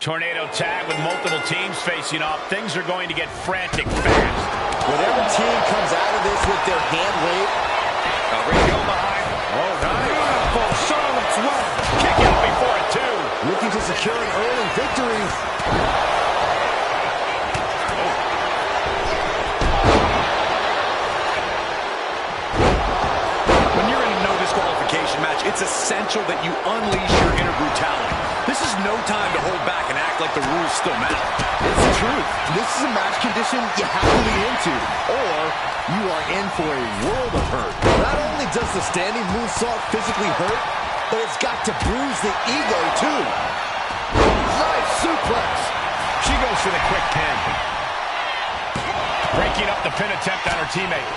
Tornado tag with multiple teams facing off. Things are going to get frantic fast. Whatever team comes out of this with their hand weight. Ringo behind. Oh, nice. Beautiful Charlotte's Web. Kick out before it, too. Looking to secure an early victory. When you're in a no disqualification match, it's essential that you unleash your inner brutality. This is no time to hold back and act like the rules still matter. It's the truth. This is a match condition you have to lean into, or you are in for a world of hurt. Not only does the standing moonsault physically hurt, but it's got to bruise the ego, too. Nice suplex. She goes for the quick pin. Breaking up the pin attempt on her teammate.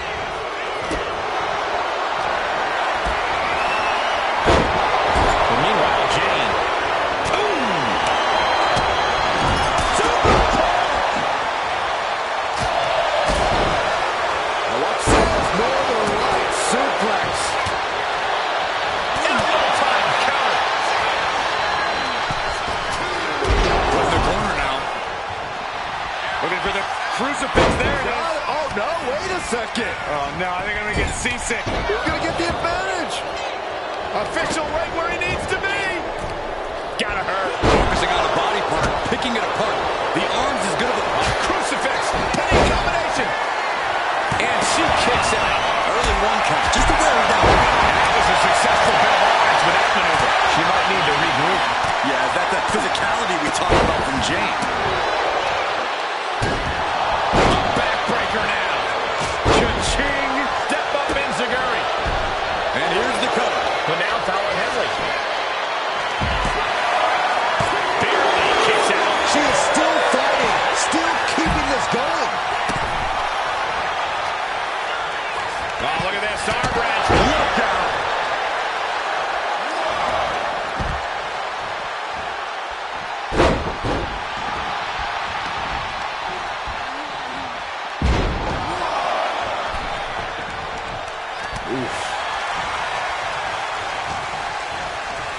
And meanwhile, Jane. Looking for the crucifix there. Oh, no, wait a second. Oh, no, I think I'm going to get seasick. Who's going to get the advantage? Official right where he needs to be. Gotta hurt. Focusing on a body part, picking it apart. The arm's as good of a crucifix. Penny combination. And she kicks out. Early one count, just to wear her down. And that was a successful bit of offense with that maneuver. She might need to regroup. Yeah, that's that physicality we talked about from Jane. Now. Cha-ching! Step up Enziguri. And here's the cover. But now Fowler Henley. Barely kicks out. She is still fighting, still keeping this going. Oh, look at this. Arm wrench. Look out.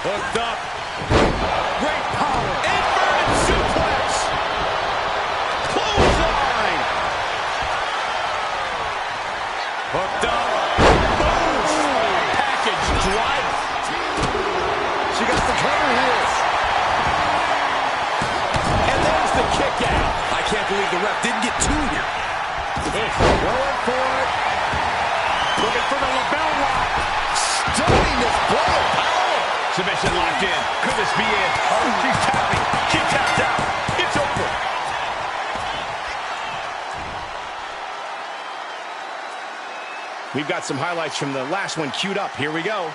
Hooked up. Great power. Inverted suplex. Clothesline. Hooked up. Boom. Package drive. She got the cover here. And there's the kick out. I can't believe the ref didn't get two here. Going for it. Looking for the lapel lock. Stunning display of power. Submission locked in. Could this be it? Oh, she's tapping. She tapped out. It's over. We've got some highlights from the last one queued up. Here we go.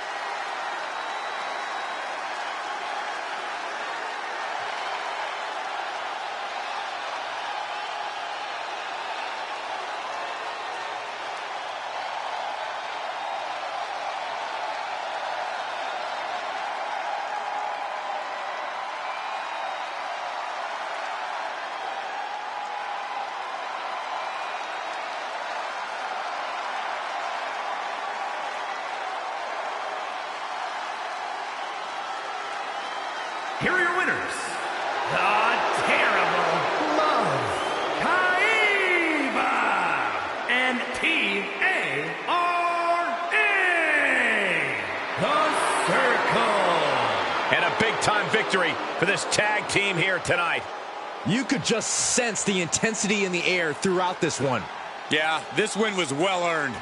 Here are your winners. The Terrible Love, Kaiba, and T-A-R-A, The Circle. And a big-time victory for this tag team here tonight. You could just sense the intensity in the air throughout this one. Yeah, this win was well earned.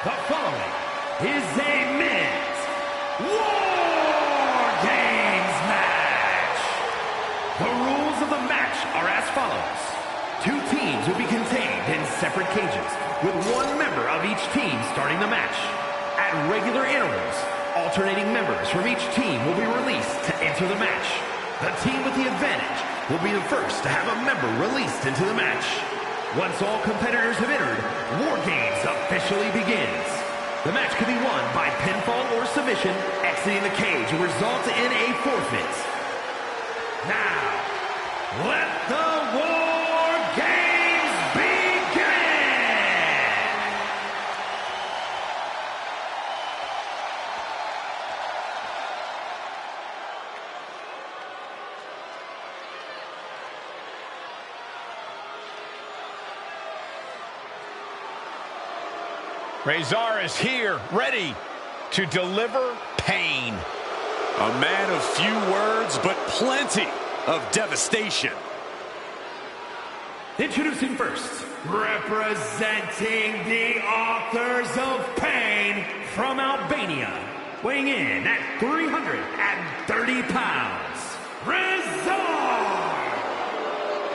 The following is a men's War Games match. The rules of the match are as follows. Two teams will be contained in separate cages, with one member of each team starting the match. At regular intervals, alternating members from each team will be released to enter the match. The team with the advantage will be the first to have a member released into the match. Once all competitors have entered, War Games officially begins. The match can be won by pinfall or submission. Exiting the cage will result in a forfeit. Now, let the War Games begin! Razor is here, ready to deliver pain. A man of few words, but plenty of devastation. Introducing first, representing the authors of pain from Albania, weighing in at 330 pounds, Razor!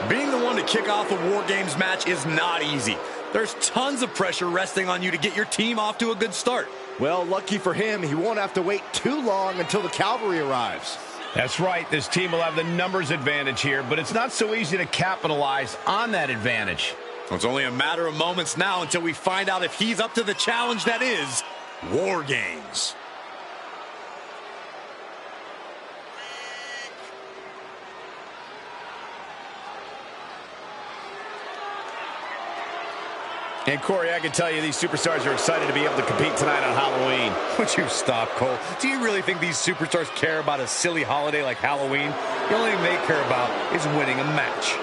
Being the one to kick off a War Games match is not easy. There's tons of pressure resting on you to get your team off to a good start. Well, lucky for him, he won't have to wait too long until the cavalry arrives. That's right. This team will have the numbers advantage here, but it's not so easy to capitalize on that advantage. Well, it's only a matter of moments now until we find out if he's up to the challenge that is War Games. And Corey, I can tell you these superstars are excited to be able to compete tonight on Halloween. Would you stop, Cole? Do you really think these superstars care about a silly holiday like Halloween? The only thing they care about is winning a match.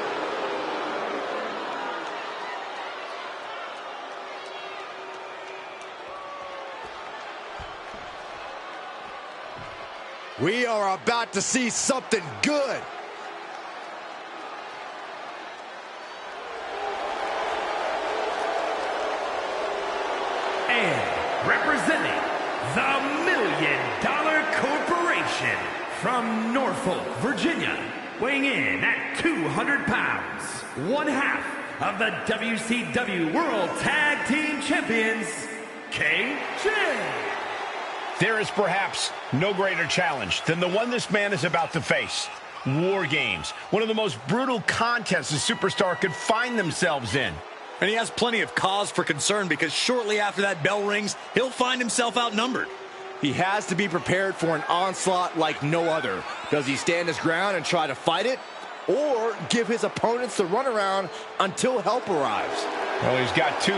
We are about to see something good. And representing the $1 Million Corporation from Norfolk, Virginia, weighing in at 200 pounds, one half of the WCW World Tag Team Champions, KJ. There is perhaps no greater challenge than the one this man is about to face. War Games, one of the most brutal contests a superstar could find themselves in. And he has plenty of cause for concern because shortly after that bell rings, he'll find himself outnumbered. He has to be prepared for an onslaught like no other. Does he stand his ground and try to fight it? Or give his opponents the runaround until help arrives? Well, he's got 2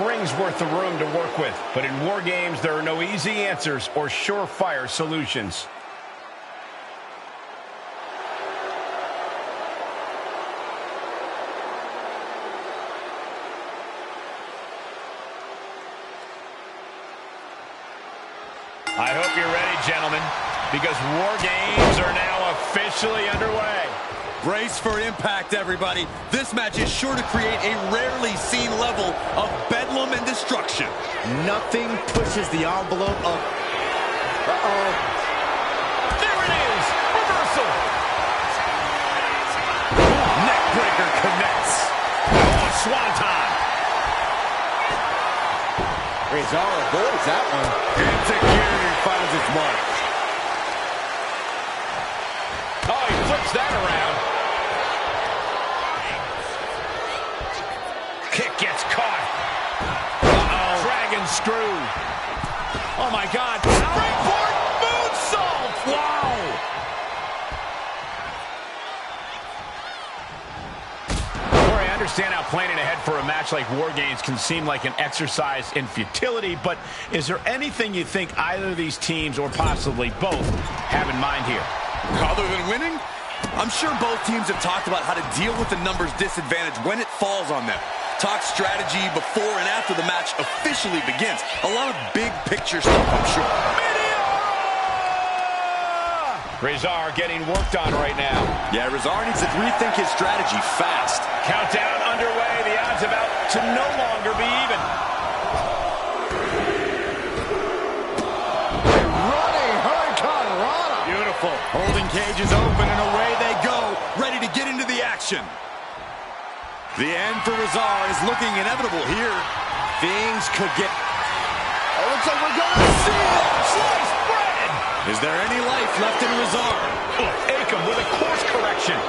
rings worth of room to work with. But in war games, there are no easy answers or surefire solutions. I hope you're ready, gentlemen, because war games are now officially underway. Brace for impact, everybody. This match is sure to create a rarely seen level of bedlam and destruction. Nothing pushes the envelope of... There it is! Reversal! Neckbreaker connects. Oh, swanton! Rezar avoids that one. Insecurity finds its mark. Oh, he flips that around. Kick gets caught. Uh-oh. Dragon screw. Oh, my God. Springboard moonsault. Wow. Corey, I understand how planning ahead for a match like War Games can seem like an exercise in futility, but is there anything you think either of these teams, or possibly both, have in mind here? Other than winning, I'm sure both teams have talked about how to deal with the numbers disadvantage when it falls on them. Talk strategy before and after the match officially begins. A lot of big picture stuff, I'm sure. Rezar getting worked on right now. Yeah, Rezar needs to rethink his strategy fast. Countdown underway. The odds about to no longer be even. Beautiful. Holding cage is open and away they go, ready to get into the action. The end for Rezar is looking inevitable here. Things could get... Oh, looks like we're going to see it. Sliced bread. Is there any life left in Rezar? Oh, Akam with a course correction.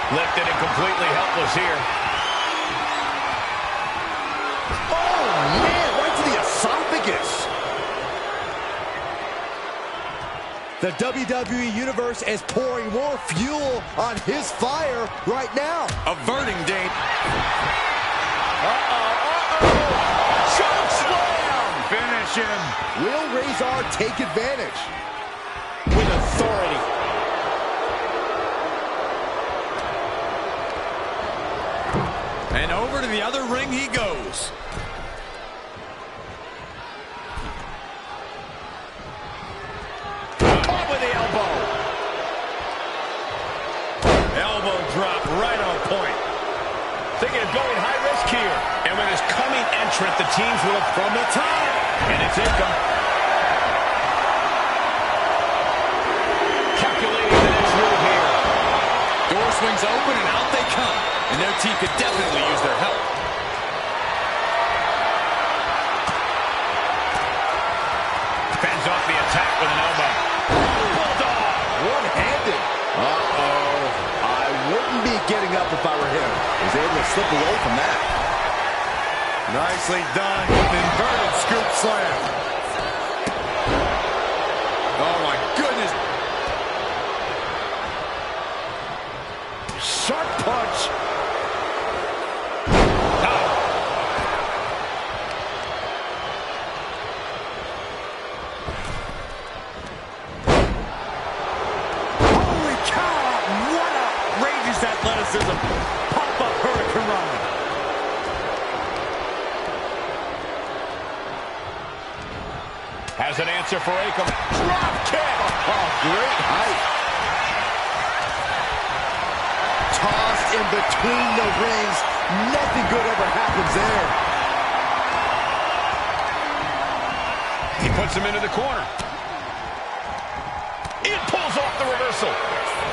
Lifted and completely helpless here. Oh, man, right to the esophagus. The WWE Universe is pouring more fuel on his fire right now. Averting danger. Choke slam! Finish him. Will Rezar take advantage? With authority. And over to the other ring he goes. Caught with the elbow. Elbow drop right on point. Thinking of going high risk here. And with his coming entrant, the teams will have from the top. And it's Akam. Calculating the next move here. Door swings open and out they come. And their team could definitely use their help. Fends off the attack with an elbow. Bulldog! One-handed. Uh-oh. I wouldn't be getting up if I were him. He was able to slip away from that. Nicely done. Inverted scoop slam. Oh, my goodness. Sharp punch. Holy cow. What outrageous athleticism. Pop-up hurricane run. Has an answer for Akam. Drop kick. Oh, great height. Tossed in between the rings. Nothing good ever happens there. He puts him into the corner. It pulls off the reversal.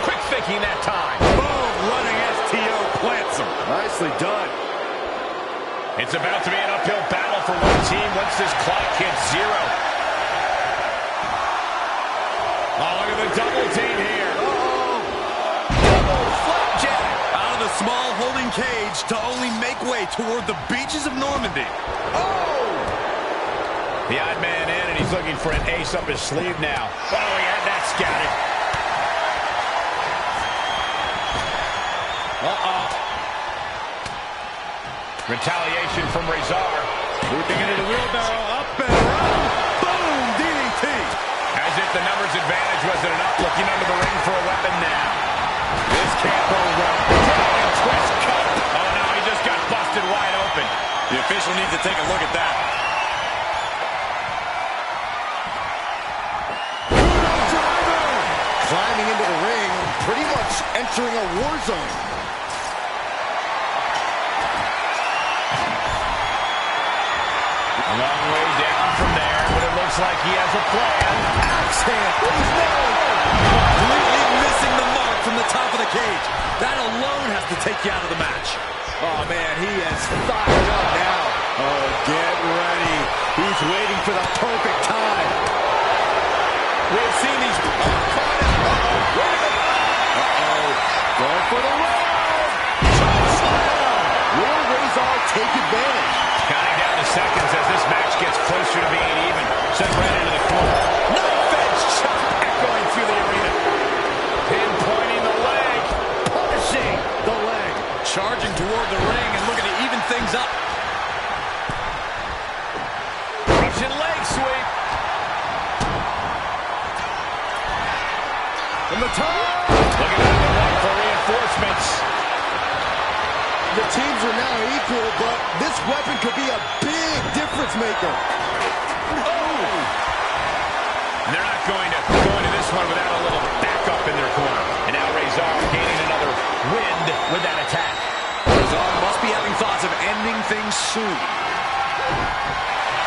Quick thinking that time. Boom. Running STO plants him. Nicely done. It's about to be an uphill battle for one team once this clock hits 0. Oh, look at the double team here. Double flapjack. Out of the small holding cage to only make way toward the beaches of Normandy. Oh! The odd man in, and he's looking for an ace up his sleeve now. Oh, he had that scouted. Uh-oh. Retaliation from Rezar. Moving into the wheelbarrow, up and around. Boom, DDT. As if the numbers advantage wasn't enough, looking under the ring for a weapon now. This can't go wrong. Dragon twist cut. Oh, no, he just got busted wide open. The official needs to take a look at that. Climbing into the ring, pretty much entering a war zone. A long way down from there, but it looks like he has a plan. Axe hand. Completely missing the mark from the top of the cage. That alone has to take you out of the match. Oh, man, he is fired up now. Oh, get ready. He's waiting for the perfect time. We've seen these... Going for the roll. Will Rezar take advantage? Counting down the seconds as this match gets closer to being even. Sent right into the corner. Knife edge shot echoing through the arena. Pinpointing the leg. Punishing the leg. Charging toward the ring and looking to even things up. Russian leg sweep. From the top. Looking at the ring for reinforcements. The teams are now equal, but this weapon could be a big difference maker. Oh! They're not going to go into this one without a little backup in their corner. And now Rezar gaining another wind with that attack. Rezar must be having thoughts of ending things soon.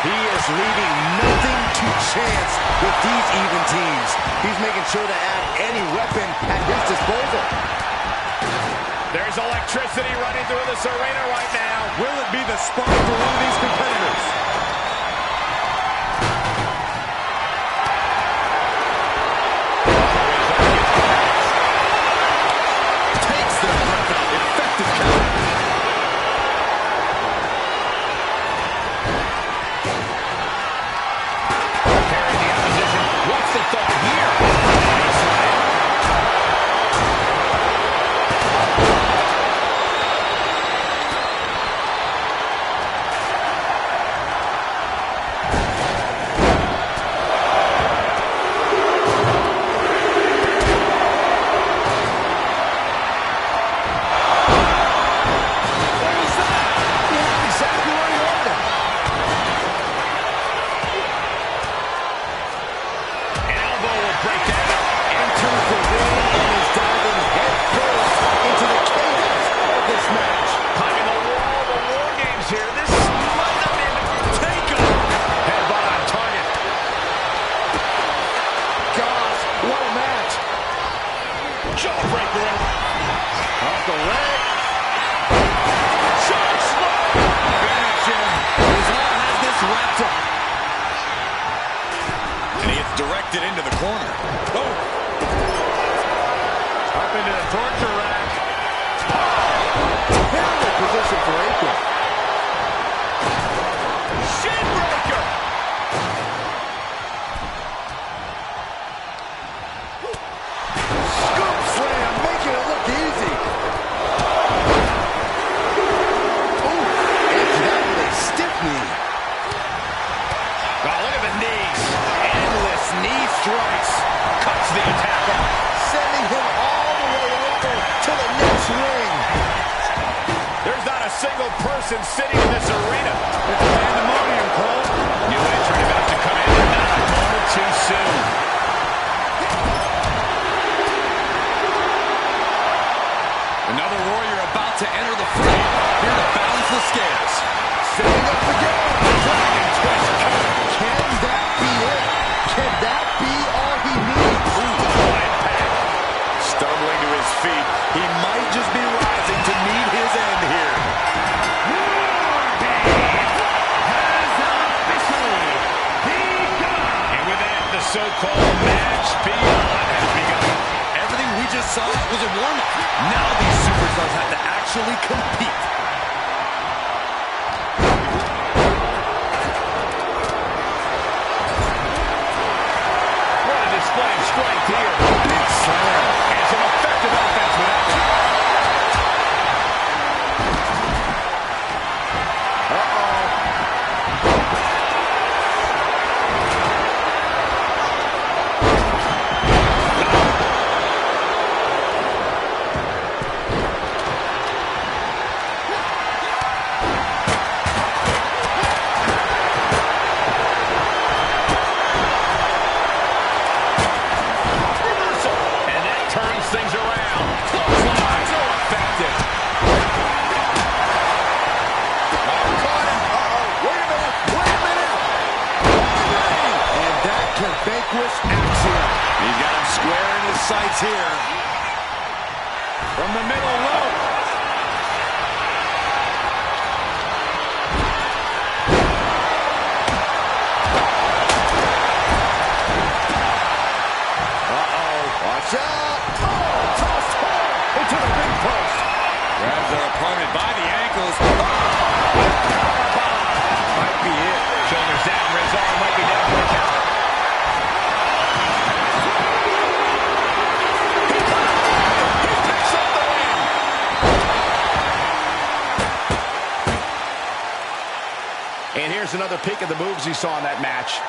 He is leaving nothing to chance with these even teams. He's making sure to add any weapon at his disposal. There's electricity running through this arena right now. Will it be the spark for one of these competitors? Takes their breath out. Effective counter. Preparing the opposition. What's the thought here? Jawbreaker off the leg. Shot slow. Finish him. Rezar has this wrapped up. And he gets directed into the corner. Oh. Up into the torture rack. Terrible position for Aikman. Shin breaker. Scoop slam, making it look easy. Oh, into that with a stiff knee. Oh, look at the knees. Endless knee strikes. Cuts the attack off. Sending him all the way over to the next ring. There's not a single person sitting in this arena. It's a pandemonium, Cole. New entrant about to come in, and not a moment too soon. Another warrior about to enter the fray. Here to balance the scales. Setting up again. Dragon twist cover. Can that be it? Can that be all he needs? Stumbling to his feet. He might just be rising to meet his end here. And with that, the so-called match beyond has begun. Everything we just saw was a warm-up. Now these superstars have to actually compete. displaying strength here. Big slam. And some effective offense with that one. Things around. Clothesline. So effective. Caught him. Wait a minute. And that can vanquish Axiom. He's got him square in his sights here. From the middle rope. Watch out. Tossed hard into the ring post. Grabs our opponent by the ankles. Might be it. Shoulders down. Rezar might be down for the count. He picks up the win. And here's another peek at the moves he saw in that match.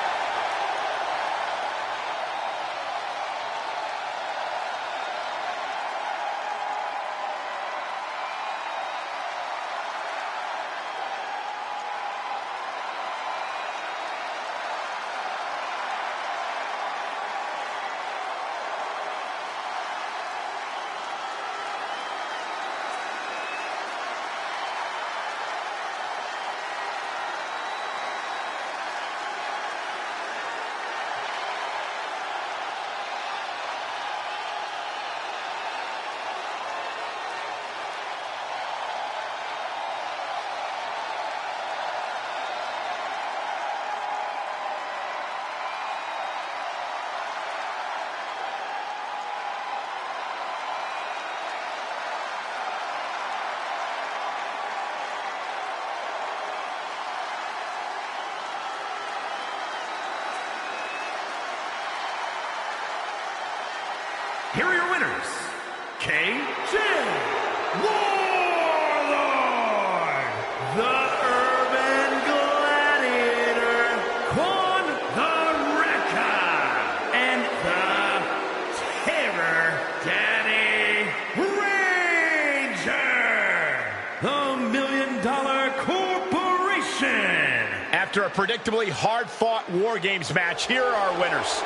Here are your winners, KJ Warlord, the Urban Gladiator, Quan the Wrecker, and the Terror Danny Ranger, the $1 Million Corporation. After a predictably hard-fought War Games match, here are our winners.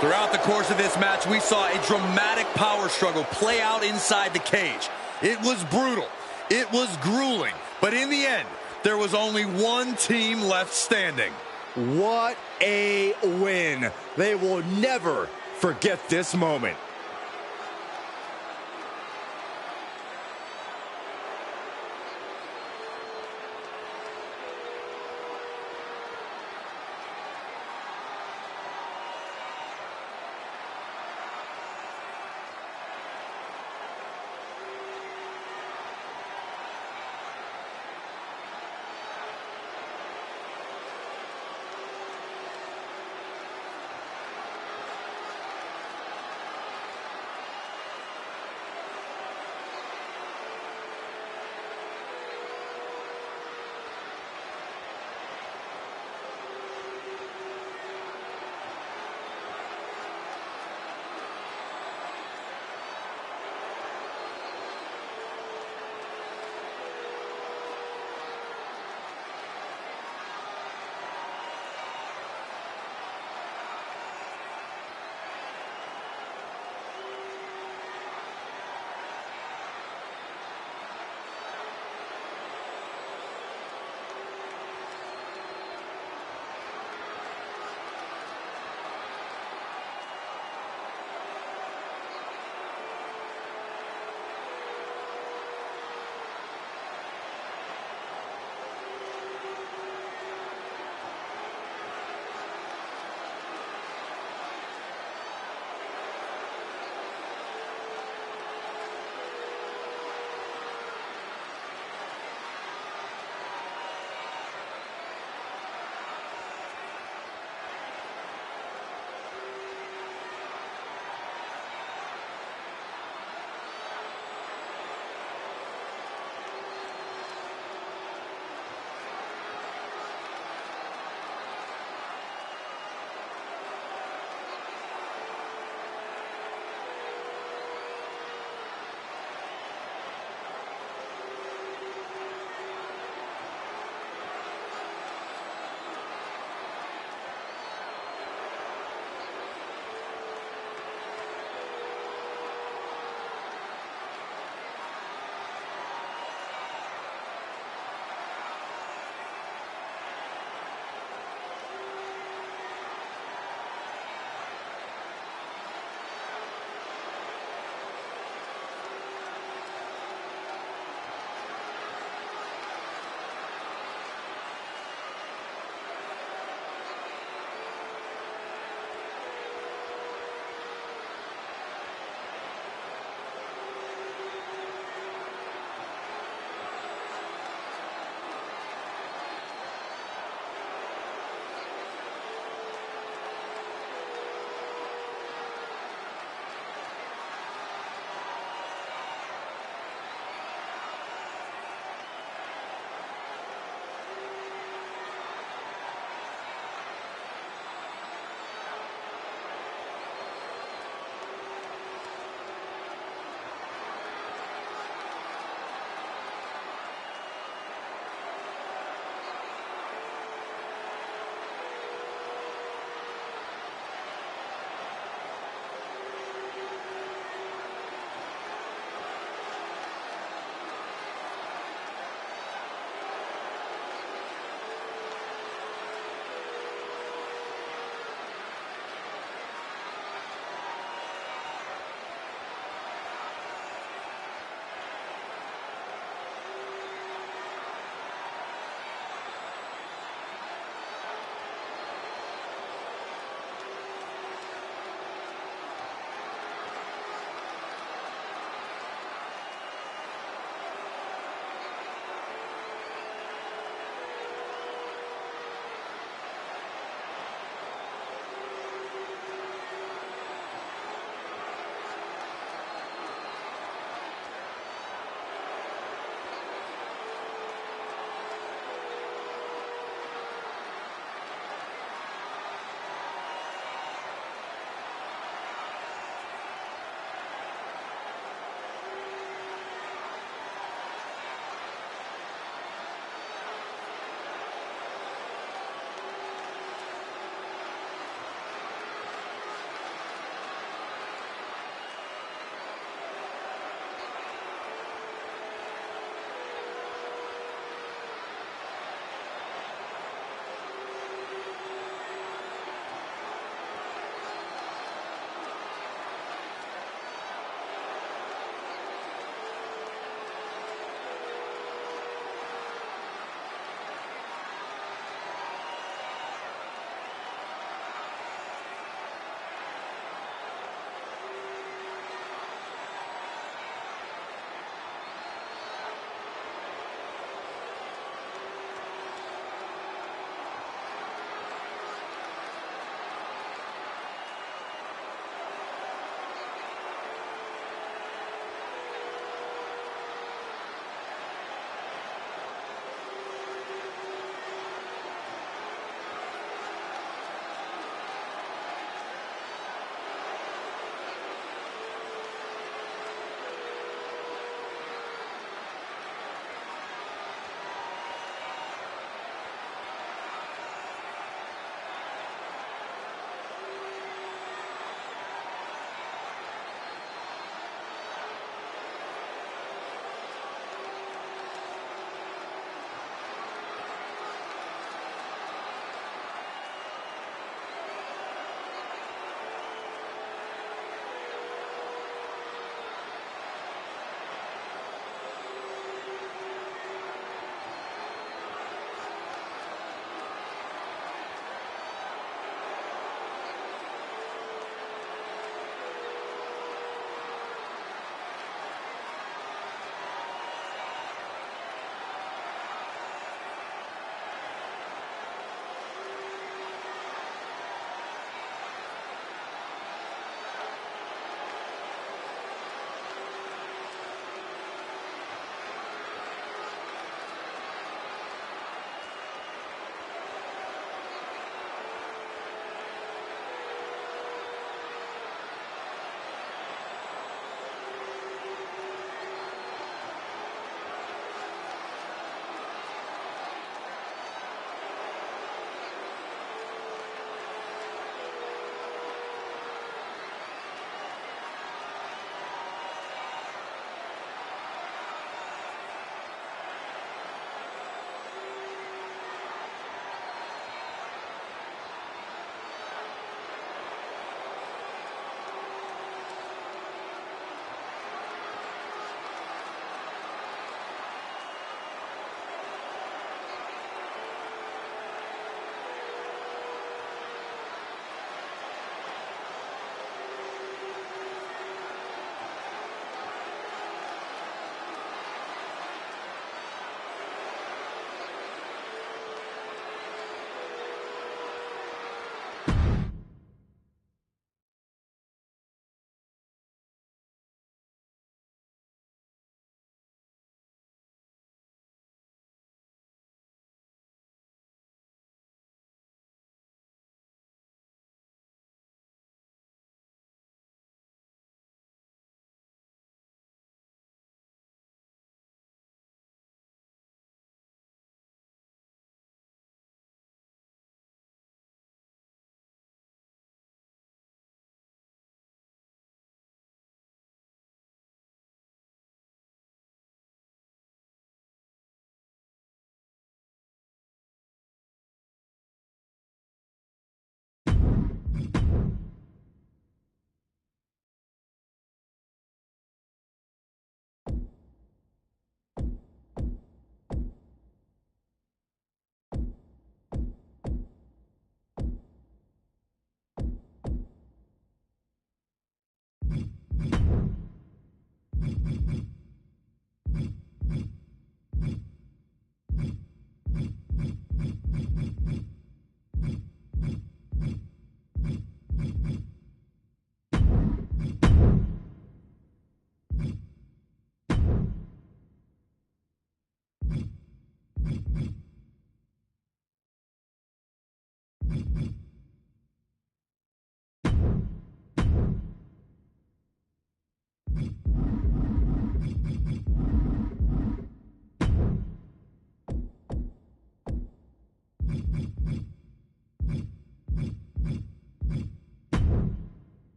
Throughout the course of this match, we saw a dramatic power struggle play out inside the cage. It was brutal. It was grueling. But in the end, there was only one team left standing. What a win. They will never forget this moment.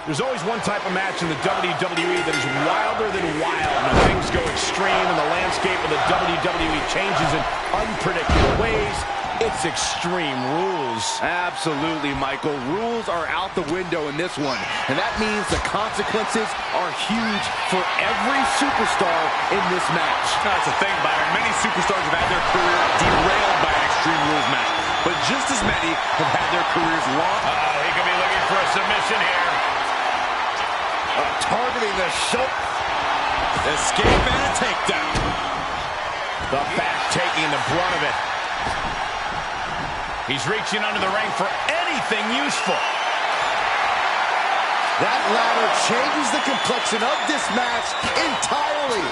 There's always one type of match in the WWE that is wilder than wild when things go extreme and the landscape of the WWE changes in unpredictable ways. It's Extreme Rules. Absolutely, Michael. Rules are out the window in this one, and that means the consequences are huge for every superstar in this match. That's the thing, Byron. Many superstars have had their career derailed by an Extreme Rules match, but just as many have had their careers launched. He could be looking for a submission here. Targeting the shoulder. Escape and a takedown. The back taking the brunt of it. He's reaching under the ring for anything useful. That ladder changes the complexion of this match entirely.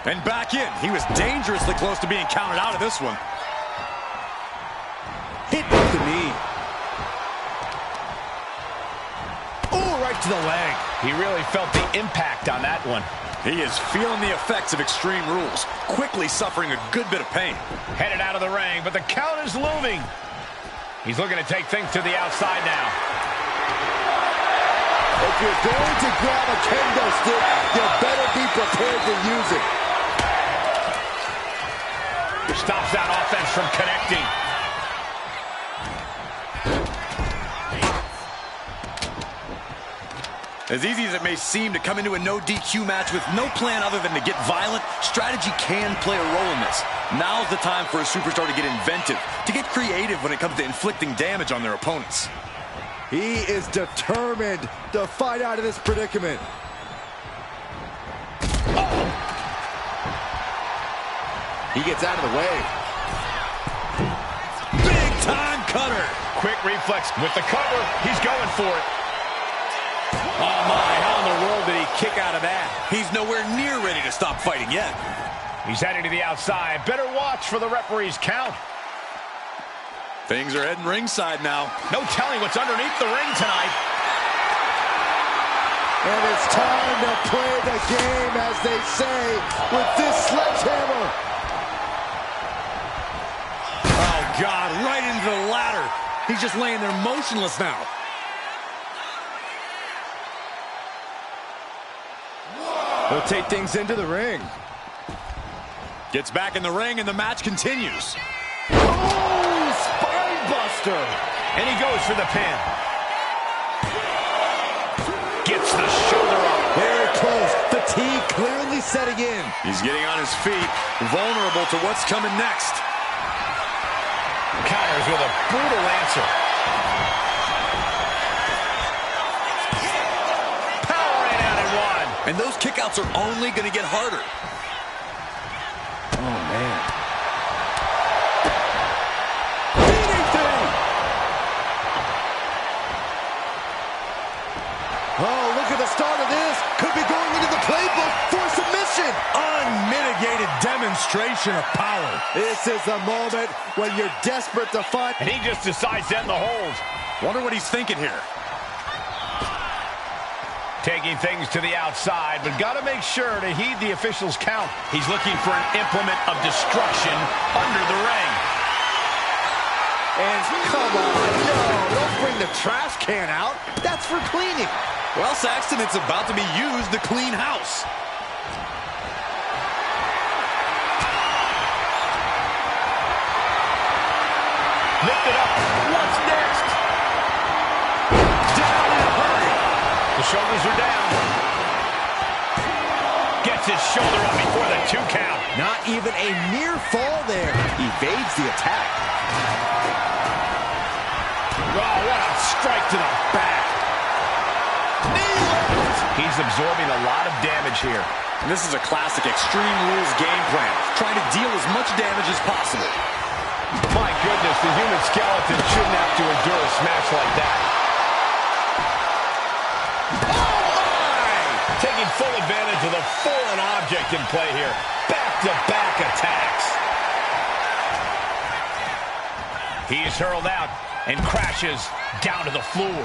And back in. He was dangerously close to being counted out of this one. Hit with the knee. to the leg. He really felt the impact on that one. He is feeling the effects of Extreme Rules, quickly suffering a good bit of pain. Headed out of the ring, but the count is looming. He's looking to take things to the outside now. If you're going to grab a kendo stick, you better be prepared to use it. Stops that offense from connecting. As easy as it may seem to come into a no DQ match with no plan other than to get violent, strategy can play a role in this. Now's the time for a superstar to get inventive, to get creative when it comes to inflicting damage on their opponents. He is determined to fight out of this predicament. He gets out of the way. Big time cutter. Quick reflex with the cover. He's going for it. Oh my, how in the world did he kick out of that? He's nowhere near ready to stop fighting yet. He's heading to the outside. Better watch for the referee's count. Things are heading ringside now. No telling what's underneath the ring tonight. And it's time to play the game, as they say, with this sledgehammer. Oh, God, right into the ladder. He's just laying there motionless now. He'll take things into the ring. Gets back in the ring, and the match continues. Oh, spine buster. And he goes for the pin. Gets the shoulder up. Very close. Fatigue clearly setting in. He's getting on his feet, vulnerable to what's coming next. Counters with a brutal answer. Power in out and one. And those kickouts are only going to get harder. Oh, man. Oh, look at the start of this. Could be going into the playbook for submission. Unmitigated demonstration of power. This is the moment when you're desperate to fight. And he just decides to end the hold. Wonder what he's thinking here. Taking things to the outside, but got to make sure to heed the official's count. He's looking for an implement of destruction under the ring. And come on, no, don't bring the trash can out. That's for cleaning. Well, Saxton, it's about to be used to clean house. Lift it up. What's next? Down in a hurry. The shoulders are down. Gets his shoulder up before the 2 count. Not even a near fall there. Evades the attack. Oh, what a strike to the back. He's absorbing a lot of damage here. And this is a classic Extreme Rules game plan, trying to deal as much damage as possible. My goodness, the human skeleton shouldn't have to endure a smash like that. Oh, my! Taking full advantage of the foreign object in play here. Back-to-back attacks. He's hurled out and crashes down to the floor.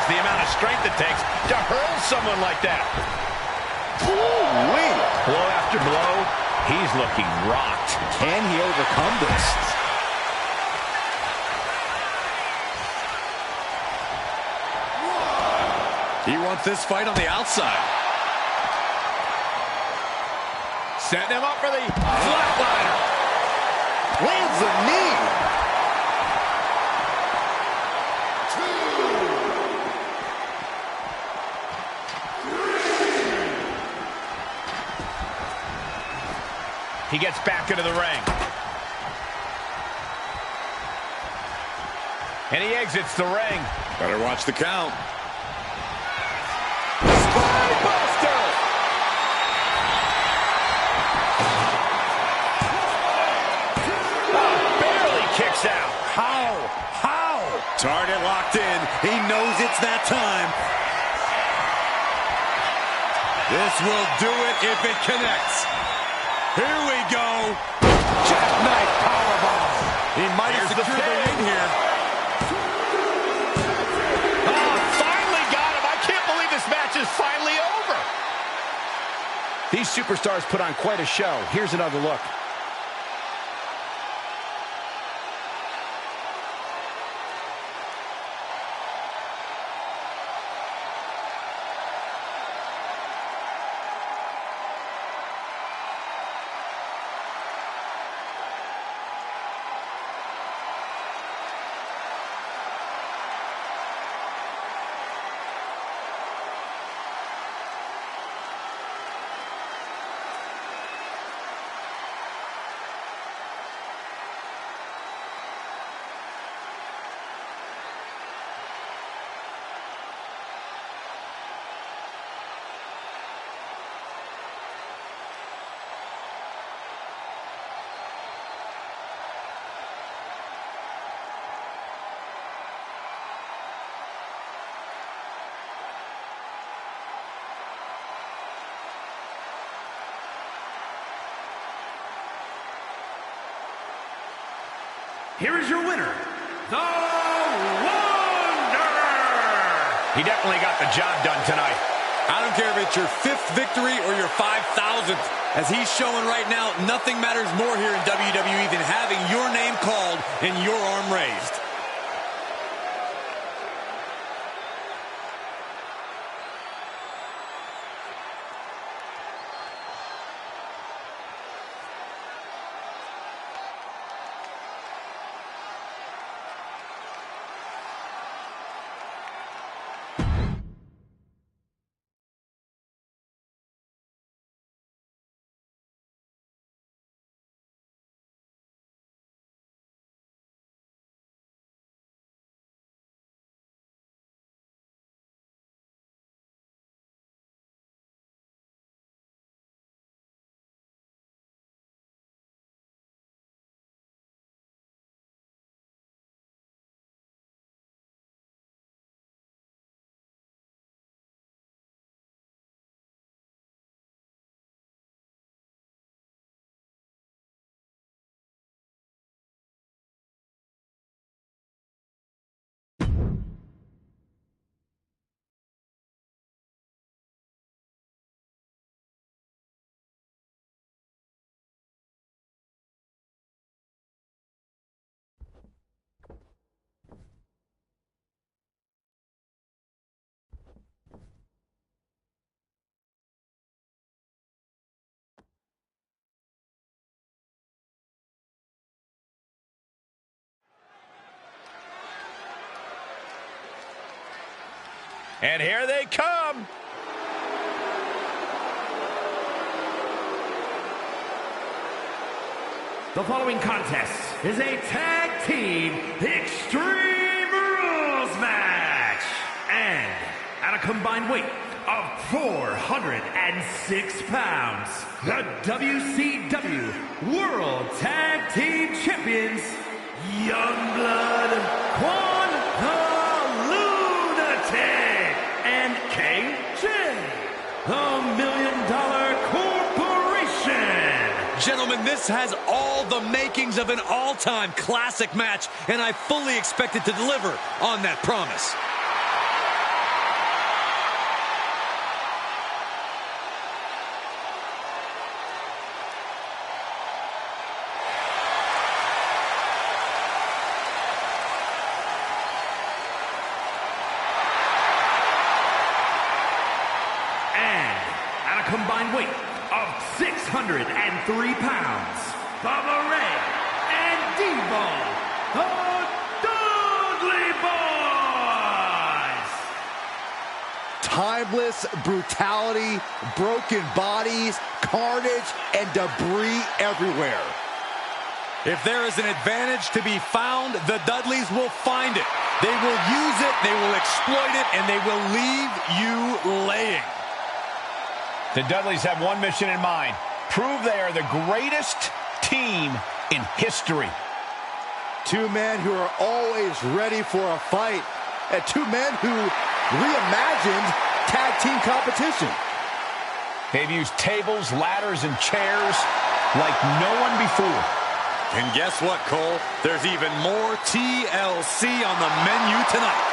The amount of strength it takes to hurl someone like that. Ooh-wee. Blow after blow, he's looking rocked. Can he overcome this? He wants this fight on the outside. Setting him up for the flatliner. Lands a knee. He gets back into the ring. And he exits the ring. Better watch the count. Spinebuster! Oh, barely kicks out. How? Target locked in. He knows it's that time. This will do it if it connects. Here we go. Jackknife powerbomb. He might have secured the win here. Oh, finally got him. I can't believe this match is finally over. These superstars put on quite a show. Here's another look. Here is your winner, the Wonder! He definitely got the job done tonight. I don't care if it's your 5th victory or your 5,000th. As he's showing right now, nothing matters more here in WWE than having your name called and your arm raised. And here they come. The following contest is a tag team Extreme Rules match. And at a combined weight of 406 pounds, the WCW World Tag Team Champions, Youngblood, Quan the Lunatic, and KJ, the $1 Million Corporation. Gentlemen, this has all the makings of an all-time classic match, and I fully expect it to deliver on that promise. Combined weight of 603 pounds, Bubba Ray and Devo, the Dudley Boys. Timeless brutality, broken bodies, carnage, and debris everywhere. If there is an advantage to be found, the Dudleys will find it. They will use it, they will exploit it, and they will leave you laying. The Dudleys have one mission in mind: prove they are the greatest team in history. Two men who are always ready for a fight, and two men who reimagined tag team competition. They've used tables, ladders, and chairs like no one before. And guess what, Cole? There's even more TLC on the menu tonight.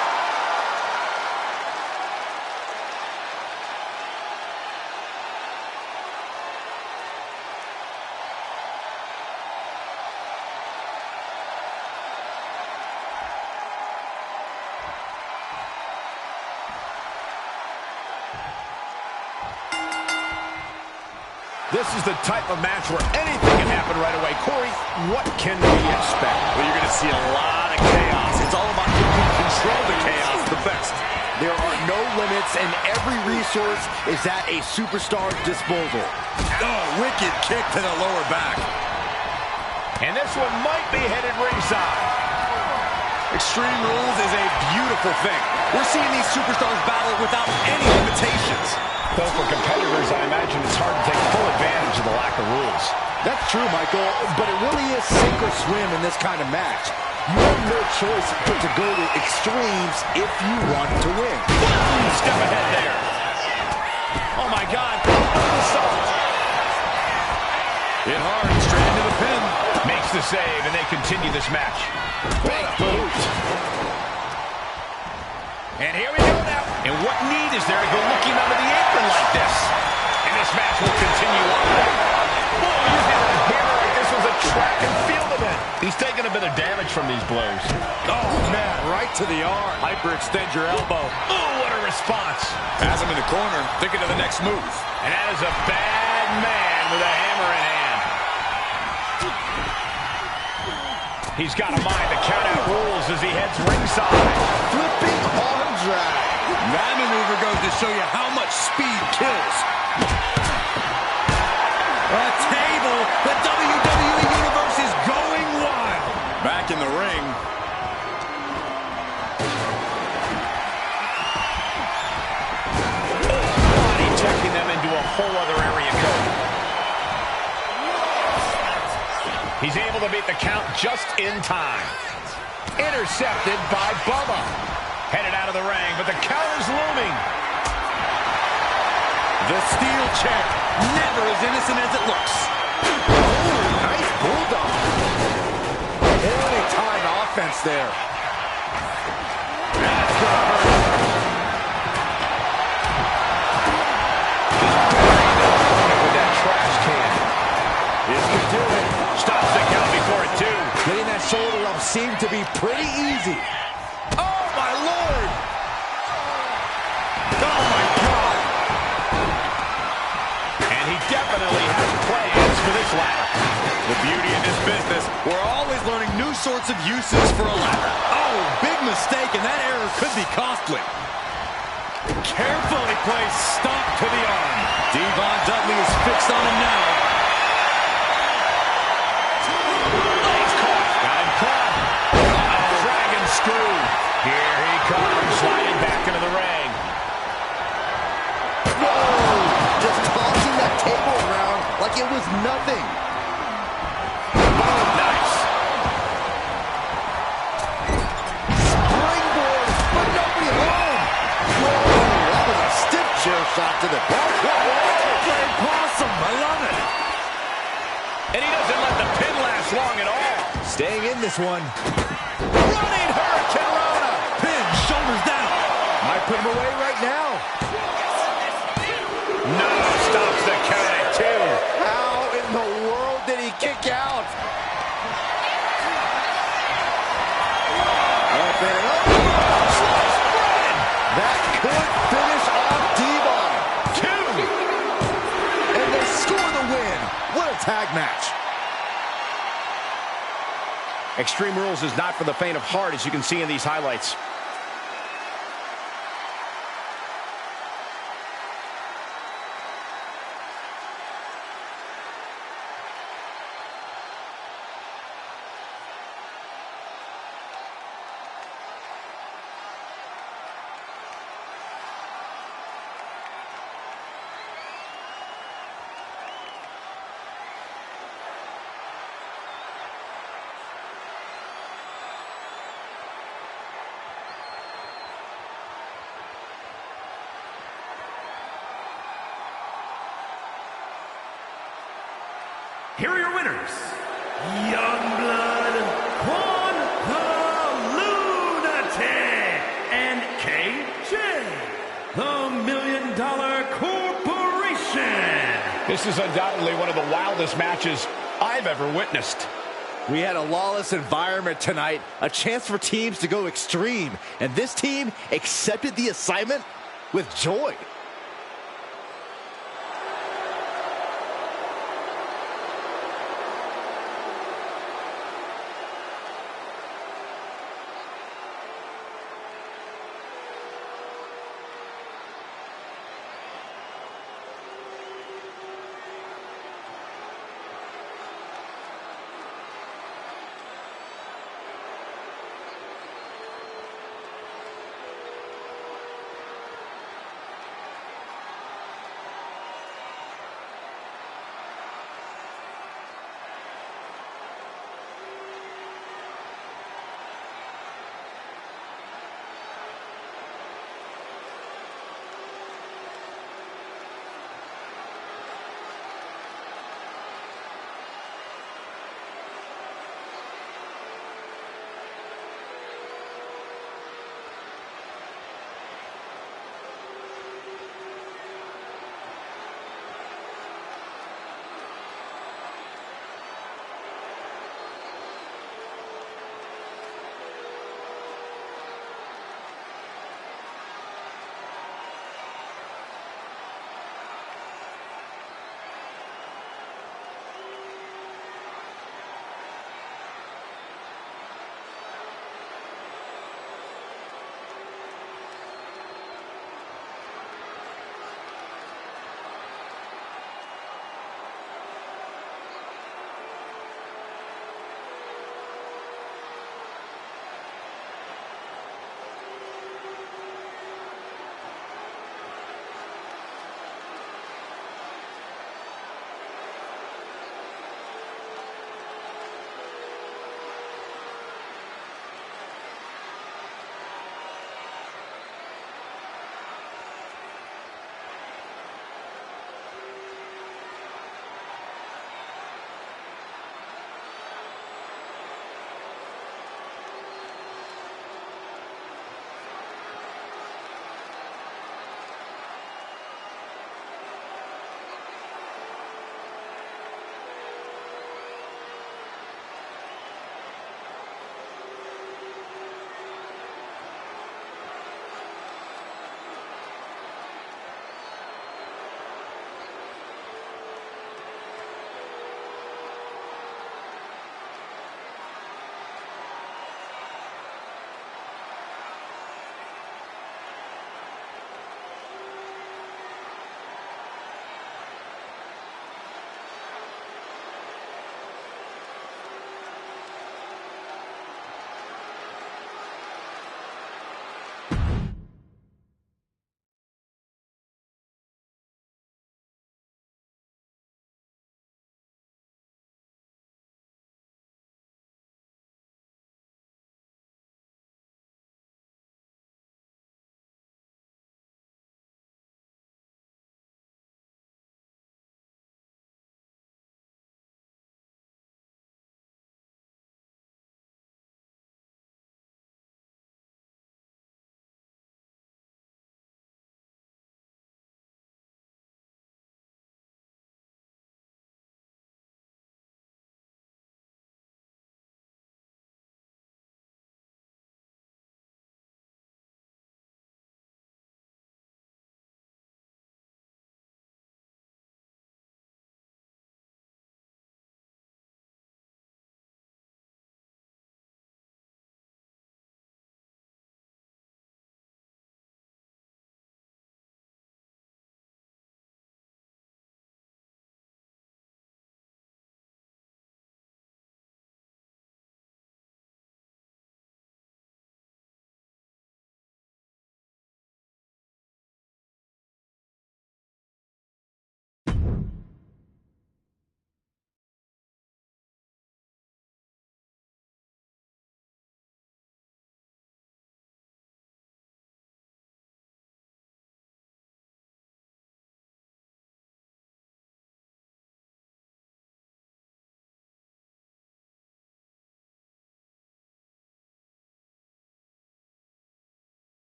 This is the type of match where anything can happen right away. Corey, what can we expect? Well, you're going to see a lot of chaos. It's all about who can control the chaos the best. There are no limits, and every resource is at a superstar's disposal. Oh, wicked kick to the lower back. And this one might be headed ringside. Extreme Rules is a beautiful thing. We're seeing these superstars battle without any limitations. Though for competitors, I imagine it's hard to take full advantage of the lack of rules. That's true, Michael, but it really is sink or swim in this kind of match. You have no choice but to go to extremes if you want to win. Step ahead there. Oh, my God. Hit hard, straight into the pin. Makes the save, and they continue this match. Big boot. And here we go now. And what need is there to go looking under the apron like this? And this match will continue on. Whoa, you hit a hammer like this was a track and field event. He's taking a bit of damage from these blows. Oh, man, right to the arm. Hyperextend your elbow. Oh, what a response. Has him in the corner, thinking of the next move. And that is a bad man with a hammer in hand. He's got a mind to count out rules as he heads ringside. Flipping arm drag. That maneuver goes to show you how much speed kills. A table. The WWE Universe is going wild. Back in the ring. Body checking them into a whole other area code. He's able to beat the count just in time. Intercepted by Bubba. Headed out of the ring, but the count is looming. The steel chair, never as innocent as it looks. Oh, nice bulldog. Really timed offense there. That's gonna hurt. With that trash can. This could do it. Stops the count before it, too. Getting that shoulder up seemed to be pretty easy. Oh, my Lord! Oh, my God! And he definitely has plans for this ladder. The beauty in this business, we're always learning new sorts of uses for a ladder. Oh, big mistake, and that error could be costly. Carefully placed stomp to the arm. Devon Dudley is fixed on him now. Screw. Here he comes, sliding back into the ring. Whoa! Just tossing that table around like it was nothing. Oh, nice. Springboard, but nobody home. Whoa! That was a stiff chair shot to the back. Playing possum, I love it. And he doesn't let the pin last long at all. Staying in this one. Running Hurricane Rana. Pin, shoulders down. Might put him away right now. No, stops the count at 2. How in the world did he kick out? Up and up. That could finish off Devon. 2. And they score the win. What a tag match. Extreme Rules is not for the faint of heart, as you can see in these highlights. here are your winners, Youngblood, Quan the Lunatic, and KJ, the $1 Million Corporation. This is undoubtedly one of the wildest matches I've ever witnessed. We had a lawless environment tonight, a chance for teams to go extreme, and this team accepted the assignment with joy.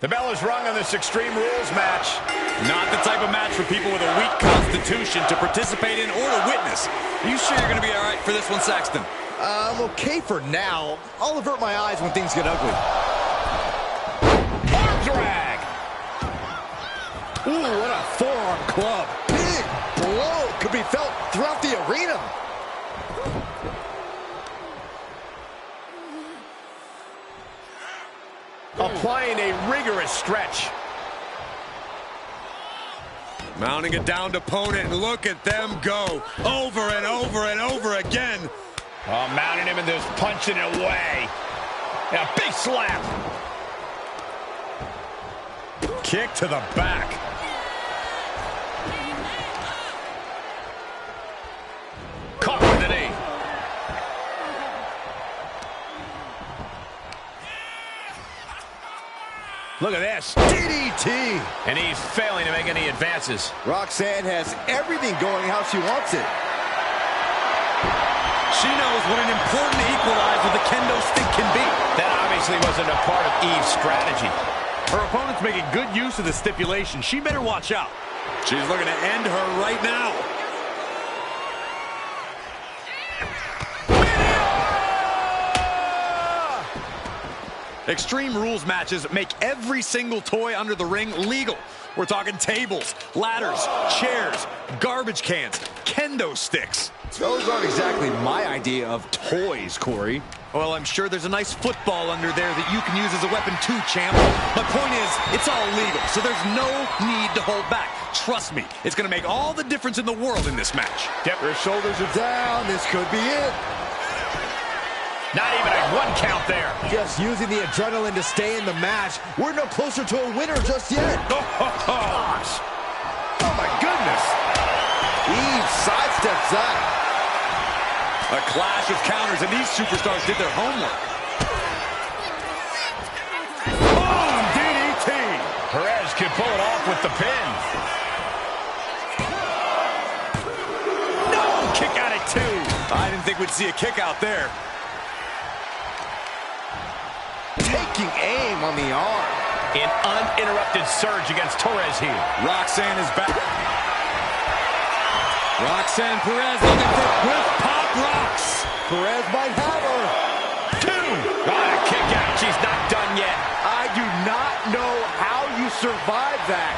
The bell is rung on this Extreme Rules match. Not the type of match for people with a weak constitution to participate in or to witness. Are you sure you're going to be all right for this one, Saxton? I'm okay for now. I'll avert my eyes when things get ugly. Arm drag. Ooh, what a forearm club. Big blow could be felt throughout the arena. Applying a rigorous stretch. Mounting a downed opponent, and look at them go over and over and over again. Oh, mounting him and just punching it away. Yeah, big slap. Kick to the back. Caught with the knee. Look at this. DDT. And he's failing to make any advances. Roxanne has everything going how she wants it. She knows what an important equalizer the kendo stick can be. That obviously wasn't a part of Eve's strategy. Her opponent's making good use of the stipulation. She better watch out. She's looking to end her right now. Extreme Rules matches make every single toy under the ring legal. We're talking tables, ladders, chairs, garbage cans, kendo sticks. Those aren't exactly my idea of toys, Corey. Well, I'm sure there's a nice football under there that you can use as a weapon too, champ. My point is, it's all legal, so there's no need to hold back. Trust me, it's going to make all the difference in the world in this match. Yep, her shoulders are down. This could be it. Not even a one count there. Just using the adrenaline to stay in the match. We're no closer to a winner just yet. Gosh. Oh, my goodness. Eve sidesteps that. A clash of counters, and these superstars did their homework. Boom, DDT. Perez can pull it off with the pin. No, kick out at 2. I didn't think we'd see a kick out there. Taking aim on the arm. An uninterrupted surge against Torres here. Roxanne is back. Roxanne Perez looking for with pop rocks. Perez might have her. 2. A kick out. She's not done yet. I do not know how you survive that.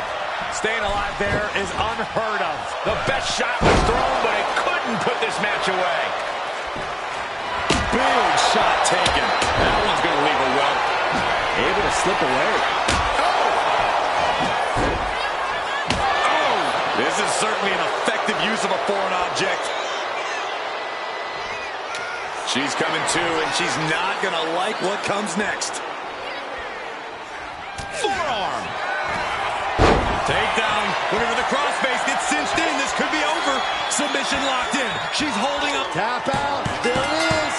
Staying alive there is unheard of. The best shot was thrown, but it couldn't put this match away. Big shot taken. That one's going to leave a well. Able to slip away. This is certainly an effective use of a foreign object. She's coming to, and she's not going to like what comes next. Forearm. Takedown. Looking for the crossface. Gets cinched in. This could be over. Submission locked in. She's holding up. Tap out. There it is.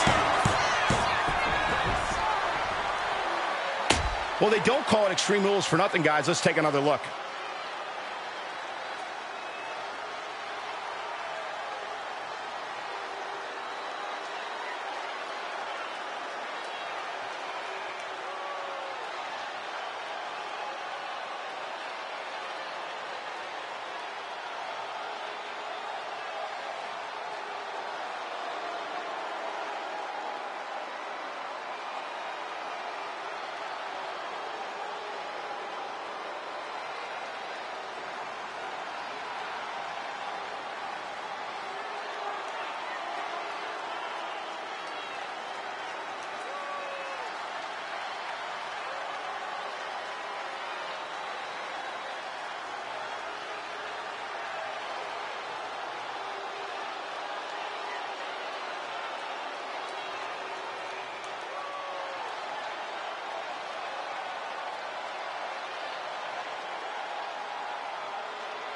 Well, they don't call it Extreme Rules for nothing, guys. Let's take another look.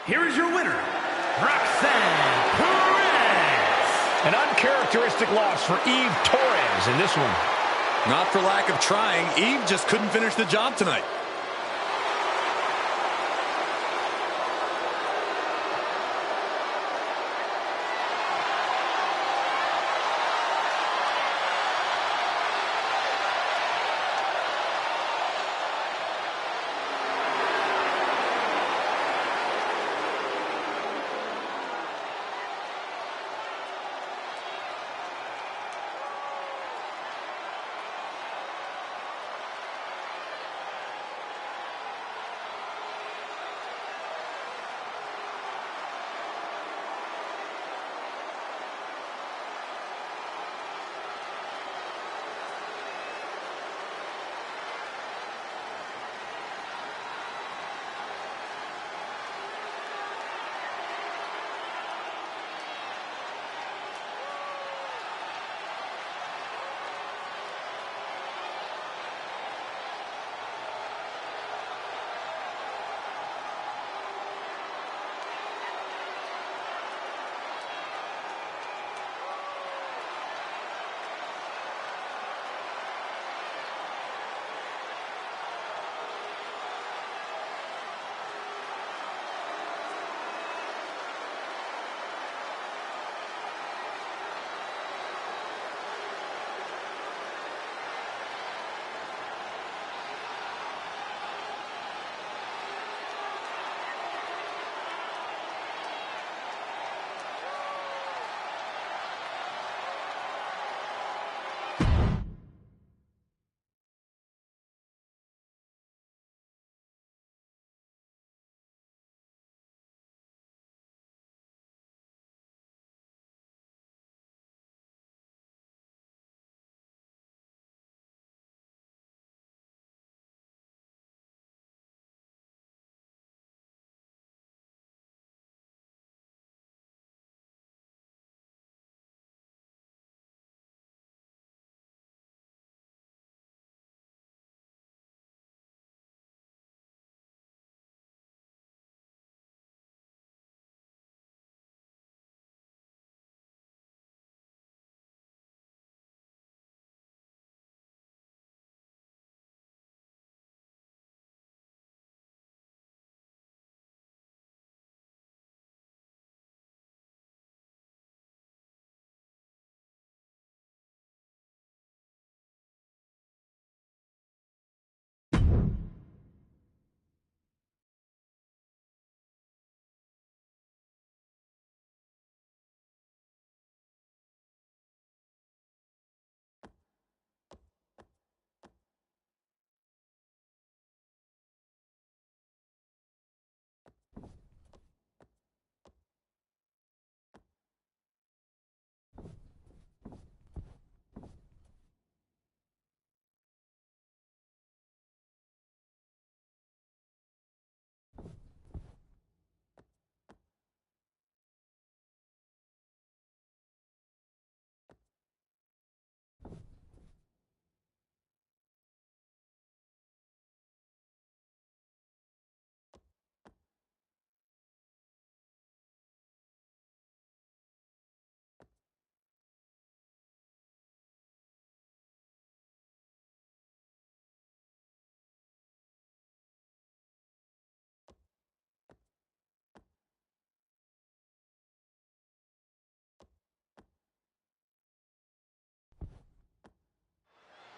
Here is your winner, Roxanne Perez. An uncharacteristic loss for Eve Torres in this one. Not for lack of trying. Eve just couldn't finish the job tonight.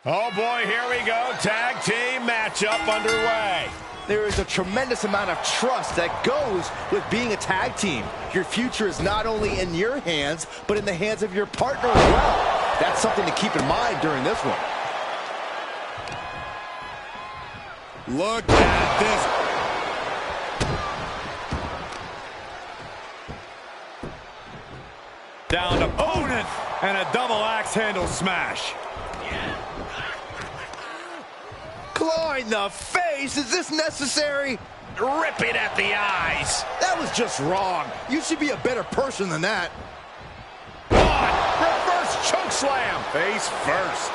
Oh boy, here we go. Tag team matchup underway. There is a tremendous amount of trust that goes with being a tag team. Your future is not only in your hands, but in the hands of your partner as well. That's something to keep in mind during this one. Look at this. Down opponent and a double axe handle smash. Claw in the face, is this necessary? Ripping at the eyes. That was just wrong. You should be a better person than that. Reverse choke slam. Face first.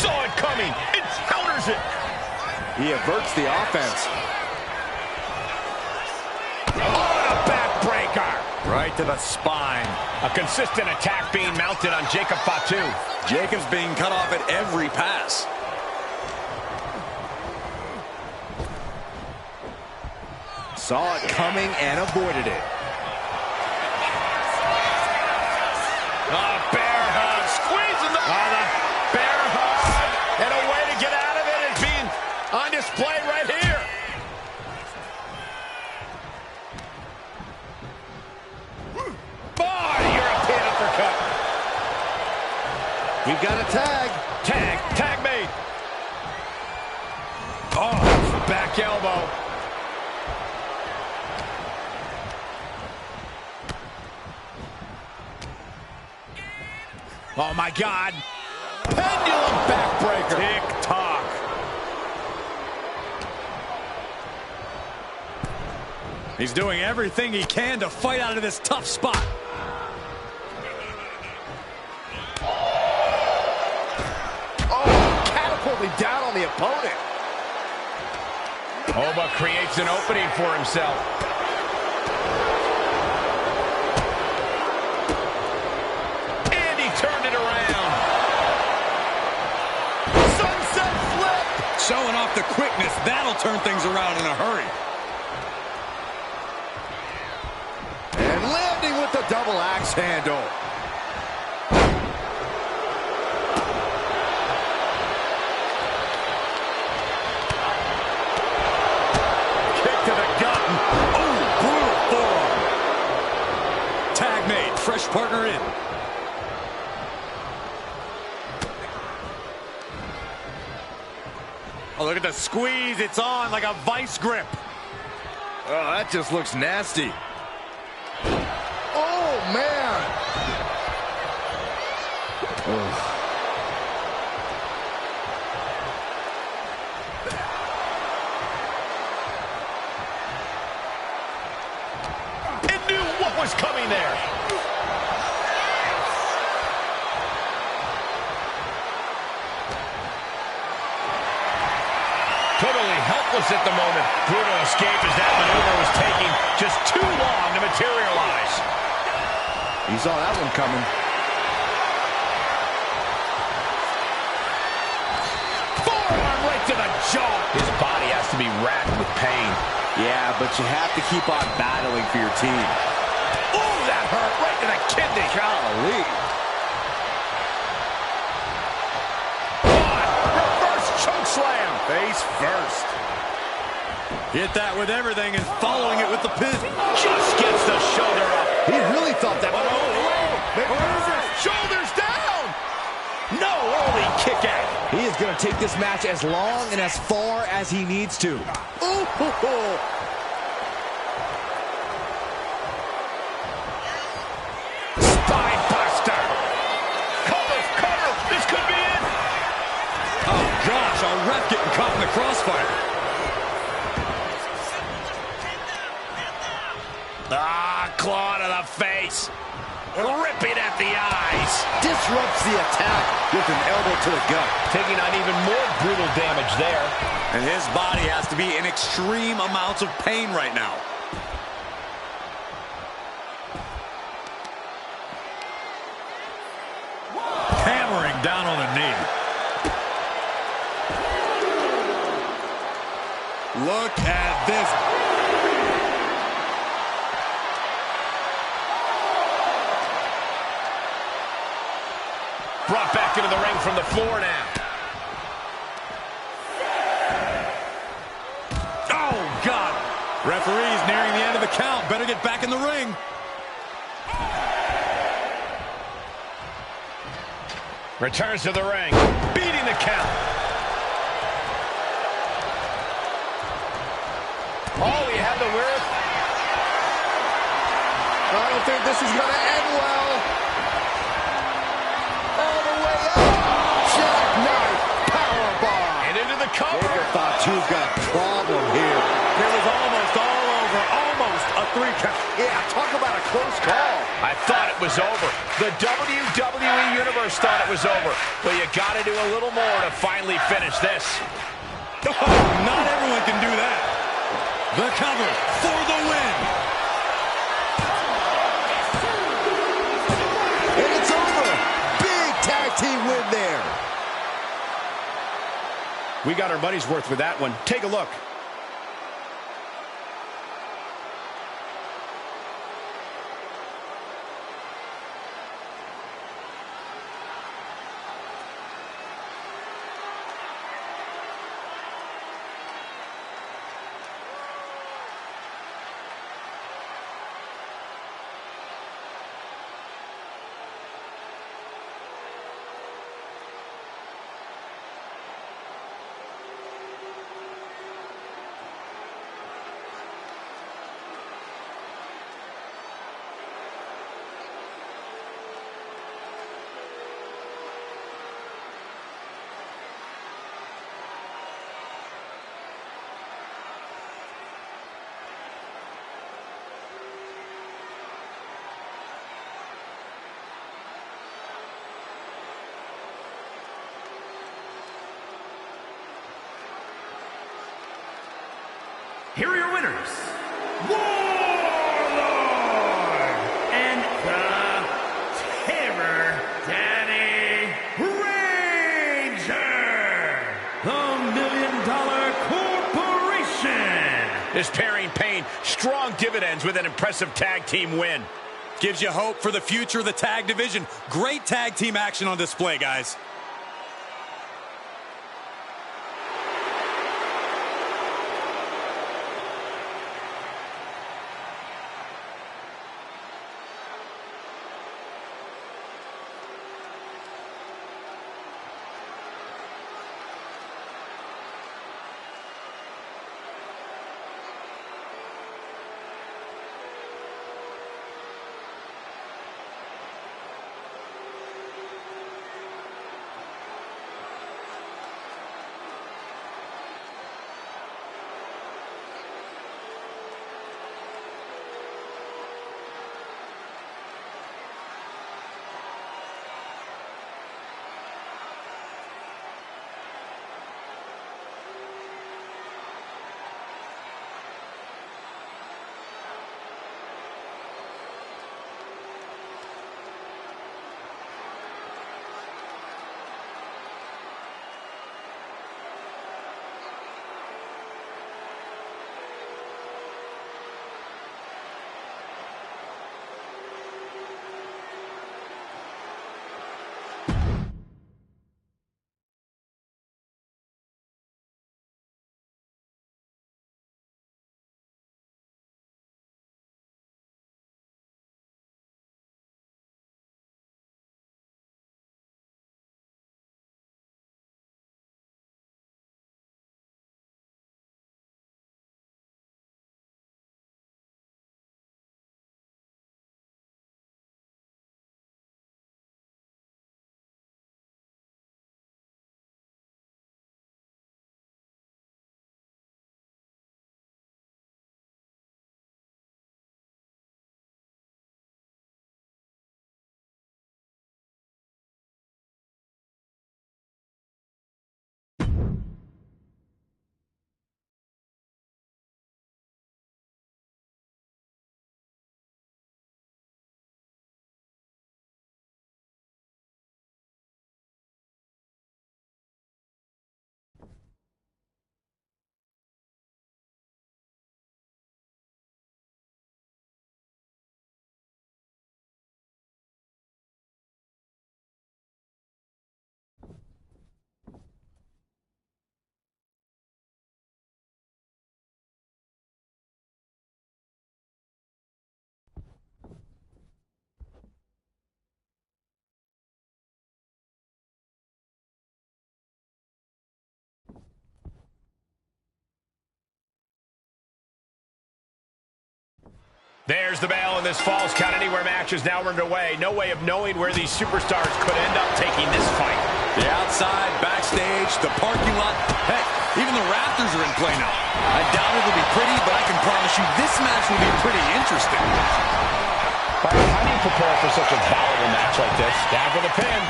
Saw it coming. It counters it. He averts the offense. Oh, a backbreaker. Right to the spine. A consistent attack being mounted on Jacob Fatu. Jacob's being cut off at every pass. Saw it coming and avoided it. Bear hug. Squeezing the bear hug. And a way to get out of it is being on display right here. European uppercut. We've got a tag. Tag made. Oh, back elbow. Oh, my God. Pendulum backbreaker. Tick-tock. He's doing everything he can to fight out of this tough spot. Oh, catapulting down on the opponent. Oba creates an opening for himself. And he turned it around. Sunset flip. Showing off the quickness. That'll turn things around in a hurry. And landing with the double axe handle. Kick to the gut. Oh, brutal forearm. Tag made. Fresh partner in. Oh, look at the squeeze. It's on like a vice grip. Oh, that just looks nasty. Oh, man. Ugh. It knew what was coming there. Totally helpless at the moment. Brutal escape as that maneuver was taking just too long to materialize. You saw that one coming. Forearm right to the jaw. His body has to be racked with pain. Yeah, but you have to keep on battling for your team. Ooh, that hurt right to the kidney. Golly. Reverse choke slam. Face first. Hit that with everything and following it with the pin. Just gets the shoulder up. He really thought that. Shoulders down. No, early kick out. He is going to take this match as long and as far as he needs to. Ooh, Spine buster. Cover. This could be it. Oh, gosh, our ref getting caught in the crossfire. Claw to the face. Ripping at the eyes. disrupts the attack with an elbow to the gut. Taking on even more brutal damage there. And his body has to be in extreme amounts of pain right now. Hammering down on the knee. Look at this. Brought back into the ring from the floor now. Oh, God. Referee's nearing the end of the count. Better get back in the ring. Returns to the ring. Beating the count. Oh, he had the width. I don't think this is going to end well. All the way up. Jackknife powerbomb. And into the cover. Baker thought you've got a problem here. It was almost all over. Almost a 3 count. Yeah, talk about a close call. I thought it was over. The WWE Universe thought it was over. But you got to do a little more to finally finish this. Oh, not everyone can do that. The cover for the win. And it's over. Big tag team win there. We got our money's worth with that one. Take a look. Here are your winners, Warlord and the Terror, Danny Ranger, the $1 Million Corporation. This pairing paying strong dividends with an impressive tag team win. Gives you hope for the future of the tag division. Great tag team action on display, guys. There's the bell, and this Falls Count Anywhere match is now underway. No way of knowing where these superstars could end up taking this fight. The outside, backstage, the parking lot. Heck, even the rafters are in play now. I doubt it'll be pretty, but I can promise you this match will be pretty interesting. Byron, how do you prepare for such a volatile match like this? Down for the pin.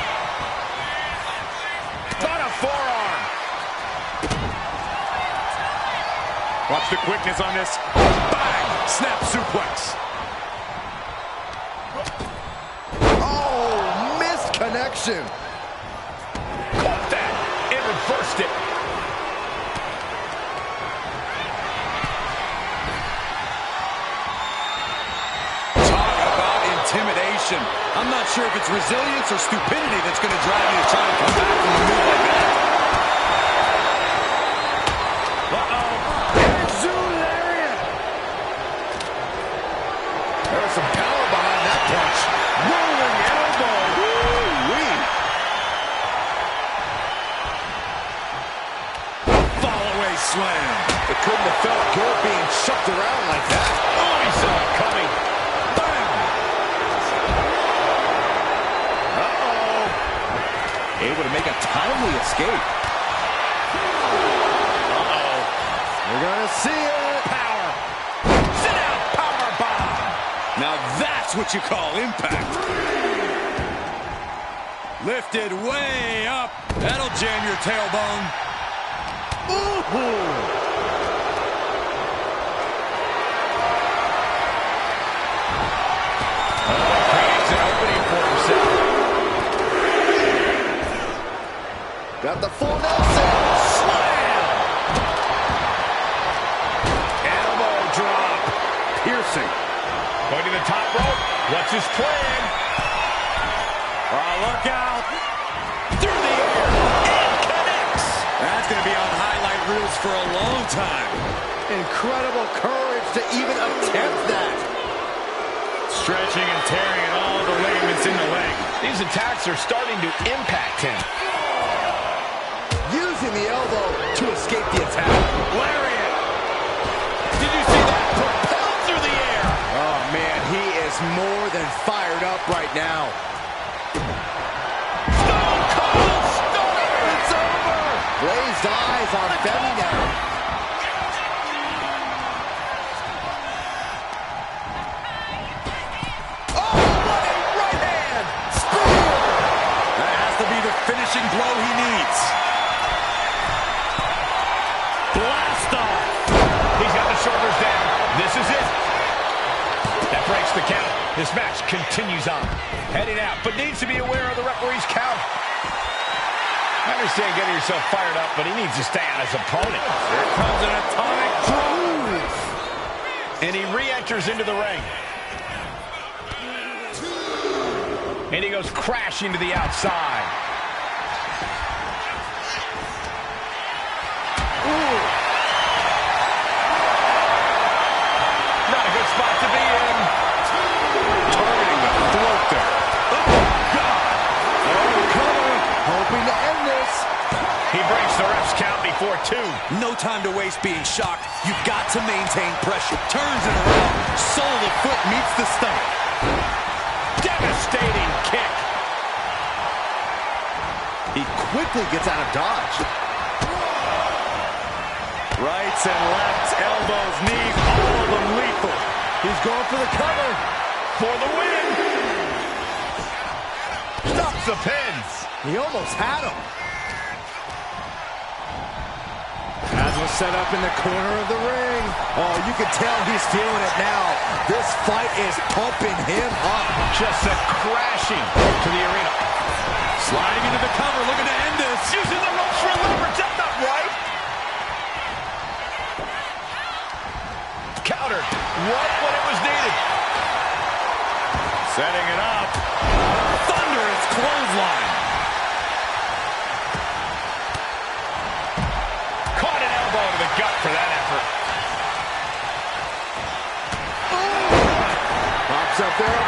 Got a forearm. Watch the quickness on this. Bang! Snap suplex. Oh, missed connection. Caught that and reversed it. Talk about intimidation. I'm not sure if it's resilience or stupidity that's going to drive you to try to come back from a move like that. There's some power behind that punch. Rolling elbow. Woo-wee. Fall-away slam. It couldn't have felt good being shoved around like that. Oh, he saw it coming. Bam! Uh-oh. Able to make a timely escape. Uh-oh. We're going to see it. Power. Sit down. Power bomb. Now that's what you call impact. Lifted way up. That'll jam your tailbone. Ooh. Creates an opening for himself. Got the full Nelson. Slam. Elbow drop. Piercing. Going to the top rope. What's his plan? Oh, look out. Through the air. And connects. That's going to be on highlight reels for a long time. Incredible courage to even attempt that. Stretching and tearing at all the ligaments in the leg. These attacks are starting to impact him. Using the elbow to escape the attack. Lariat. Did you see that? Propelled through the air. Oh, man, he is more than fired up right now. Stone Cold Stunner. It's over. Glazed eyes on Femi now. Oh, what a right hand. Spear. That has to be the finishing blow he needs. Blast off. He's got the shoulders down. This is it. That breaks the count. This match continues on. Heading out, but needs to be aware of the referee's count. I understand getting yourself fired up, but he needs to stay on his opponent. Here comes an atomic drop. And he re-enters into the ring. And he goes crashing to the outside. Ooh. Not a good spot to be in. Targeting the throat there. Oh, God. Oh, cover. Hoping to end this. He breaks the ref's count before 2. No time to waste being shocked. You've got to maintain pressure. Turns it around. Sole of foot meets the stomach. Devastating kick. He quickly gets out of dodge. Rights and lefts, elbows, knees, all of them lethal. He's going for the cover. For the win. Stops the pins. He almost had him. As was set up in the corner of the ring. Oh, you can tell he's feeling it now. This fight is pumping him up. Just a crashing to the arena. Sliding into the cover, looking to end this. Using the ropes for leverage. That's not right. Countered. Right when it was needed. Setting it up. Thunderous clothesline. Caught an elbow to the gut for that effort. Pops up there.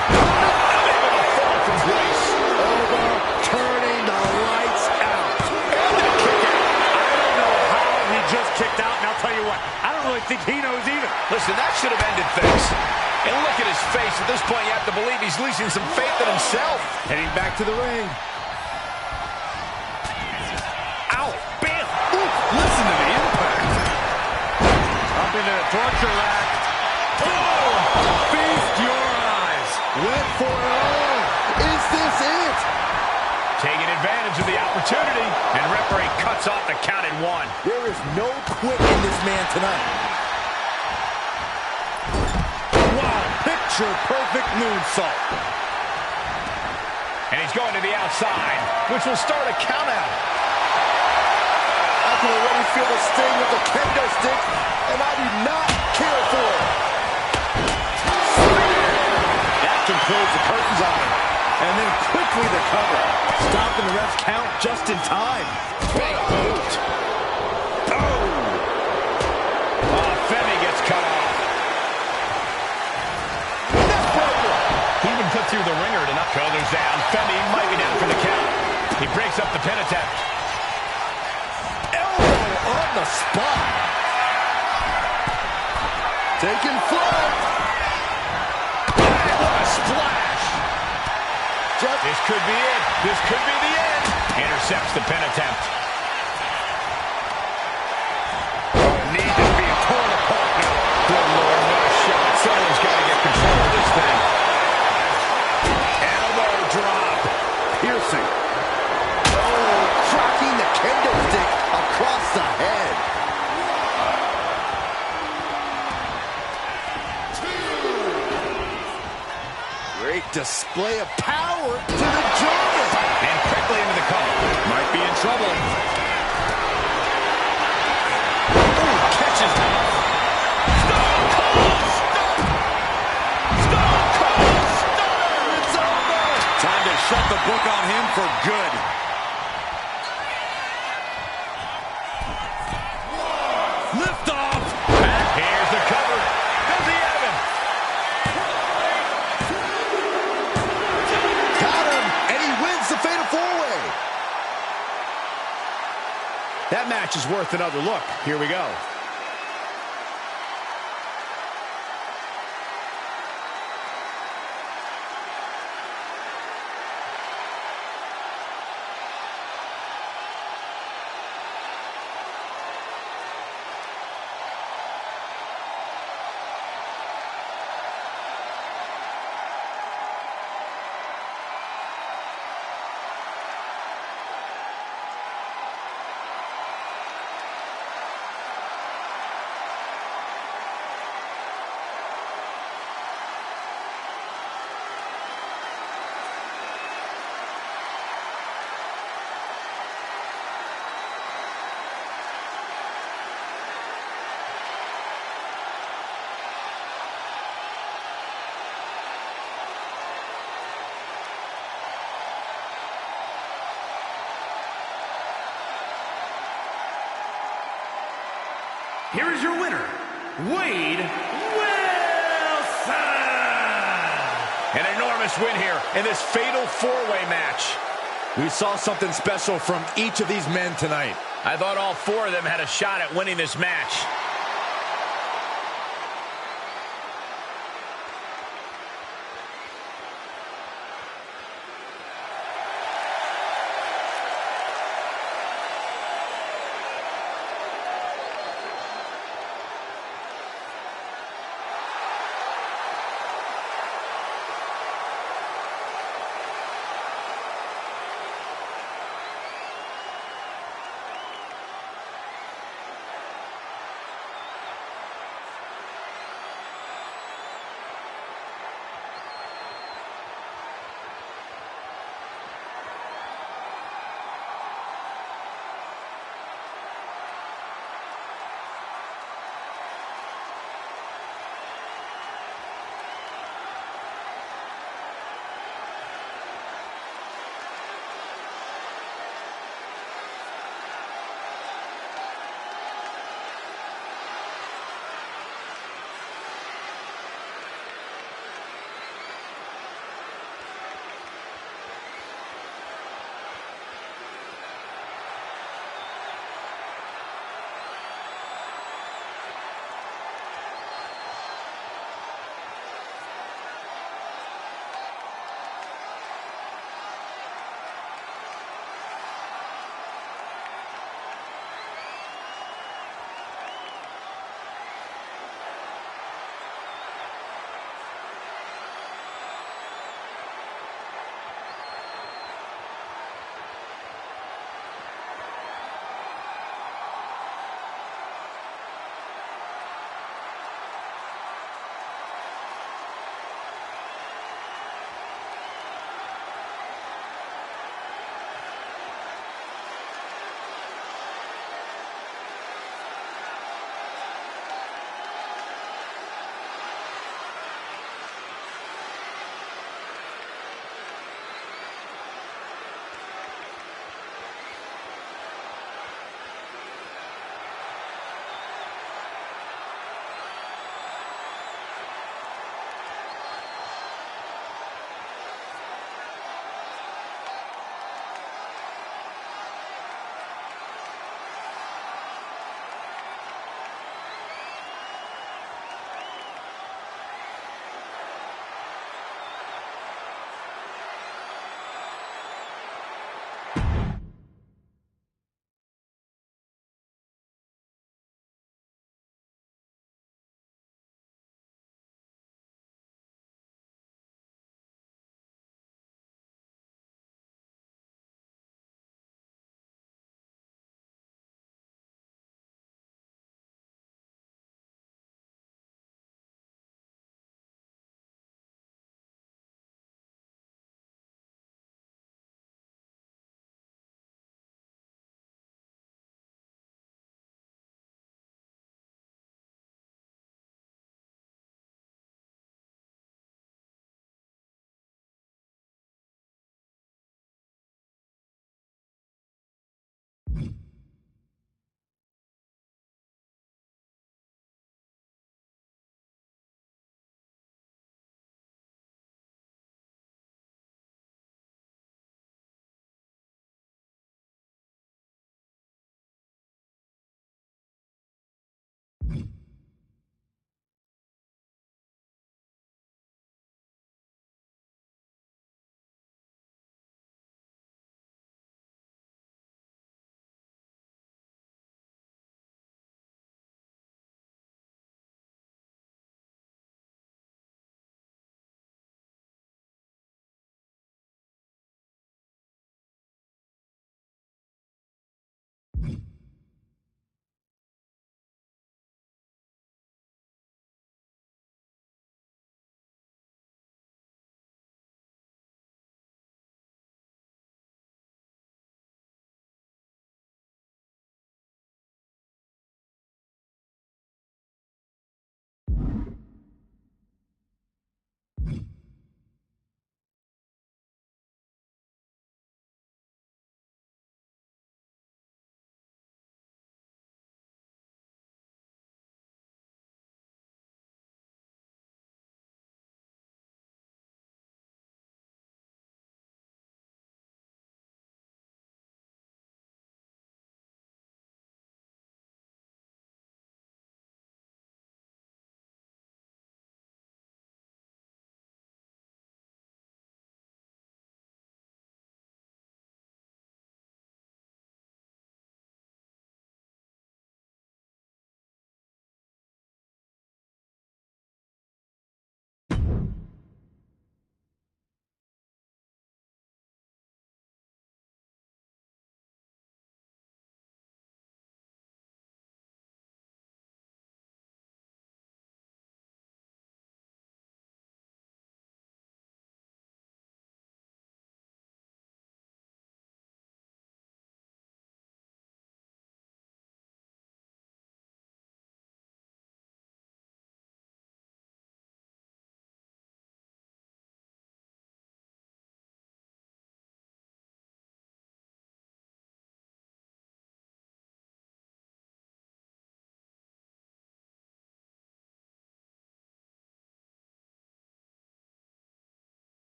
Able to fall from grace. Overturning the lights out. And the kick out. I don't know how he just kicked out, and I'll tell you what, I don't really think he knows either. Listen, that should have ended things. And look at his face. At this point, you have to believe he's losing some faith in himself. Heading back to the ring. Ow! Bam! Ooh, listen to the impact. Up into the torture rack. Oh! Feast your eyes. Went for it all. Is this it? Taking advantage of the opportunity. And referee cuts off the count at 1. There is no quitting this man tonight. Picture-perfect moonsault. And he's going to the outside, which will start a count out. I can already feel the sting with the kendo stick, and I do not care for it. That can close the curtains on him. And then quickly the cover. Stopping the ref's count just in time. Big boot. Oh! Femi gets cut off. Put through the ringer to knock shoulders down. Femi might be down for the count. He breaks up the pin attempt. Elbow on the spot. Taking flight. What a splash. This could be it. This could be the end. Intercepts the pin attempt. Knee is being torn apart now. Good Lord, what a shot. Someone's got to get control of this thing. Drop. Piercing. Oh, cracking the kendo stick across the head. 2. Great display of power to the German. And quickly into the cover. Might be in trouble. Oh, catches him. Shut the book on him for good. Lift off. Here's the cover. Does he have him? Got him, and he wins the Fatal 4-Way. That match is worth another look. Here we go. Here is your winner, Wade Wilson! An enormous win here in this fatal four-way match. We saw something special from each of these men tonight. I thought all four of them had a shot at winning this match.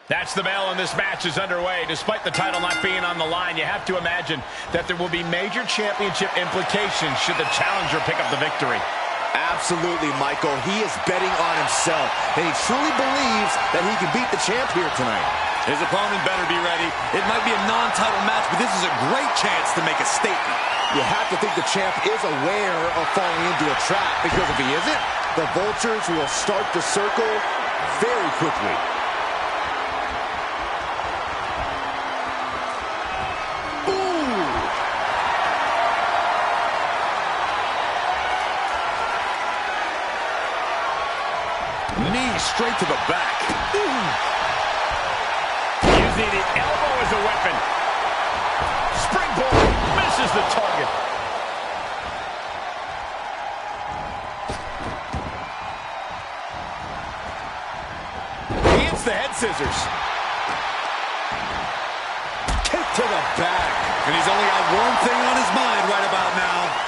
That's the bell, and this match is underway. Despite the title not being on the line, you have to imagine that there will be major championship implications should the challenger pick up the victory. Absolutely, Michael. He is betting on himself, and he truly believes that he can beat the champ here tonight. His opponent better be ready. It might be a non-title match, but this is a great chance to make a statement. You have to think the champ is aware of falling into a trap, because if he isn't, the vultures will start to circle very quickly. Knee straight to the back. Using the elbow as a weapon. Springboard misses the target. He hits the head scissors. Kick to the back. And he's only got one thing on his mind right about now.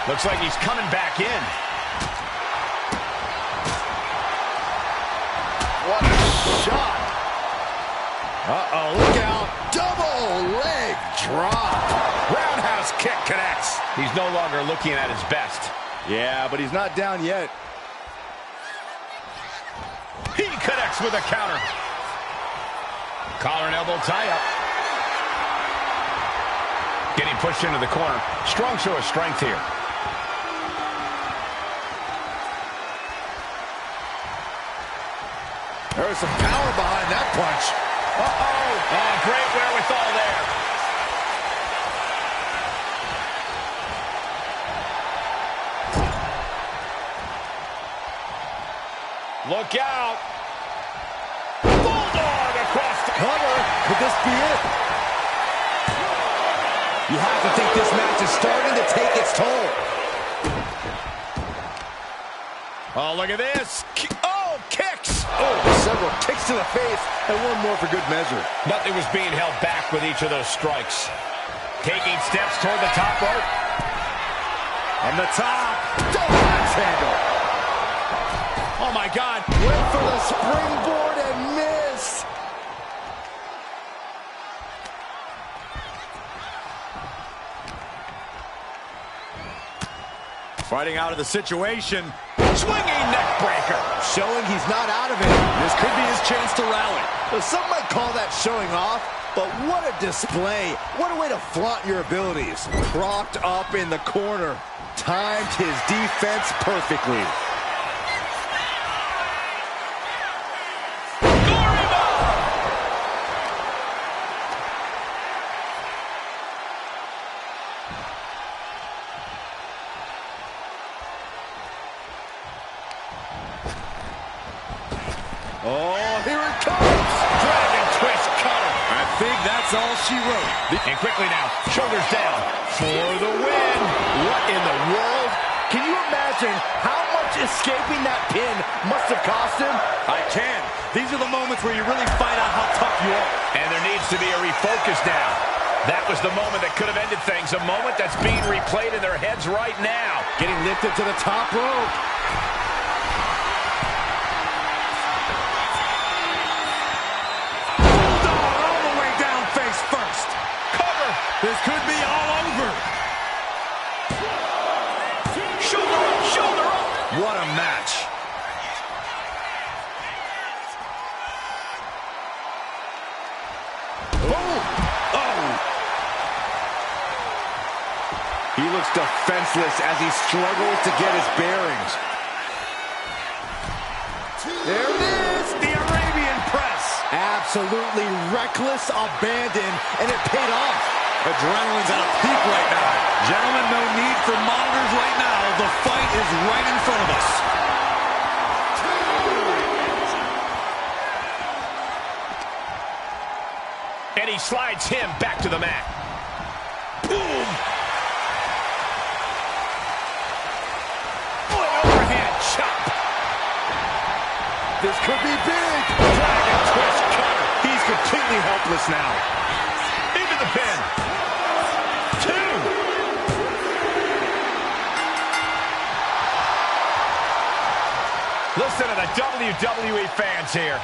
Looks like he's coming back in. What a shot. Uh-oh, look out. Double leg drop. Roundhouse kick connects. He's no longer looking at his best. Yeah, but he's not down yet. He connects with a counter. Collar and elbow tie-up. Getting pushed into the corner. Strong show of strength here. There's some power behind that punch. Uh-oh. Oh, great wherewithal there. Look out. Bulldog across the cover. Could this be it? You have to think this match is starting to take its toll. Oh, look at this. Oh, kicks. Oh, several kicks to the face, and one more for good measure. Nothing was being held back with each of those strikes. Taking steps toward the top rope. On the top. Double axe handle. Oh, my God. Went for the springboard and missed. Fighting out of the situation. Swinging neck breaker. Showing he's not out of it. This could be his chance to rally. Well, some might call that showing off, but what a display. What a way to flaunt your abilities. Propped up in the corner. Timed his defense perfectly. Oh, here it comes! Dragon twist cutter. I think that's all she wrote. And quickly now, shoulders down for the win. What in the world? Can you imagine how much escaping that pin must have cost him? I can. These are the moments where you really find out how tough you are. And there needs to be a refocus now. That was the moment that could have ended things. A moment that's being replayed in their heads right now. Getting lifted to the top rope. This could be all over. Shoulder up, shoulder up. What a match. Boom. Oh. He looks defenseless as he struggles to get his bearings. There it is, the Arabian press. Absolutely reckless abandon, and it paid off. Adrenaline's at a peak right now. Gentlemen, no need for monitors right now. The fight is right in front of us. And he slides him back to the mat. Boom! What an overhand chop. This could be big. Dragon twist cutter. He's completely helpless now. Into the pin. 2. WWE fans here.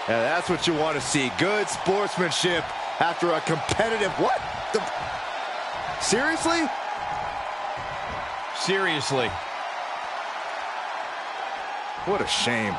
Yeah, that's what you want to see. Good sportsmanship after a competitive... What? Seriously? Seriously. What a shame.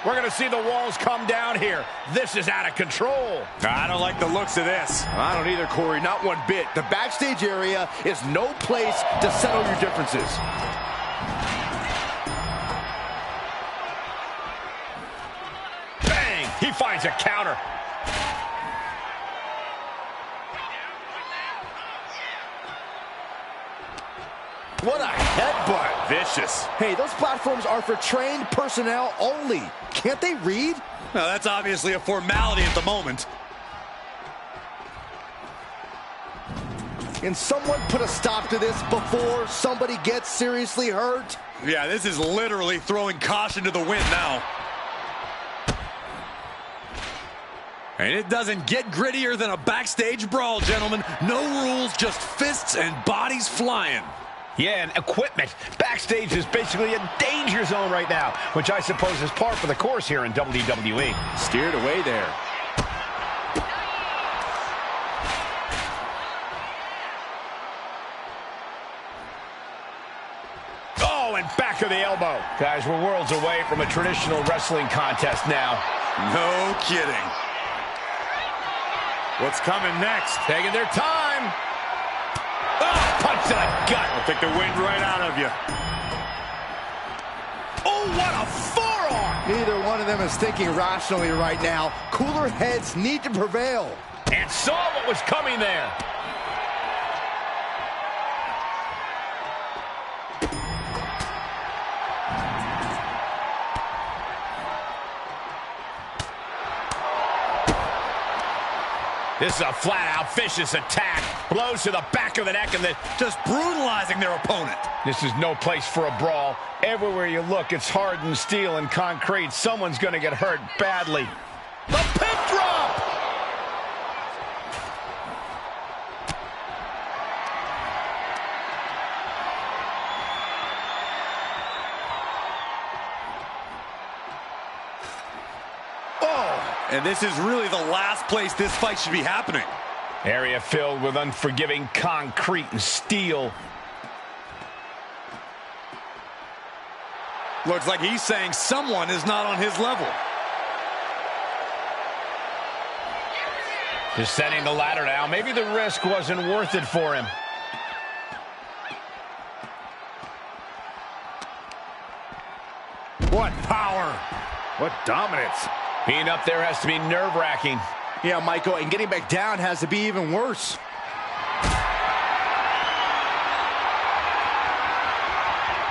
We're going to see the walls come down here. This is out of control. I don't like the looks of this. I don't either, Corey, not one bit. The backstage area is no place to settle your differences. Bang! He finds a counter. What a headbutt. Vicious. Hey, those platforms are for trained personnel only. Can't they read? Now, that's obviously a formality at the moment. Can someone put a stop to this before somebody gets seriously hurt? Yeah, this is literally throwing caution to the wind now. And it doesn't get grittier than a backstage brawl, gentlemen. No rules, just fists and bodies flying. Yeah, and equipment. Backstage is basically a danger zone right now, which I suppose is par for the course here in WWE. Steered away there. Oh, and back of the elbow. Guys, we're worlds away from a traditional wrestling contest now. No kidding. What's coming next? Taking their time. Oh, punch to the gut. I'll take the wind right out of you. Oh, what a forearm. Neither one of them is thinking rationally right now. Cooler heads need to prevail. And saw what was coming there. This is a flat-out vicious attack. Blows to the back of the neck and just brutalizing their opponent. This is no place for a brawl. Everywhere you look, it's hardened steel and concrete. Someone's going to get hurt badly. The pin drop! And this is really the last place this fight should be happening. Area filled with unforgiving concrete and steel. Looks like he's saying someone is not on his level. Descending the ladder now. Maybe the risk wasn't worth it for him. What power. What dominance. Being up there has to be nerve-wracking. Yeah, Michael, and getting back down has to be even worse.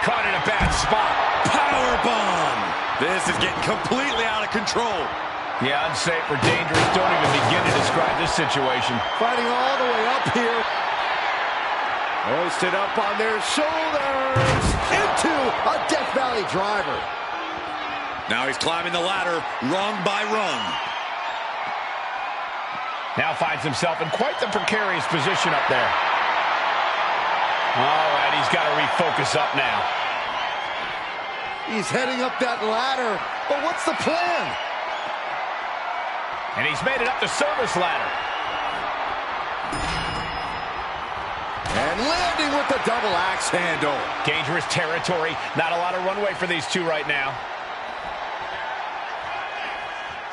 Caught in a bad spot. Powerbomb. This is getting completely out of control. Yeah, unsafe or dangerous. Don't even begin to describe this situation. Fighting all the way up here. Hoisted up on their shoulders. Into a Death Valley driver. Now he's climbing the ladder, rung by rung. Now finds himself in quite the precarious position up there. All right, he's got to refocus up now. He's heading up that ladder, but what's the plan? And he's made it up the service ladder. And landing with the double axe handle. Dangerous territory. Not a lot of runway for these two right now.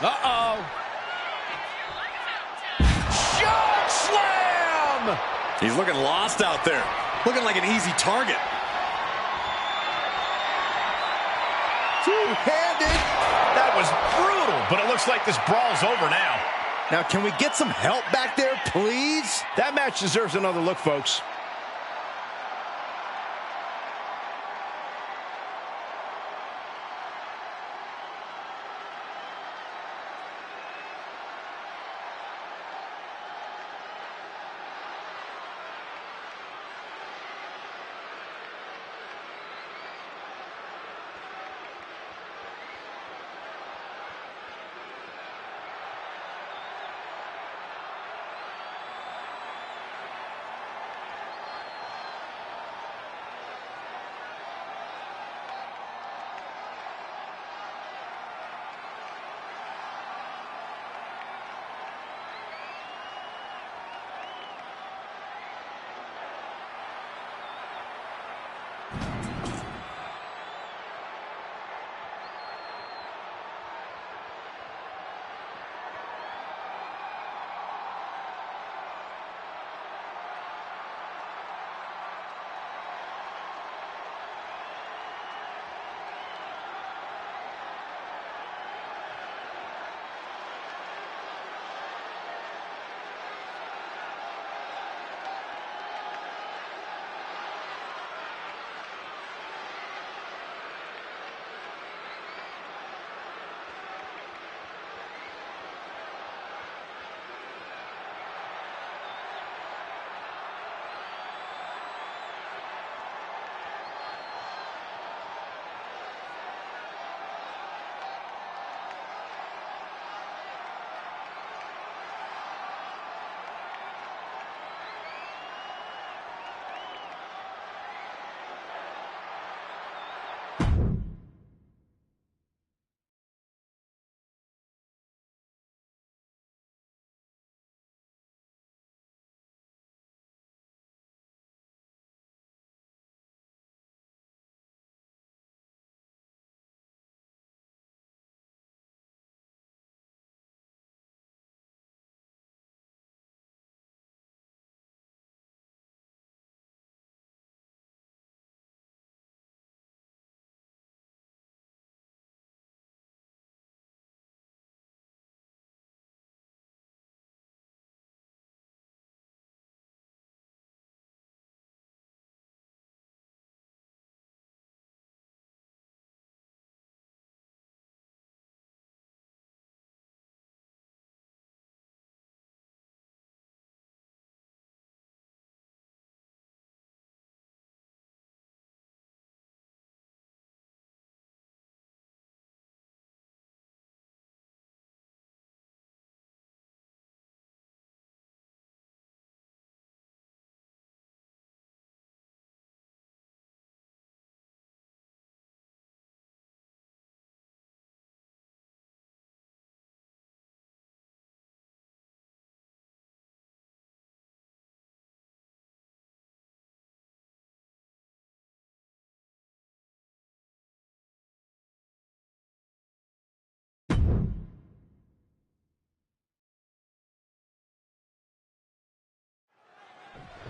Uh-oh. Choke slam! He's looking lost out there. Looking like an easy target. Two-handed. That was brutal, but it looks like this brawl's over now. Now, can we get some help back there, please? That match deserves another look, folks.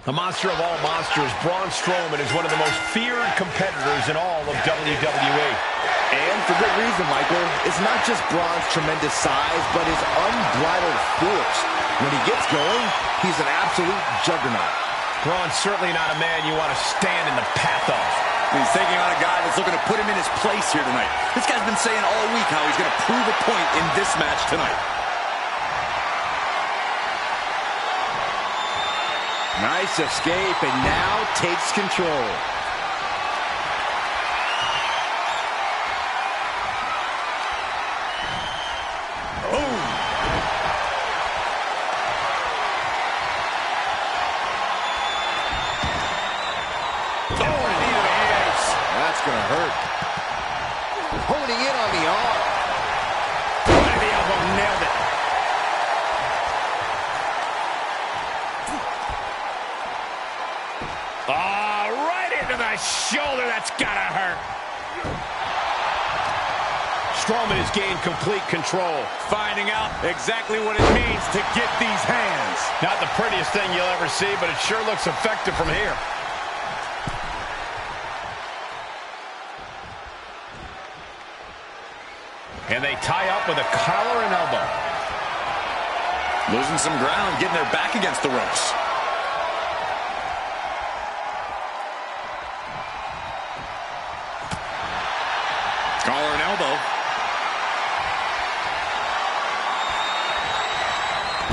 A monster of all monsters, Braun Strowman is one of the most feared competitors in all of WWE. And for good reason, Michael. It's not just Braun's tremendous size, but his unbridled force. When he gets going, he's an absolute juggernaut. Braun's certainly not a man you want to stand in the path of. He's taking on a guy that's looking to put him in his place here tonight. This guy's been saying all week how he's going to prove a point in this match tonight. Nice escape, and now takes control. Boom! That's going to hurt. Honing in on the arm. Right to the elbow, nailed it. Right into the shoulder. That's got to hurt. Strowman has gained complete control. Finding out exactly what it means to get these hands. Not the prettiest thing you'll ever see, but it sure looks effective from here. And they tie up with a collar and elbow. Losing some ground, getting their back against the ropes. Collar and elbow.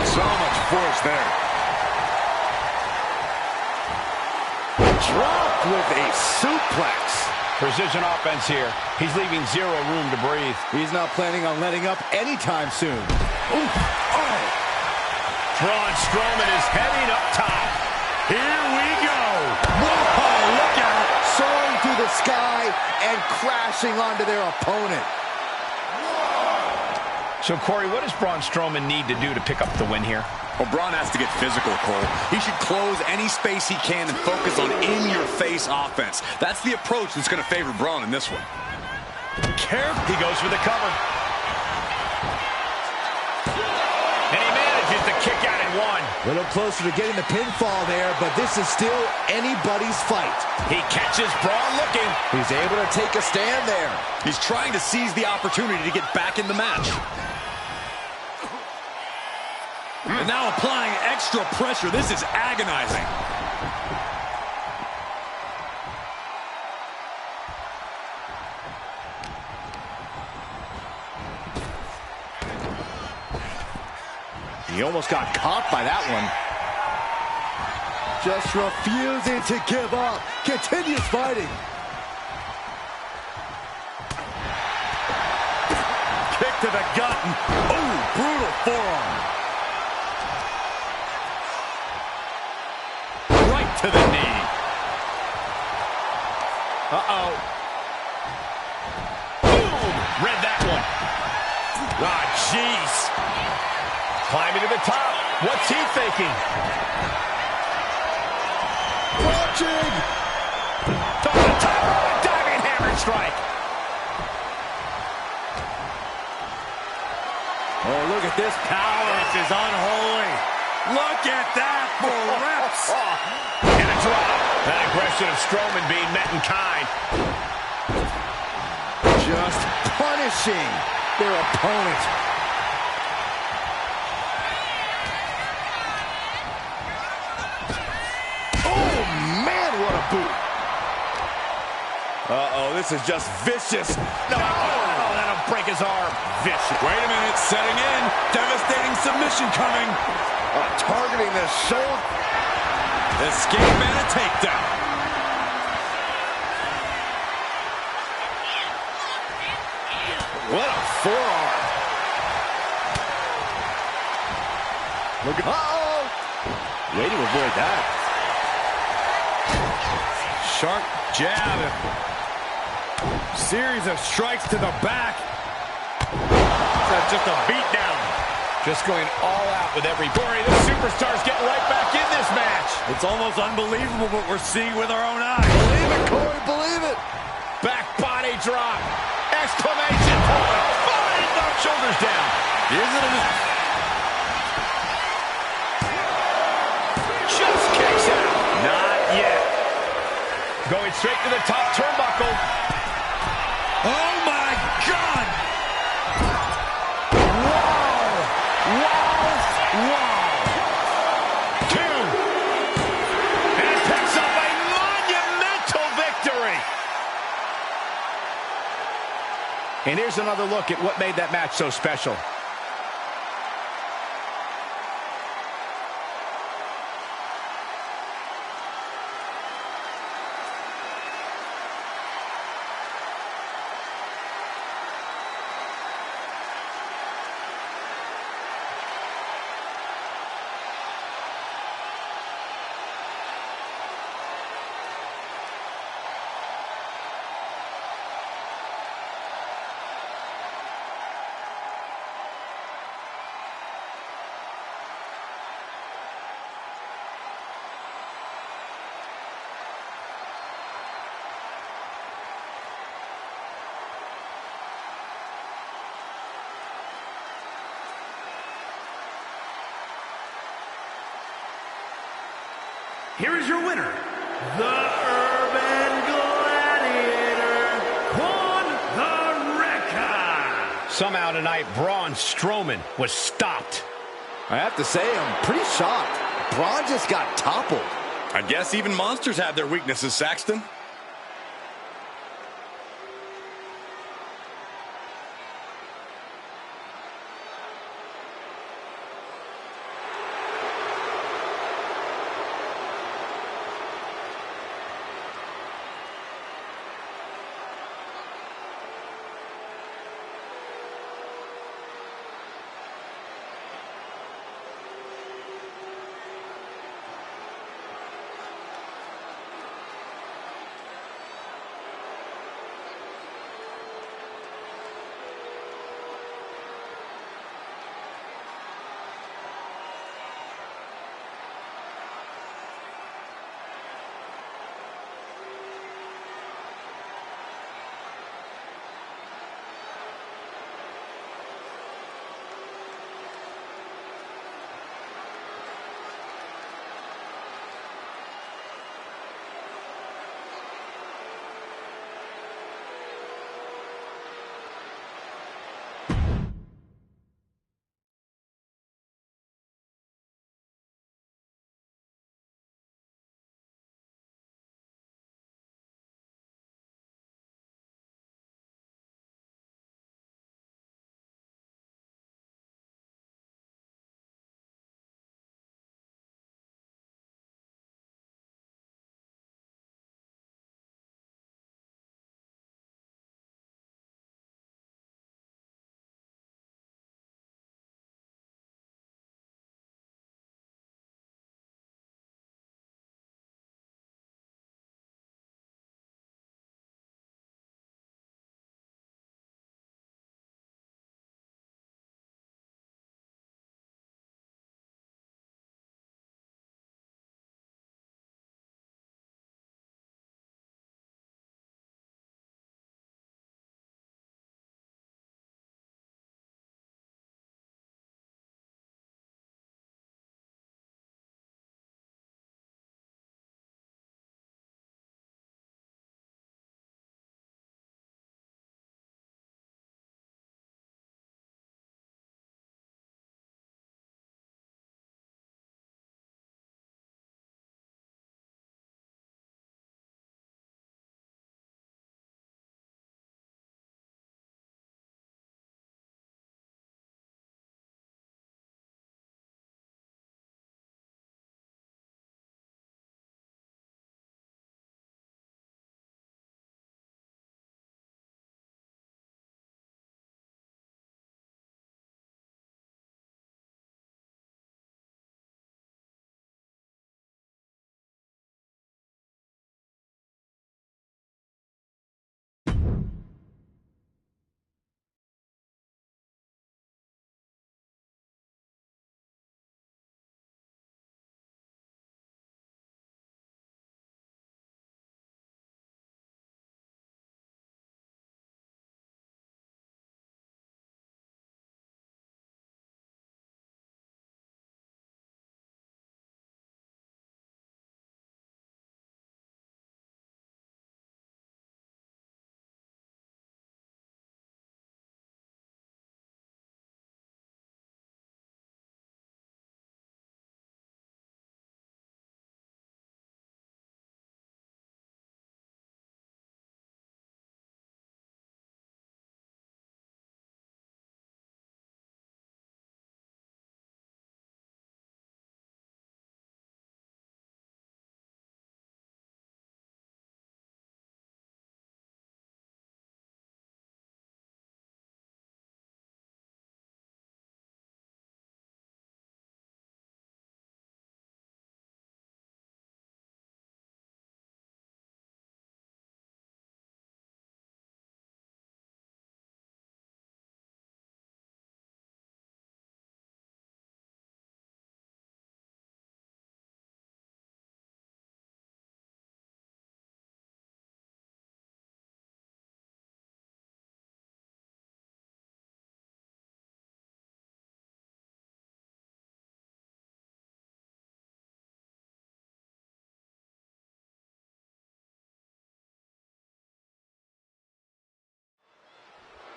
So much force there. Dropped with a suplex. Precision offense here. He's leaving zero room to breathe. He's not planning on letting up anytime soon. Oof. Oh. Braun Strowman is heading up top. Here we go. Whoa, look out. Soaring through the sky and crashing onto their opponent. So, Corey, what does Braun Strowman need to do to pick up the win here? Well, Braun has to get physical, Cole. He should close any space he can and focus on in-your-face offense. That's the approach that's going to favor Braun in this one. Careful. He goes for the cover. And he manages to kick out in one. A little closer to getting the pinfall there, but this is still anybody's fight. He catches Braun looking. He's able to take a stand there. He's trying to seize the opportunity to get back in the match. And now applying extra pressure. This is agonizing. He almost got caught by that one. Just refusing to give up. Continues fighting. Kick to the gut. Oh, brutal forearm. To the knee. Uh-oh. Boom! Read that one. Ah, jeez. Climbing to the top. What's he thinking? Watching. To the top. Diving hammer strike. Oh, look at this power. This is unholy. Look at that for reps. And a drop. That aggression of Strowman being met in kind. Just punishing their opponent. Oh, man, what a boot. Uh-oh, this is just vicious. No, oh, that'll break his arm. Vicious. Wait a minute, setting in. Devastating submission coming. Targeting the shoulder. Escape and a takedown. What a forearm. Look at, uh-oh. Way to avoid that. Sharp jab. Series of strikes to the back. That's just a beatdown. Just going all out with every Corey. This superstar's getting right back in this match. It's almost unbelievable what we're seeing with our own eyes. Believe it, Corey, believe it. Back body drop. Exclamation point. Body drop, shoulders down. Is it enough? Just kicks out. yet. Going straight to the top turnbuckle. Oh, my God! Wow! 2. And picks up a monumental victory. And here's another look at what made that match so special. Here is your winner, the Urban Gladiator, Juan the Wrecker. Somehow tonight, Braun Strowman was stopped. I have to say, I'm pretty shocked. Braun just got toppled. I guess even monsters have their weaknesses, Saxton.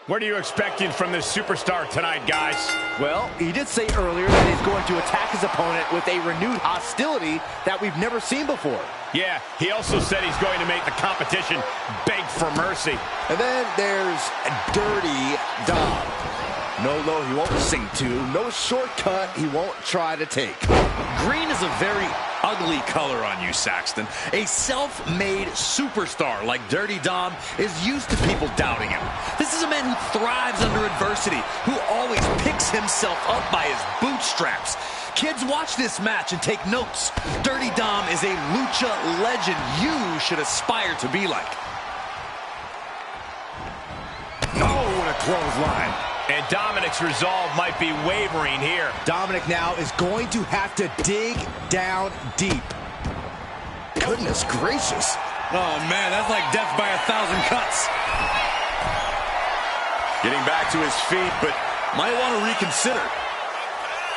What are you expecting from this superstar tonight, guys? Well, he did say earlier that he's going to attack his opponent with a renewed hostility that we've never seen before. Yeah, he also said he's going to make the competition beg for mercy. And then there's Dirty Dom. No low he won't sink to, no shortcut he won't try to take. Green is a very ugly color on you, Saxton. A self-made superstar like Dirty Dom is used to people doubting him. This is a man who thrives under adversity, who always picks himself up by his bootstraps. Kids, watch this match and take notes. Dirty Dom is a lucha legend you should aspire to be like. Oh, what a clothesline. And Dominic's resolve might be wavering here. Dominic now is going to have to dig down deep. Goodness gracious. Oh, man, that's like death by 1,000 cuts. Getting back to his feet, but might want to reconsider.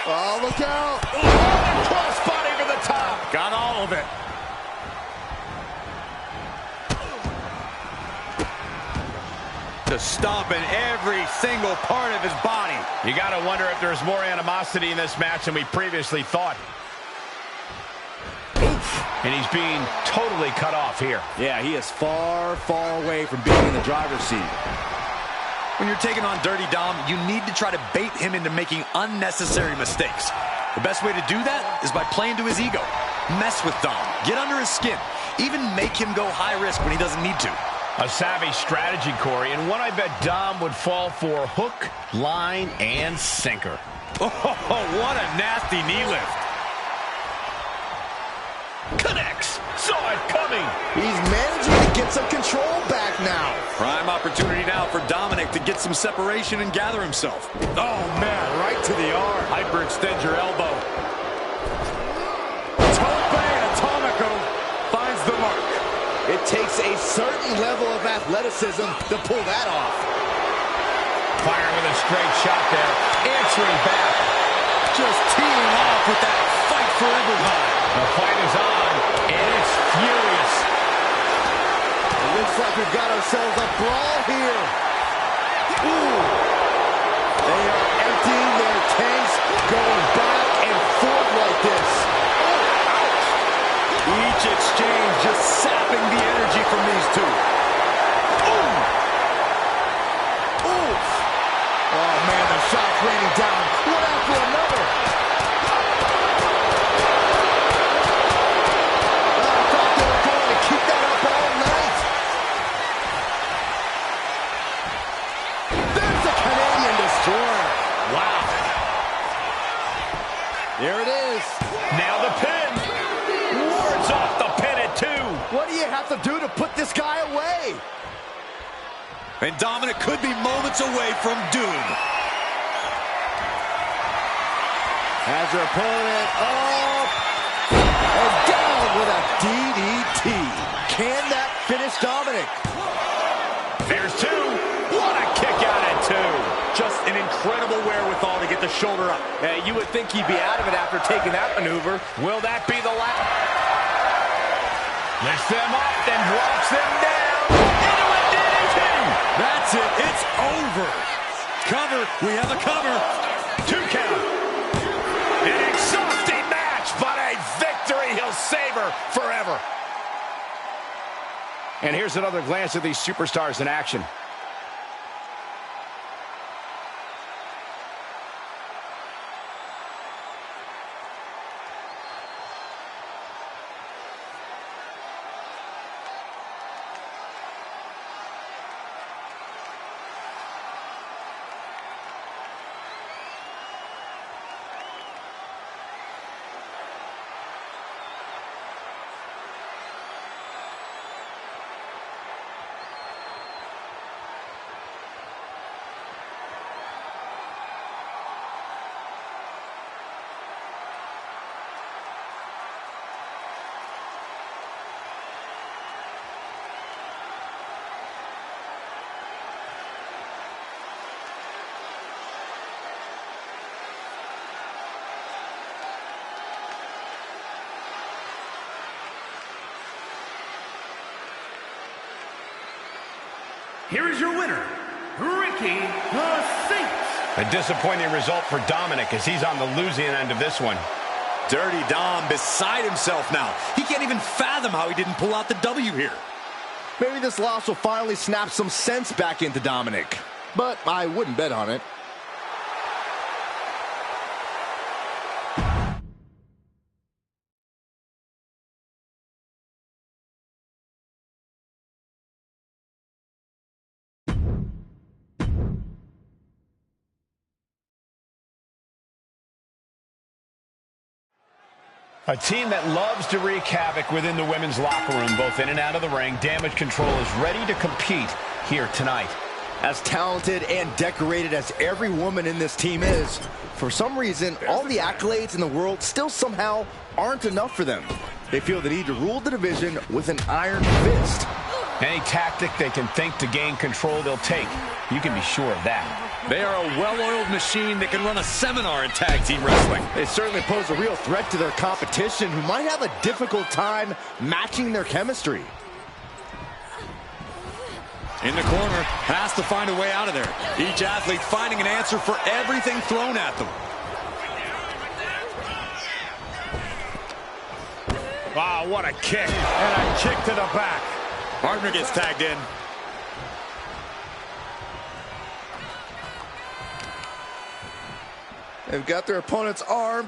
Oh, look out. Oh, crossbody to the top. Got all of it. To stomping every single part of his body. You got to wonder if there's more animosity in this match than we previously thought. Oof. And he's being totally cut off here. Yeah, he is far, far away from being in the driver's seat. When you're taking on Dirty Dom, you need to try to bait him into making unnecessary mistakes. The best way to do that is by playing to his ego. Mess with Dom. Get under his skin. Even make him go high risk when he doesn't need to. A savvy strategy, Corey, and one I bet Dom would fall for hook, line, and sinker. Oh, what a nasty knee lift. Connects. Saw it coming. He's managing to get some control back now. Prime opportunity now for Dominic to get some separation and gather himself. Oh, man, right to the arm. Hyperextend your elbow. Tope Atomico finds the mark. It takes a certain level of athleticism to pull that off. Firing with a straight shot there. Answering back. Just teeing off with that fight forever vibe. The fight is on, and it's furious. It looks like we've got ourselves a brawl here. Ooh. They are emptying their tanks, going back and forth like this. Each exchange just sapping the energy from these two. Ooh. Ooh. Oh, man, the shot's raining down. One after another. I thought they were going to keep that up all night. There's the Canadian Destroyer. Wow. There it is. Now the pin. Wards off the pin at 2. What do you have to do to put this guy away? And Dominic could be moments away from doom. Has her opponent up and down with a DDT. Can that finish Dominic? There's 2. What a kick out at 2. Just an incredible wherewithal to get the shoulder up. You would think he'd be out of it after taking that maneuver. Will that be the last? Lifts them up, then drops them down. Into a DDT. That's it. It's over. Cover. We have a cover. 2 count. An exhausting match, but a victory he'll savor forever. And here's another glance at these superstars in action. Here is your winner, Ricky the Saint. A disappointing result for Dominic as he's on the losing end of this one. Dirty Dom beside himself now. He can't even fathom how he didn't pull out the W here. Maybe this loss will finally snap some sense back into Dominic, but I wouldn't bet on it. A team that loves to wreak havoc within the women's locker room, both in and out of the ring. Damage Control is ready to compete here tonight. As talented and decorated as every woman in this team is, for some reason, all the accolades in the world still somehow aren't enough for them. They feel the need to rule the division with an iron fist. Any tactic they can think to gain control, they'll take. You can be sure of that. They are a well-oiled machine that can run a seminar in tag team wrestling. They certainly pose a real threat to their competition, who might have a difficult time matching their chemistry. In the corner, has to find a way out of there. Each athlete finding an answer for everything thrown at them. Wow, what a kick. And a kick to the back. Partner gets tagged in. They've got their opponent's arm.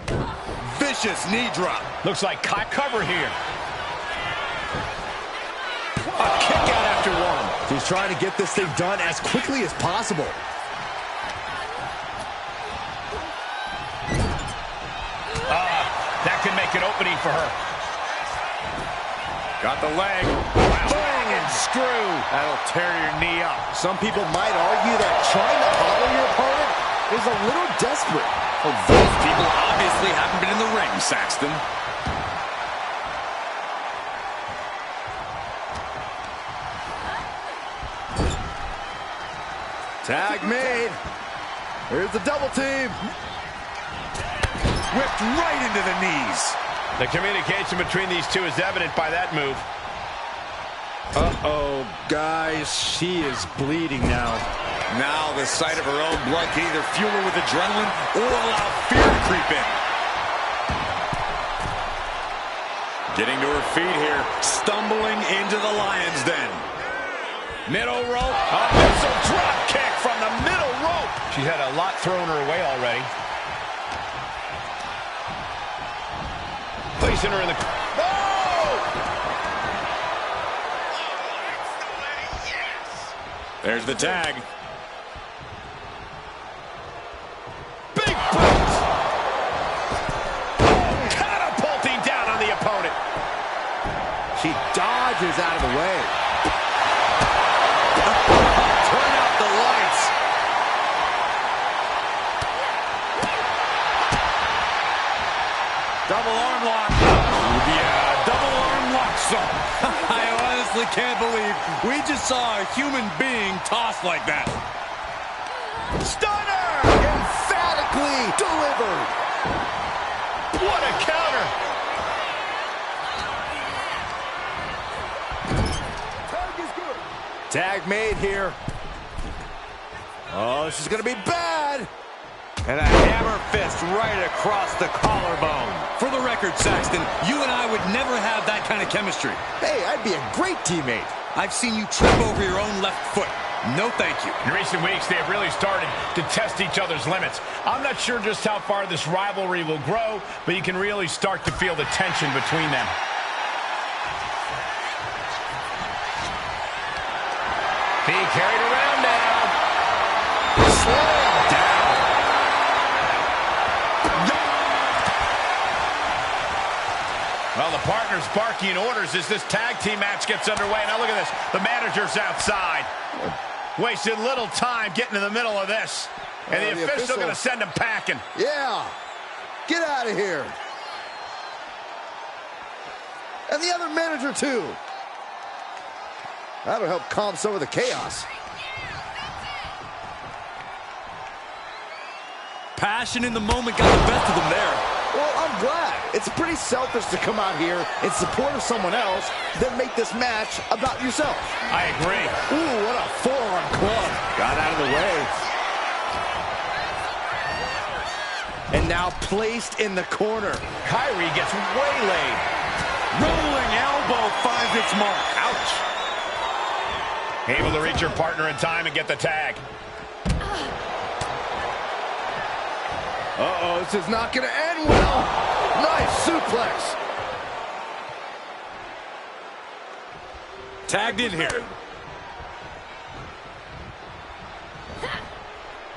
Vicious knee drop. Looks like cover here. A kick out after one. She's trying to get this thing done as quickly as possible. That could make an opening for her. Got the leg. Bang and screw. That'll tear your knee up. Some people might argue that trying to hobble your opponent is a little desperate. Well, those people obviously haven't been in the ring, Saxton. Tag made. Here's the double team. Whipped right into the knees. The communication between these two is evident by that move. Uh-oh, guys, she is bleeding now. Now the sight of her own blood can either fuel her with adrenaline or allow fear to creep in. Getting to her feet here, stumbling into the lion's den. Middle rope. A missile drop kick from the middle rope. She had a lot thrown her way already. Placing her in the... There's the tag. Big boot! Catapulting down on the opponent. She dodges out of the way. Turn out the lights. Double arm lock. Yeah, double arm lock song. I honestly can't believe we just saw a human being tossed like that. Stunner! Emphatically delivered. What a counter! Tag made here. Oh, this is going to be bad. And a hammer fist right across the collarbone. For the record, Saxton, you and I would never have that kind of chemistry. Hey, I'd be a great teammate. I've seen you trip over your own left foot. No thank you. In recent weeks, they have really started to test each other's limits. I'm not sure just how far this rivalry will grow, but you can really start to feel the tension between them. Being carried around now. Slam down. Well, the partner's barking orders as this tag team match gets underway. Now look at this. The manager's outside. Wasted little time getting in the middle of this. And the official going to send him packing. Yeah. Get out of here. And the other manager, too. That'll help calm some of the chaos. Passion in the moment got the best of them there. Well, I'm glad. It's pretty selfish to come out here in support of someone else, then make this match about yourself. I agree. Ooh, what a forearm club. Got out of the way. And now placed in the corner. Kyrie gets waylaid. Rolling elbow finds its mark. Ouch. Able to reach your partner in time and get the tag. Uh-oh, this is not going to end well. Nice suplex. Tagged in here.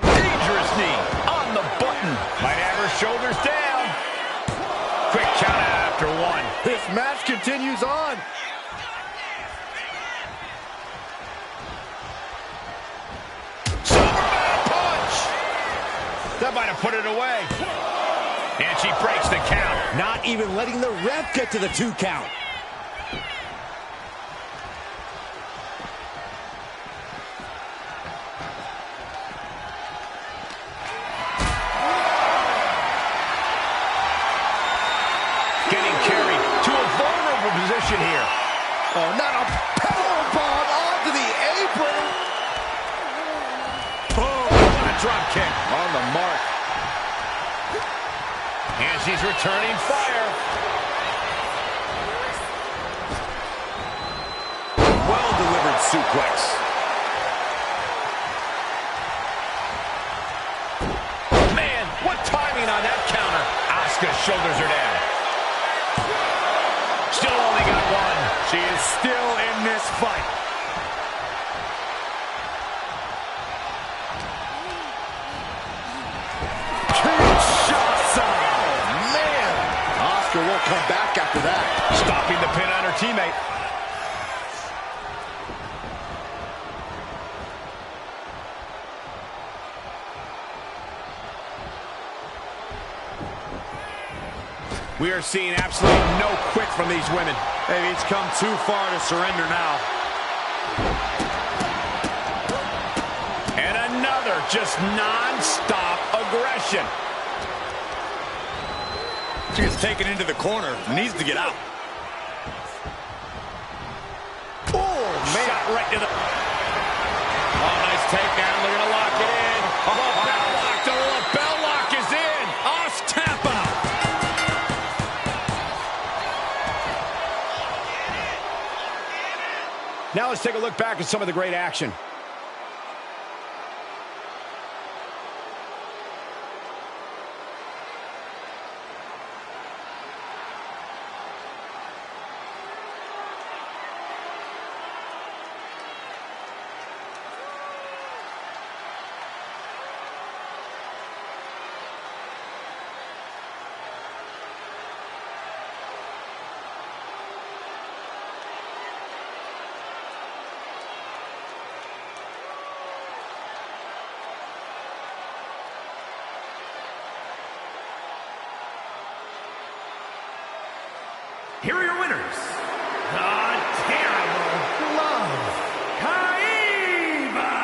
Dangerous knee on the button. Might have her shoulders down. Quick count after one. This match continues on. Superman punch. That might have put it away. And she breaks the count. Not even letting the ref get to the 2 count. Getting carried to a vulnerable position here. Oh, not a powerbomb onto the apron. Boom, what a drop kick. On the mark. And she's returning fire. Well-delivered suplex. Man, what timing on that counter. Asuka's shoulders are down. Still only got one. She is still in this fight. Won't come back after that. Stopping the pin on her teammate. We are seeing absolutely no quit from these women. They've each come too far to surrender now. And another just non-stop aggression. She gets taken into the corner. Needs to get out. Oh, man. Shot right to the... Oh, nice takedown. They're going to lock it in. Oh, bell lock. The bell lock is in. Off tap out. Now let's take a look back at some of the great action. Here are your winners. The Terrible Love, Kaiba,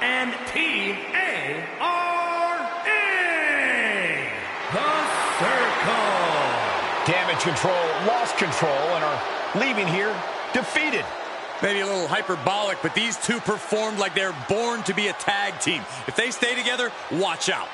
and T-A-R-A, The Circle. Damage control, lost control, and are leaving here defeated. Maybe a little hyperbolic, but these two performed like they're born to be a tag team. If they stay together, watch out.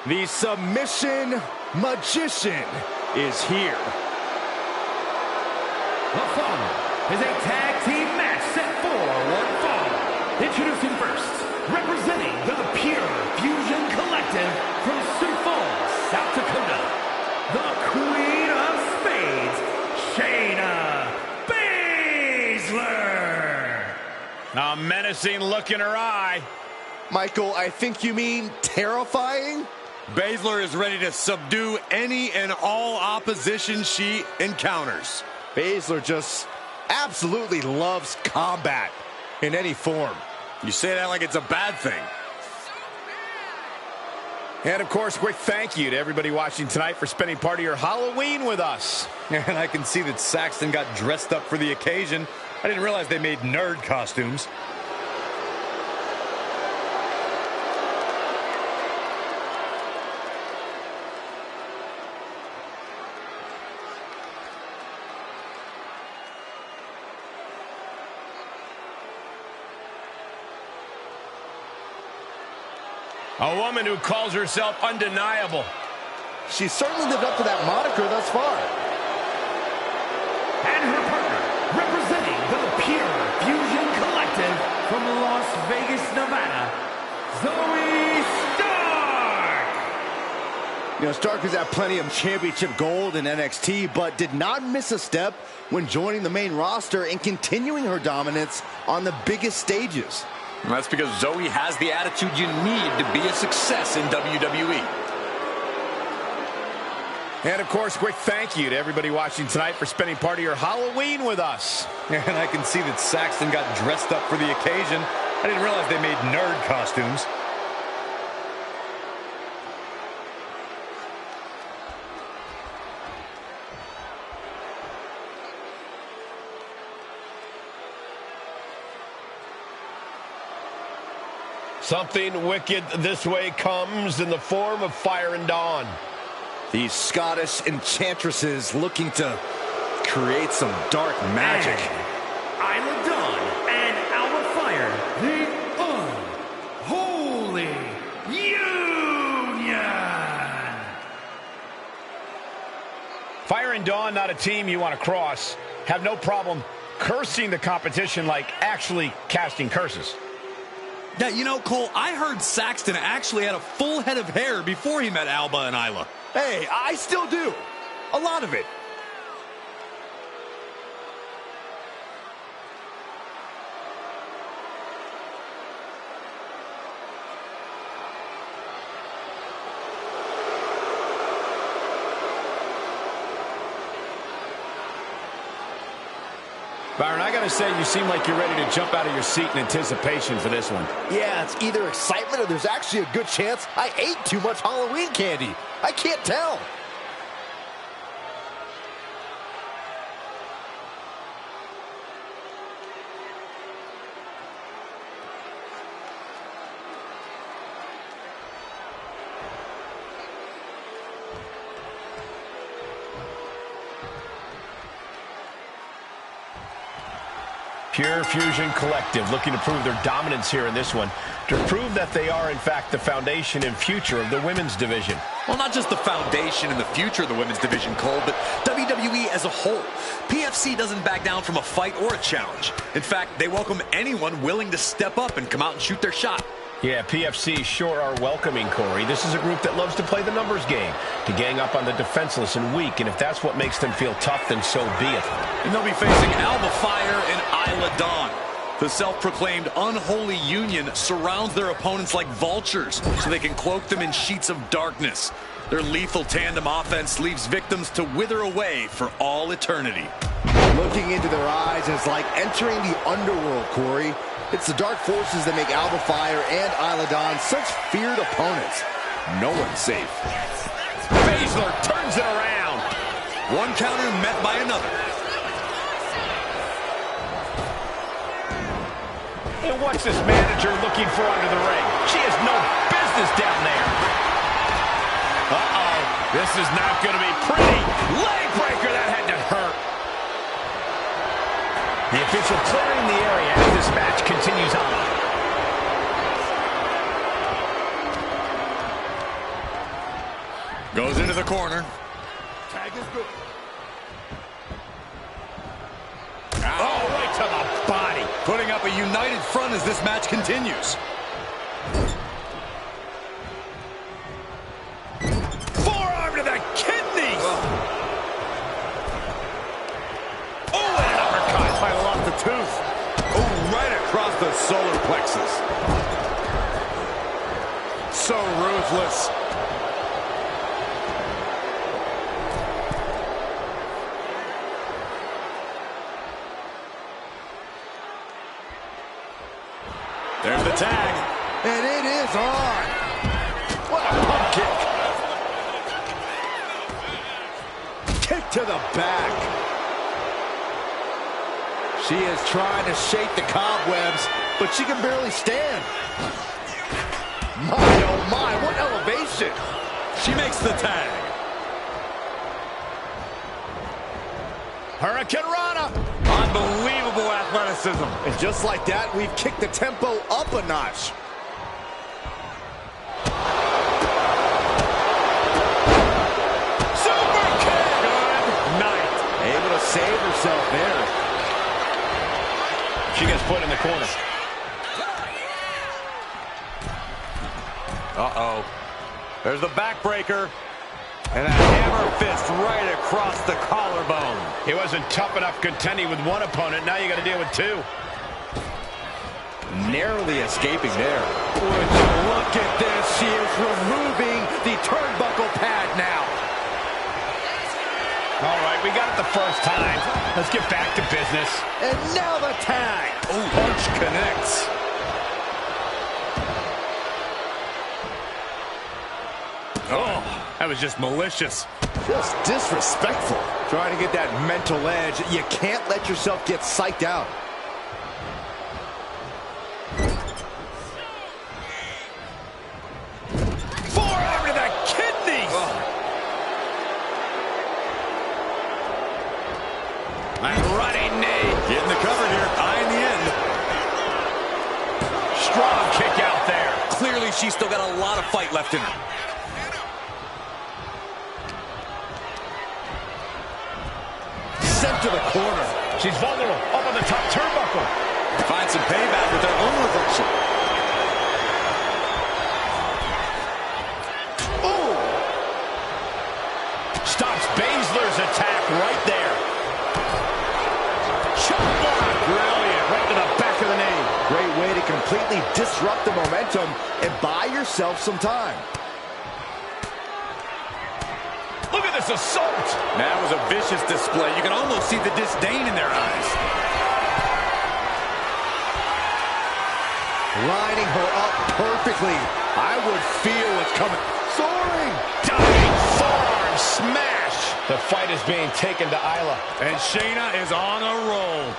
The submission magician is here. The following is a tag team match set for one fall. Introducing first, representing the Pure Fusion Collective from Sioux Falls, South Dakota, the Queen of Spades, Shayna Baszler. A menacing look in her eye. Michael, I think you mean terrifying? Baszler is ready to subdue any and all opposition she encounters. Baszler just absolutely loves combat in any form. You say that like it's a bad thing. And, of course, quick thank you to everybody watching tonight for spending part of your Halloween with us. And I can see that Saxton got dressed up for the occasion. I didn't realize they made nerd costumes. A woman who calls herself undeniable. She certainly lived up to that moniker thus far. And her partner, representing the Pure Fusion Collective from Las Vegas, Nevada, Zoe Stark. You know, Stark has had plenty of championship gold in NXT, but did not miss a step when joining the main roster and continuing her dominance on the biggest stages. And that's because Zoe has the attitude you need to be a success in WWE. And, of course, quick thank you to everybody watching tonight for spending part of your Halloween with us. And I can see that Saxton got dressed up for the occasion. I didn't realize they made nerd costumes. Something wicked this way comes in the form of Fire and Dawn. These Scottish enchantresses looking to create some dark magic. And Isla Dawn and Alba Fire, the Unholy Union. Fire and Dawn, not a team you want to cross. Have no problem cursing the competition like actually casting curses. Yeah, you know, Cole, I heard Saxton actually had a full head of hair before he met Alba and Isla. Hey, I still do. A lot of it. Byron, I gotta say, you seem like you're ready to jump out of your seat in anticipation for this one. Yeah, it's either excitement or there's actually a good chance I ate too much Halloween candy. I can't tell. Pure Fusion Collective looking to prove their dominance here in this one, to prove that they are, in fact, the foundation and future of the women's division. Well, not just the foundation and the future of the women's division, Cole, but WWE as a whole. PFC doesn't back down from a fight or a challenge. In fact, they welcome anyone willing to step up and come out and shoot their shot. Yeah, PFC sure are welcoming, Corey. This is a group that loves to play the numbers game, to gang up on the defenseless and weak, and if that's what makes them feel tough, then so be it. And they'll be facing Alba Fire and Isla Dawn. The self-proclaimed unholy union surrounds their opponents like vultures so they can cloak them in sheets of darkness. Their lethal tandem offense leaves victims to wither away for all eternity. Looking into their eyes is like entering the underworld, Corey. It's the dark forces that make Alba Fire and Isla Dawn such feared opponents. No one's safe. Baszler turns it around. One counter met by another. And what's this manager looking for under the ring? She has no business down there. Uh-oh. This is not going to be pretty. Leg breaker, that had to hurt. The official clearing the area as this match continues on. Goes into the corner. Tag is good. Oh, right to the body. Putting up a united front as this match continues. Forearm to the kidneys. Oh, and an uppercut. Might have lost the tooth. Oh, right across the solar plexus. So ruthless. There's the tag. And it is on. What a pump kick. Kick to the back. She is trying to shake the cobwebs, but she can barely stand. My, oh my, what elevation. She makes the tag. Hurricane Rana. Unbelievable athleticism. And just like that, we've kicked the tempo up a notch. Super kick. Good night. Able to save herself there. She gets put in the corner. Uh-oh. There's the backbreaker. And a hammer fist right across the collarbone. He wasn't tough enough contending with one opponent. Now you got to deal with two. Narrowly escaping there. Would you look at this? She is removing the turnbuckle pad now. All right, we got it the first time. Let's get back to business. And now the tag. Oh, punch connects. Oh, that was just malicious. Just disrespectful. Trying to get that mental edge. You can't let yourself get psyched out. Forearm to the kidneys. Running knee. Getting the cover here. Eyeing the end. Strong kick out there. Clearly, she's still got a lot of fight left in her. Sent to the corner. She's vulnerable. Up on the top turnbuckle. Find some payback with their own reversal. Ooh. Stops Baszler's attack right there. Chop block. Brilliant. Right to the back of the knee. Great way to completely disrupt the momentum and buy yourself some time. Look at this assault. That was a vicious display. You can almost see the disdain in their eyes. Lining her up perfectly. I would feel what's coming. Soaring. Diving forearm smash. The fight is being taken to Isla. And Shayna is on a roll.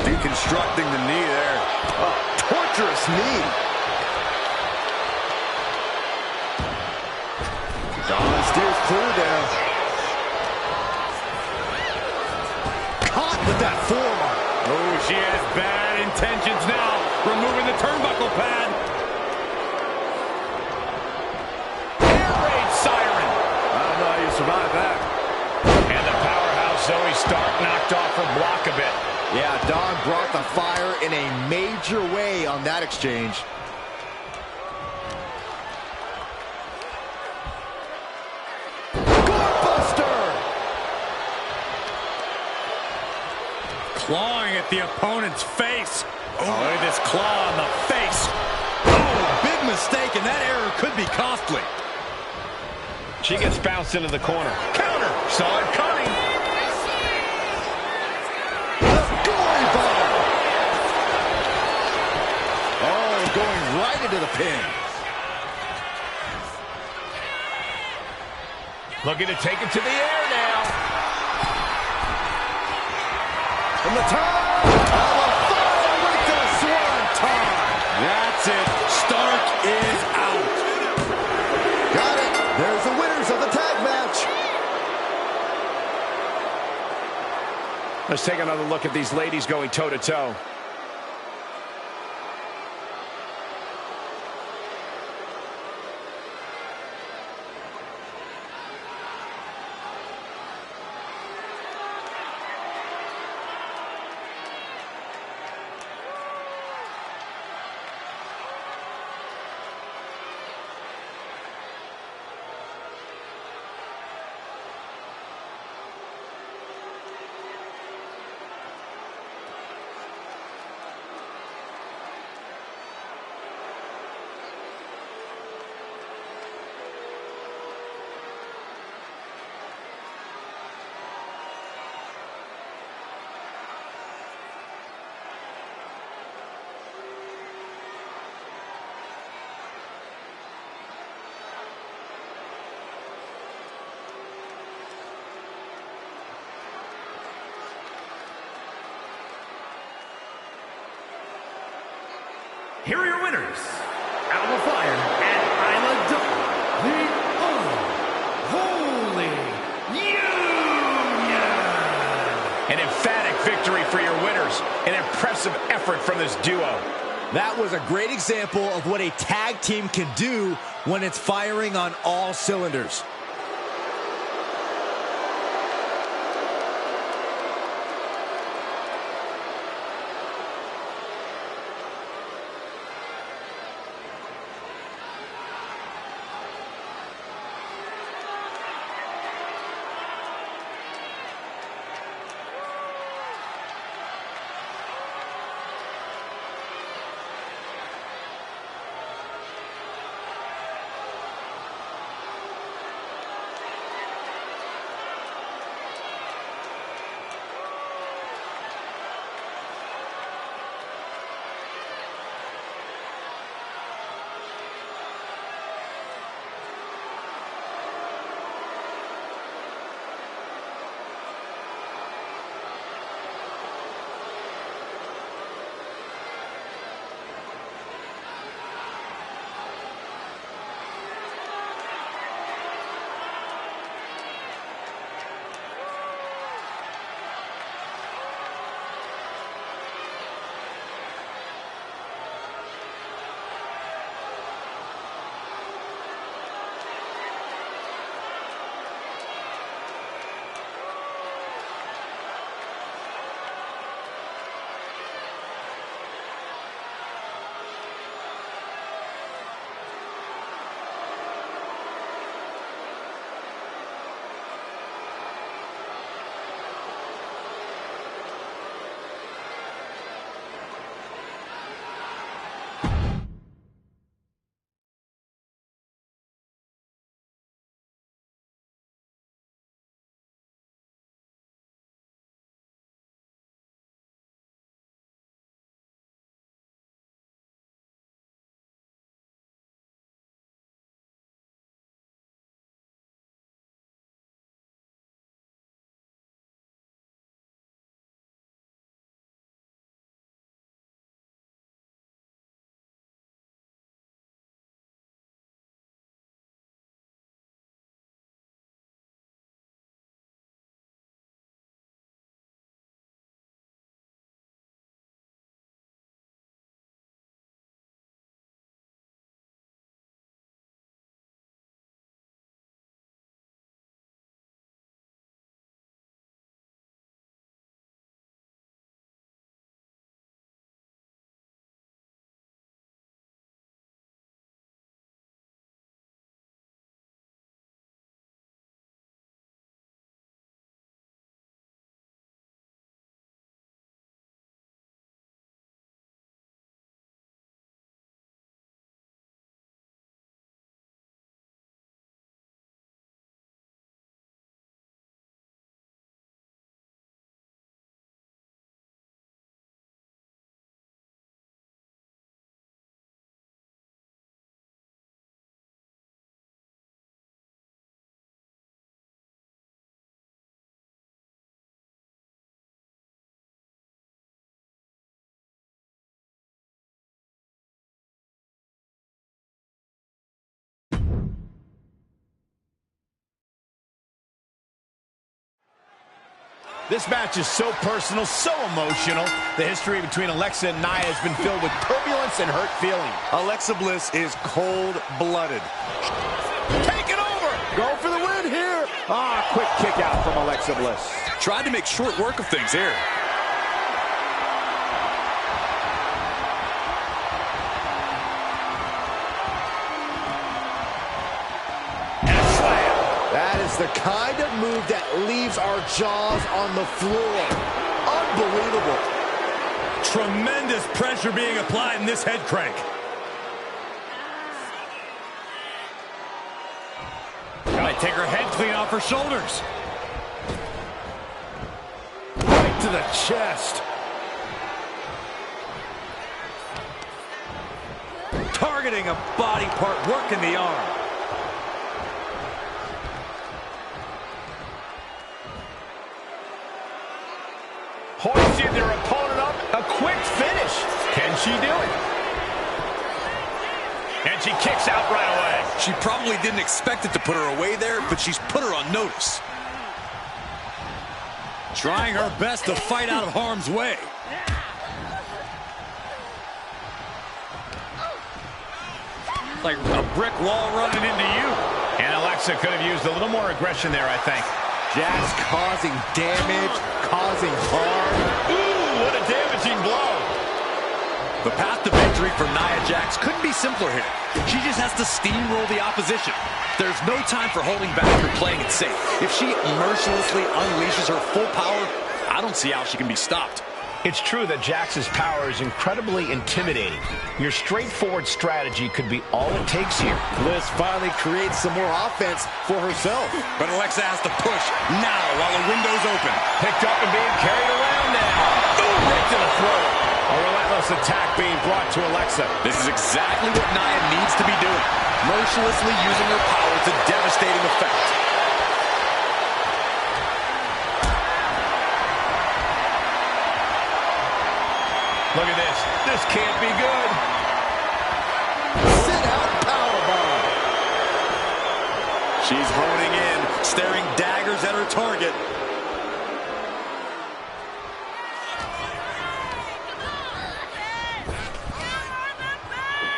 Deconstructing the knee there. Torturous knee. Dawn steers clear there. Caught with that forearm. Oh, she has bad intentions now. Removing the turnbuckle pad. Air raid siren. I don't know how you survive that. And the powerhouse Zoe Stark knocked off her block a bit. Yeah, Dawn brought the fire in a major way on that exchange. Clawing at the opponent's face. Oh, look at this claw on the face. Oh, big mistake, and that error could be costly. She gets bounced into the corner. Counter. Saw it coming. Gory bomb. Oh, going right into the pin. Looking to take it to the air now. From the top. With the swanton. That's it. Stark is out. Got it. There's the winners of the tag match. Let's take another look at these ladies going toe-to-toe. here are your winners. Alba Fire and Isla Dawn, the Unholy Union. An emphatic victory for your winners. An impressive effort from this duo. That was a great example of what a tag team can do when it's firing on all cylinders. This match is so personal, so emotional. The history between Alexa and Nia has been filled with turbulence and hurt feelings. Alexa Bliss is cold-blooded. Take it over! Go for the win here. Quick kick out from Alexa Bliss. Tried to make short work of things here. That is the kind of move that leaves our jaws on the floor. Unbelievable. Tremendous pressure being applied in this head crank. Might take her head clean off her shoulders. Right to the chest. Targeting a body part, working the arm. Hoisting their opponent up. A quick finish. Can she do it? And she kicks out right away. She probably didn't expect it to put her away there, but she's put her on notice. Trying her best to fight out of harm's way. Like a brick wall running into you. And Alexa could have used a little more aggression there, I think. Jax causing damage, causing harm. Ooh, what a damaging blow. The path to victory for Nia Jax couldn't be simpler here. She just has to steamroll the opposition. There's no time for holding back or playing it safe. If she mercilessly unleashes her full power, I don't see how she can be stopped. It's true that Jax's power is incredibly intimidating. Your straightforward strategy could be all it takes here. Bliss finally creates some more offense for herself. But Alexa has to push now while the window's open. Picked up and being carried around now. Ooh, right to the throat. A relentless attack being brought to Alexa. This is exactly what Nia needs to be doing. Mercilessly using her power to devastating effect. Look at this. This can't be good. Sit out powerbomb. She's honing in, staring daggers at her target.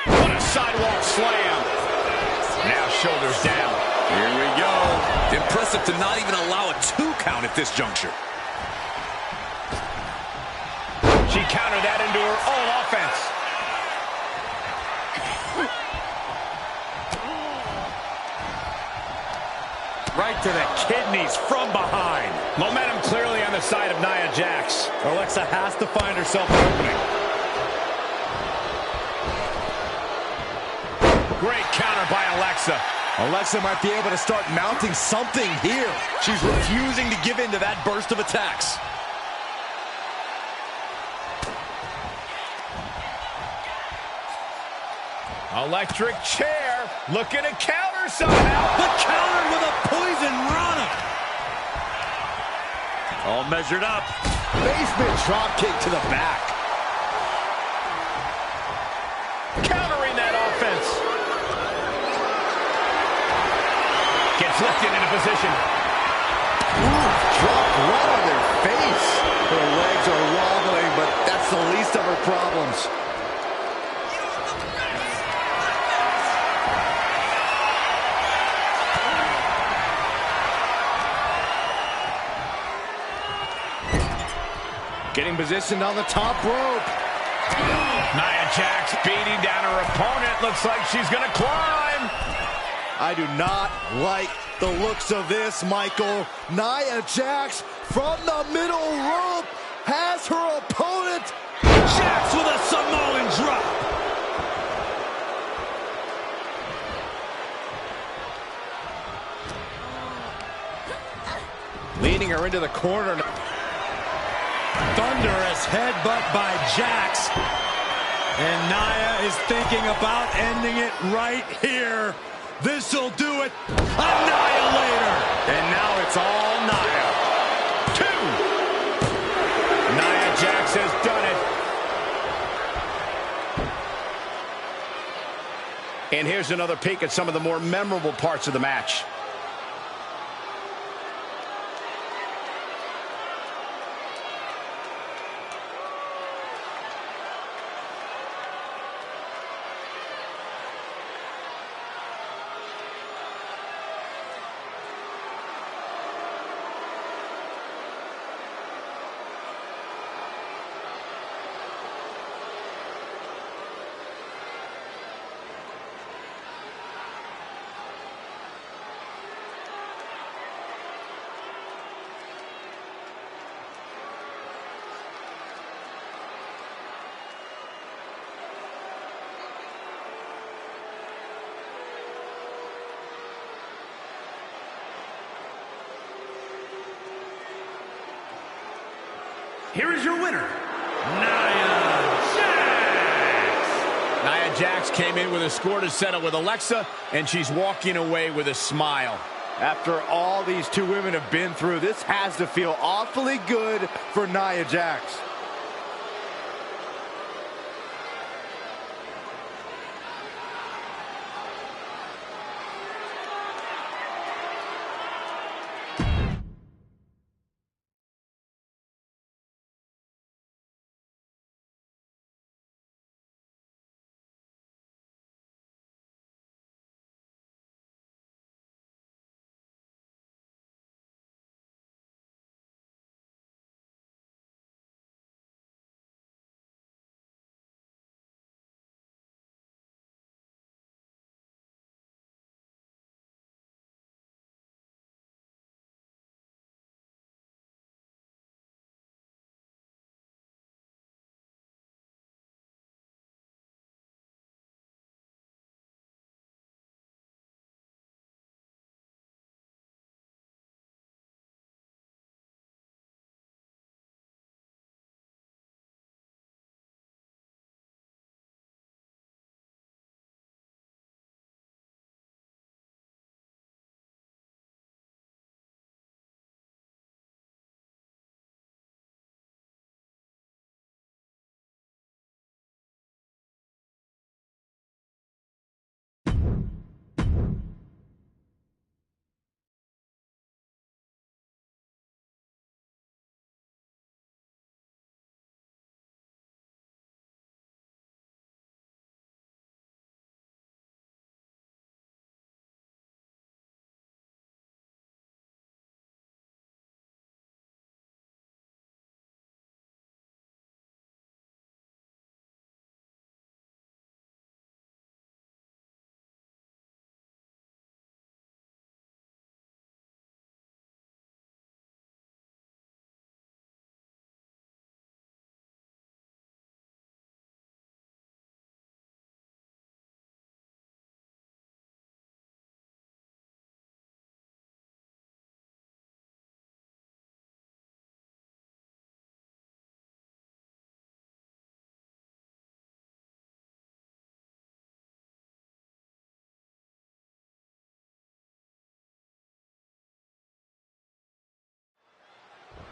What a sidewalk slam. Now shoulders down. Here we go. Impressive to not even allow a 2 count at this juncture. She countered that into her own offense. Right to the kidneys from behind. Momentum clearly on the side of Nia Jax. Alexa has to find herself an opening. Great counter by Alexa. Alexa might be able to start mounting something here. She's refusing to give in to that burst of attacks. Electric chair. Looking to counter somehow. The counter with a poison rana. All measured up. Basement drop kick to the back. Countering that offense. Gets lifted into position. Ooh, dropped right on their face. Her legs are wobbling, but that's the least of her problems. Getting positioned on the top rope. Nia Jax beating down her opponent. Looks like she's going to climb. I do not like the looks of this, Michael. Nia Jax from the middle rope has her opponent. Jax with a Samoan drop. Leading her into the corner. Thunderous headbutt by Jax. And Nia is thinking about ending it right here. This'll do it. Annihilator. And now it's all Nia. 2. Nia Jax has done it. And here's another peek at some of the more memorable parts of the match. Here is your winner, Nia Jax. Nia Jax came in with a score to settle with Alexa, and she's walking away with a smile. After all these two women have been through, this has to feel awfully good for Nia Jax.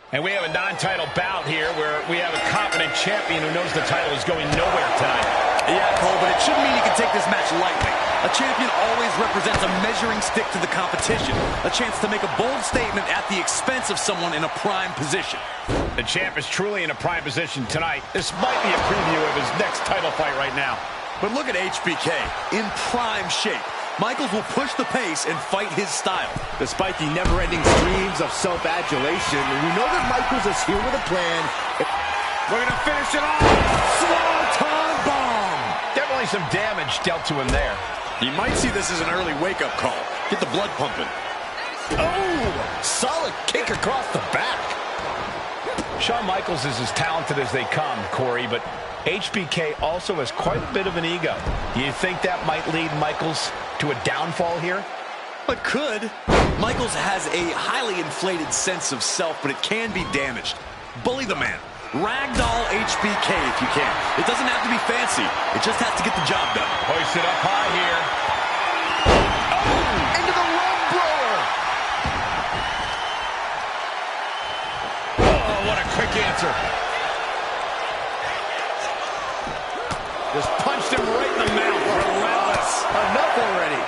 And we have a non-title bout here where we have a competent champion who knows the title is going nowhere tonight. Yeah, Cole, but it shouldn't mean he can take this match lightly. A champion always represents a measuring stick to the competition, a chance to make a bold statement at the expense of someone in a prime position. The champ is truly in a prime position tonight. This might be a preview of his next title fight right now. But look at HBK, in prime shape. Michaels will push the pace and fight his style. Despite the never-ending streams of self-adulation, we know that Michaels is here with a plan. We're going to finish it off. Swanton bomb! Definitely some damage dealt to him there. You might see this as an early wake-up call. Get the blood pumping. Oh! Solid kick across the back. Shawn Michaels is as talented as they come, Corey, but HBK also has quite a bit of an ego. Do you think that might lead Michaels to a downfall here? But could. Michaels has a highly inflated sense of self, but it can be damaged. Bully the man. Ragdoll HBK if you can. It doesn't have to be fancy. It just has to get the job done. Hoist it up high here. Oh! Into the rug blower! Oh, what a quick answer. Just punched him right in the mouth. Relentless. Enough already.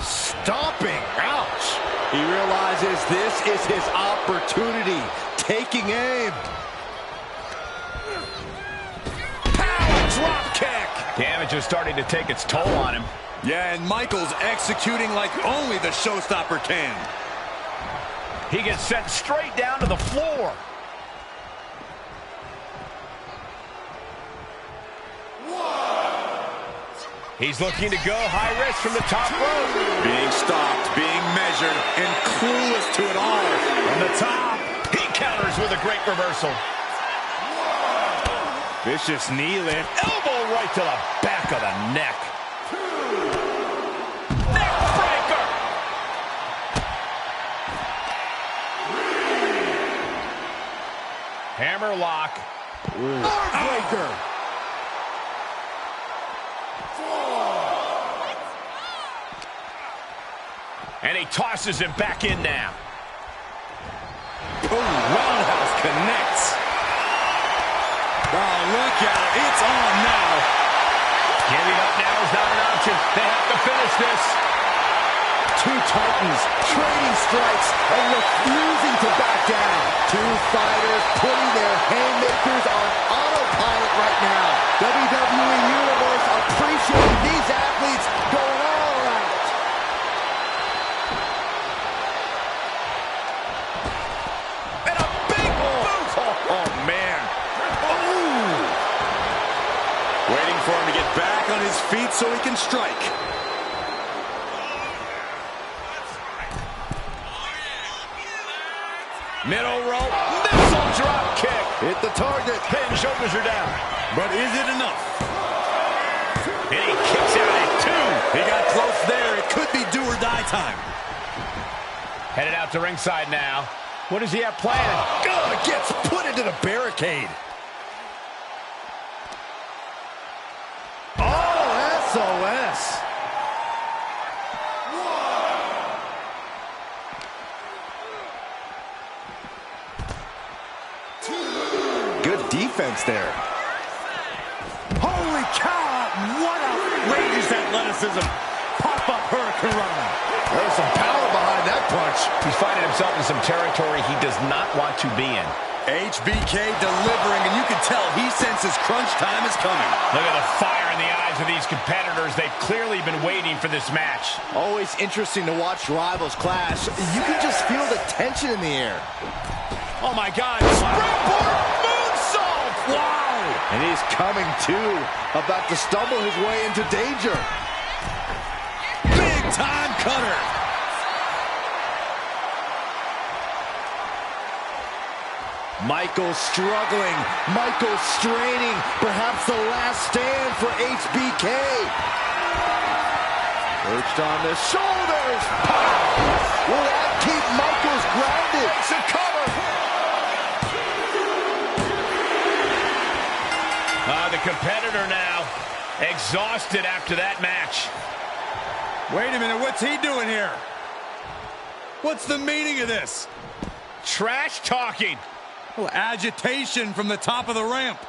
Stomping. Ouch. He realizes this is his opportunity. Taking aim. Power drop kick. Damage is starting to take its toll on him. Yeah, and Michaels executing like only the showstopper can. He gets sent straight down to the floor. He's looking to go high risk from the top rope. Being stopped, being measured, and clueless to it all. From the top, he counters with a great reversal. Vicious knee lift. Elbow right to the back of the neck. Neck breaker. Hammer lock. Arm breaker. And he tosses him back in now. Oh, roundhouse connects. Oh, look out. It's on now. Giving up now is not an option. They have to finish this. Two titans trading strikes and refusing to back down. Two fighters putting their haymakers on autopilot right now. WWE Universe appreciating these athletes going all out. And a big boot. Oh, man. Waiting for him to get back on his feet so he can strike. Middle rope. Missile drop kick. Hit the target. Head and shoulders are down. But is it enough? And he kicks out at two. He got close there. It could be do or die time. Headed out to ringside now. What does he have planned? Oh, gets put into the barricade. Oh, SOS. Good defense there. Holy cow! What outrageous athleticism. Pop-up hurricanrana. There's some power behind that punch. He's finding himself in some territory he does not want to be in. HBK delivering, and you can tell he senses crunch time is coming. Look at the fire in the eyes of these competitors. They've clearly been waiting for this match. Always interesting to watch rivals clash. You can just feel the tension in the air. Oh, my God. Springboard moonsault. Wow! And he's coming too, about to stumble his way into danger. Big time cutter. Michael struggling, Michael straining, perhaps the last stand for HBK. Perched on the shoulders. Pow! Will that keep Michaels grounded? It's a cover. The competitor now exhausted after that match. Wait a minute, what's he doing here? What's the meaning of this? Trash talking. A little agitation from the top of the ramp.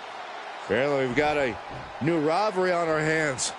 Apparently, we've got a new rivalry on our hands.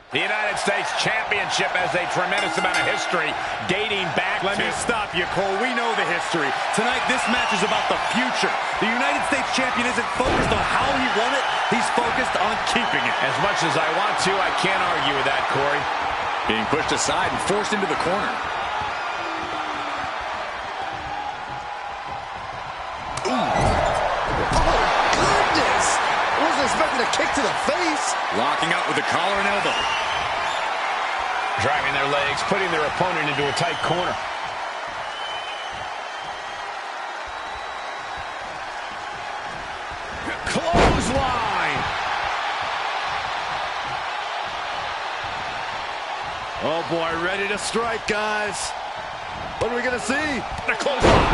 The United States Championship has a tremendous amount of history dating back Let me stop you, Cole. We know the history. Tonight, this match is about the future. The United States Champion isn't focused on how he won it. He's focused on keeping it. As much as I want to, I can't argue with that, Corey. Being pushed aside and forced into the corner. Expecting a kick to the face. Locking out with the collar and elbow. Driving their legs, putting their opponent into a tight corner. Clothesline. Oh boy, ready to strike, guys. What are we gonna see? The clothesline.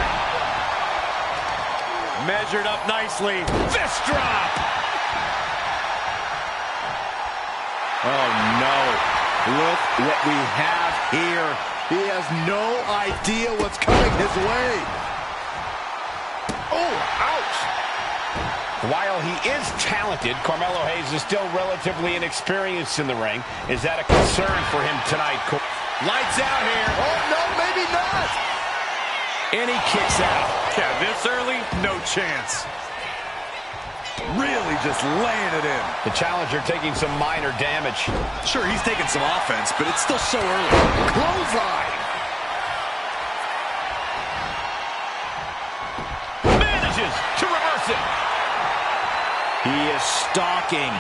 Measured up nicely. Fist drop. Oh, no. Look what we have here. He has no idea what's coming his way. Oh, ouch. While he is talented, Carmelo Hayes is still relatively inexperienced in the ring. Is that a concern for him tonight? Lights out here. Oh, no, maybe not. And he kicks out. Yeah, this early, no chance. Really just laying it in. The challenger taking some minor damage. Sure, he's taking some offense, but it's still so early. Clothesline. Manages to reverse it. He is stalking,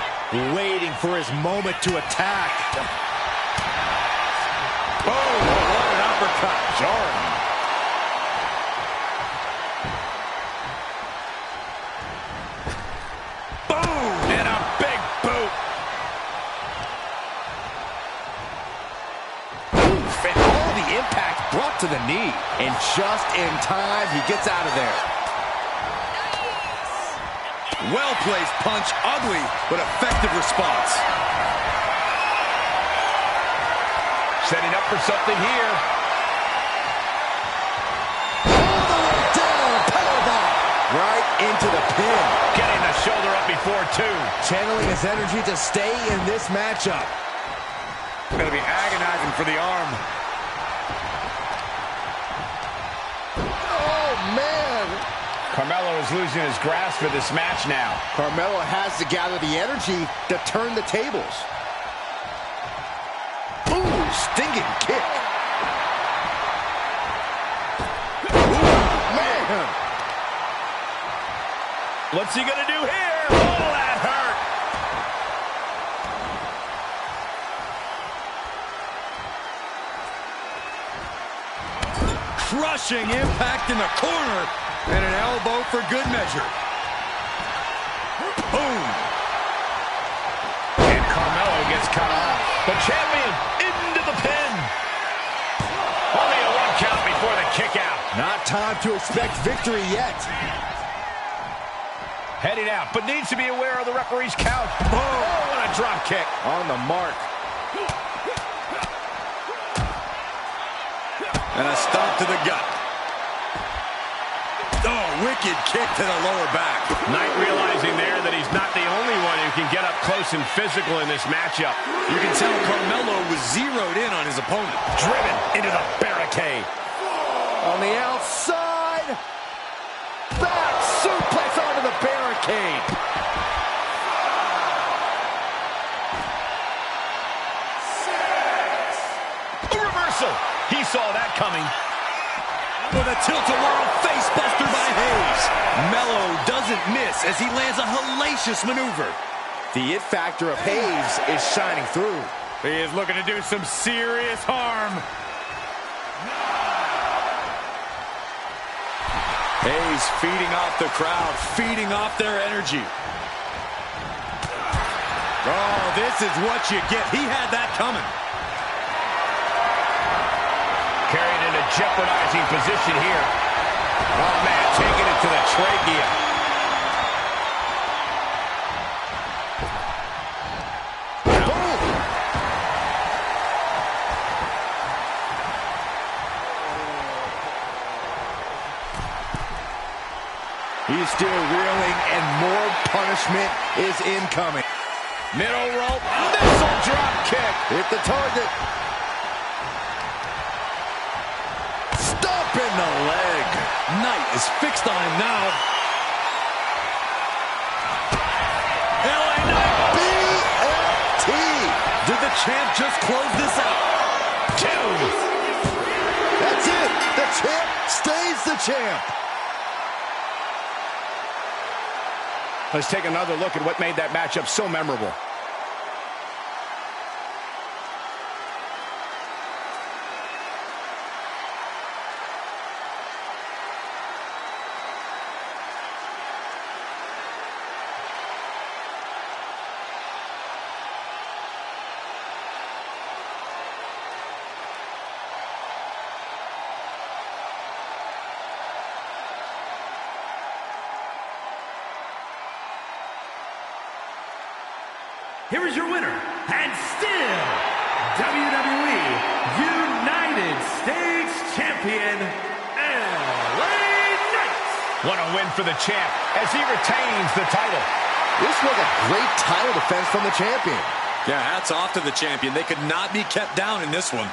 waiting for his moment to attack. Oh, what an uppercut. Jordan. Brought to the knee, and just in time, he gets out of there. Well-placed punch, ugly, but effective response. Setting up for something here. All the way down, powerbomb. Right into the pin. Getting the shoulder up before two. Channeling his energy to stay in this matchup. Gonna be agonizing for the arm. Carmelo is losing his grasp for this match now. Carmelo has to gather the energy to turn the tables. Ooh, stinging kick. Ooh, man. What's he gonna do here? Oh, that hurt. Crushing impact in the corner. And an elbow for good measure. Boom. And Carmelo gets cut off. The champion into the pin. Only a 1 count before the kick out. Not time to expect victory yet. Heading out, but needs to be aware of the referee's count. Oh, what a drop kick. On the mark. And a stomp to the gut. Oh, wicked kick to the lower back. Knight realizing there that he's not the only one who can get up close and physical in this matchup. You can tell Carmelo was zeroed in on his opponent. Driven into the barricade. On the outside. Back suplex onto the barricade. A reversal. He saw that coming. With a tilt-a-whirl face-buster by Hayes. Melo doesn't miss as he lands a hellacious maneuver. The it factor of Hayes is shining through. He is looking to do some serious harm. Hayes feeding off the crowd, feeding off their energy. Oh, this is what you get. He had that coming. Carried in a jeopardizing position here. Oh, man, taking it to the trachea. Boom! He's still reeling, and more punishment is incoming. Middle rope, missile drop kick. Hit the target. Stop in the leg. Knight is fixed on him now. LA Knight. BLT. Did the champ just close this out? 2. That's it. The champ stays the champ. Let's take another look at what made that matchup so memorable. Here is your winner, and still WWE United States Champion, LA Knight. What a win for the champ as he retains the title. This was a great title defense from the champion. Yeah, hats off to the champion. They could not be kept down in this one.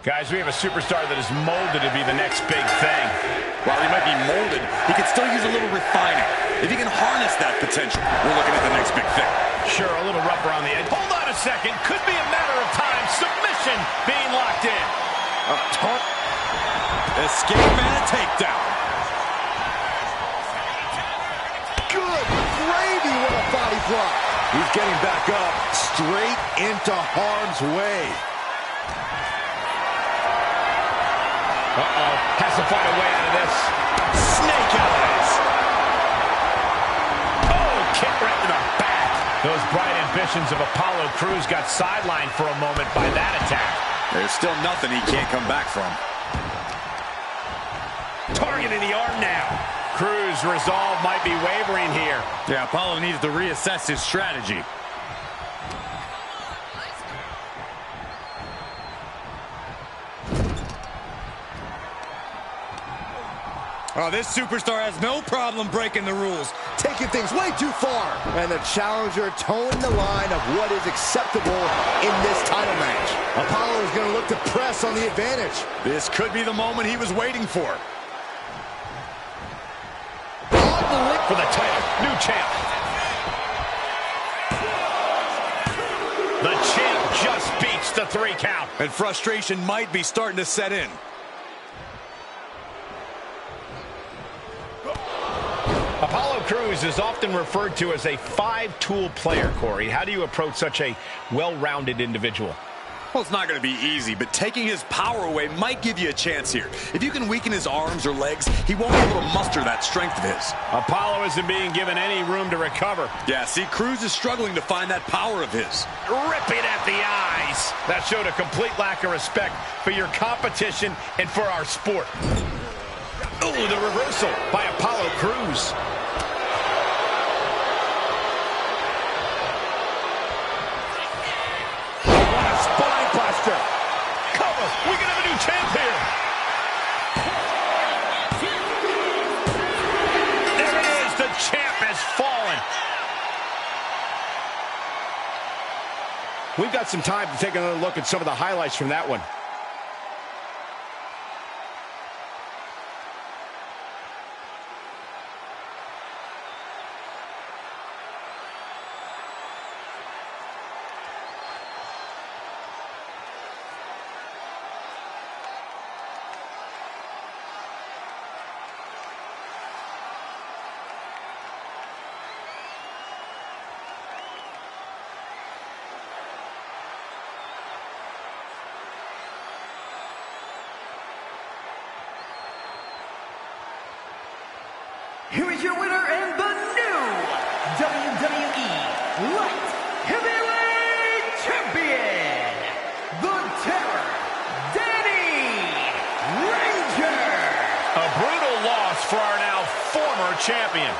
Guys, we have a superstar that is molded to be the next big thing. While he might be molded, he could still use a little refining. If he can harness that potential, we're looking at the next big thing. Sure, a little rough around the edge. Hold on a second. Could be a matter of time. Submission being locked in. Escape and a takedown. Good gravy with a body block. He's getting back up, straight into harm's way. Has to find a way out of this. Snake eyes. Oh, kick right to the back. Those bright ambitions of Apollo Crews got sidelined for a moment by that attack. There's still nothing he can't come back from. Targeting the arm now. Crews' resolve might be wavering here. Yeah, Apollo needs to reassess his strategy. Oh, this superstar has no problem breaking the rules. Taking things way too far. And the challenger toeing the line of what is acceptable in this title match. Apollo is going to look to press on the advantage. This could be the moment he was waiting for. For the title, new champ. The champ just beats the 3 count. And frustration might be starting to set in. Apollo Crews is often referred to as a 5-tool player, Corey. How do you approach such a well-rounded individual? Well, it's not going to be easy, but taking his power away might give you a chance here. If you can weaken his arms or legs, he won't be able to muster that strength of his. Apollo isn't being given any room to recover. Yeah, see, Crews is struggling to find that power of his. Ripping at the eyes. That showed a complete lack of respect for your competition and for our sport. Oh, the reversal by Apollo Crews. Spine buster. Cover. We can have a new champ here. There it is. The champ has fallen. We've got some time to take another look at some of the highlights from that one. Here is your winner and the new WWE Light Heavyweight Champion, the Terror, Danny Ranger. A brutal loss for our now former champion.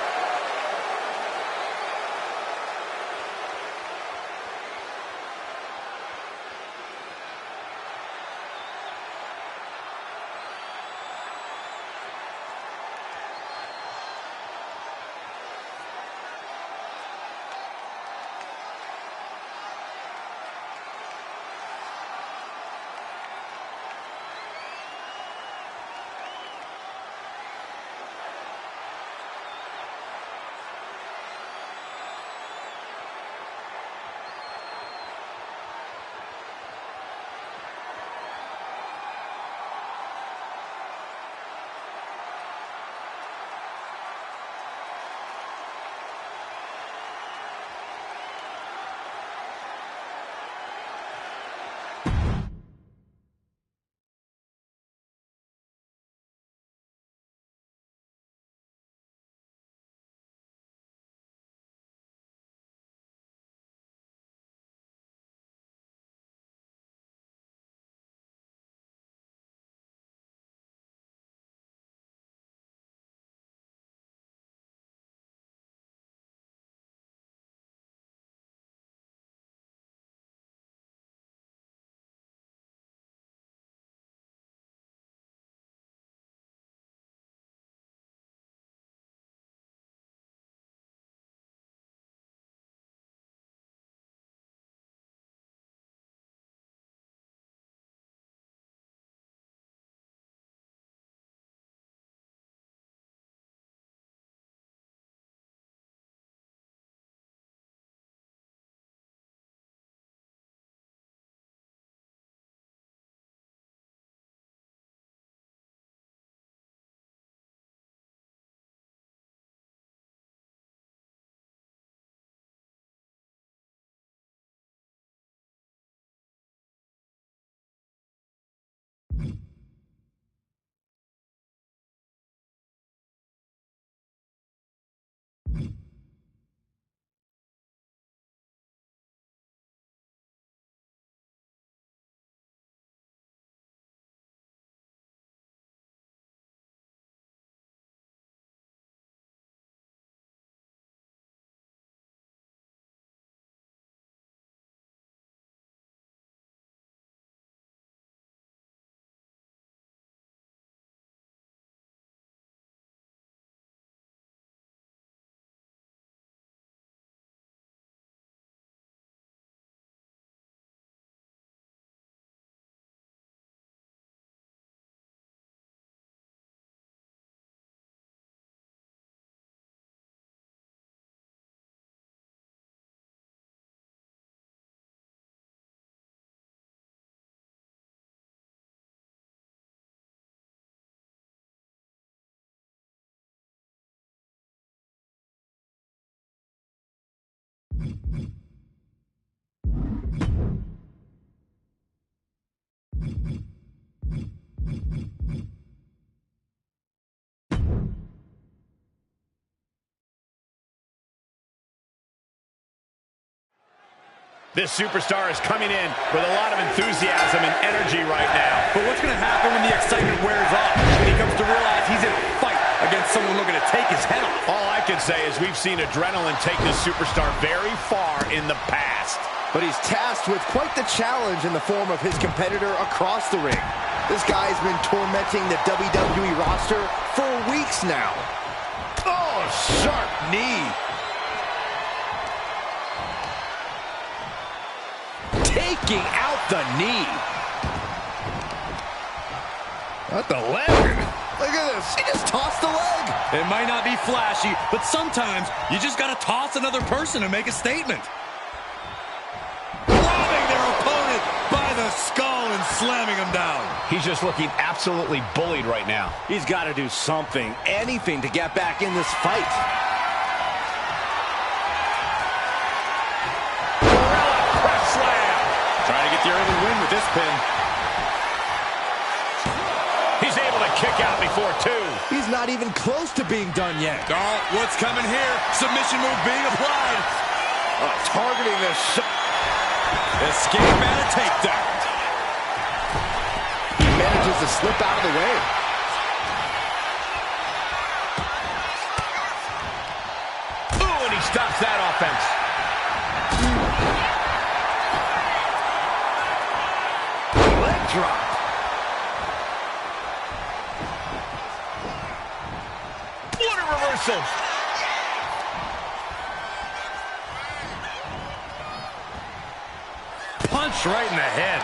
This superstar is coming in with a lot of enthusiasm and energy right now. But what's going to happen when the excitement wears off? When he comes to realize he's in a fight against someone looking to take his head off? All I can say is we've seen adrenaline take this superstar very far in the past. But he's tasked with quite the challenge in the form of his competitor across the ring. This guy's been tormenting the WWE roster for weeks now. Oh, sharp knee. Taking out the knee. What the leg? Look at this. He just tossed the leg. It might not be flashy, but sometimes you just got to toss another person and make a statement. Grabbing their opponent by the skull and slamming him down. He's just looking absolutely bullied right now. He's got to do something, anything to get back in this fight. Trying to get the early win with this pin. He's able to kick out before two. He's not even close to being done yet. Oh, what's coming here? Submission move being applied. Targeting the shot. Escape and a takedown. He manages to slip out of the way. Ooh, and he stops that offense. Leg drop. What a reversal. Punch right in the head.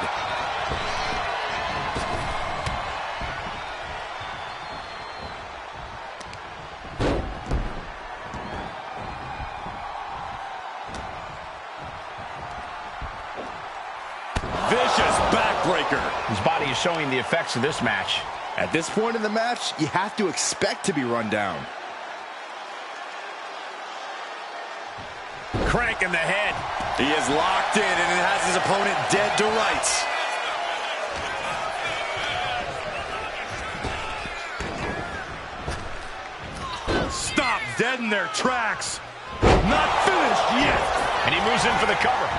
Vicious backbreaker. His body is showing the effects of this match. At this point in the match, you have to expect to be run down. Crank in the head. He is locked in and it has his opponent dead to rights. Stop dead in their tracks. Not finished yet. And he moves in for the cover.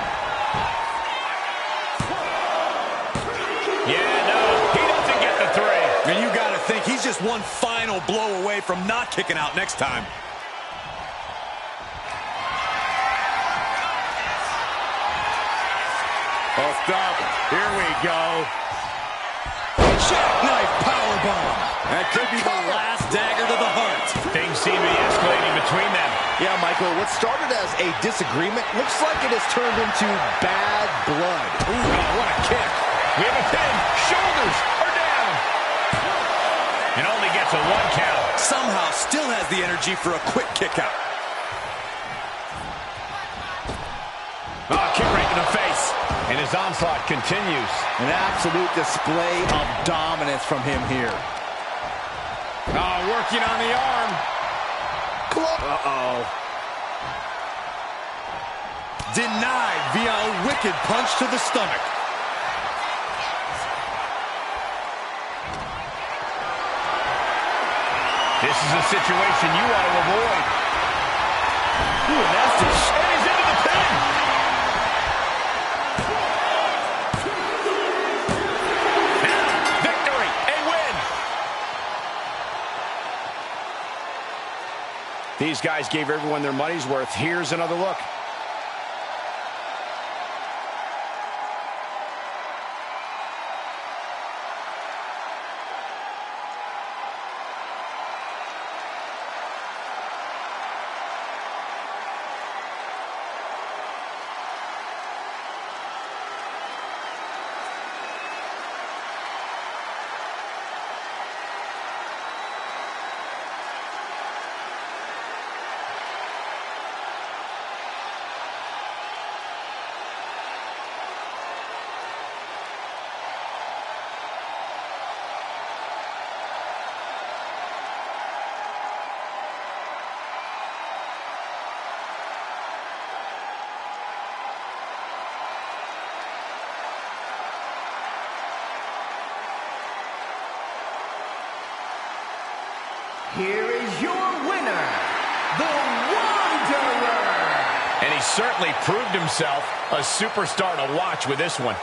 Yeah, no, he doesn't get the three. And you got to think he's just one final blow away from not kicking out next time. Oh, stop. Here we go. Jackknife powerbomb. That could be the last dagger to the heart. Things seem to be escalating between them. Yeah, Michael, what started as a disagreement looks like it has turned into bad blood. Ooh, what a kick. We have a pin. Shoulders are down. And only gets a 1 count. Somehow still has the energy for a quick kick out. Oh, kick right in the face. And his onslaught continues. An absolute display of dominance from him here. Oh, working on the arm. Uh-oh. Denied via a wicked punch to the stomach. This is a situation you want to avoid. Ooh, nasty shot. And he's into the pin. Now, victory, a win. These guys gave everyone their money's worth. Here's another look. here is your winner, the Wanderer. And he certainly proved himself a superstar to watch with this one.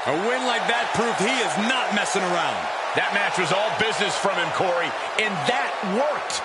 A win like that proved he is not messing around. That match was all business from him, Corey, and that worked.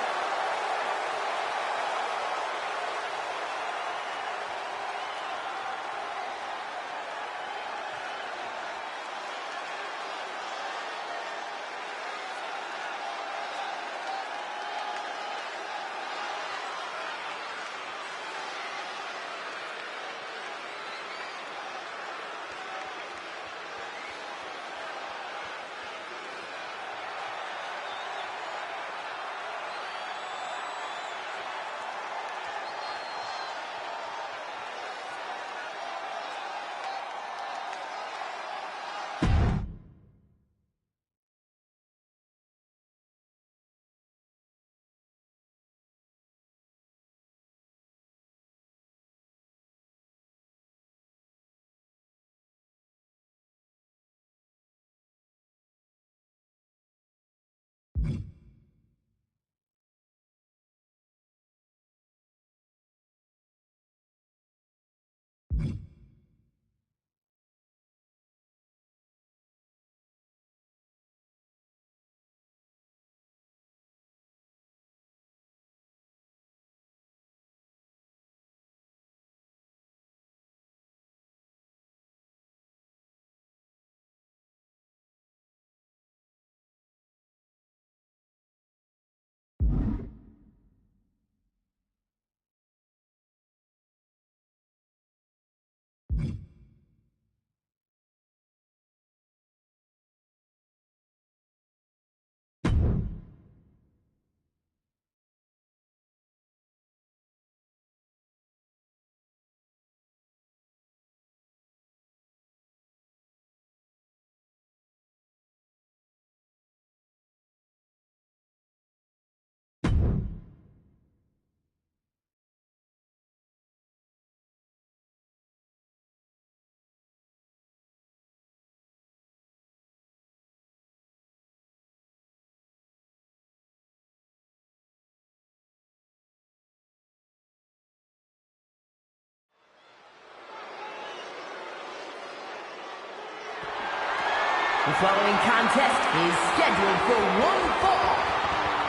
The following contest is scheduled for one fall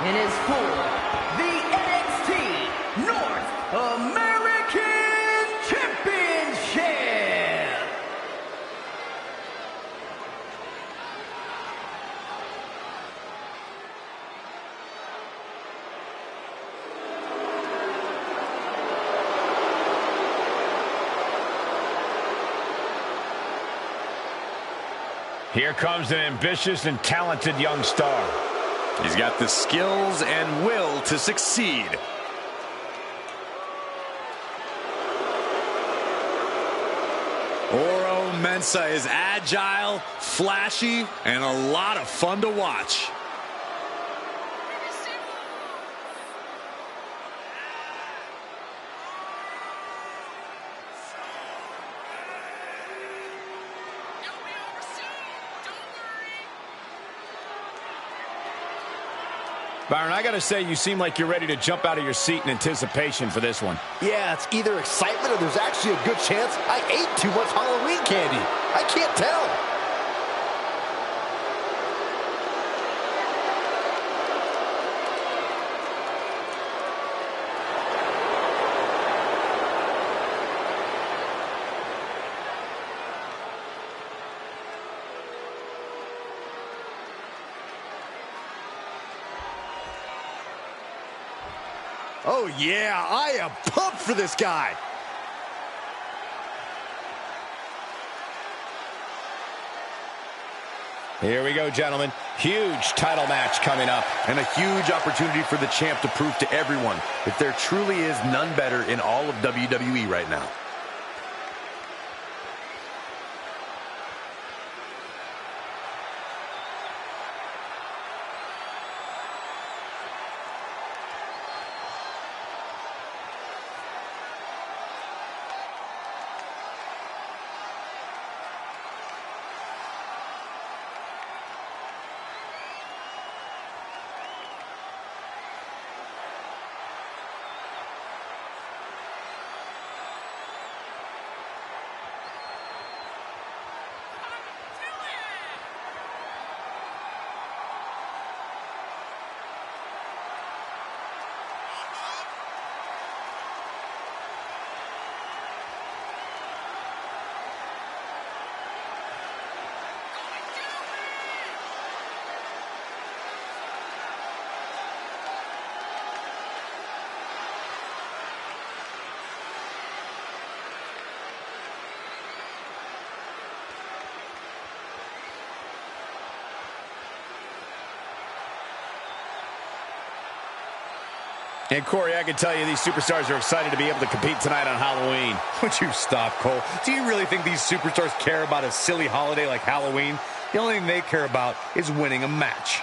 and is for the NXT North American Championship. Here comes an ambitious and talented young star. He's got the skills and will to succeed. Oro Mensah is agile, flashy, and a lot of fun to watch. Byron, I got to say, you seem like you're ready to jump out of your seat in anticipation for this one. Yeah, it's either excitement or there's actually a good chance I ate too much Halloween candy. I can't tell. Oh, yeah, I am pumped for this guy. Here we go, gentlemen. Huge title match coming up. And a huge opportunity for the champ to prove to everyone that there truly is none better in all of WWE right now. And Corey, I can tell you these superstars are excited to be able to compete tonight on Halloween. Would you stop, Cole? Do you really think these superstars care about a silly holiday like Halloween? The only thing they care about is winning a match.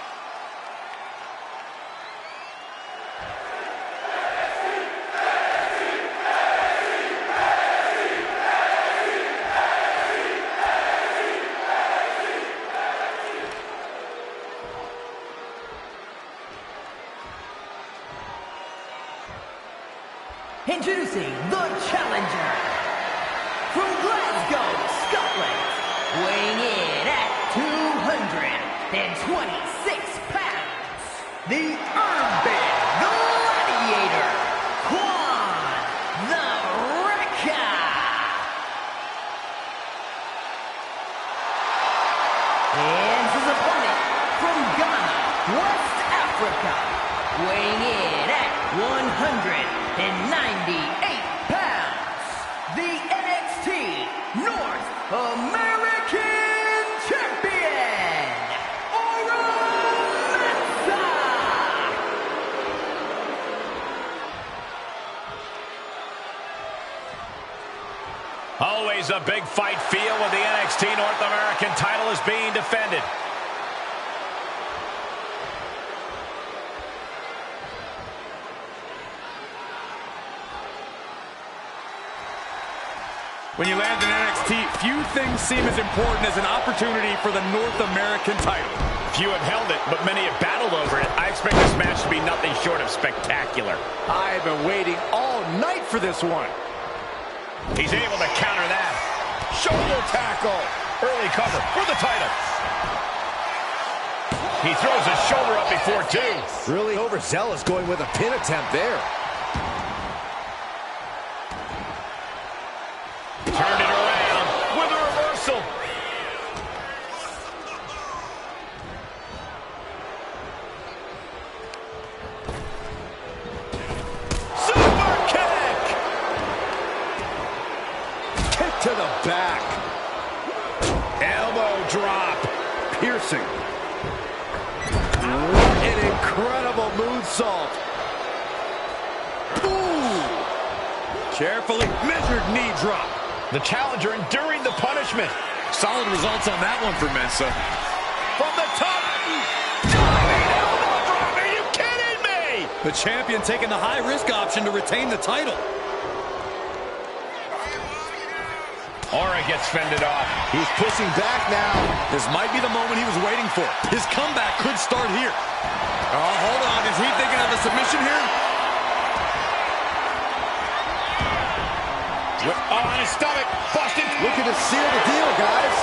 Introducing the challenger from Glasgow, Scotland, weighing in at 226 pounds, the Urban Gladiator, Quan the Wrecker. And his opponent from Ghana, West Africa, weighing in at 198 pounds, the NXT North American Champion, Mensa. Always a big fight feel when the NXT North American title is being defended. When you land in NXT, few things seem as important as an opportunity for the North American title. Few have held it, but many have battled over it. I expect this match to be nothing short of spectacular. I've been waiting all night for this one. He's able to counter that. Shoulder tackle. Early cover for the title. He throws his shoulder up before two. Really overzealous going with a pin attempt there. Turned it around with a reversal. Super kick. Kick to the back. Elbow drop. Piercing. What an incredible moonsault. Ooh. Carefully measured knee drop. The challenger enduring the punishment. Solid results on that one for Mensa. From the top. Diving elbow drop. Are you kidding me? The champion taking the high-risk option to retain the title. Aura gets fended off. He's pushing back now. This might be the moment he was waiting for. His comeback could start here. Oh, hold on. Is he thinking of a submission here? Oh, on his stomach. Busted. Looking to seal the deal, guys.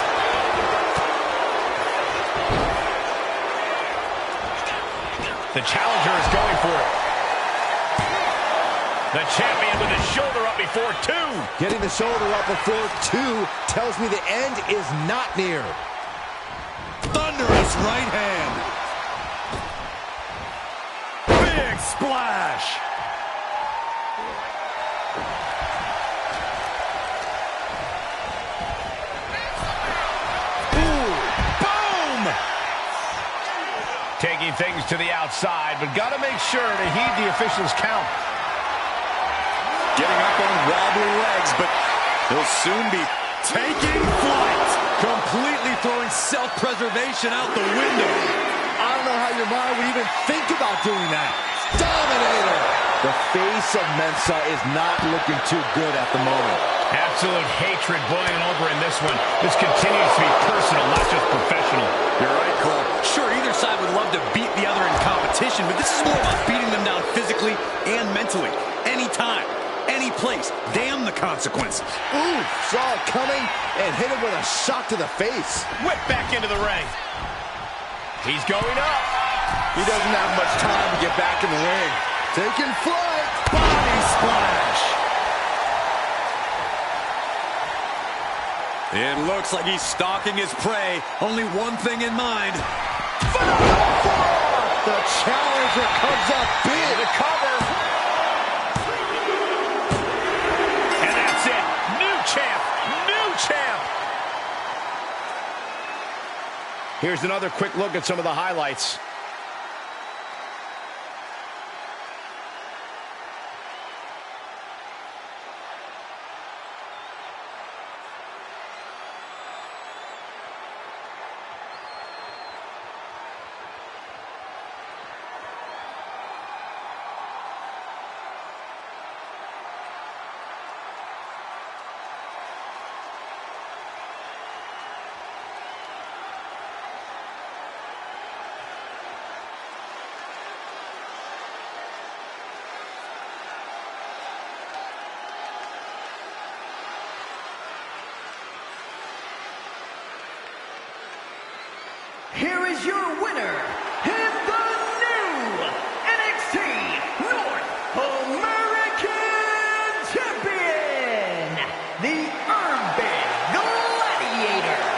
The challenger is going for it. The champion with his shoulder up before two. Getting the shoulder up before two tells me the end is not near. Thunderous right hand. Big splash. Taking things to the outside, but got to make sure to heed the officials' count. Getting up on wobbly legs, but he'll soon be taking flight. Completely throwing self-preservation out the window. I don't know how your mind would even think about doing that. Dominator! The face of Mensa is not looking too good at the moment. Absolute hatred boiling over in this one. This continues to be personal, not just professional. You're right, Cole. Sure, either side would love to beat the other in competition, but this is more about beating them down physically and mentally. Anytime, any place. Damn the consequences. Ooh, saw it coming and hit him with a shot to the face. Whip back into the ring. He's going up. He doesn't have much time to get back in the ring. Taking flight. Body splash. It looks like he's stalking his prey. Only one thing in mind. The challenger comes up big. The cover. And that's it. New champ. New champ. Here's another quick look at some of the highlights. here is your winner, and the new NXT North American Champion, the Urban Gladiator,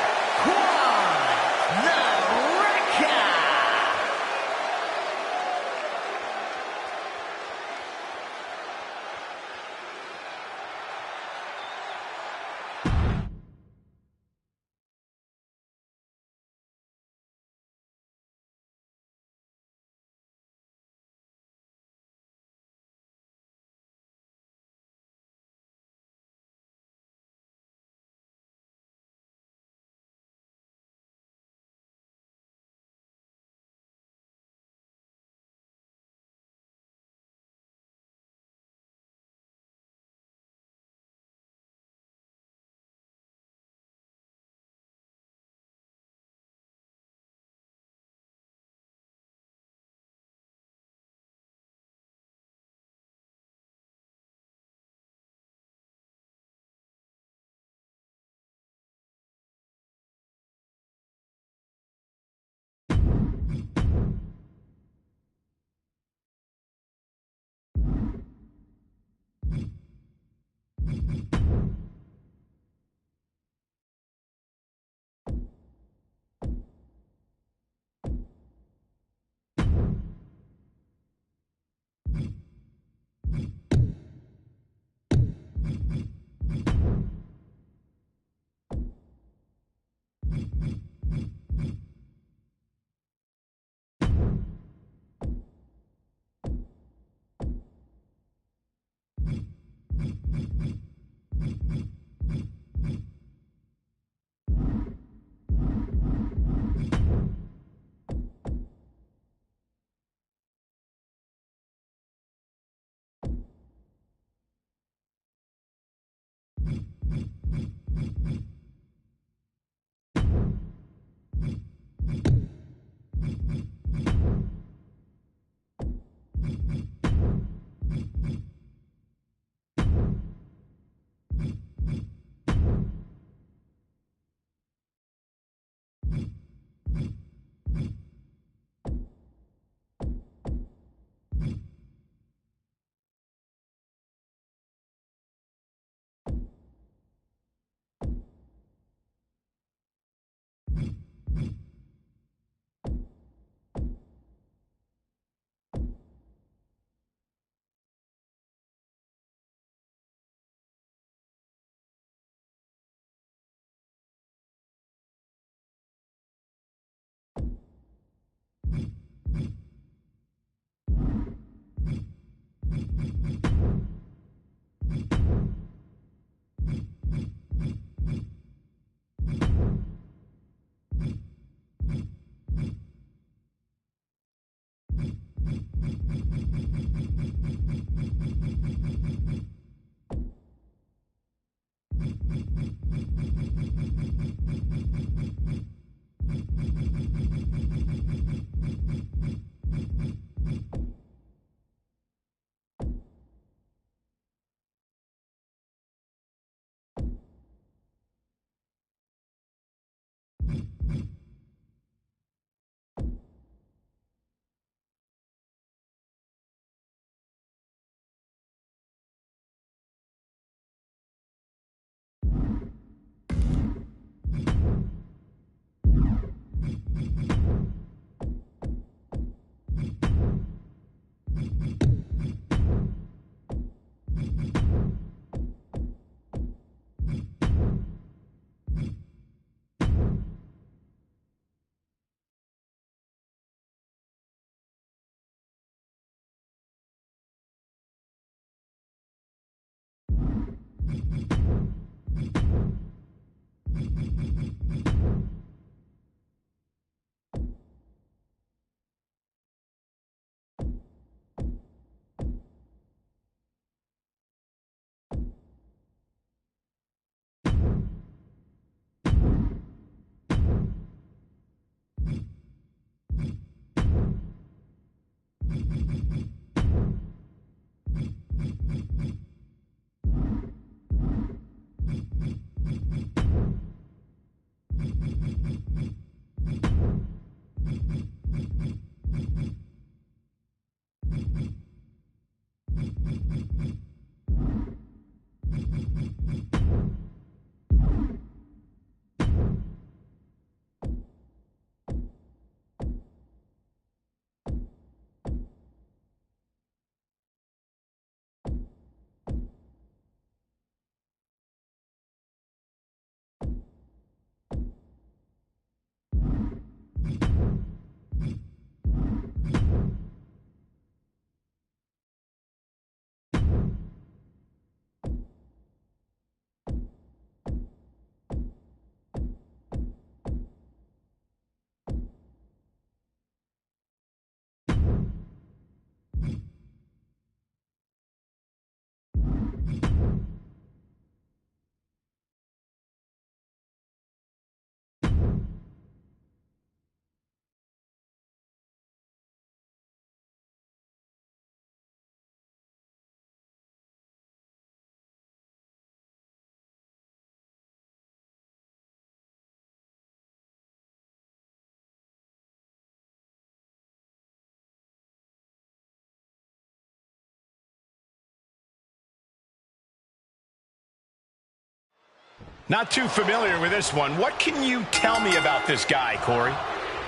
Not too familiar with this one. What can you tell me about this guy, Corey?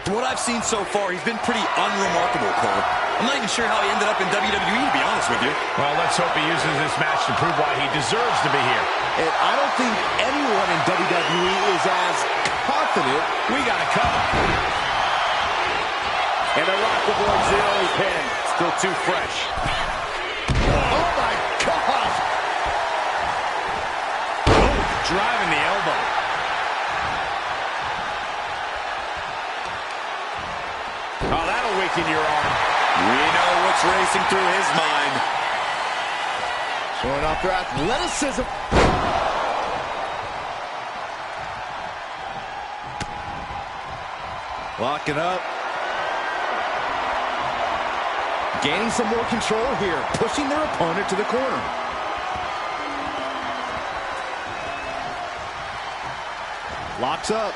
From what I've seen so far, he's been pretty unremarkable, Cole. I'm not even sure how he ended up in WWE, to be honest with you. Well, let's hope he uses this match to prove why he deserves to be here. And I don't think anyone in WWE is as confident. We got to cover. And the Rock avoids the early pin. Still too fresh. Oh, my gosh. Oh, driving the elbow. Oh, that'll weaken your arm. We know what's racing through his mind. Showing off their athleticism. Locking up. Gaining some more control here, pushing their opponent to the corner. Locks up.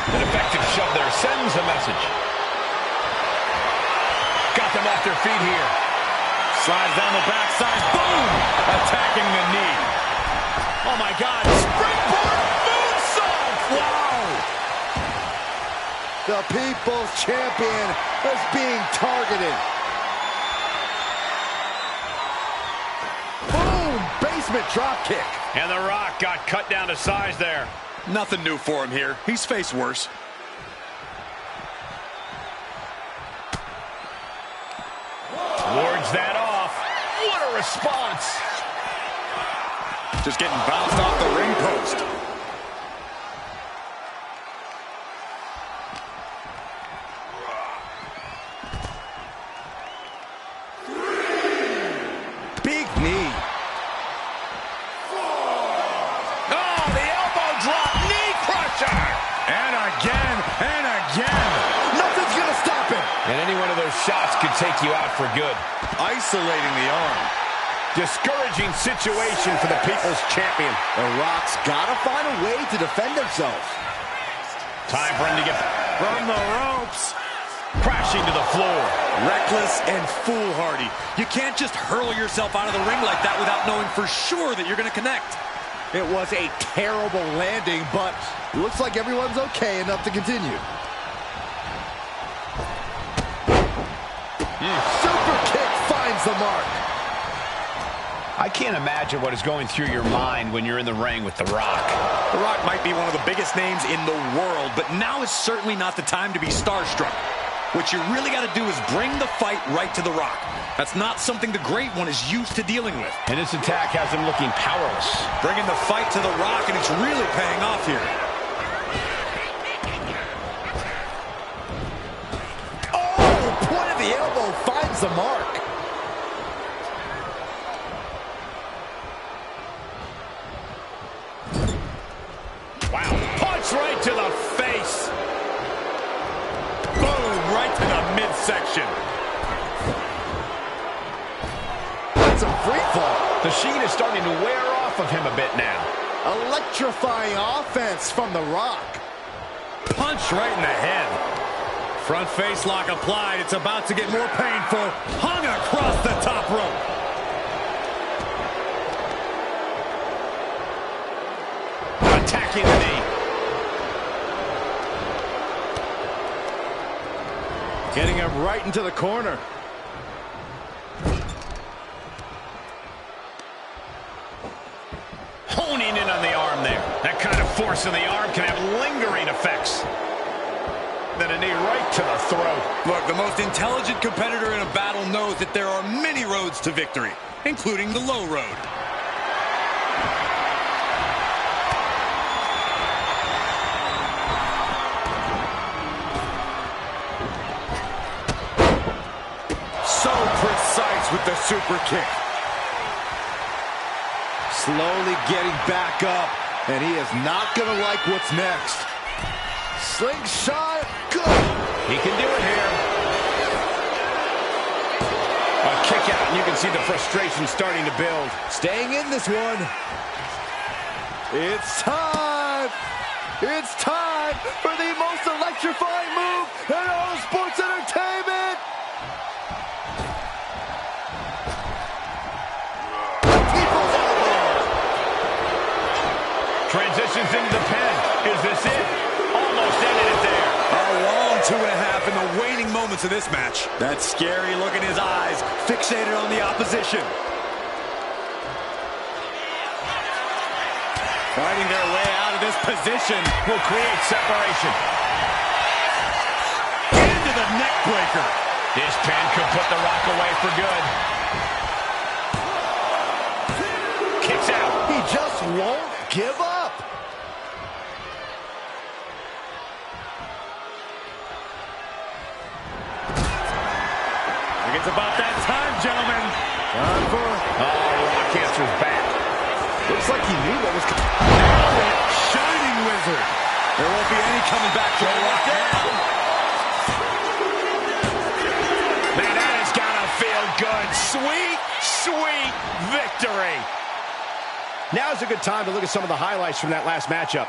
An effective shove there sends a message. Got them off their feet here. Slides down the backside. Boom! Attacking the knee. Oh, my God. Springboard moonsault! Wow! The People's Champion is being targeted. Boom! Basement dropkick. And The Rock got cut down to size there. Nothing new for him here. He's faced worse. Wards that off. What a response. Just getting bounced off the ring post. Big knee. Oh, the elbow drop. Knee crusher. And again, and again. Nothing's gonna stop him. And any one of those shots could take you out for good. Isolating the arm. Discouraging situation for the People's Champion. The Rock's gotta find a way to defend himself. Time for him to get From the ropes. crashing to the floor. Reckless and foolhardy. You can't just hurl yourself out of the ring like that without knowing for sure that you're going to connect. It was a terrible landing, but looks like everyone's okay enough to continue. Super kick finds the mark. I can't imagine what is going through your mind when you're in the ring with The Rock. The Rock might be one of the biggest names in the world, but now is certainly not the time to be starstruck. What you really got to do is bring the fight right to The Rock. That's not something the Great One is used to dealing with. And this attack has him looking powerless. Bringing the fight to The Rock, and it's really paying off here. Oh, point of the elbow finds the mark. Wow. Punch right to the face. Boom, right to the midsection. That's a free fall. The sheen is starting to wear off of him a bit now. Electrifying offense from The Rock. Punch right in the head. Front face lock applied. It's about to get more painful. Hung across the top rope. Attacking the knee. Getting him right into the corner. Honing in on the arm there. That kind of force in the arm can have lingering effects. Then a knee right to the throat. Look, the most intelligent competitor in a battle knows that there are many roads to victory, including the low road. So precise with the super kick. Slowly getting back up, and he is not going to like what's next. Slingshot, good. He can do it here. A kick out, and you can see the frustration starting to build. Staying in this one. It's time. It's time for the most electrifying move in all sports entertainment. Transitions into the pin. Is this it? Almost ended it there. A long 2.5 in the waning moments of this match. That scary look in his eyes, fixated on the opposition. Fighting their way out of this position. Will create separation. Into the neck breaker. This pin could put The Rock away for good. Kicks out. He just won't give up. I think it's about that time, gentlemen. Time for... Oh, Rock answers back. Looks like he knew what was coming. Nailed it. Shining Wizard. There won't be any coming back from The Rock now. Man, that has got to feel good. Sweet, sweet victory. Now's a good time to look at some of the highlights from that last matchup.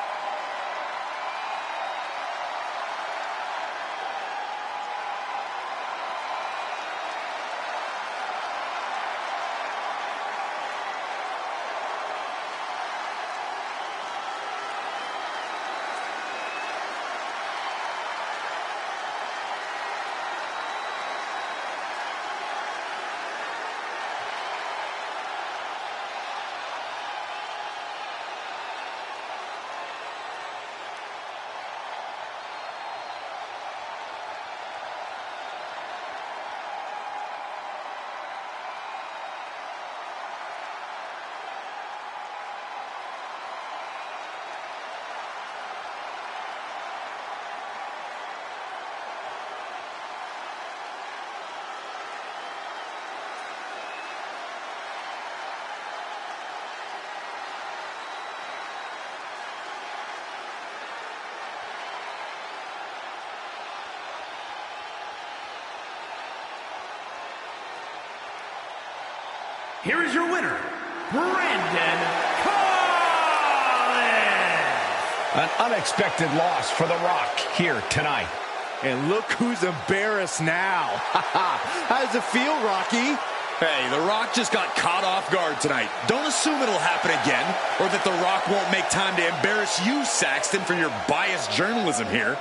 Here is your winner, Brandon Collins. An unexpected loss for The Rock here tonight. And look who's embarrassed now. How does it feel, Rocky? Hey, The Rock just got caught off guard tonight. Don't assume it'll happen again, or that The Rock won't make time to embarrass you, Saxton, for your biased journalism here.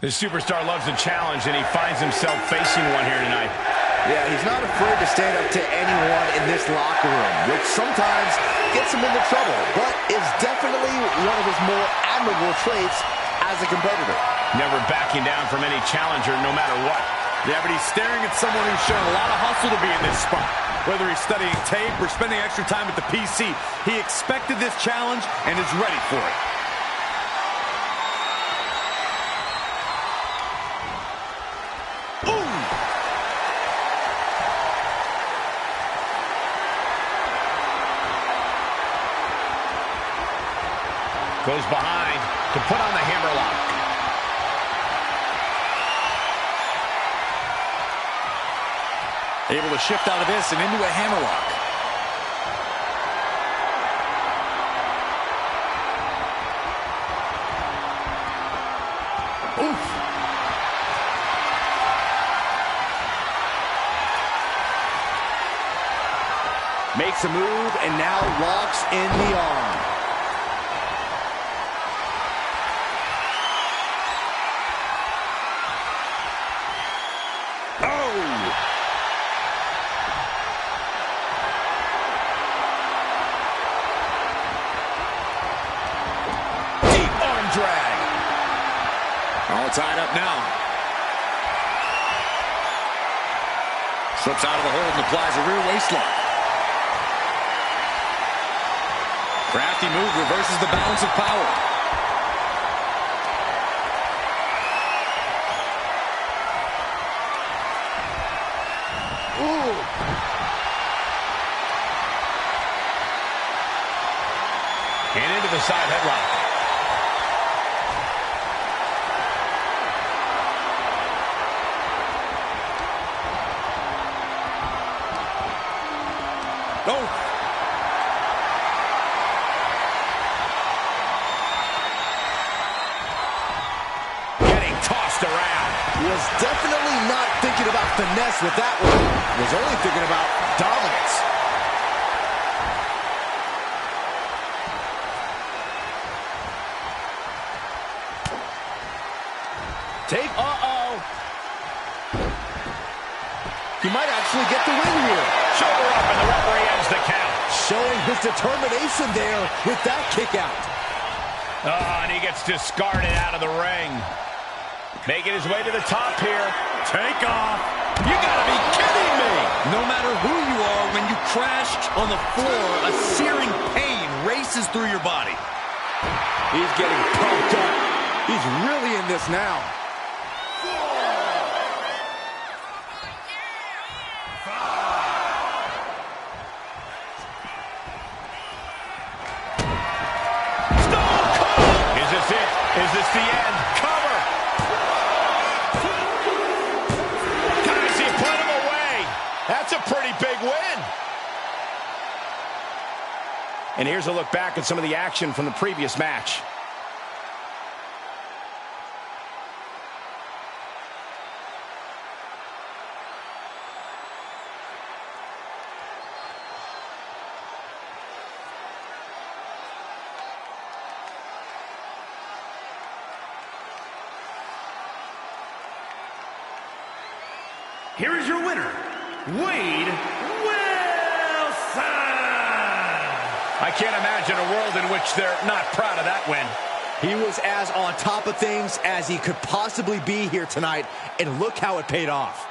This superstar loves a challenge, and he finds himself facing one here tonight. Yeah, he's not afraid to stand up to anyone in this locker room, which sometimes gets him into trouble, but is definitely one of his more admirable traits as a competitor. Never backing down from any challenger, no matter what. Yeah, but he's staring at someone who's shown a lot of hustle to be in this spot. Whether he's studying tape or spending extra time at the PC, he expected this challenge and is ready for it. Goes behind to put on the hammerlock. Able to shift out of this and into a hammerlock. Oof. Makes a move and now locks in the arm. All tied up now. Slips out of the hold and applies a rear waist lock. Crafty move, reverses the balance of power. Ooh. And into the side headlock. Oh. Getting tossed around. Was definitely not thinking about finesse with that one. Was only thinking about dominance. Tape. Uh-oh. He might actually get the win here. Shoulder up, and the referee ends the count. Showing his determination there with that kick out. Oh, and he gets discarded out of the ring. Making his way to the top here. Take off. You gotta be kidding me. No matter who you are, when you crash on the floor, a searing pain races through your body. He's getting pumped up. He's really in this now. Is this the end? Cover! Guys, he put him away. That's a pretty big win. And here's a look back at some of the action from the previous match. Here is your winner, Wade Wilson! I can't imagine a world in which they're not proud of that win. He was as on top of things as he could possibly be here tonight, and look how it paid off.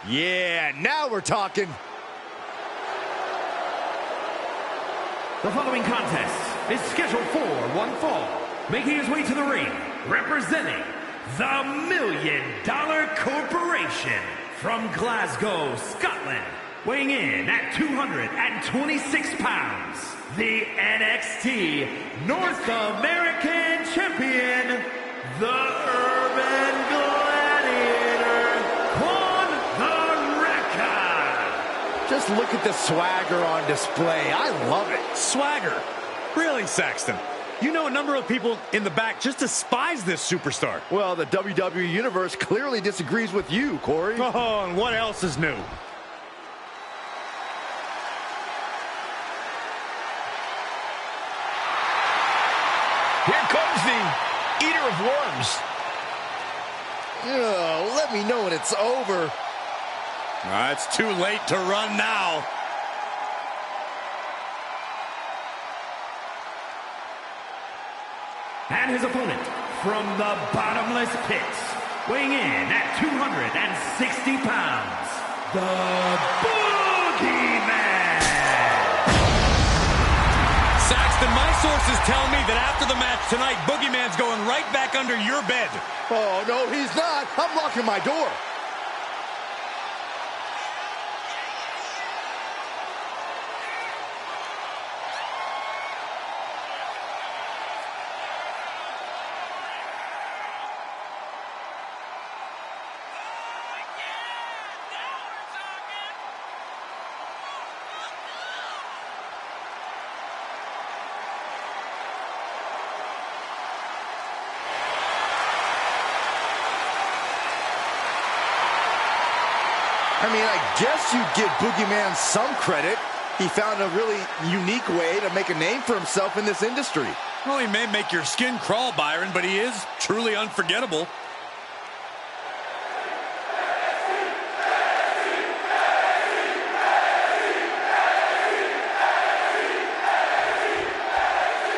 Yeah, now we're talking. The following contest is scheduled for one fall. Making his way to the ring, representing the $1 Million Corporation from Glasgow, Scotland. Weighing in at 226 pounds, the NXT North American Champion, the Urban Gladiator, Quan the Wrecker. Just look at the swagger on display. I love it. Swagger? Really, Saxton? You know a number of people in the back just despise this superstar. Well, the WWE Universe clearly disagrees with you, Corey. Oh, and what else is new? Here comes the Eater of Worms. Oh, let me know when it's over. It's too late to run now. And his opponent from the bottomless pits, weighing in at 260 pounds, the Boogeyman. Saxton, my sources tell me that after the match tonight, Boogeyman's going right back under your bed. Oh, no, he's not. I'm locking my door. I mean, I guess you'd give Boogeyman some credit. He found a really unique way to make a name for himself in this industry. Well, he may make your skin crawl, Byron, but he is truly unforgettable.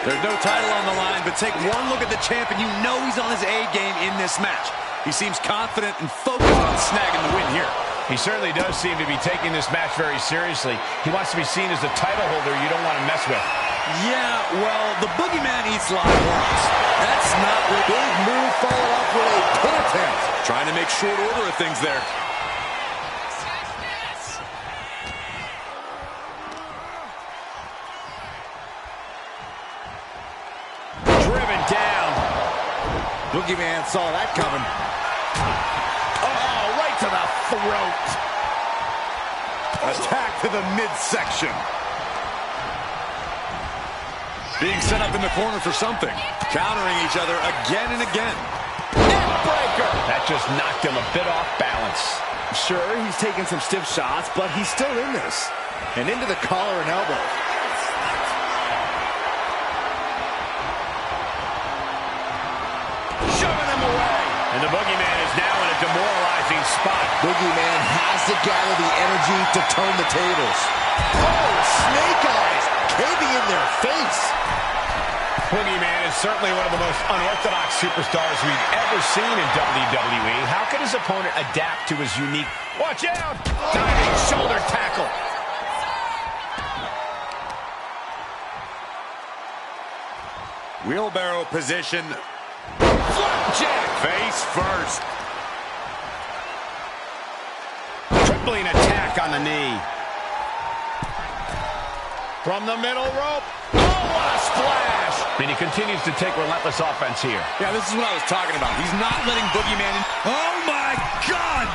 There's no title on the line, but take one look at the champ and you know he's on his A game in this match. He seems confident and focused on snagging the win here. He certainly does seem to be taking this match very seriously. He wants to be seen as a title holder you don't want to mess with. Yeah, well, the Boogeyman eats live worms. That's not the Big move followed up with a pin attempt. Trying to make short order of things there. Driven down. Boogeyman saw that coming. Oh, right to the throat. Attack to the midsection. Being set up in the corner for something. Countering each other again and again. Neckbreaker. That just knocked him a bit off balance. Sure, he's taking some stiff shots, but he's still in this. And into the collar and elbow. Shoving him away. And the Boogeyman is now in a demoralizing spot. Boogeyman has to gather the energy to turn the tables. Oh, snake eyes caving in their face. Boogeyman is certainly one of the most unorthodox superstars we've ever seen in WWE. How can his opponent adapt to his unique... Watch out! Diving shoulder tackle. Wheelbarrow position. Flapjack. Face first. Crippling attack on the knee. From the middle rope. Oh, what a splash! And he continues to take relentless offense here. Yeah, this is what I was talking about. He's not letting Boogeyman in. Oh, my God!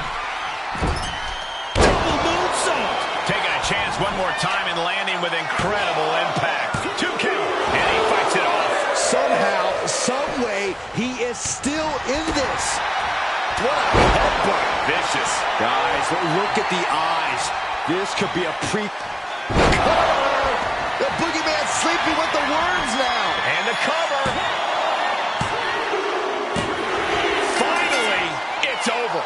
Double moonsault! Taking a chance one more time and landing with incredible impact. 2 count, and he fights it off. Somehow, some way, he is still in this. What a headbutt. Vicious. Guys, look at the eyes. This could be a cover. The Boogeyman's sleeping with the worms now. And the cover. Finally, it's over.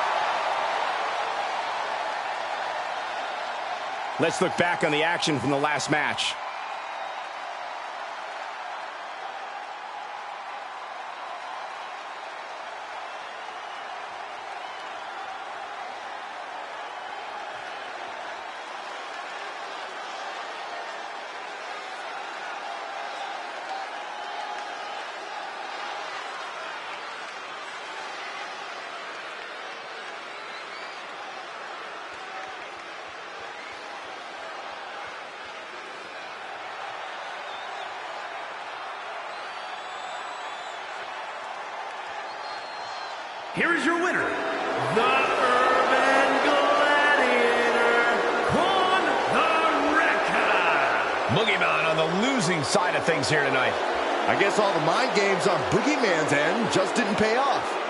Let's look back on the action from the last match. here is your winner, the Urban Gladiator, Con the Wrecker. Boogeyman on the losing side of things here tonight. I guess all the mind games on Boogeyman's end just didn't pay off.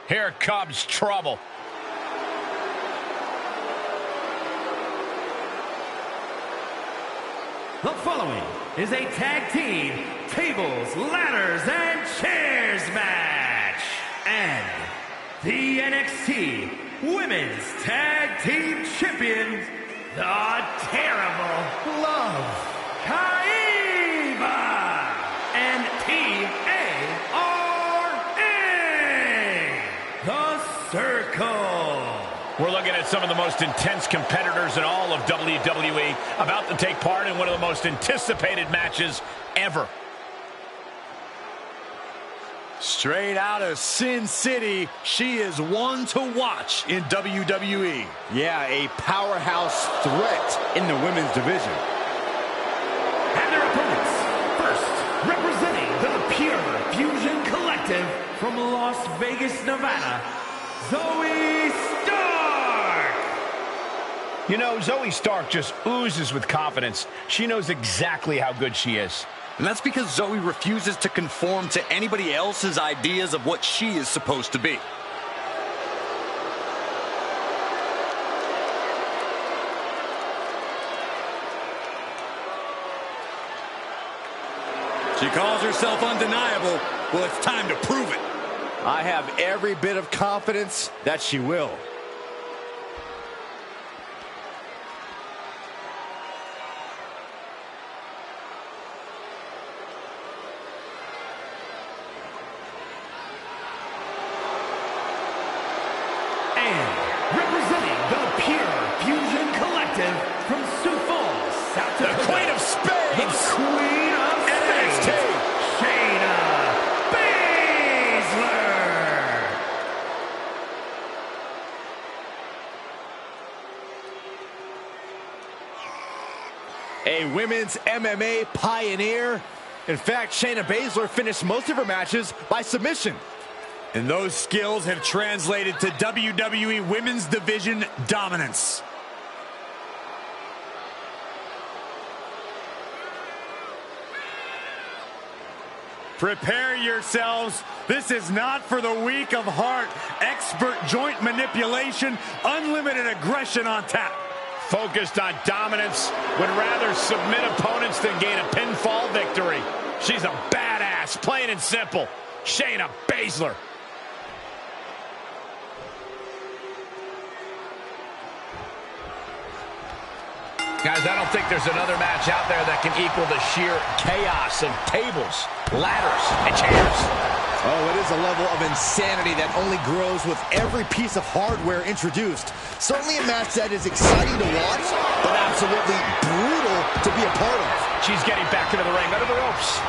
Here comes trouble. The following is a tag team tables, ladders, and chairs match. And the NXT Women's Tag Team Champions, the Terrible Love Kaiba and TARA, the Circle. We're looking at some of the most intense competitors in all of WWE about to take part in one of the most anticipated matches ever. Straight out of Sin City, she is one to watch in WWE. Yeah, a powerhouse threat in the women's division. And their opponents, first, representing the Pure Fusion Collective from Las Vegas, Nevada, Zoe Stark. You know, Zoe Stark just oozes with confidence. She knows exactly how good she is. And that's because Zoe refuses to conform to anybody else's ideas of what she is supposed to be. She calls herself undeniable. Well, it's time to prove it. I have every bit of confidence that she will. Representing the Pure Fusion Collective from Sioux Falls, South Dakota. The Queen of Spades. The Queen of Spades. NXT. Shayna Baszler. A women's MMA pioneer. In fact, Shayna Baszler finished most of her matches by submission. And those skills have translated to WWE Women's Division dominance. Prepare yourselves. This is not for the weak of heart. Expert joint manipulation, unlimited aggression on tap. Focused on dominance, would rather submit opponents than gain a pinfall victory. She's a badass, plain and simple. Shayna Baszler. Guys, I don't think there's another match out there that can equal the sheer chaos of tables, ladders, and chairs. Oh, it is a level of insanity that only grows with every piece of hardware introduced. Certainly a match that is exciting to watch, but absolutely brutal to be a part of. She's getting back into the ring, under the ropes.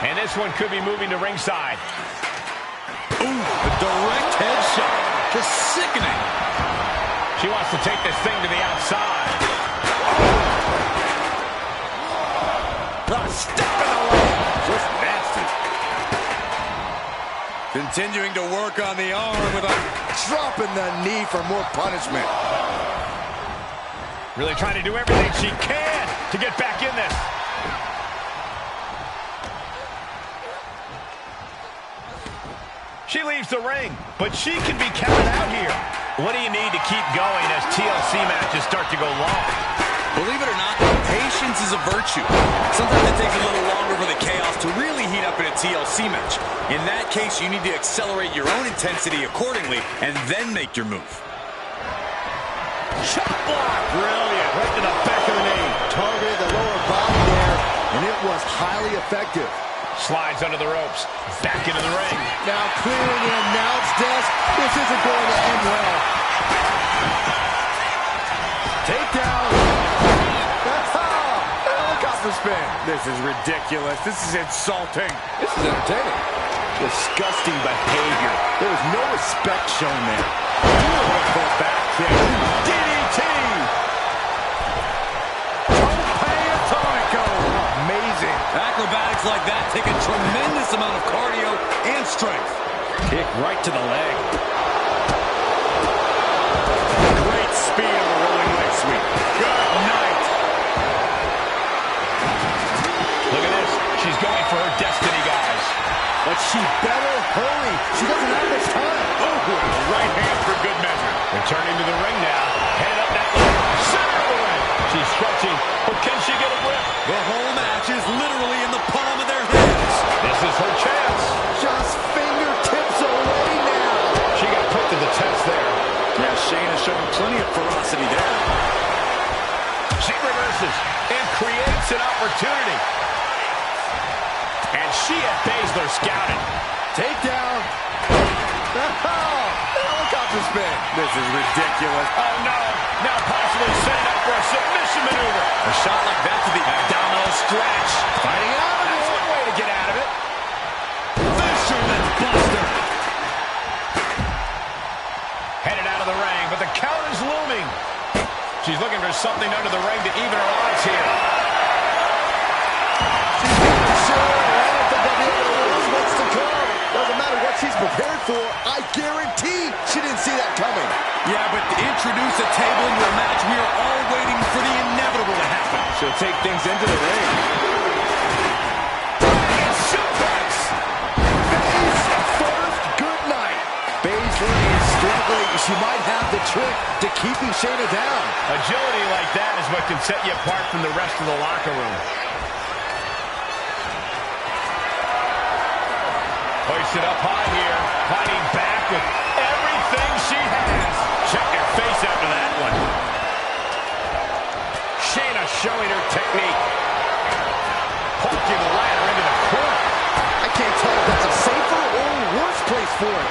And this one could be moving to ringside. Ooh, a direct headshot. Just sickening. She wants to take this thing to the outside. Step in the leg. Just nasty. Continuing to work on the arm with a Dropping the knee for more punishment. Really trying to do everything she can to get back in this. She leaves the ring, but she can be counted out here. What do you need to keep going as TLC matches start to go long? Believe it or not, patience is a virtue. Sometimes it takes a little longer for the chaos to really heat up in a TLC match. In that case, you need to accelerate your own intensity accordingly and then make your move. Shot block. Brilliant. Right to the back of the knee. Targeted the lower body there, and it was highly effective. Slides under the ropes. Back into the ring. Now clearing the announce desk. This isn't going to end well. Takedown. helicopter spin. This is ridiculous. This is insulting. This is entertaining. Disgusting behavior. There was no respect shown there. Beautiful back kick. DDT. Amazing. Acrobatics like that take a tremendous amount of cardio and strength. Kick right to the leg. Great speed on the rolling leg sweep. Good night. Look at this. She's going for her destiny, guys. But she better hurry. She doesn't have much time. Oh, right hand for good measure. Returning to the ring now. Head up that ladder. Center of the ring. She's The whole match is literally in the palm of their hands. This is her chance. Just fingertips away now. She got put to the test there. Yeah, Shayna showing plenty of ferocity there. She reverses and creates an opportunity. And she had Baszler scouted. Takedown. Helicopter spin. This is ridiculous. Oh, no. Now possibly setting up for a submission maneuver. A shot like that to the abdominal stretch. Fighting out of That's it. one way to get out of it. Fisherman's buster. Headed out of the ring, but the count is looming. She's looking for something under the ring to even her odds here. Doesn't matter what she's prepared for. I guarantee she didn't see that coming. Yeah, but to introduce a table into a match, we are all waiting for the inevitable to happen. She'll take things into the ring. Suplex. First, good night. Baszler is struggling. She might have the trick to keeping Shayna down. Agility like that is what can set you apart from the rest of the locker room. Hoisted up high here, fighting back with everything she has. Check your face after that one. Shayna showing her technique. Poking the ladder into the corner. I can't tell if that's a safer or a worse place for it.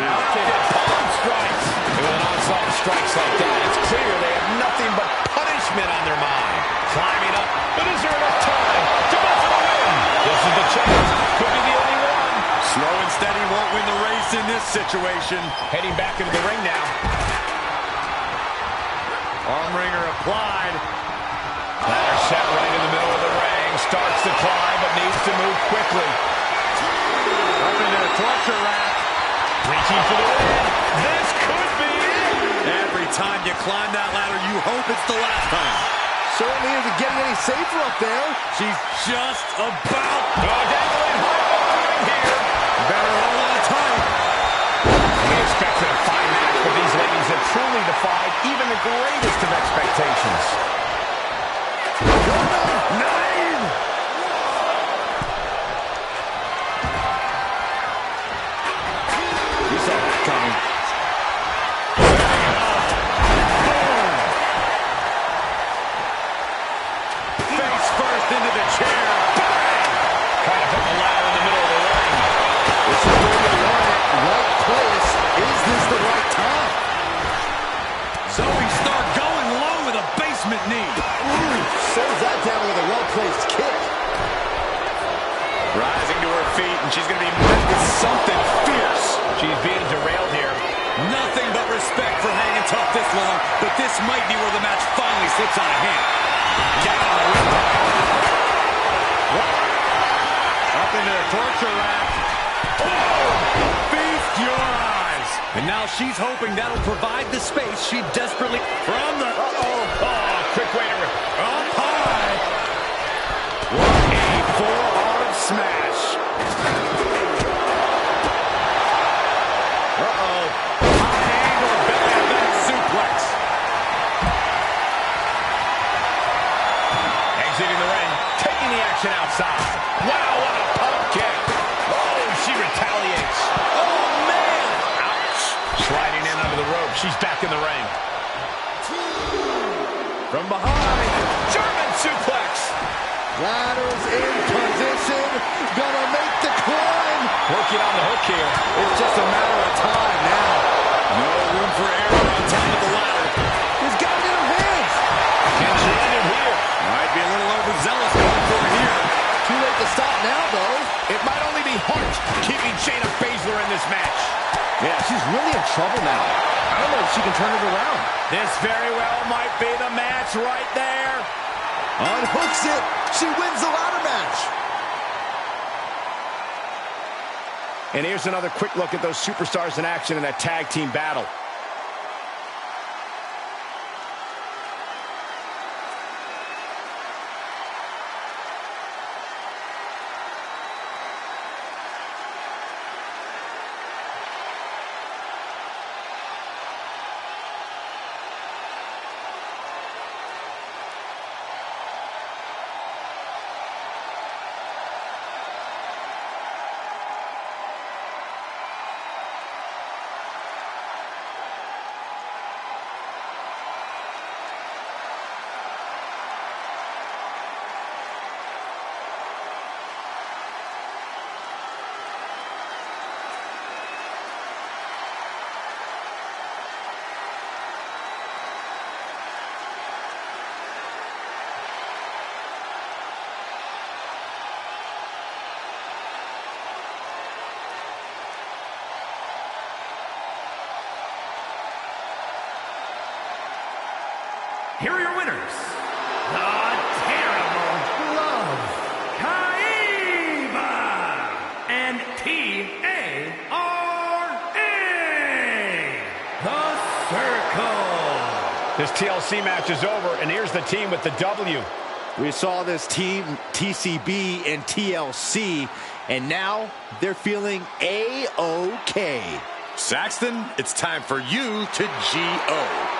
Mounted palm strikes. And with an onslaught of strikes like that, it's clear they have nothing but punishment on their mind. Climbing up, but is there enough time to go for the win? This is the chance. Could be the only one. Slow and steady won't win the race in this situation. Heading back into the ring now. Arm wringer applied. Ladder set right in the middle of the ring. Starts to climb, but needs to move quickly. Up into a torture rack. Reaching for the win. This could be it. Every time you climb that ladder, you hope it's the last time. Certainly isn't getting any safer up there. She's just about. Dangling high above the ring here. Better hold on tight. We expected a fine match, but these ladies have truly defied even the greatest of expectations. Nine. You saw that coming. Face first into the chair. Trying to put the ladder in the middle of the ring. This is where you want it. Right place. Is this the right time? Zoe Stark going low with a basement knee. Ooh, settles that down with a well-placed kick. Rising to her feet, and she's going to be met with something fierce. She's being derailed here. Nothing but respect for hanging tough this long, but this might be where the match finally slips out of hand. Down on the ring. Up into the torture rack. Oh! Feast your eyes. And now she's hoping that'll provide the space she desperately... From the... Oh, quick way to rip. Up high. What a forearm smash. High angle belly to back suplex. Exiting the ring, taking the action outside. Wow, what a pump kick. Oh, she retaliates. Oh, man. Ouch. Sliding in under the rope. She's back in the ring. From behind. German suplex. Ladder's in position. Gonna make the climb. Working on the hook here. It's just a matter of time now. No room for error on top of the ladder. He's got it in her hands. Can she end it here? Might be a little overzealous going for it here. Too late to stop now, though. It might only be heart keeping Shayna Baszler in this match. Yeah, she's really in trouble now. I don't know if she can turn it around. This very well might be the match right there. Unhooks it. She wins the ladder match. And here's another quick look at those superstars in action in that tag team battle. here are your winners, the Terrible Love, Kaiba, and T-A-R-A, the Circle. This TLC match is over, and here's the team with the W. We saw this team, TCB and TLC, and now they're feeling A-OK. Saxton, it's time for you to G-O.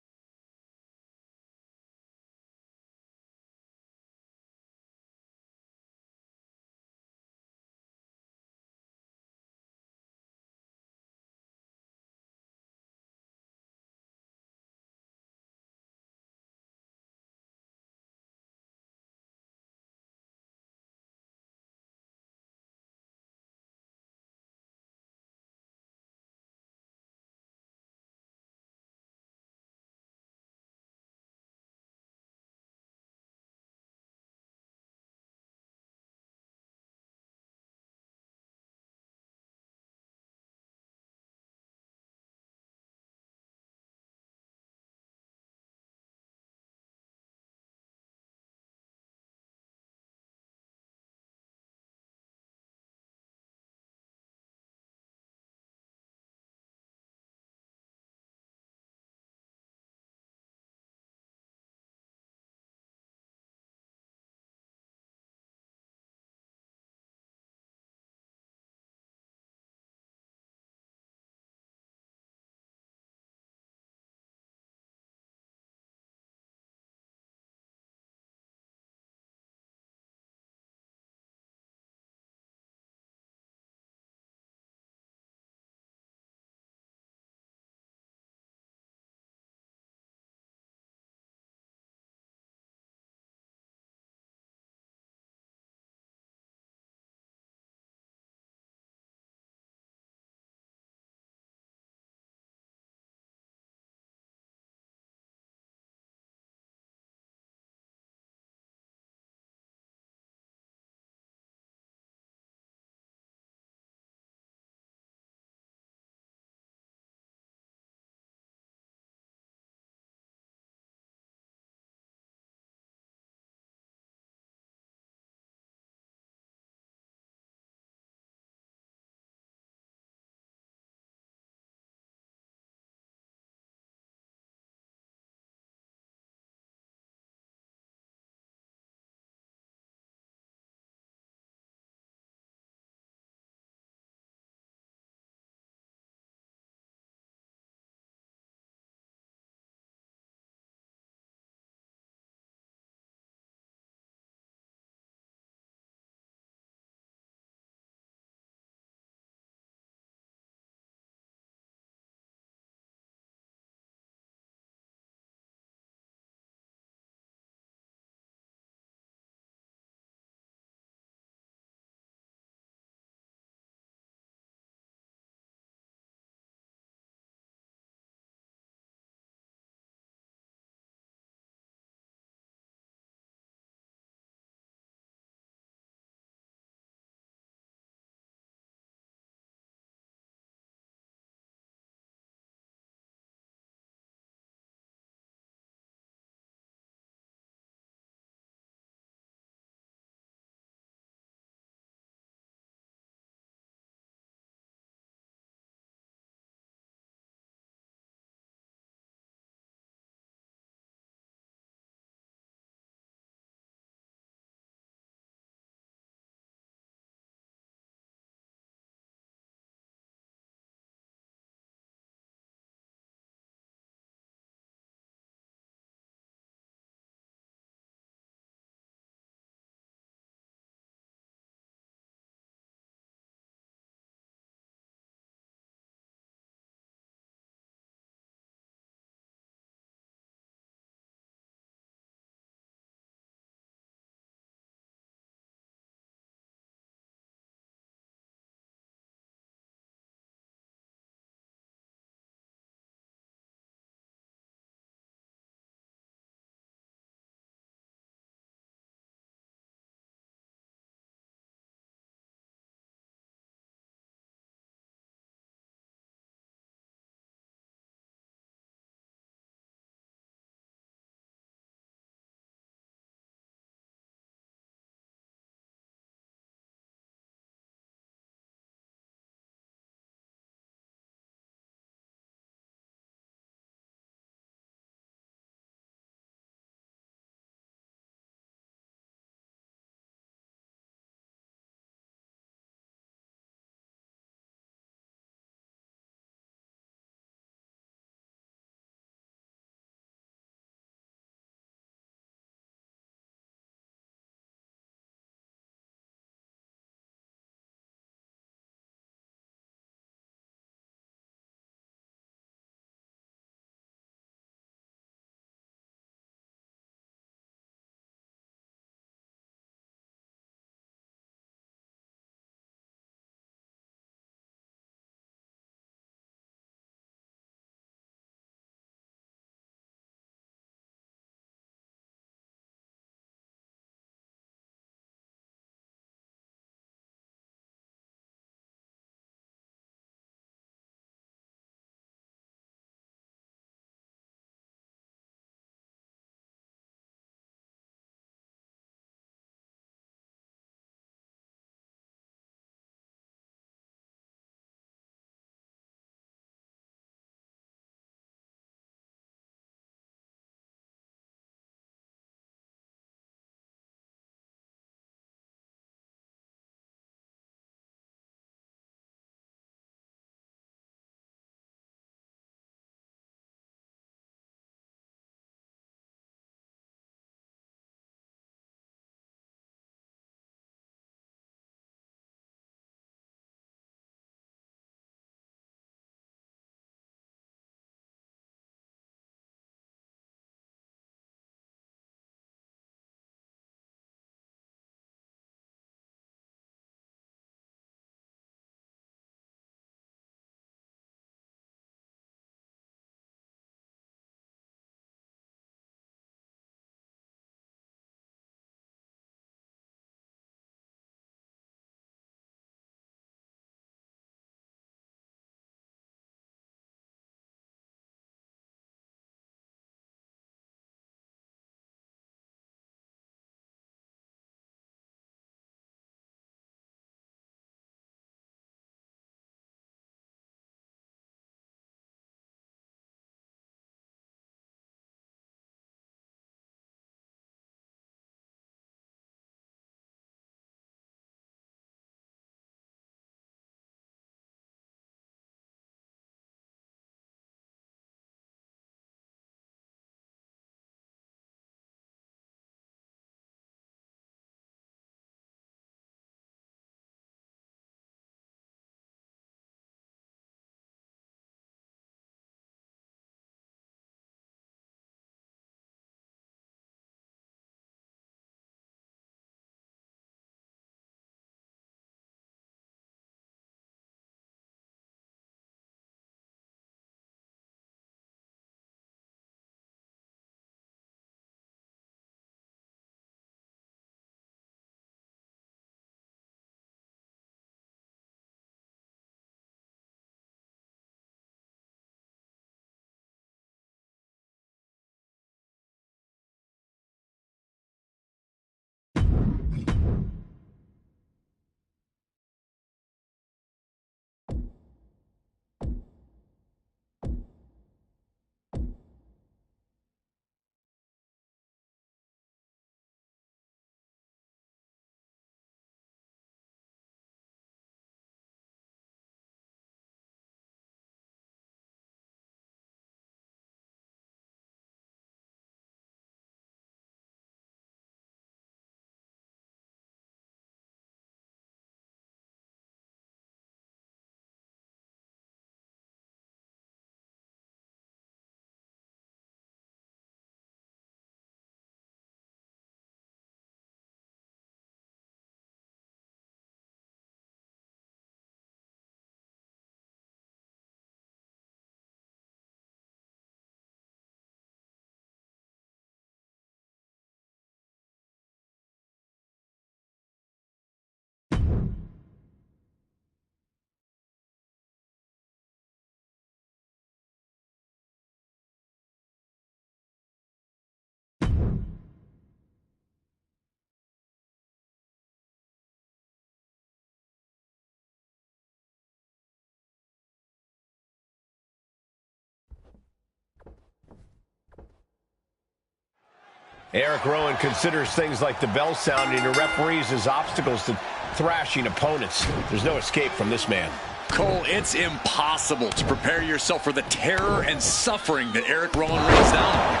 Eric Rowan considers things like the bell sounding to referees as obstacles to thrashing opponents. There's no escape from this man. Cole, it's impossible to prepare yourself for the terror and suffering that Eric Rowan rains down on you.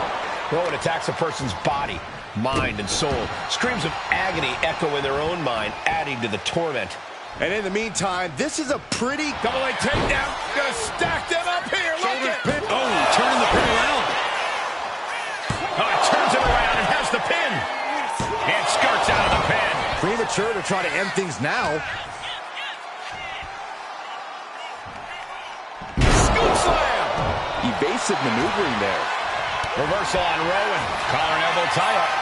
Rowan attacks a person's body, mind, and soul. Screams of agony echo in their own mind, adding to the torment. And in the meantime, this is a pretty... Double leg takedown. Gonna stack them up here. Shoulders pinned. Oh, turning the pin around. Oh, it turns it around and has the pin. And skirts out of the pin. Premature to try to end things now. Scoop slam. Evasive maneuvering there. Reversal on Rowan. Collar and elbow tie-up.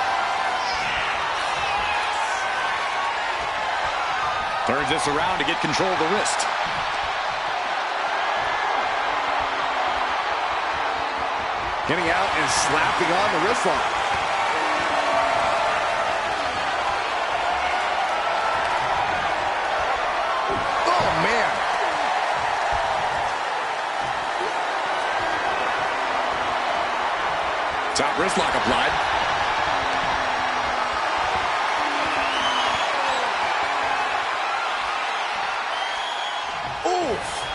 Turns this around to get control of the wrist. Getting out and slapping on the wrist lock. Oh, man. Top wrist lock applied. Oof.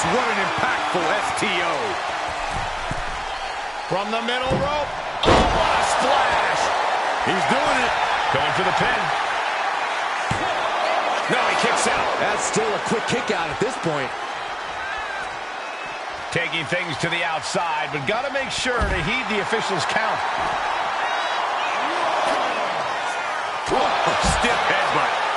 What an impactful STO. From the middle rope. Oh, what a splash. He's doing it. Going for the pin. No, he kicks out. That's still a quick kick out at this point. Taking things to the outside, but got to make sure to heed the official's count. Whoa, stiff headbutt.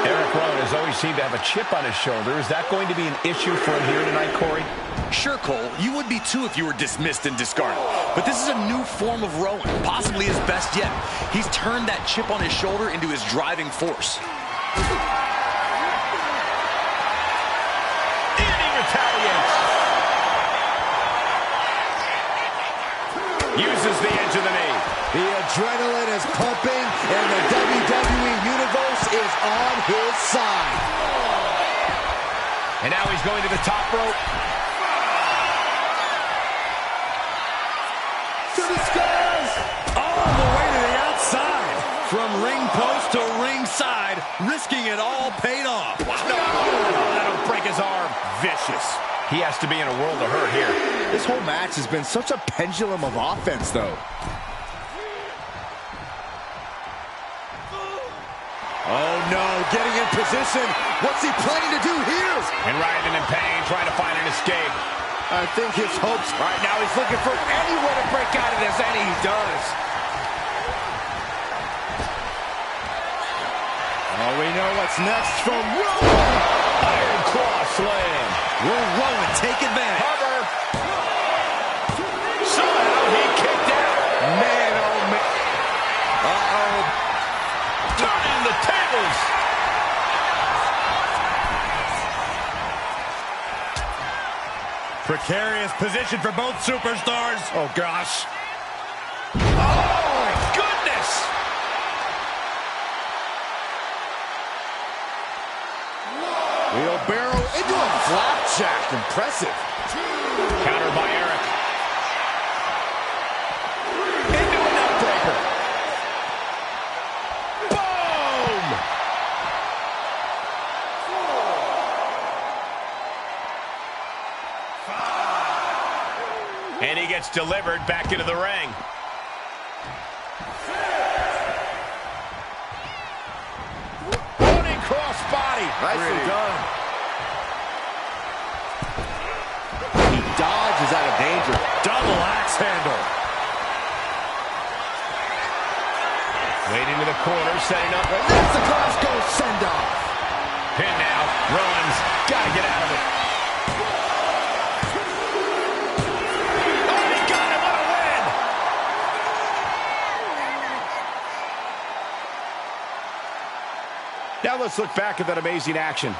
Eric Rowan has always seemed to have a chip on his shoulder. Is that going to be an issue for him here tonight, Corey? Sure, Cole. You would be too if you were dismissed and discarded. But this is a new form of Rowan, possibly his best yet. He's turned that chip on his shoulder into his driving force. And he retaliates. Uses the edge of the knee. The adrenaline is pumping, and the WWE Universe is on his side. And now he's going to the top rope. To the skies! All the way to the outside. From ring post to ringside, risking it all paid off. No, that'll break his arm. Vicious. He has to be in a world of hurt here. This whole match has been such a pendulum of offense, though. Oh, no, getting in position. What's he planning to do here? And writhing in pain, trying to find an escape. I think his hopes... Right now, he's looking for anyone to break out of this, and he does. Oh, we know what's next from Rowan. Iron Claw slam. Will Rowan take advantage? Cover. Somehow he kicked out. Man, oh, man. Uh-oh. Turning the tables. Precarious position for both superstars. Oh, gosh. Oh, my goodness. Wheelbarrow into a flapjack. Impressive. Counter by Eric. Into a neckbreaker. Boom! And he gets delivered back into the ring. Running cross body. Nicely done. He dodges out of danger. Double axe handle. Wading to the corner, setting up. And that's the Costco send-off. Pin now. Rowan's got to get out of it. Oh, he got him. What a win. Now let's look back at that amazing action.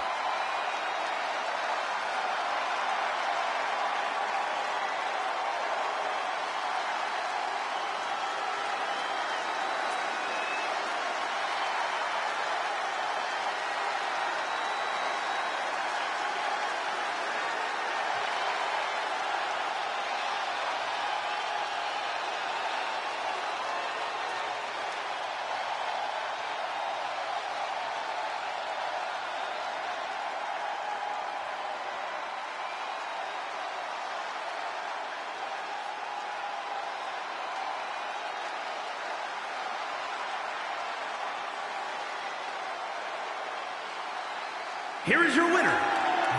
here is your winner,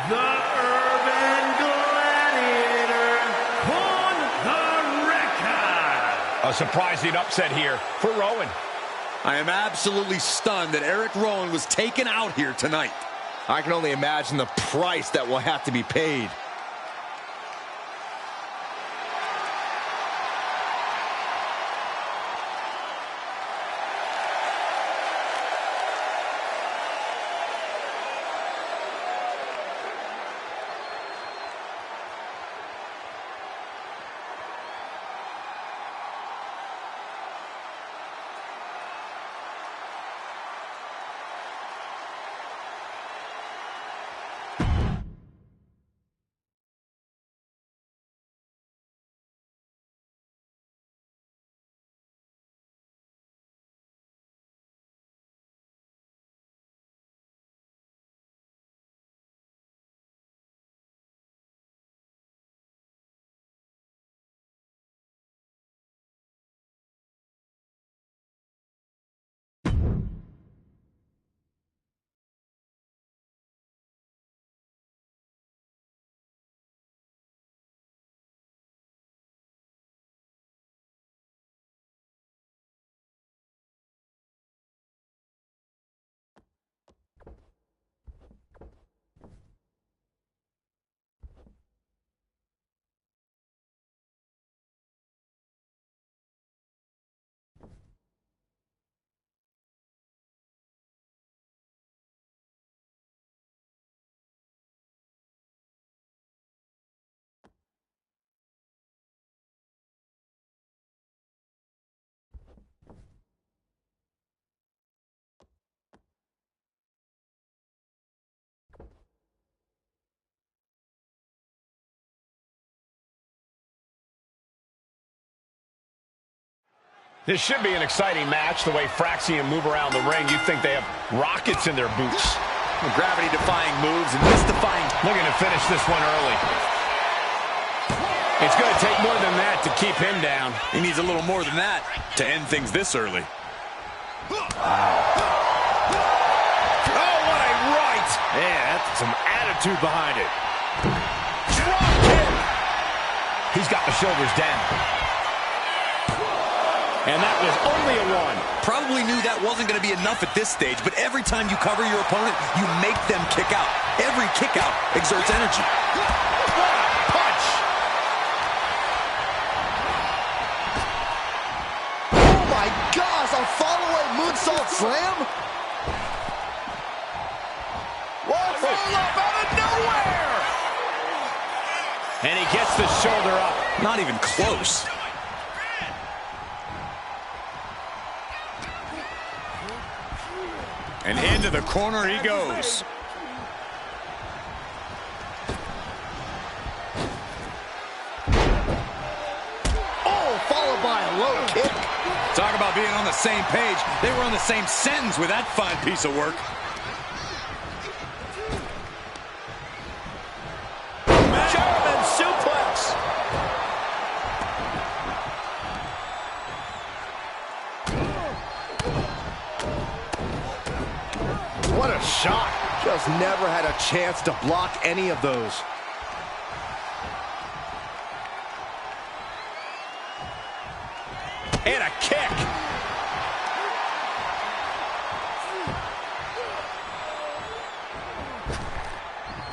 the Urban Gladiator, Von the Wrecker. A surprising upset here for Rowan. I am absolutely stunned that Eric Rowan was taken out here tonight. I can only imagine the price that will have to be paid. This should be an exciting match. The way Fraxium move around the ring, you'd think they have rockets in their boots. Gravity-defying moves and mystifying. Looking to finish this one early. It's going to take more than that to keep him down. He needs a little more than that to end things this early. Oh, what a right! Man, that's some attitude behind it. Drop kick! He's got the shoulders down. And that was only a one. Probably knew that wasn't going to be enough at this stage, but every time you cover your opponent, you make them kick out. Every kick out exerts energy. What a punch! Oh my gosh, a follow-away moonsault slam? What's up out of nowhere? And he gets the shoulder up. Not even close. And into the corner he goes. Oh, followed by a low kick. Talk about being on the same page. They were on the same sentence with that fine piece of work. German suplex. What a shot. Just never had a chance to block any of those. And a kick.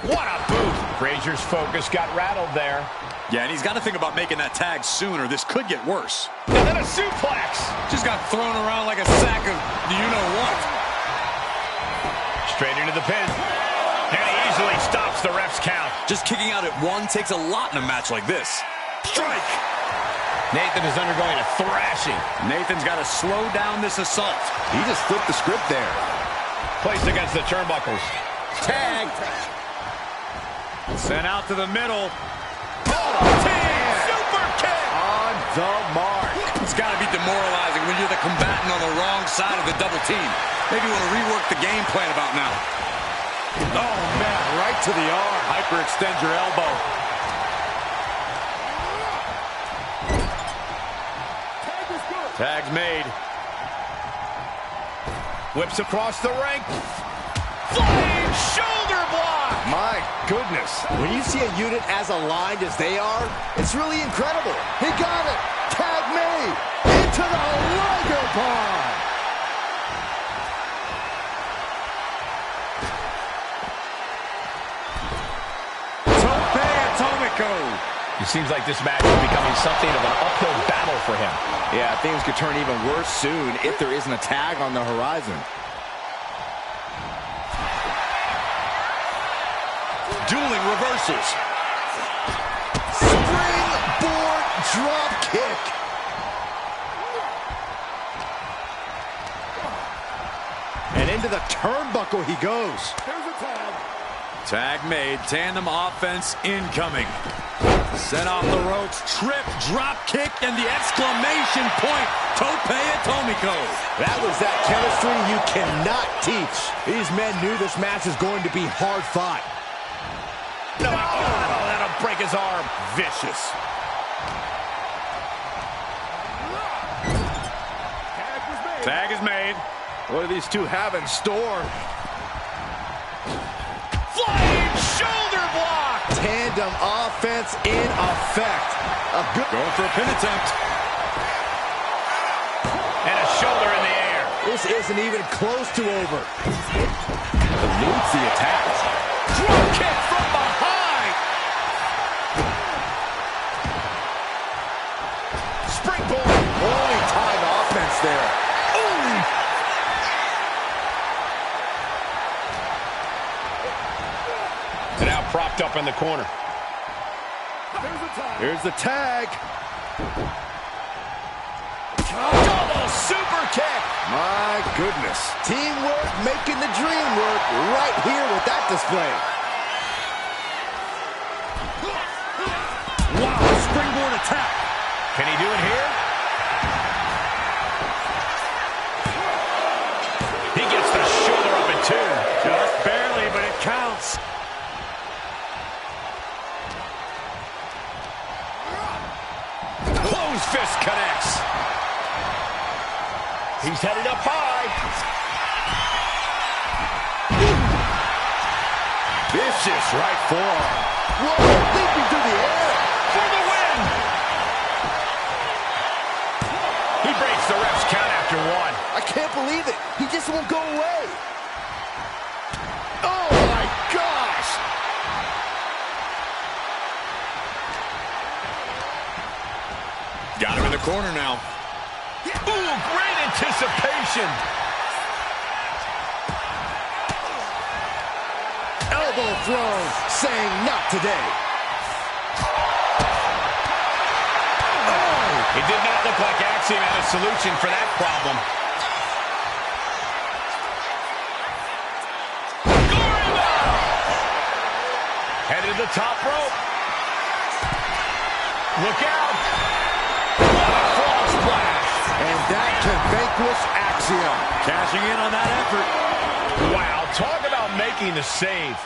What a boot. Frazier's focus got rattled there. Yeah, and he's got to think about making that tag sooner. This could get worse. And then a suplex. Just got thrown around like a sack of you-know-what. Straight into the pin. And he easily stops the ref's count. Just kicking out at one takes a lot in a match like this. Strike. Nathan is undergoing a thrashing. Nathan's got to slow down this assault. He just flipped the script there. Placed against the turnbuckles. Tagged. Sent out to the middle. Super kick. On the mark. It's got to be demoralizing when you're the combatant on the wrong side of the double team. Maybe you want to rework the game plan about now. Oh, man, right to the arm. Hyperextend your elbow. Tag's made. Whips across the ring. Flying shoulder block. My goodness. When you see a unit as aligned as they are, it's really incredible. He got it. Tag made. Into the Liger Bomb. It seems like this match is becoming something of an uphill battle for him. Yeah, things could turn even worse soon if there isn't a tag on the horizon. Dueling reversals. Springboard drop kick. And into the turnbuckle he goes. Tag made. Tandem offense incoming. Sent off the ropes. Trip, drop kick, and the exclamation point. Tope Atomiko. That was that chemistry you cannot teach. These men knew this match is going to be hard fought. No, oh, that'll break his arm. Vicious. Tag is made. What do these two have in store? Flying shoulder block. Tandem offense in effect. Going for a pin attempt. And a shoulder in the air. This isn't even close to over. Eludes the attack. Drop kick from behind. Springboard. Only time offense there. And now propped up in the corner. Here's the tag. Double super kick. My goodness. Teamwork making the dream work right here with that display. Wow, springboard attack. Can he do it here? He gets the shoulder up at two. Just barely, but it counts. Closed fist connects. He's headed up high. Vicious right forearm. Whoa, leaping through the air. For the win. He breaks the ref's count after one. I can't believe it. He just won't go away. Oh, my gosh. Got him in the corner now. Ooh, great anticipation. Elbow thrown, saying not today. It did not look like Axiom had a solution for that problem. Headed to the top rope. Look out. What a frog splash. And that can vanquish Axiom. Cashing in on that effort. Wow, talk about making the save.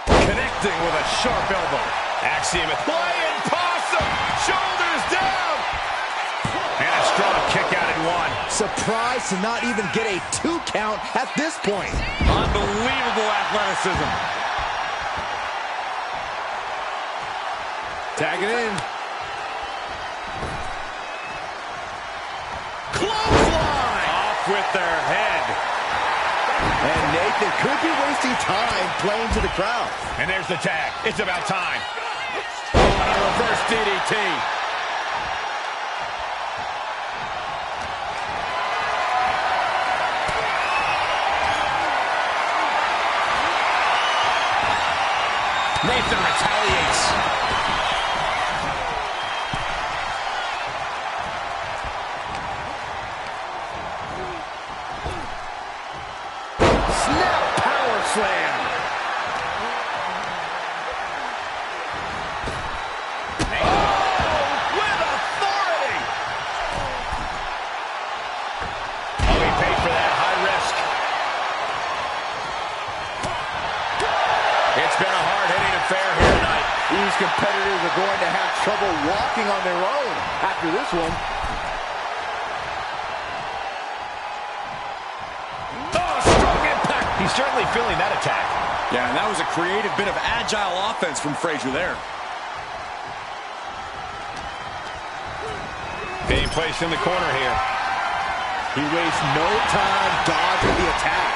Connecting with a sharp elbow. Axiom flying possum. Shoulders down. And a strong kick out at one. Surprised to not even get a 2 count at this point. Unbelievable athleticism. Tagging in. Clothesline. Off with their head. And Nathan could be wasting time playing to the crowd. And there's the tag. It's about time. Oh, and a reverse DDT. Nathan retaliates. Snap power slam. With authority. Oh, he paid for that high risk. It's been a hard-hitting affair here tonight. These competitors are going to have trouble walking on their own after this one. certainly feeling that attack. Yeah, and that was a creative bit of agile offense from Frazier there. Being placed in the corner here. He wastes no time dodging the attack.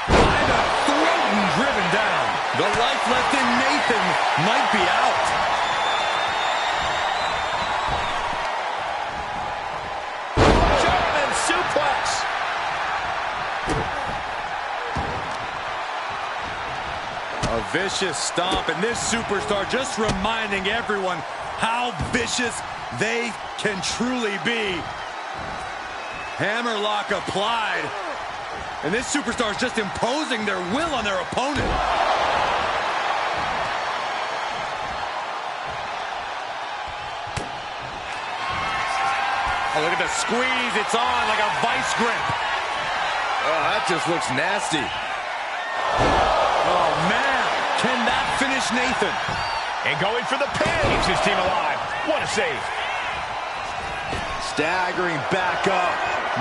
Kind of thrown and driven down. The life left in Nathan might be out. German suplex. A vicious stomp, and this superstar just reminding everyone how vicious they can truly be. Hammerlock applied, and this superstar is just imposing their will on their opponent. Oh, look at the squeeze. It's on like a vice grip. Oh, that just looks nasty. Oh, man. Can that finish Nathan? And going for the pin. Keeps his team alive. What a save. Staggering back up,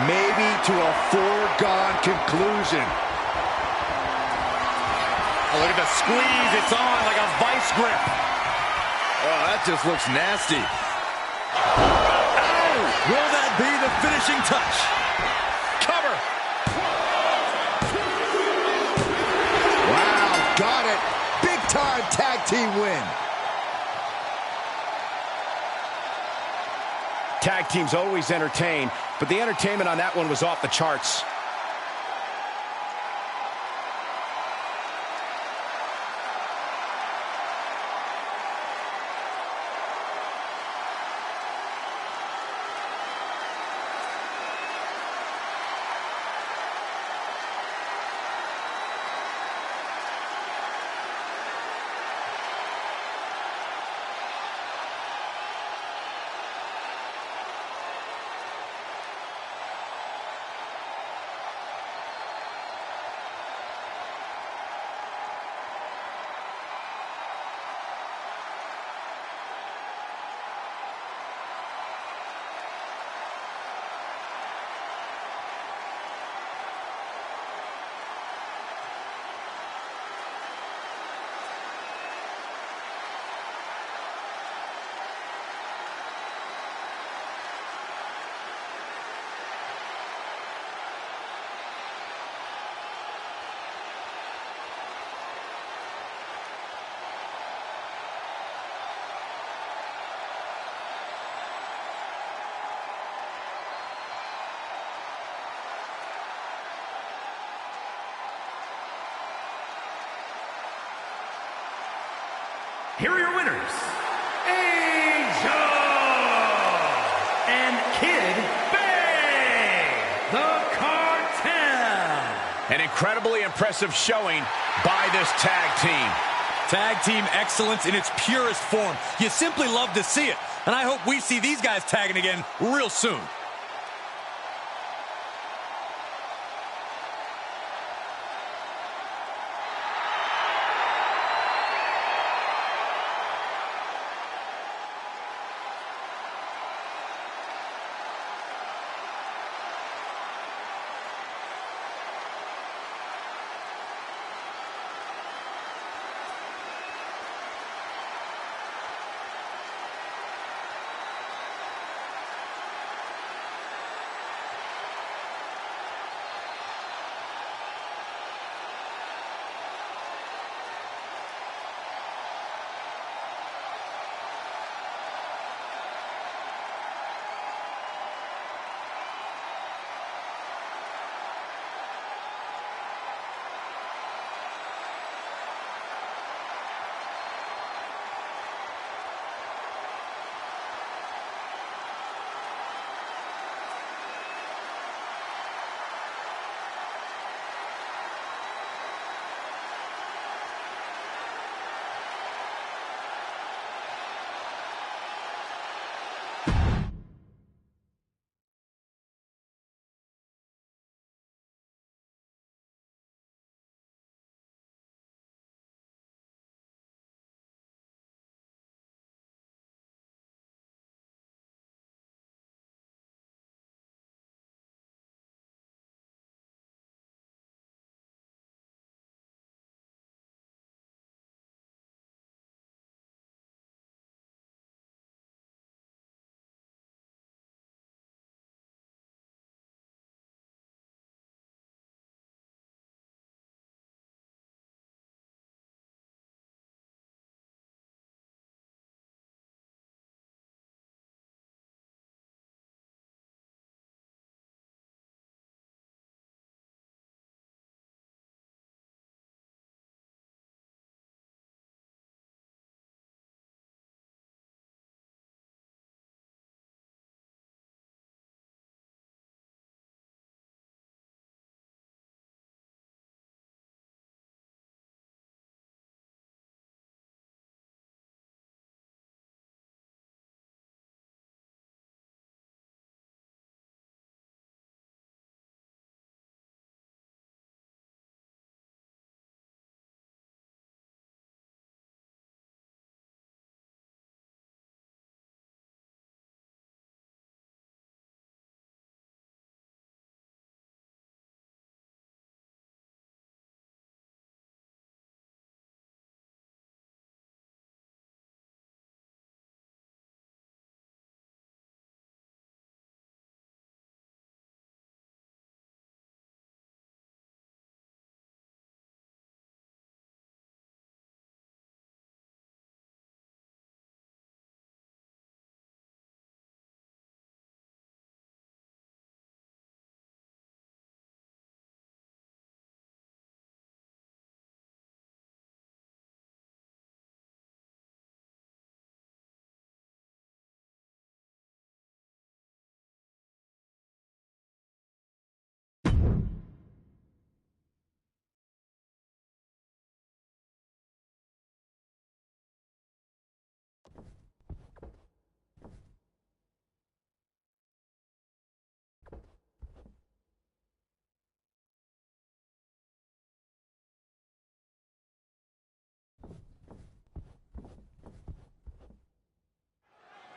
maybe to a foregone conclusion. Oh, look at the squeeze. It's on like a vice grip. Oh, that just looks nasty. Oh, will that be the finishing touch? Cover. Wow, got it. Big time tag team win. Tag teams always entertain, but the entertainment on that one was off the charts. Here are your winners, Angel and Kid Bay, the Cartel. An incredibly impressive showing by this tag team. Tag team excellence in its purest form. You simply love to see it. And I hope we see these guys tagging again real soon.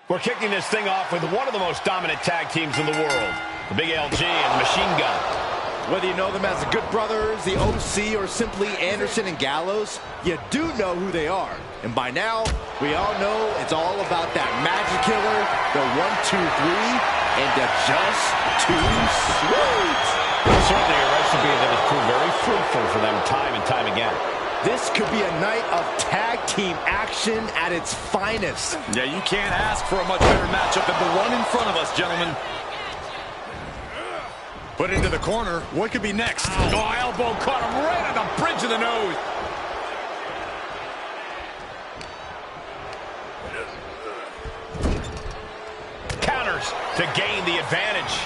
We're kicking this thing off with one of the most dominant tag teams in the world, the Big LG and the Machine Gun. Whether you know them as the Good Brothers, the OC, or simply Anderson and Gallows, you do know who they are. And by now, we all know it's all about that magic killer, the 1, 2, 3, and the just too sweet. Certainly a recipe that has proved very fruitful for them time and time again. This could be a night of tag team action at its finest. Yeah, you can't ask for a much better matchup than the one in front of us, gentlemen. Put into the corner. What could be next? Oh, elbow caught him right on the bridge of the nose. Counters to gain the advantage.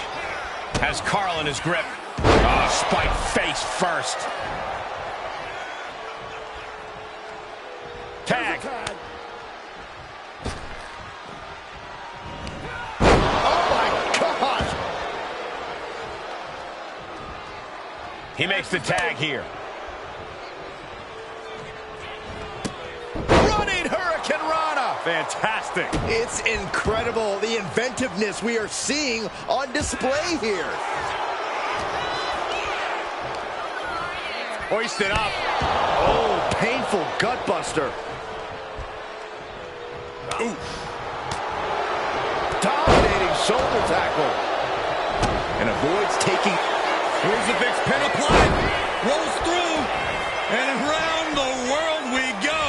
Has Carl in his grip. Oh, spike face first. Tag. Oh, my God. He makes the tag here. Running Hurricane Rana. Fantastic. It's incredible, the inventiveness we are seeing on display here. Hoisted up. Oh, painful gutbuster. Ooh. Dominating shoulder tackle. And avoids taking... Here's the fixed pin applied. Rolls through. And around the world we go.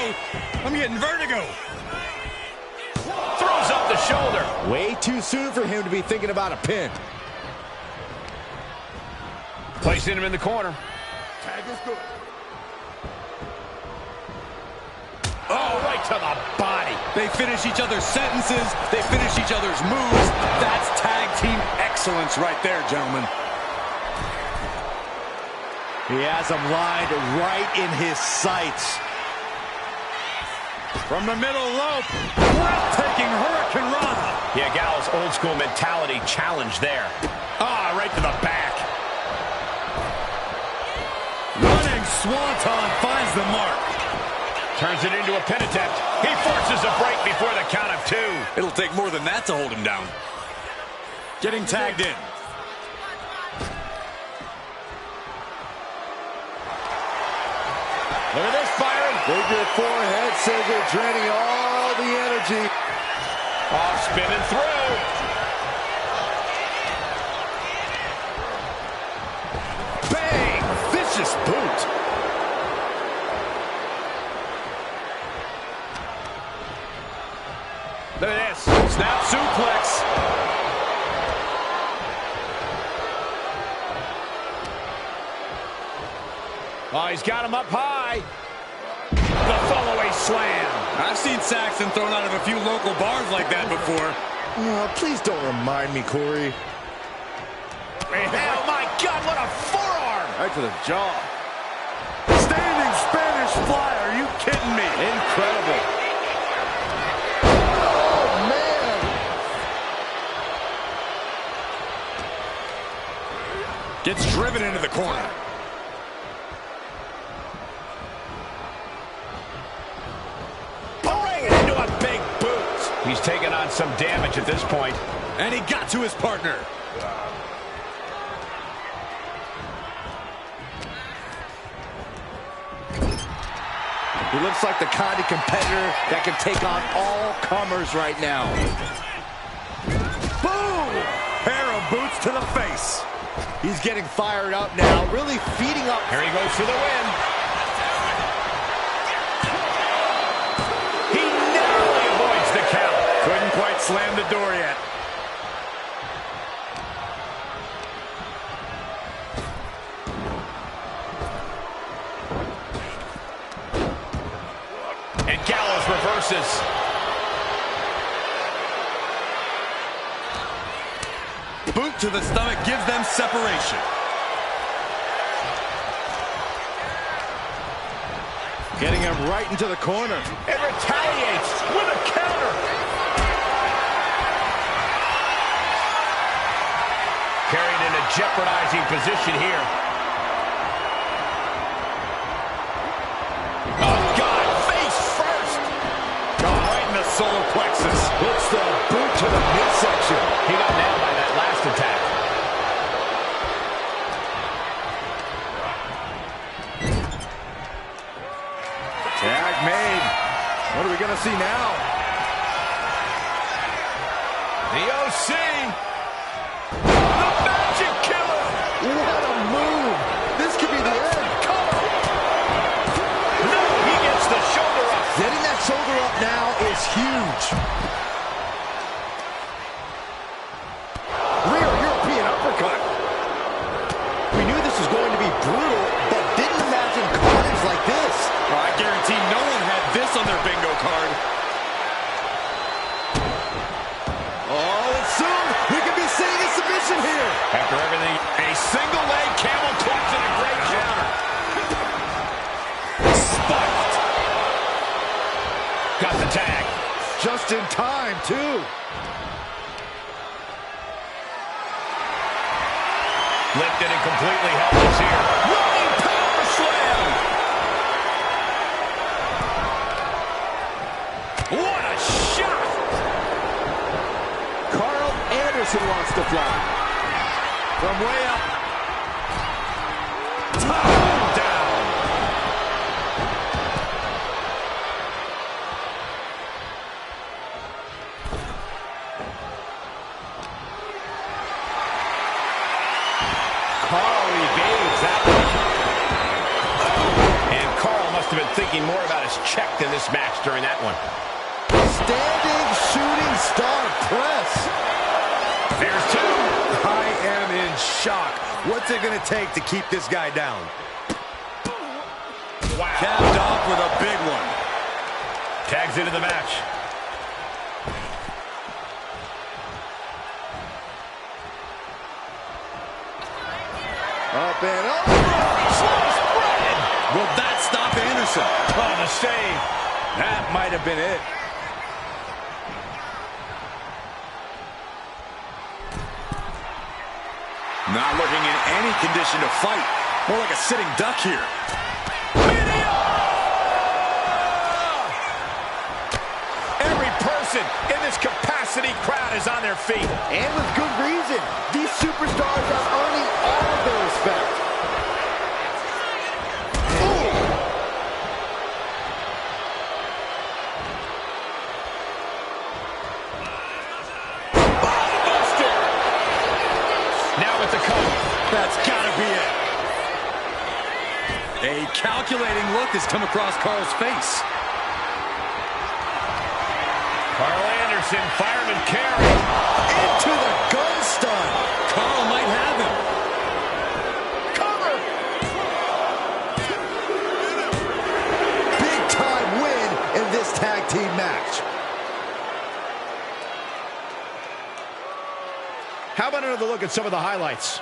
I'm getting vertigo. Throws up the shoulder. Way too soon for him to be thinking about a pin. Placing him in the corner. Tag is good. Oh, right to the body. They finish each other's sentences. They finish each other's moves. That's tag team excellence right there, gentlemen. He has him lined right in his sights. From the middle rope, breathtaking Hurricane Rana. Yeah, Gallows' old school mentality challenge there. Ah, right to the back. Running Swanton finds the mark. Turns it into a pin attempt. He forces a break before the count of 2. It'll take more than that to hold him down. Getting tagged in. Look at this, Byron. Figure 4 head scissor draining all the energy. Oh, spinning through. Bang! Vicious boot. Look at this. Snap suplex. Oh, he's got him up high. The fallaway slam. I've seen Saxton thrown out of a few local bars like that before. Oh, please don't remind me, Corey. Oh, my God, what a forearm. Right to the jaw. Standing Spanish fly. Are you kidding me? Incredible. Oh, man. Gets driven into the corner. He's taking on some damage at this point. And he got to his partner. He looks like the kind of competitor that can take on all comers right now. Boom! Pair of boots to the face. He's getting fired up now, really feeding up. Here he goes for the win. He narrowly avoids the count. Couldn't quite slam the door yet. And Gallows reverses. Boot to the stomach gives them separation. Getting him right into the corner. And retaliates with a counter. Carried in a jeopardizing position here. Oh, God, face first. Oh, right in the solar plexus. Puts the boot to the midsection. He got nailed by that last attack. Tag made. What are we going to see now? The OC. The Magic Killer. What a move. This could be the end. No, he gets the shoulder up. Getting that shoulder up now is huge. Rear European uppercut. We knew this was going to be brutal, but didn't imagine carnage like this. Well, I guarantee no one had this on their bingo card. Oh, and soon we could be seeing a submission here. After everything, A single leg camel clutch and a great counter. spiked. Got the tag. Just in time, too. Lifted and completely helpless here. Running power slam. What a shot. Carl Anderson wants to fly. From way up. Top down. Carl evades that one. And Carl must have been thinking more about his check than this match during that one. Standing shooting star press. There's two. I am in shock. What's it going to take to keep this guy down? Wow. Capped off with a big one. Tags into the match. Up and over. Will that stop Anderson? Oh, the save. That might have been it. Not looking in any condition to fight. More like a sitting duck here. Every person in this capacity crowd is on their feet. And with good reason. These superstars are earning all of their respect. Buster. Now with the cover. That's gotta be it. A calculating look has come across Carl's face. Carl Anderson, fireman carry. Into the gun stun. Carl might have him. Cover. Big time win in this tag team match. How about another look at some of the highlights?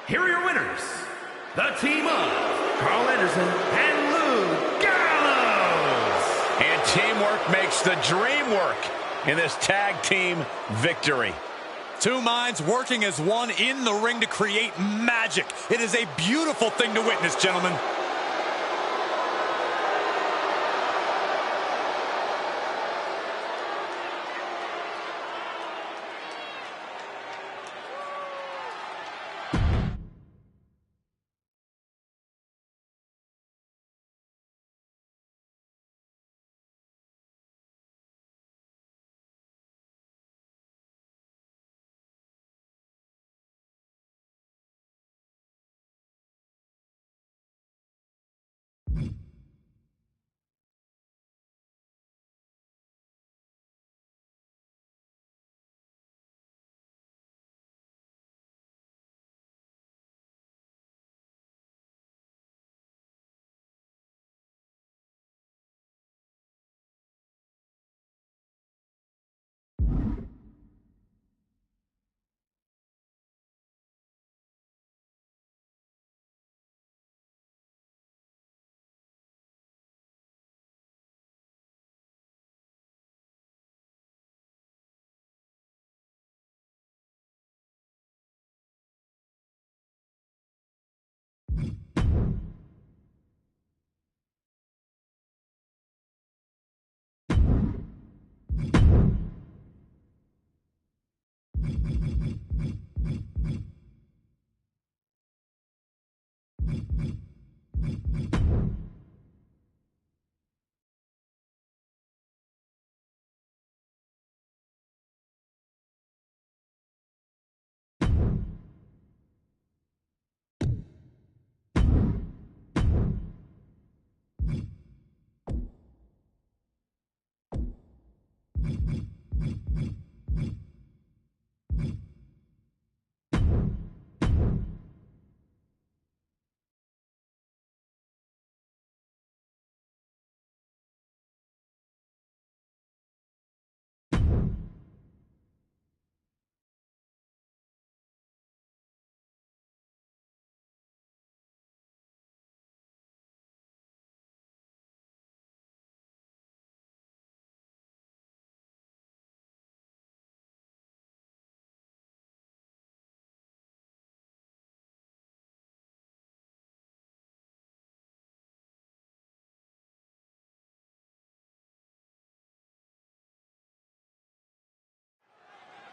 Here are your winners, the team of Carl Anderson and Lou Gallows. And teamwork makes the dream work in this tag team victory. Two minds working as one in the ring to create magic. It is a beautiful thing to witness, gentlemen.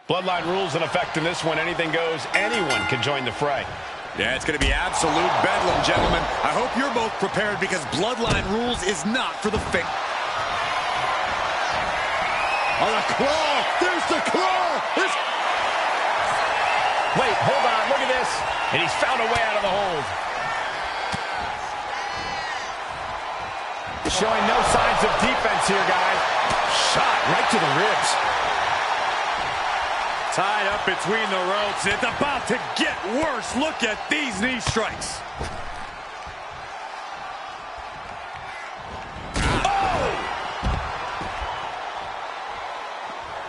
Bloodline rules in effect in this one. Anything goes. Anyone can join the fray. Yeah, it's going to be absolute bedlam, gentlemen. I hope you're both prepared because Bloodline rules is not for the faint. On a claw! There's the claw! Wait, hold on. Look at this. And he's found a way out of the hold. Showing no signs of defense here, guys. Shot right to the ribs. Tied up between the ropes. It's about to get worse. Look at these knee strikes.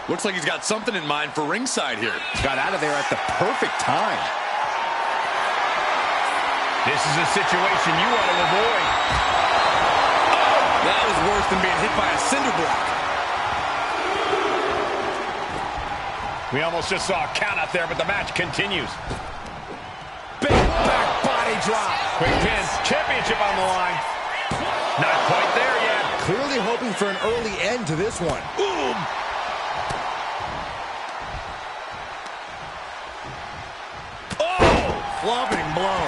Looks like he's got something in mind for ringside here. Got out of there at the perfect time. This is a situation you want to avoid. Oh, that was worse than being hit by a cinder block. We almost just saw a count out there, but the match continues. Big back body drop. Quick pin. Championship on the line. Not quite there yet. Clearly hoping for an early end to this one. Boom! Oh! Flopping blow.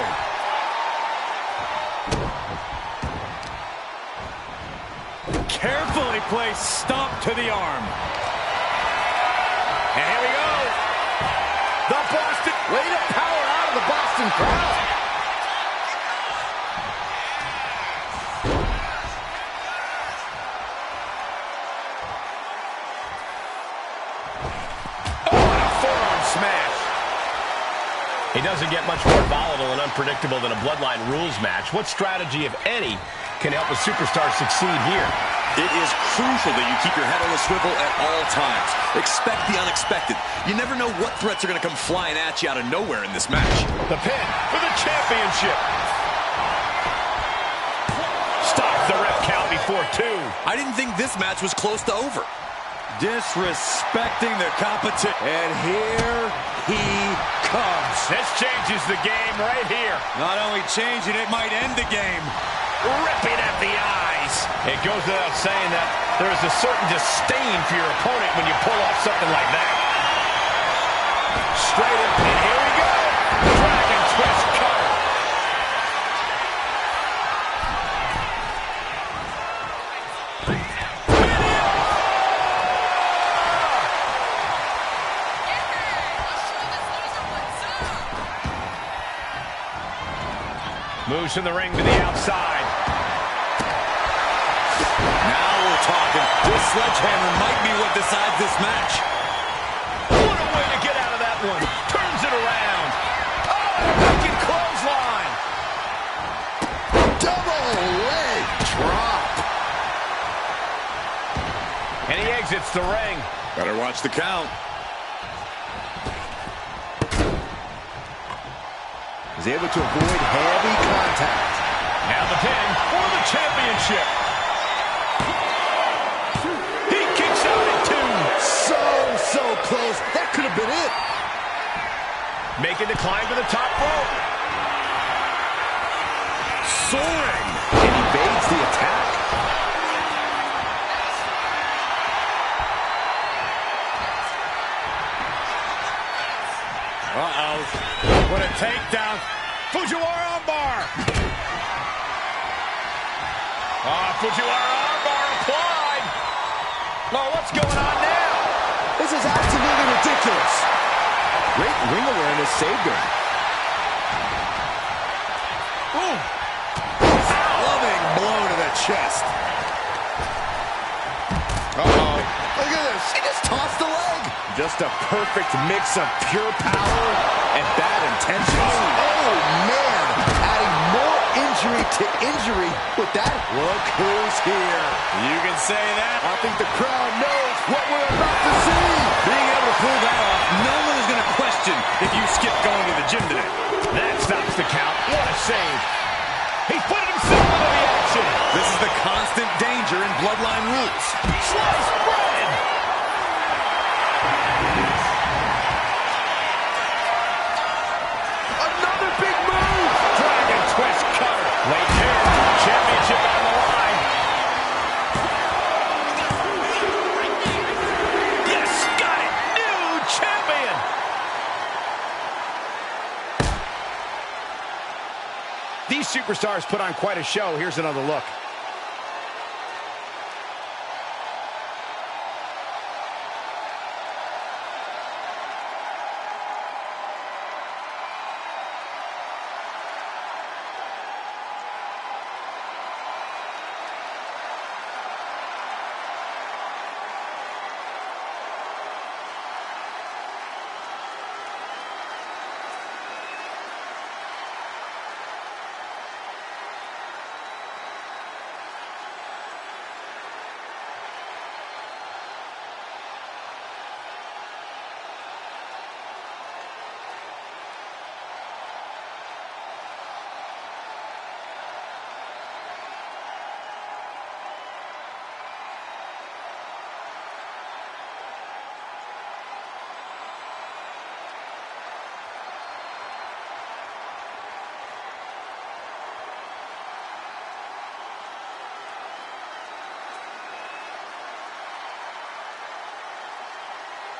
Carefully placed stomp to the arm. And here we go. The Boston. Way to power out of the Boston crowd. Oh, and a forearm smash. It doesn't get much more volatile and unpredictable than a Bloodline rules match. What strategy, if any, can help a superstar succeed here? It is crucial that you keep your head on the swivel at all times. Expect the unexpected. You never know what threats are going to come flying at you out of nowhere in this match. The pin for the championship. Stops the ref count before 2. I didn't think this match was close to over. Disrespecting the competition. And here he comes. This changes the game right here. Not only changing, it might end the game. Ripping at the eyes. It goes without saying that there is a certain disdain for your opponent when you pull off something like that. Straight up, and here we go. Dragon twist cutter. Moves from the ring to the outside. Now we're talking. This sledgehammer might be what decides this match. What a way to get out of that one. Turns it around. Oh, fucking clothesline. Double leg drop. And he exits the ring. Better watch the count. Is able to avoid heavy contact. Now the pin for the championship. He kicks out at 2. So close. That could have been it. Making the climb to the top rope. Soaring. And evades the attack. Uh-oh. What a takedown. Fujiwara armbar. Fujiwara armbar applied. Oh, what's going on now? This is absolutely ridiculous. Great ring awareness saved him. Ooh. Loving blow to the chest. Uh-oh. Look at this. He just tossed the leg. Just a perfect mix of pure power and bad intentions. Oh, man. Adding more injury to injury with that. Look who's here. You can say that. I think the crowd knows what we're about to see. Being able to pull that off, no one is going to question if you skip going to the gym today. That stops the count. What a save. He's putting himself into the action. This is the constant danger in Bloodline rules. Sliced bread. Another big move. Dragon twist cutter. Late here. Championship on the line. Yes, got it. New champion. superstars put on quite a show. Here's another look.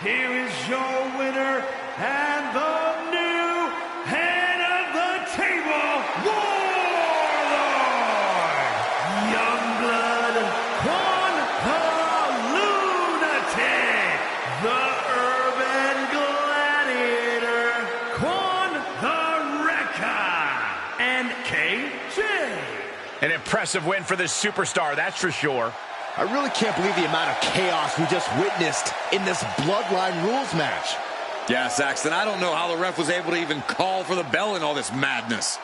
Here is your winner and the new head of the table, Warlord, Youngblood, Quan the Lunatic, the Urban Gladiator, Quan the Wrecker, and KJ. An impressive win for this superstar, that's for sure. I really can't believe the amount of chaos we just witnessed in this Bloodline rules match. Yeah, Saxton, I don't know how the ref was able to even call for the bell in all this madness.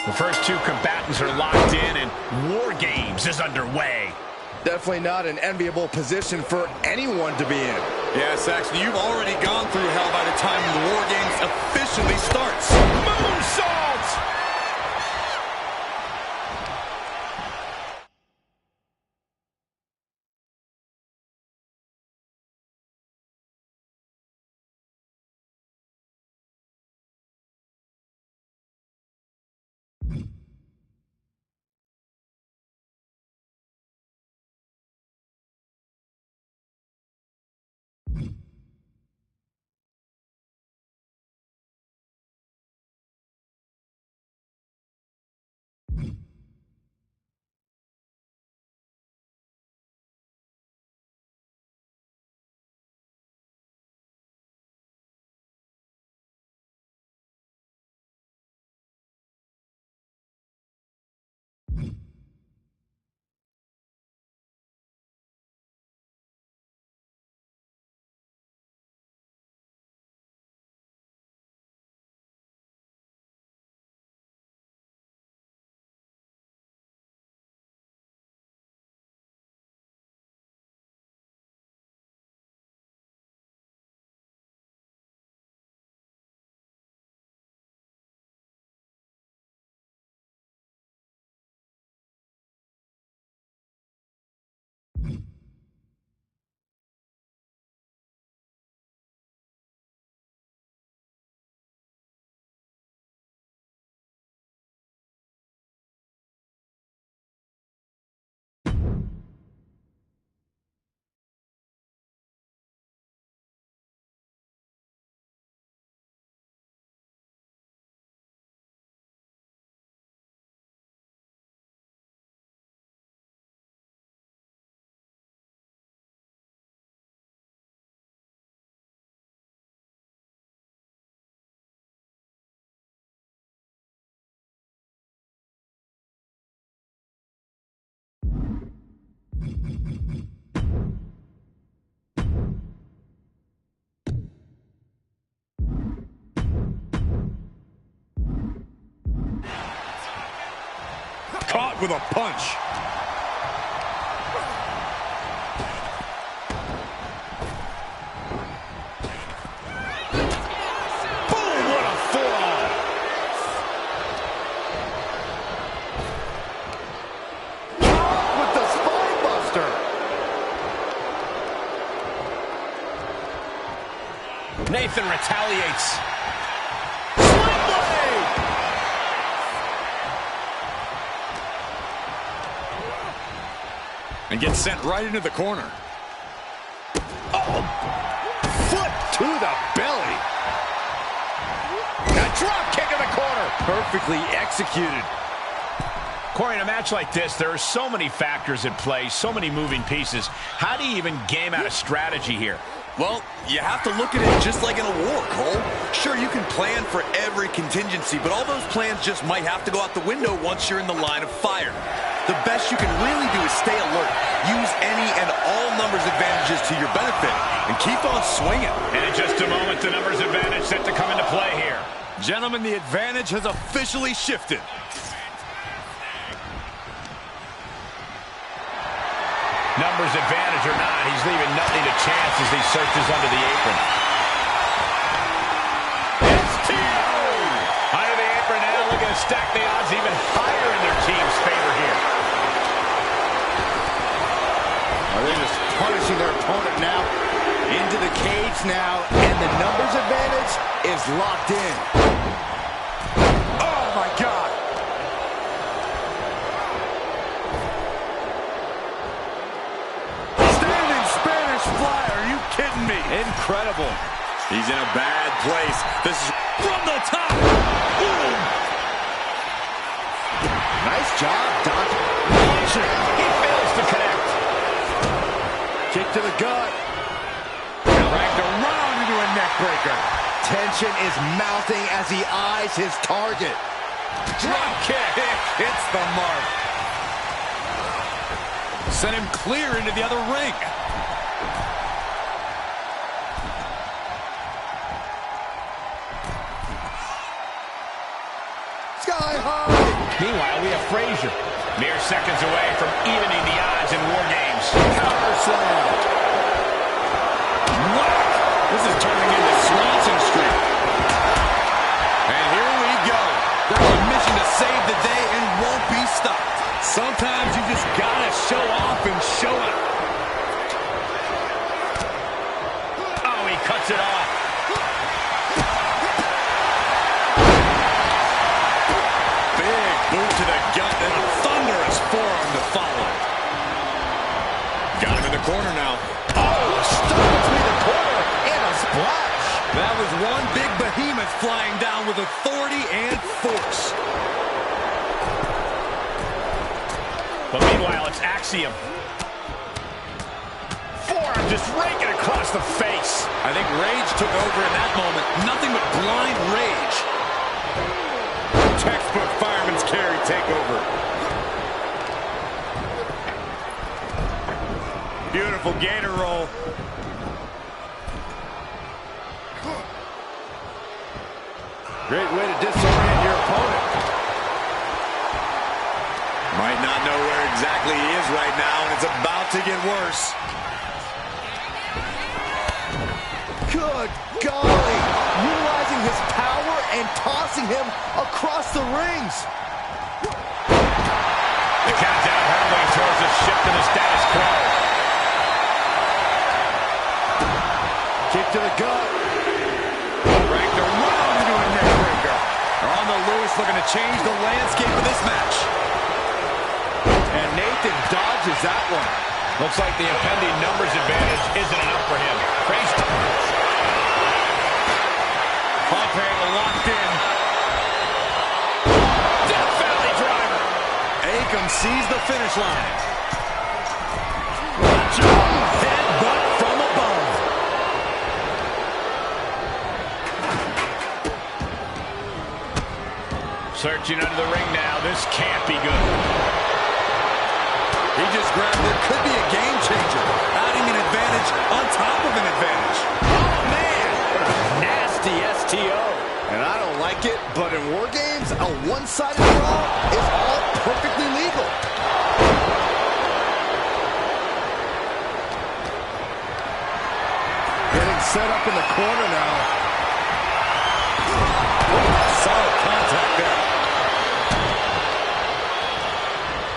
The first two combatants are locked in, and War Games is underway. Definitely not an enviable position for anyone to be in. Yeah, Saxton, you've already gone through hell by the time the War Games officially starts. Moonsault! Caught with a punch. Boom, what a forearm. Caught with the spine buster. Nathan retaliates. And gets sent right into the corner. Oh, foot to the belly. A drop kick in the corner. Perfectly executed. Corey, in a match like this, there are so many factors at play, so many moving pieces. How do you even game out a strategy here? Well, you have to look at it just like in a war, Cole. Sure, you can plan for every contingency, but all those plans just might have to go out the window once you're in the line of fire. The best you can really do is stay alert. Use any and all numbers advantages to your benefit, and keep on swinging. And in just a moment, the numbers advantage set to come into play here. Gentlemen, the advantage has officially shifted. Numbers advantage or not, he's leaving nothing to chance as he searches under the apron. Under the apron now, looking to stack the odds even higher in their team's favor here. They're just punishing their opponent now. Into the cage now, and the numbers advantage is locked in. Oh, my God. Standing Spanish fly. Are you kidding me? Incredible. He's in a bad place. This is from the top. Boom. Nice job, Doc. He fails to connect. Kick to the gut. Dragged around into a neck breaker. Tension is mounting as he eyes his target. Drop kick. Hits the mark. Sent him clear into the other ring. Sky high. Meanwhile, we have Frazier. Mere seconds away from evening the odds in War Games. Power slam. Whack! This is turning into Swanson Street. And here we go. They're on a mission to save the day and won't be stopped. Sometimes you just gotta show off and show out. Oh, he cuts it off. Big boot to the gut and a thunderous forearm to follow. Got him in the corner now. Oh, stuck between the corner and a splash. That was one big behemoth flying down with authority and force. But meanwhile, it's Axiom. Forearm just raking across the face. I think rage took over in that moment. Nothing but blind rage. Textbook fireman's carry takeover. Beautiful gator roll. Great way to disorient your opponent. Might not know where exactly he is right now, and it's about to get worse. Good golly. Utilizing his power and tossing him across the rings. The countdown hurtling towards a shift in the status quo. Kick to the gut. Dragged around into a neck breaker. They're on the loose, looking to change the landscape of this match. And Nathan dodges that one. Looks like the impending numbers advantage isn't enough for him. Crazy. Pump handle locked in. Death Valley driver. Akam sees the finish line. Headbutt from above. Searching under the ring now. This can't be good. He just grabbed what could be a game changer, adding an advantage on top of an advantage. Oh, man! Nasty STO. And I don't like it, but in War Games, a one-sided brawl is all perfectly legal. Getting set up in the corner now. Solid contact there.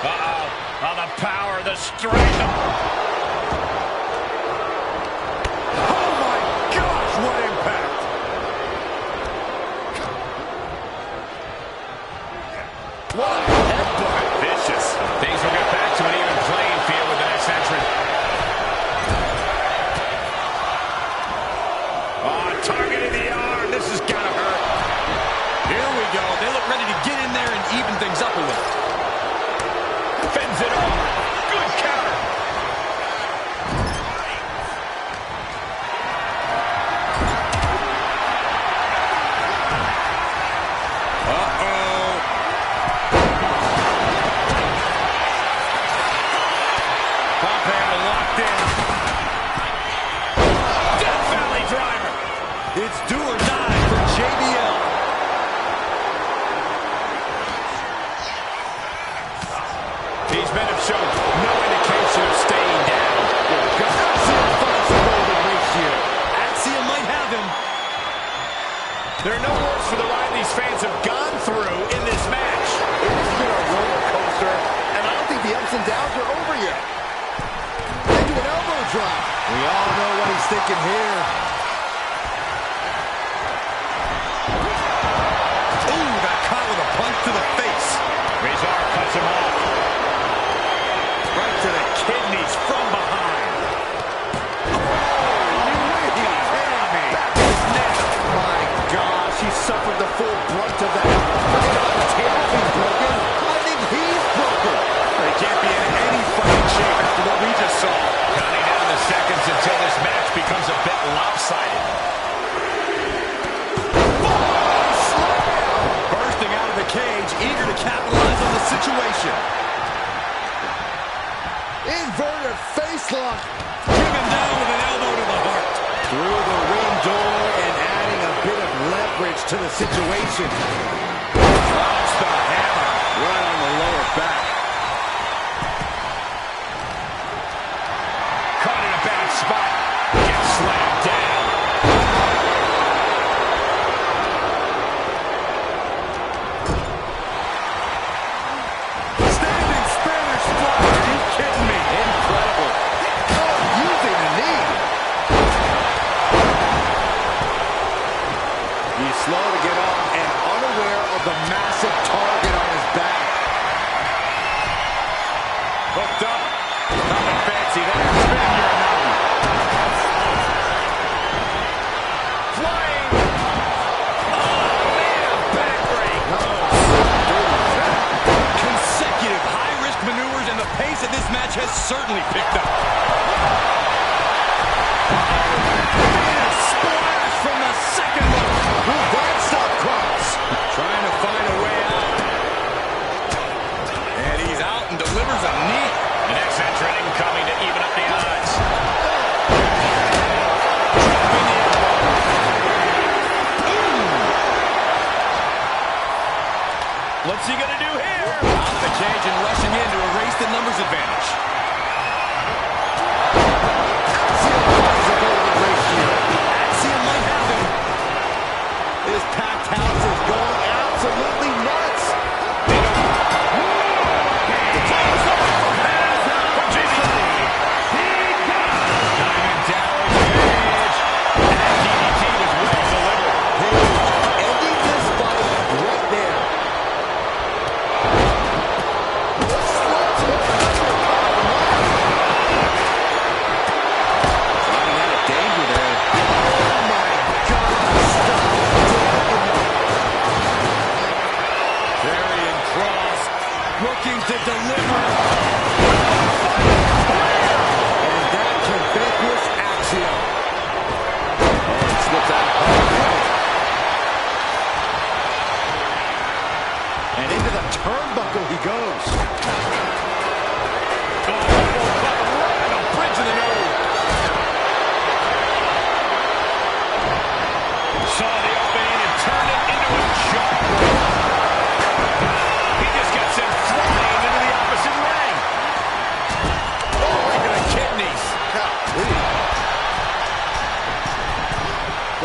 Uh-oh. Oh, the power, the strength. Oh my gosh, what impact! What a headbutt! Vicious. Things will get back to an even playing field with the next entrant. Oh, targeting the arm. This has got to hurt. Here we go. They look ready to get in there and even things up a little. Fends it off. Good counter. Uh-oh. Pump handle locked in. Death Valley driver. It's do or die for JBL. These men have shown no indication of staying down. Axiom finds the golden ratio. Axiom might have him. There are no words for the ride these fans have gone through in this match. It has been a roller coaster, and I don't think the ups and downs are over yet. Into an elbow drop. We all know what he's thinking here. Ooh, got caught with a punch to the face. Rezar cuts him off. Right to the kidneys from behind. My gosh, he suffered the full brunt of that. Forget about the table being broken. I think he's broken. They can't be in any fighting shape after what we just saw. Counting down the seconds until this match becomes a bit lopsided. Bursting out of the cage, eager to capitalize on the situation. Inverted face lock. Bring him down with an elbow to the heart. Through the ring door and adding a bit of leverage to the situation. Drops the hammer right on the lower back. Caught in a bad spot. Gets slammed down. Standing Spanish fly. Are you kidding me? Incredible. Oh, using the knee. He's slow to get up and unaware of the massive target on his back. Hooked up. Nothing fancy there. Spinning Uranagi. Flying. Oh, man, a backbreak. Consecutive high-risk maneuvers, and the pace of this match has certainly picked up. Big splash from the second one. Reverse stop cross. Trying to find a way out. And he's out and delivers a knee. The next entrant incoming to even up the odds. Dropping the elbow. What's he gonna do here? Out of the cage and rushing in to erase the numbers advantage.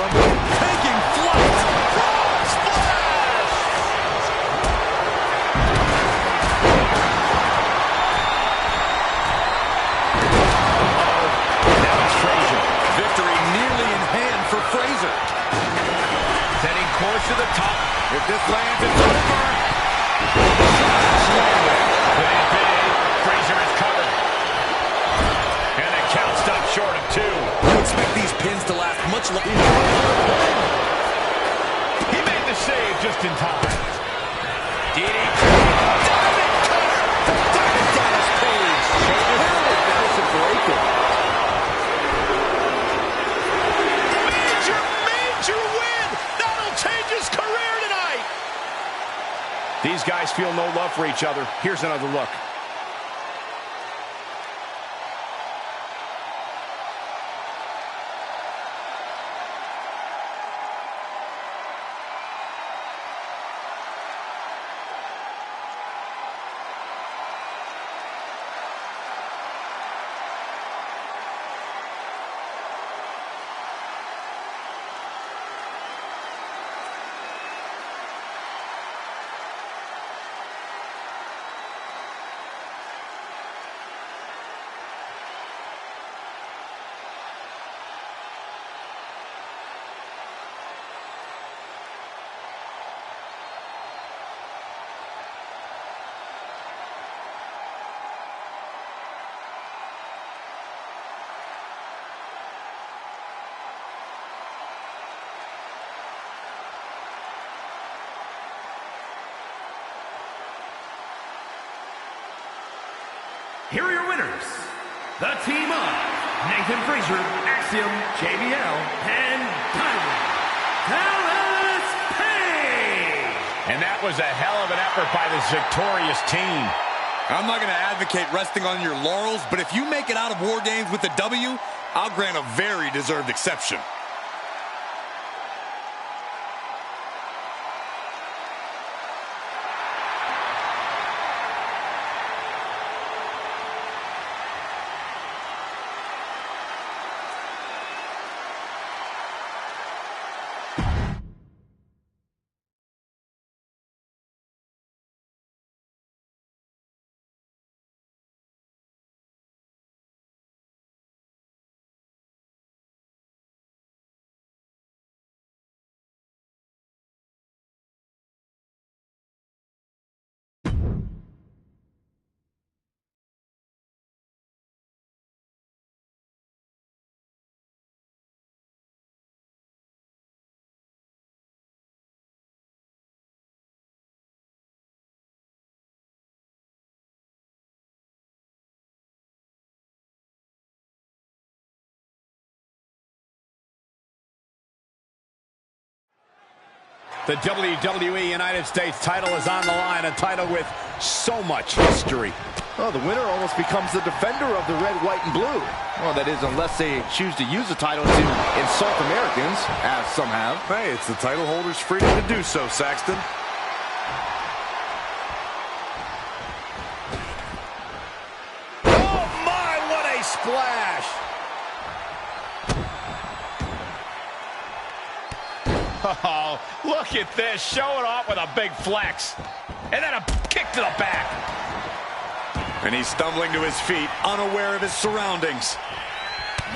Rumble, taking flight. Frog splash! Now it's Frazier. Victory nearly in hand for Frazier. Setting course to the top. If this lands, it's over. Playing big. Frazier is covered. And the count stopped short of 2. You expect these pins to last much longer. He made the save just in time. DDT. Diving cutter! Diving Dallas Page! Now to break it. Major, major win! That'll change his career tonight! These guys feel no love for each other. Here's another look. Here are your winners. The team of Nathan Frazier, Axiom, JBL, and Dallas Page. And that was a hell of an effort by this victorious team. I'm not going to advocate resting on your laurels, but if you make it out of War Games with a W, I'll grant a very deserved exception. The WWE United States title is on the line, a title with so much history. Oh, the winner almost becomes the defender of the red, white, and blue. Well, that is, unless they choose to use the title to insult Americans, as some have. Hey, it's the title holder's freedom to do so, Saxton. Oh my, what a splash! Oh, look at this, showing off with a big flex. And then a kick to the back. And he's stumbling to his feet, unaware of his surroundings.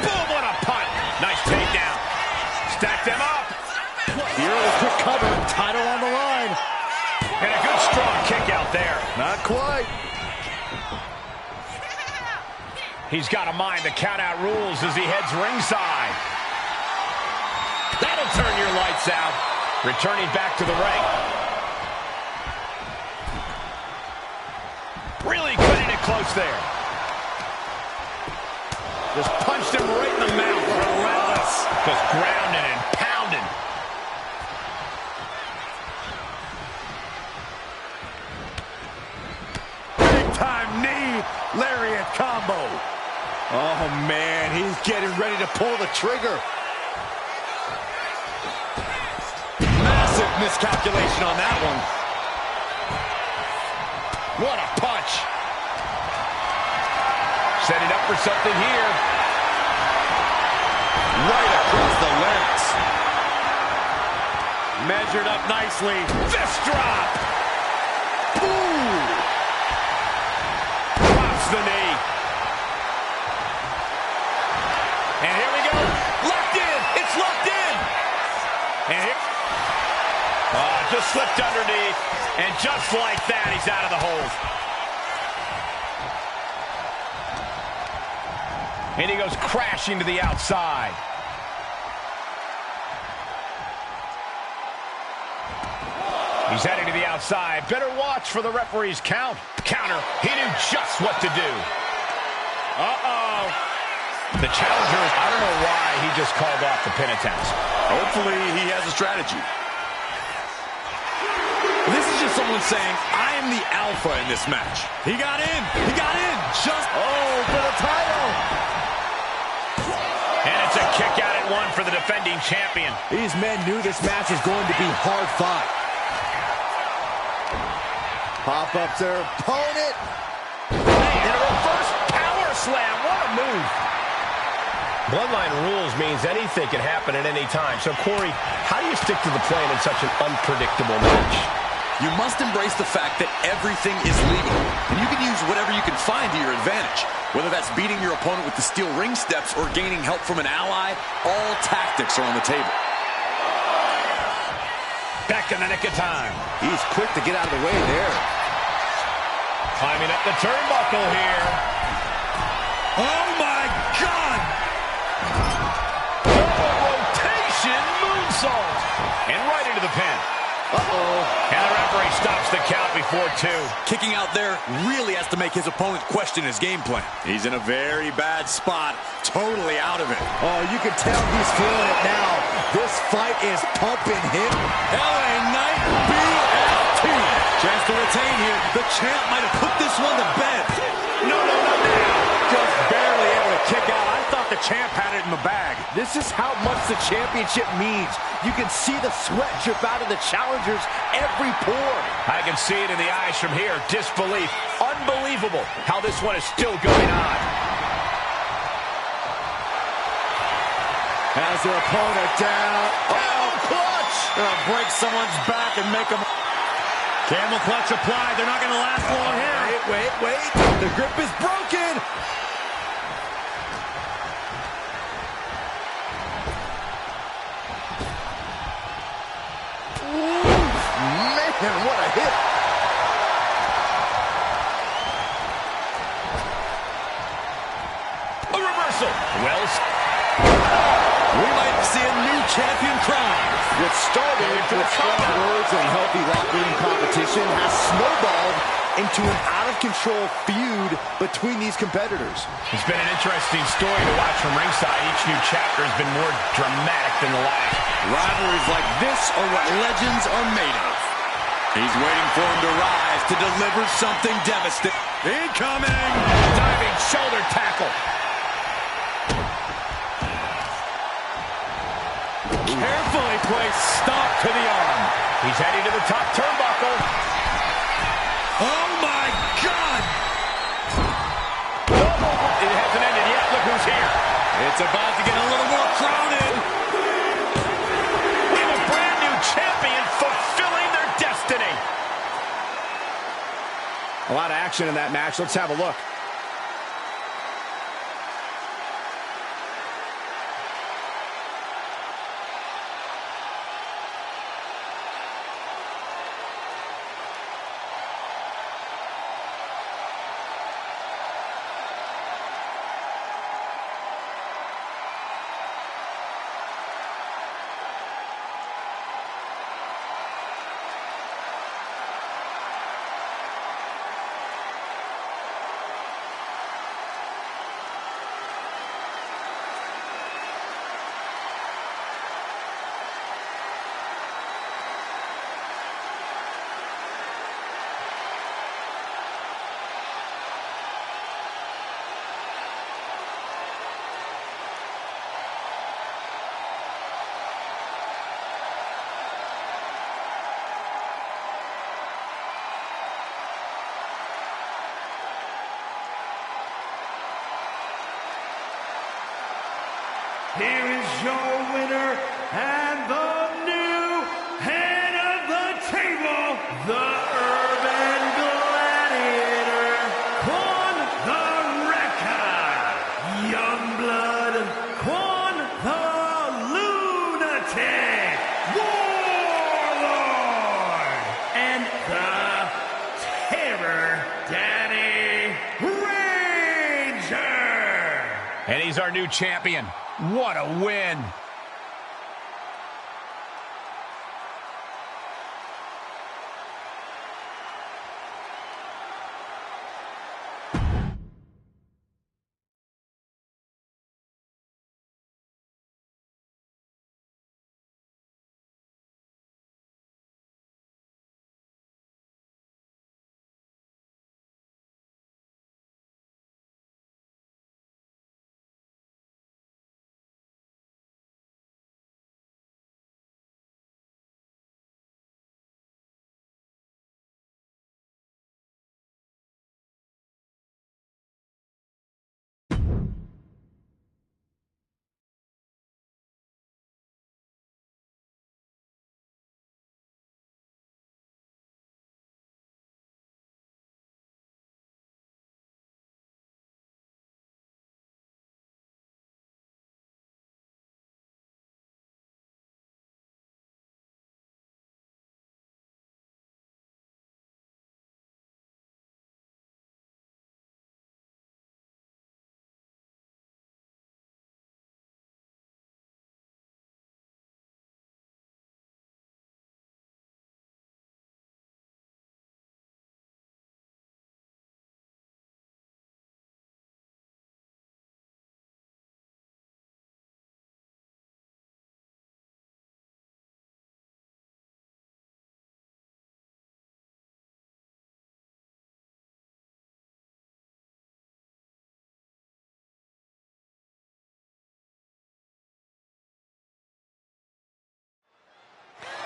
Boom, what a punt. Nice takedown. Stack them up. The early quick cover, title on the line. And a good strong kick out there. Not quite. He's got a mind to count out rules as he heads ringside. That'll turn your lights out. Returning back to the ring. Really cutting it close there. Just punched him right in the mouth. Relentless. Just grounding and pounding. Big time knee, lariat combo. Oh man, he's getting ready to pull the trigger. Massive miscalculation on that one. What a punch. Setting up for something here. Right across the larynx. measured up nicely. Fist drop. Ooh. Drops the knee. And here we go. Locked in. It's locked in. And here. Just slipped underneath. And just like that, he's out of the hold. And he goes crashing to the outside. He's heading to the outside. Better watch for the referee's count. Counter. He knew just what to do. Uh-oh. The challenger, I don't know why he just called off the pin attempt. Hopefully he has a strategy. This is just someone saying, I am the alpha in this match. He got in. He got in. Just, For the title. And it's a kick out at one for the defending champion. These men knew this match was going to be hard fought. Pop up their opponent. And a reverse power slam. What a move. Bloodline rules means anything can happen at any time. So, Corey, how do you stick to the plan in such an unpredictable match? You must embrace the fact that everything is legal, and you can use whatever you can find to your advantage. Whether that's beating your opponent with the steel ring steps or gaining help from an ally, all tactics are on the table. Back in the nick of time. He's quick to get out of the way there. Climbing up the turnbuckle here. Oh my God! Rotation moonsault. And right into the pin. Uh-oh. And the referee stops the count before two. Kicking out there really has to make his opponent question his game plan. He's in a very bad spot, totally out of it. Oh, you can tell he's feeling it now. This fight is pumping him. LA Knight BFT. Chance to retain here. The champ might have put this one to bed. No. Just barely able to kick out. I thought the champ had it in the bag. This is how much the championship means. You can see the sweat drip out of the challengers every pore. I can see it in the eyes from here. Disbelief. Unbelievable how this one is still going on. Has their opponent down. Oh, clutch! Gonna break someone's back and make them... Camel clutch applied. They're not going to last long here. Wait. The grip is broken. Man, what a hit. A reversal. We might see a new champion crown. What started with strong words and healthy locker room competition has snowballed into an out-of-control feud between these competitors. It's been an interesting story to watch from ringside. Each new chapter has been more dramatic than the last. Rivalries like this are what legends are made of. He's waiting for him to rise to deliver something devastating. Incoming! Diving shoulder tackle. Carefully placed stomp to the arm. He's heading to the top turnbuckle. Oh my God! It hasn't ended yet. Look who's here. It's about to get a little more crowded. We have a brand new champion fulfilling their destiny. A lot of action in that match. Let's have a look. Here is your winner and the new is our new champion. What a win.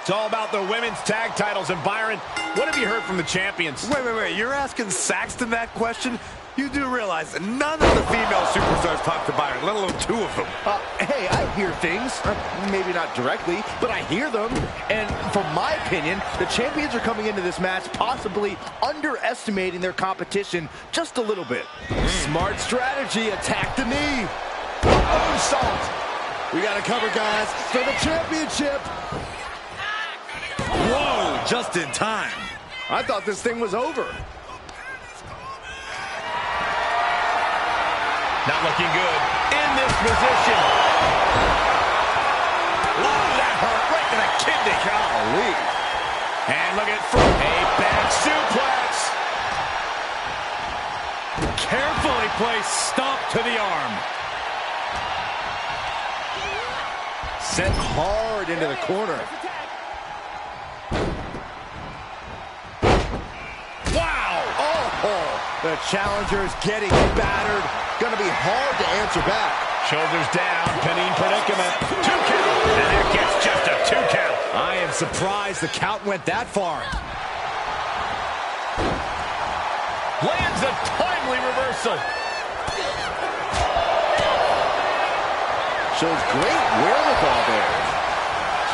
It's all about the women's tag titles. And Byron, what have you heard from the champions? Wait. You're asking Saxton that question? You do realize that none of the female superstars talk to Byron, let alone two of them. Hey, I hear things. Maybe not directly, but I hear them. And from my opinion, the champions are coming into this match possibly underestimating their competition just a little bit. Smart strategy, attack the knee. Salt. We got to cover, guys, for the championship. Whoa, just in time. I thought this thing was over. Not looking good in this position. Ooh, that hurt right to the kidney. Golly. And look at a back suplex. Carefully placed stomp to the arm. Sent hard into the corner. The challenger's getting battered. Gonna be hard to answer back. Shoulders down, pinning predicament. 2 count, and that gets just a 2 count. I am surprised the count went that far. Lands a timely reversal. Shows great wherewithal there.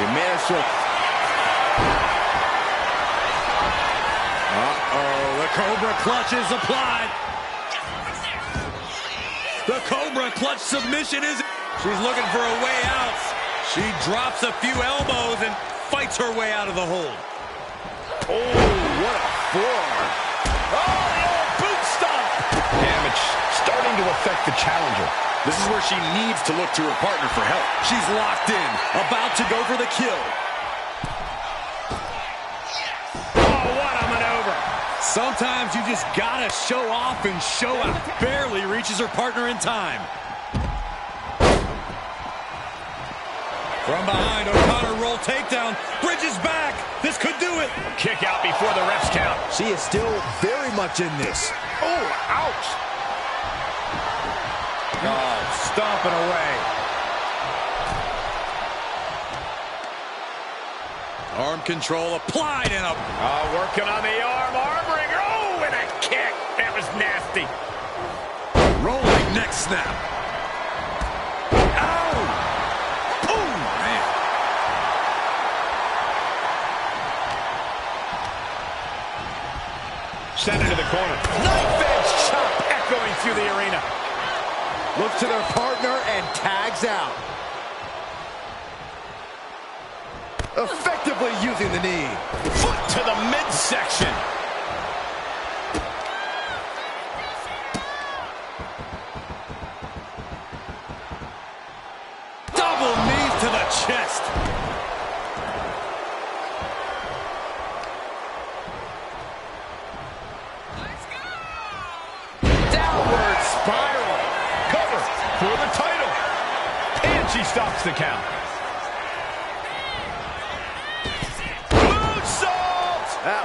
She managed to... The Cobra clutch is applied. The Cobra clutch submission is... She's looking for a way out. She drops a few elbows and fights her way out of the hold. Oh, what a forearm. Oh, the old boot stomp. Damage starting to affect the challenger. This is where she needs to look to her partner for help. She's locked in, about to go for the kill. Sometimes you just gotta show off and show out. Barely reaches her partner in time. From behind, O'Connor roll takedown. Bridges back. This could do it. Kick out before the refs count. She is still very much in this. Oh, ouch. Oh, stomping away. Arm control applied and working on the arm wringer. Oh, and a kick. That was nasty. rolling neck snap. Ow! Oh, man. Sent into the corner. Knife edge chop echoing through the arena. Looks to their partner and tags out. Effectively using the knee. Foot to the midsection.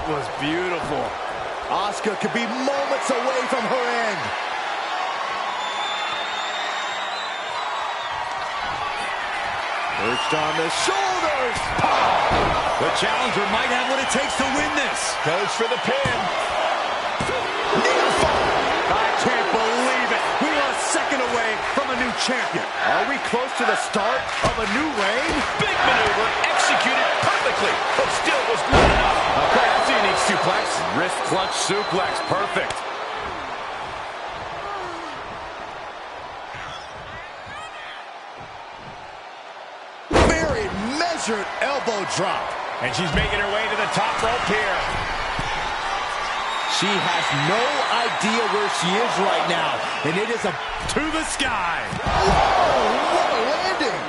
was beautiful. Asuka could be moments away from her end. Perched on the shoulders. The challenger might have what it takes to win this. Goes for the pin. I can't believe it. We are a second away from a new champion. Are we close to the start of a new reign? Big maneuver, executed perfectly, but still was not enough. Okay, that's a unique suplex. Wrist clutch suplex, perfect. Very measured elbow drop. And she's making her way to the top rope here. She has no idea where she is right now, and it is a To the sky. whoa, what a landing!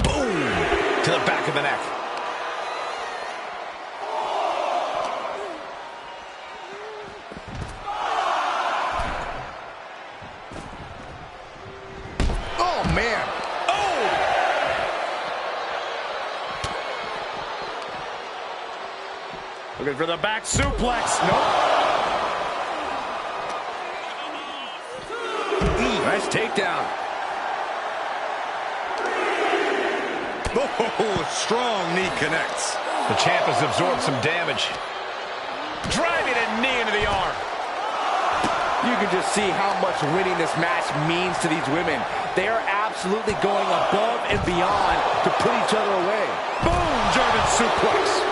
Boom! To the back of the neck. Oh man! Looking for the back suplex. Nope. Nice takedown. Oh, strong knee connects. The champ has absorbed some damage. Driving a knee into the arm. You can just see how much winning this match means to these women. They are absolutely going above and beyond to put each other away. Boom, German suplex.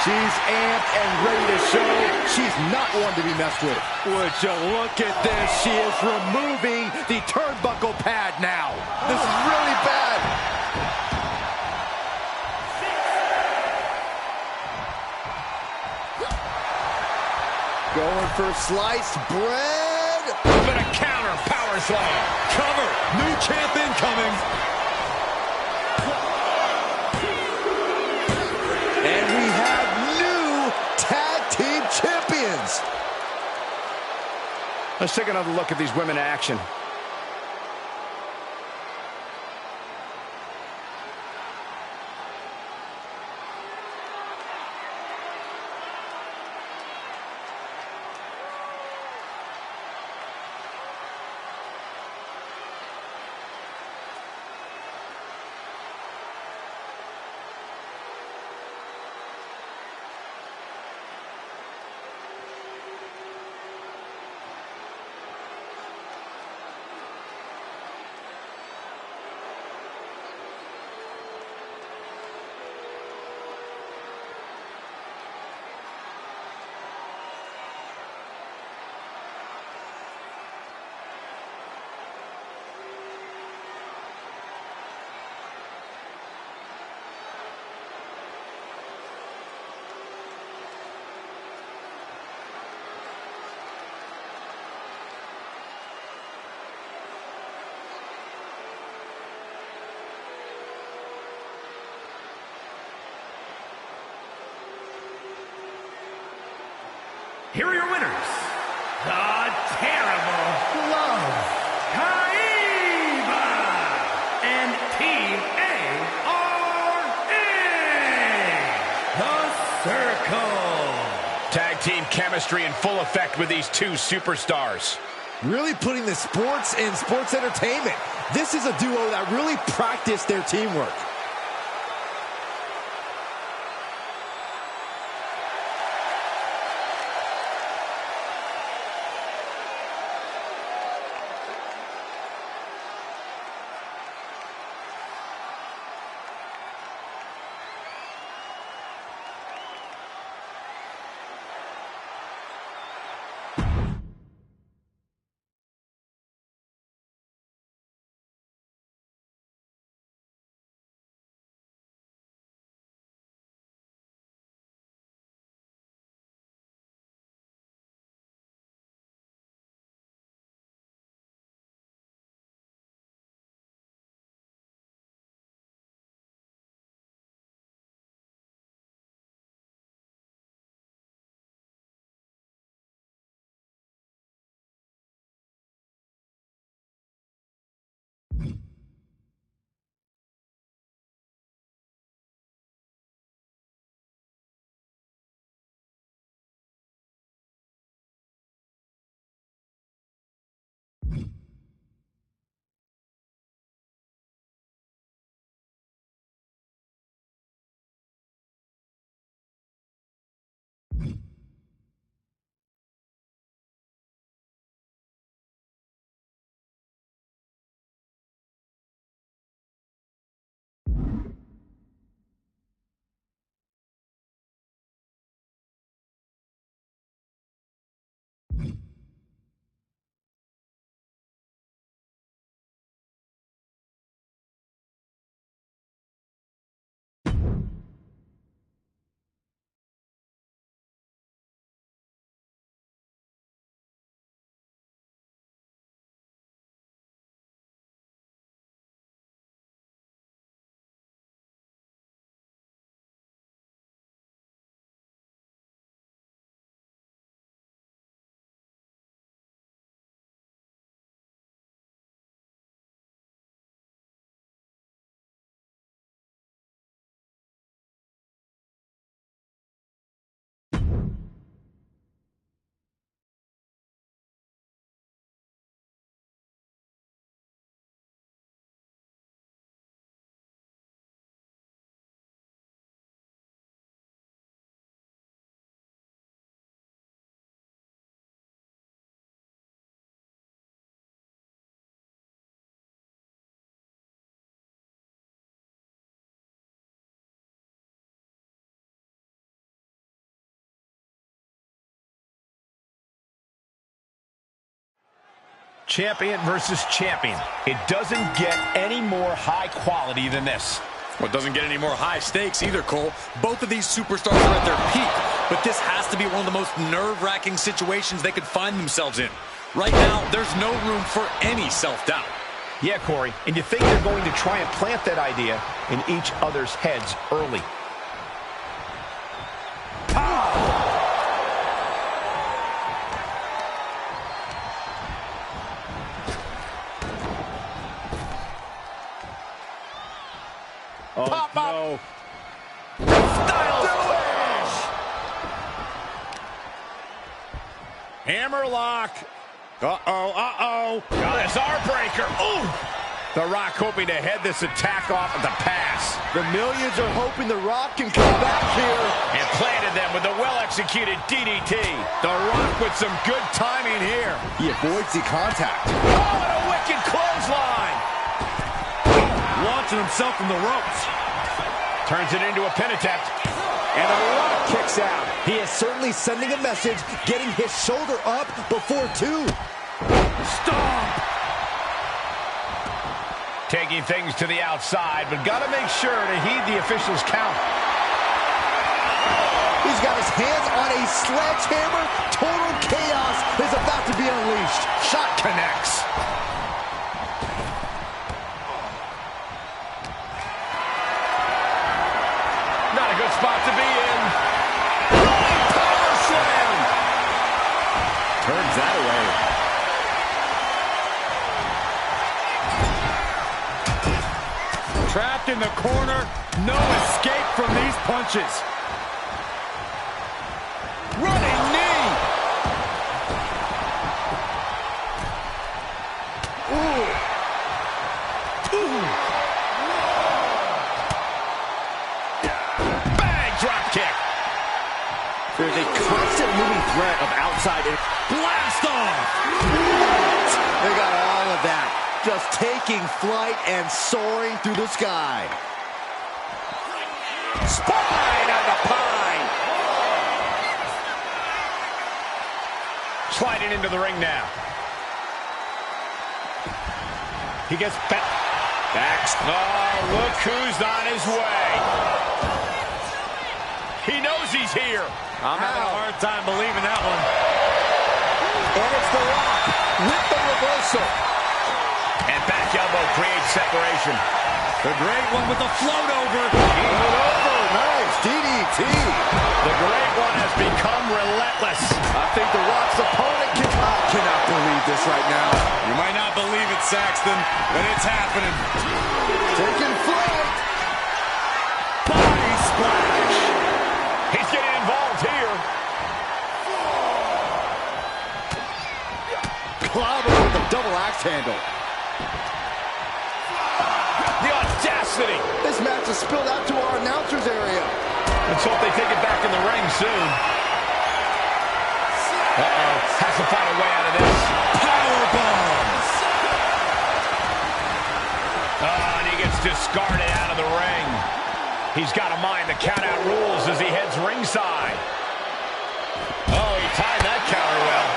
She's amped and ready to show she's not one to be messed with. Would you look at this? She is removing the turnbuckle pad now. This is really bad. Going for sliced bread. But a counter power slam. Cover. New champ incoming. And we have new tag team champions. Let's take another look at these women in action. Here are your winners. The Terrible Love, Kaiba, and Team A-R-A, The Circle. Tag team chemistry in full effect with these two superstars. Really putting the sports in sports entertainment. This is a duo that really practiced their teamwork. Champion versus champion. It doesn't get any more high quality than this. Well, it doesn't get any more high stakes either, Cole. Both of these superstars are at their peak, but this has to be one of the most nerve-wracking situations they could find themselves in. Right now, there's no room for any self-doubt. Yeah, Corey, and you think they're going to try and plant that idea in each other's heads early. Oh, Pop up. no. Hammerlock. Uh-oh. Got his arm breaker. Ooh. The Rock hoping to head this attack off at the pass. The millions are hoping The Rock can come back here. And planted them with a well-executed DDT. The Rock with some good timing here. He avoids the contact. Oh, and a wicked clothesline. Launching himself from the ropes. Turns it into a pin attempt. And The Rock kicks out. He is certainly sending a message, getting his shoulder up before two. Stomp. Taking things to the outside, but got to make sure to heed the official's count. He's got his hands on a sledgehammer. Total chaos is about to be unleashed. Shot connects. Not a good spot to be in. Running power slam. Turns that away. Trapped in the corner, no escape from these punches. Running knee. Ooh. Bang, drop kick. There's a constant moving threat of outside and Blast off. they got all of that. Just taking flight and soaring through the sky. Spine on the pine. Sliding into the ring now. He gets back. Oh, look who's on his way. He knows he's here. I'm having a hard time believing that one. And it's The Rock with the reversal. And back elbow creates separation. The great one with the float over. Nice DDT. The great one has become relentless. I think The Rock's opponent I cannot believe this right now. You might not believe it, Saxton, but it's happening. Taking flight. Body splash. He's getting involved here. Clobber with a double axe handle. The audacity. This match has spilled out to our announcers area. Let's hope they take it back in the ring soon. Uh-oh. Has to find a way out of this. Powerbombs. Oh, and he gets discarded out of the ring. He's got to mind the count-out rules as he heads ringside. Oh, he timed that counter well.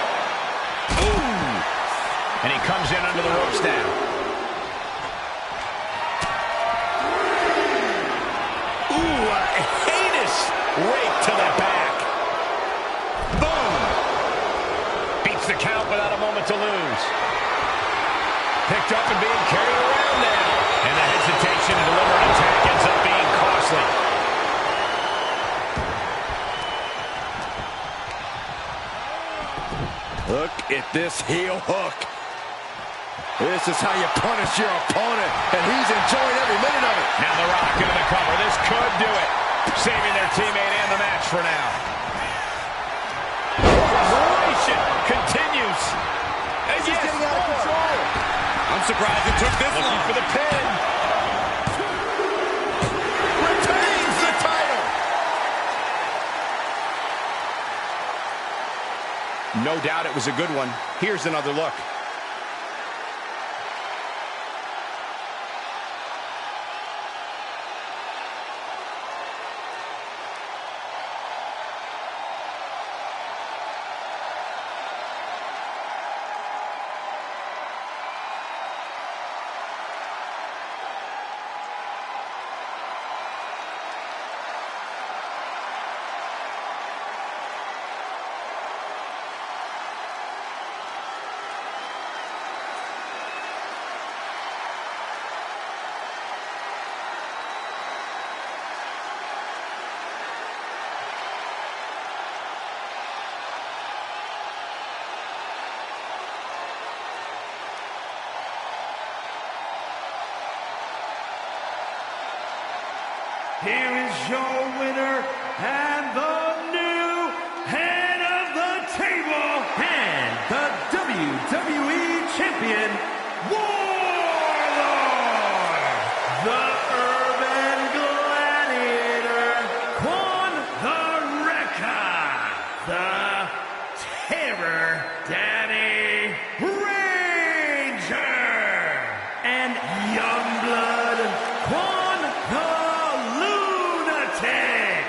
Ooh. And he comes in under the ropes now. Ooh, a heinous rake to the back. Boom. Beats the count without a moment to lose. Picked up and being carried around now. And the hesitation to deliver an attack ends up being costly. Look at this heel hook. This is how you punish your opponent, and he's enjoying every minute of it. Now The Rock into the cover. This could do it. Saving their teammate and the match for now. Celebration continues. This is getting out of control. I'm surprised it took this Looking long. for the pin. Retains the title. No doubt it was a good one. Here's another look. here is your winner and the new head of the table and the WWE Champion, Warlord, the Urban Gladiator, Quan the Wrecker, the Terror Daddy Ranger, and Youngblood Quan the Lunatic.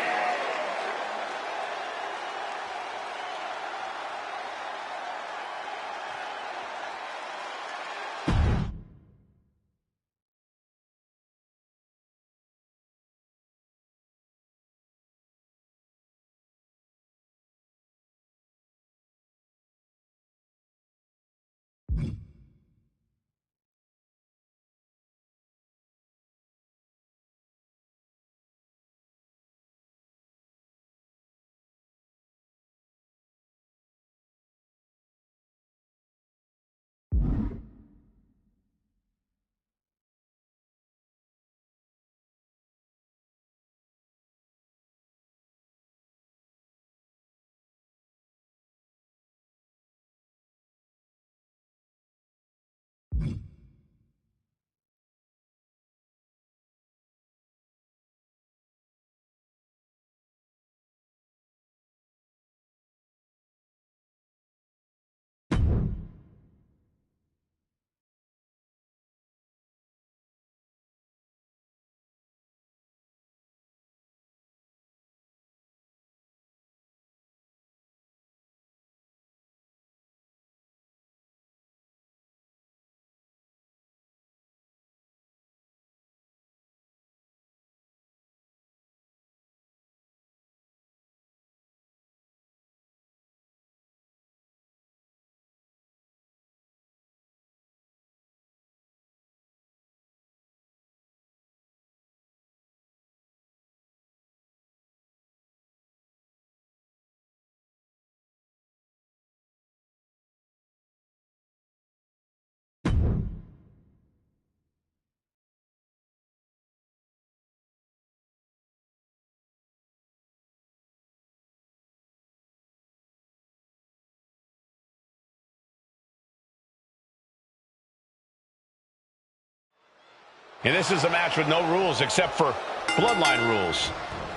And this is a match with no rules except for bloodline rules.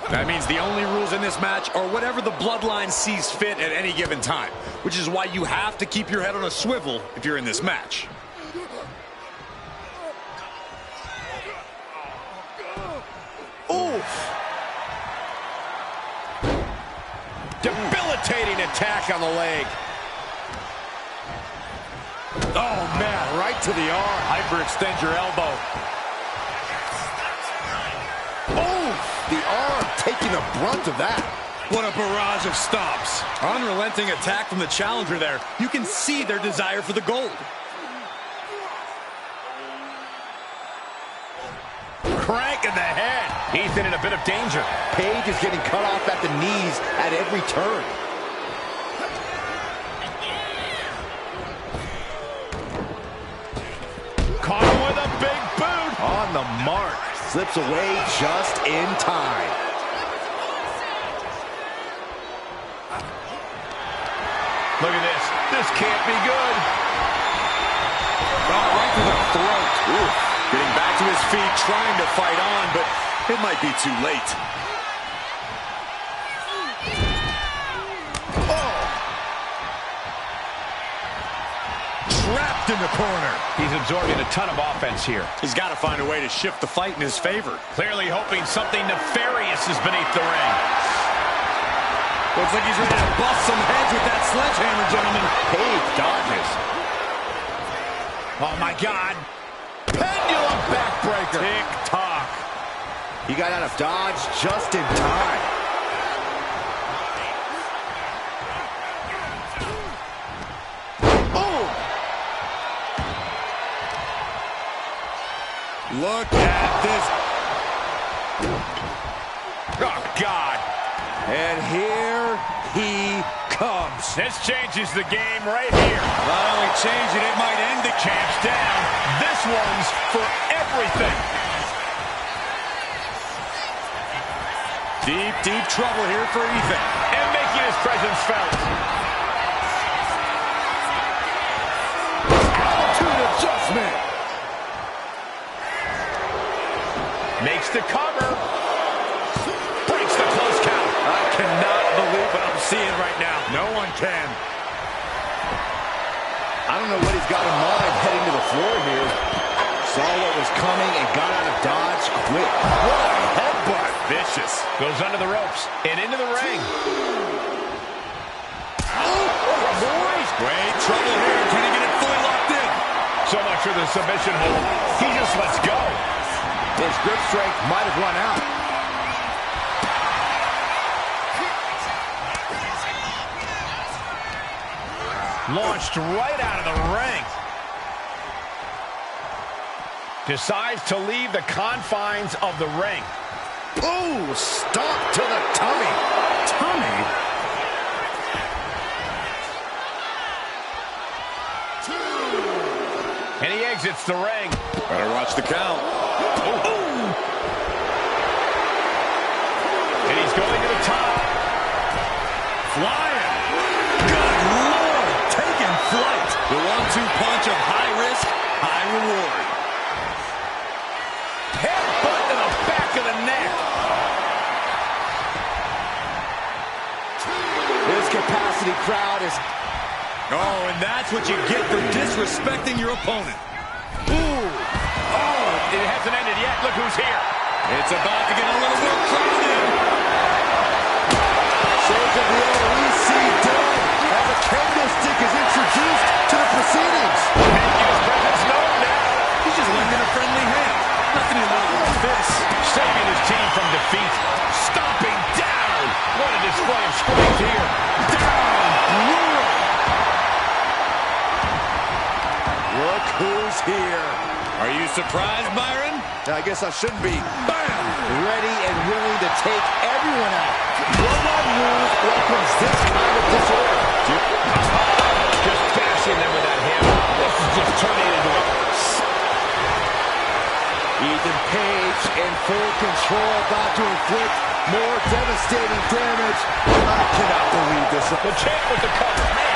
That means the only rules in this match are whatever the bloodline sees fit at any given time, which is why you have to keep your head on a swivel if you're in this match. Oof! Debilitating attack on the leg. Oh, man, right to the arm. Hyperextend your elbow. The arm taking the brunt of that. What a barrage of stomps. Unrelenting attack from the challenger there. You can see their desire for the gold. Crank in the head. Ethan in a bit of danger. Paige is getting cut off at the knees at every turn. Caught him with a big boot. On the mark. Slips away just in time. Look at this. This can't be good. Oh, right to the throat. Ooh. Getting back to his feet, trying to fight on, but it might be too late. Oh. Trapped in the corner. He's absorbing a ton of offense here. He's got to find a way to shift the fight in his favor. Clearly hoping something nefarious is beneath the ring. Looks like he's ready to bust some heads with that sledgehammer, gentlemen. Paige dodges. Oh, my God. Pendulum backbreaker. Tick-tock. He got out of dodge just in time. Look at this. Oh, God. And here he comes. This changes the game right here. Not only change it, it might end the Champ's down. This one's for everything. Deep, deep trouble here for Ethan. And making his presence felt. Attitude adjustment. Makes the cover. Breaks the close count. I cannot believe what I'm seeing right now. No one can. I don't know what he's got in mind heading to the floor here. Saw what was coming and got out of dodge quick. What a headbutt. Vicious. Goes under the ropes and into the ring. Great trouble here. Can he get it fully locked in? So much for the submission hold. He just lets go. His grip strength might have run out. Launched right out of the ring. Decides to leave the confines of the ring. Ooh, stop to the tummy. Tummy? And he exits the ring. Better watch the count. Ooh. And he's going to the top. Flying. Good Lord. Taking flight. The 1-2 punch of high risk, high reward. Headbutt to the back of the neck. This capacity crowd is... Oh, and that's what you get for disrespecting your opponent. Ooh. Oh, it hasn't ended yet. Look who's here. It's about to get a little more crowded. Shades of the OEC done as a candlestick is introduced to the proceedings. Making his presence known now. He's just lending a friendly hand. Nothing illegal with this. Saving his team from defeat. Stomping down. What a display of strength here. Down. Brutal. Look who's here. Are you surprised, Byron? I guess I shouldn't be. Bam! Ready and willing to take everyone out. Bloodline Rules welcomes this kind of disorder. Just bashing them with that hammer. This is just turning into a... Ethan Page in full control, about to inflict more devastating damage. I cannot believe this. The champ with the cover. Man.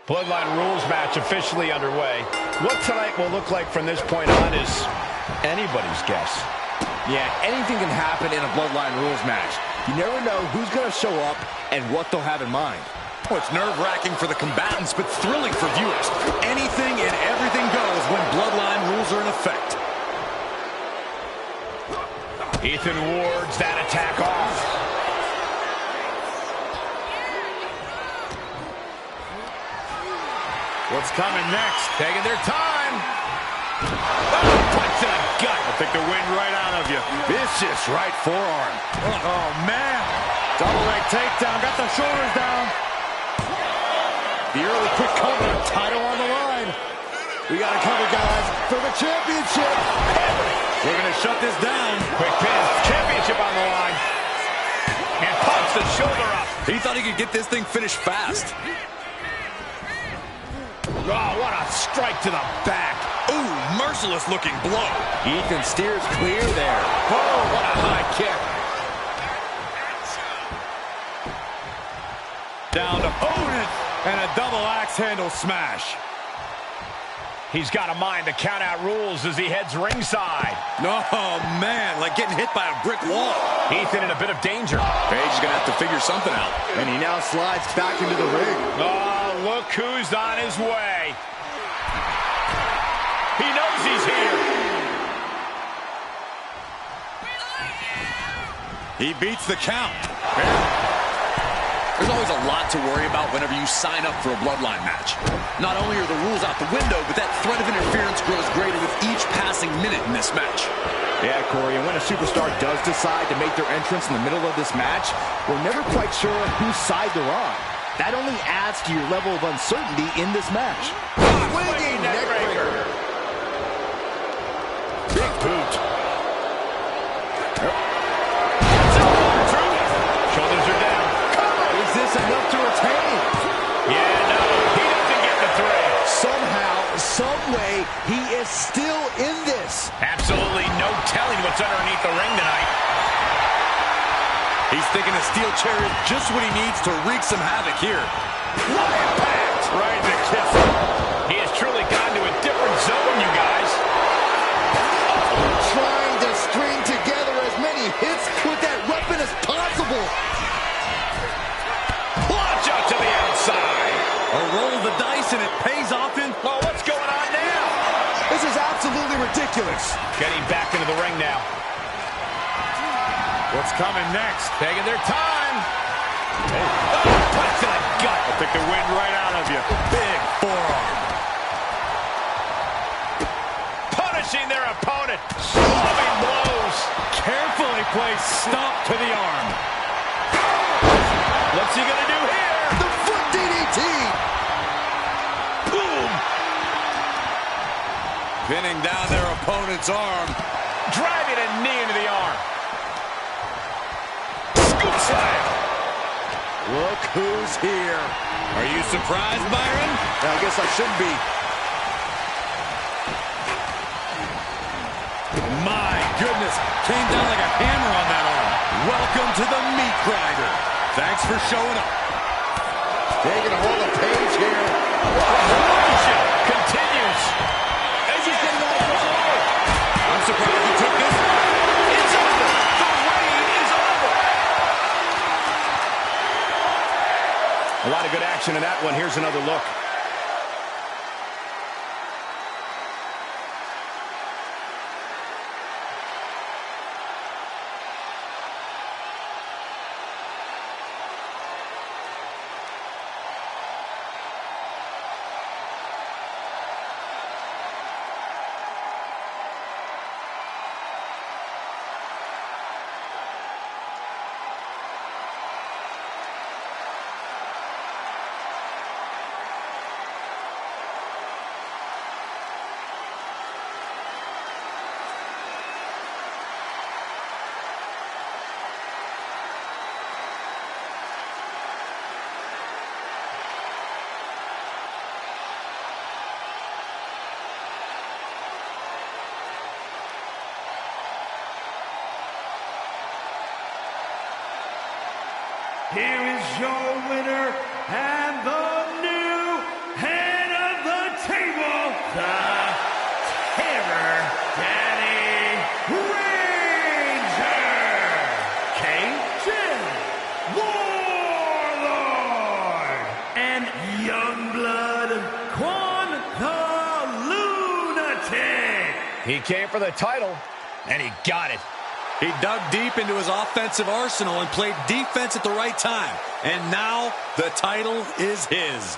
Bloodline Rules match officially underway. What tonight will look like from this point on is anybody's guess. Yeah, anything can happen in a Bloodline Rules match. You never know who's going to show up and what they'll have in mind. Oh, it's nerve-wracking for the combatants, but thrilling for viewers. Anything and everything goes when Bloodline Rules are in effect. Ethan wards that attack off. What's coming next? Taking their time. Oh, punch to the gut. I'll take the wind right out of you. Vicious right forearm. Oh, man. Double leg takedown. Got the shoulders down. The early quick cover. Title on the line. We got to cover, guys, for the championship. We're going to shut this down. Quick pin. Championship on the line. And pumps the shoulder up. He thought he could get this thing finished fast. Oh, what a strike to the back. Ooh, merciless looking blow. Ethan steers clear there. Oh, what a high kick. Down to opponent and a double axe handle smash. He's got to mind the count-out rules as he heads ringside. Oh, man, like getting hit by a brick wall. Ethan in a bit of danger. Paige is going to have to figure something out. And he now slides back into the ring. Oh, look who's on his way. He knows he's here. He beats the count. There's always a lot to worry about whenever you sign up for a bloodline match. Not only are the rules out the window, but that threat of interference grows greater with each passing minute in this match. Yeah, Corey, and when a superstar does decide to make their entrance in the middle of this match, we're never quite sure whose side they're on. That only adds to your level of uncertainty in this match. Swinging neckbreaker. Big boot. Shoulders are down. Is this enough to retain? Yeah, no, he doesn't get the three. Somehow, some way, he is still in this. Absolutely no telling what's underneath the ring tonight. He's thinking a steel chair is just what he needs to wreak some havoc here. What impact! Right in the kiss. He has truly gone to a different zone, you guys. Trying to string together as many hits with that weapon as possible. Launch out to the outside. A roll of the dice and it pays off in. Well, what's going on now? This is absolutely ridiculous. Getting back into the ring now. What's coming next? Taking their time. Oh, punch to the gut. I'll take the wind right out of you. Big forearm. Punishing their opponent. Loving blows. Carefully placed stomp to the arm. What's he going to do here? The foot DDT. Boom. Pinning down their opponent's arm. Driving a knee into the arm. Scoop slam. Look who's here. Are you surprised, Byron? I guess I shouldn't be. My goodness, came down like a hammer on that arm. Welcome to the meat grinder. Thanks for showing up. Taking a hold of Paige here. Revolution continues. I'm surprised he took this. It's over. The reign is over. A lot of good action in that one. Here's another look. Here is your winner and the new head of the table, the Terror Daddy Ranger, Cajun Warlord, and Youngblood Quan the Lunatic. He came for the title, and he got it. He dug deep into his offensive arsenal and played defense at the right time. And now the title is his.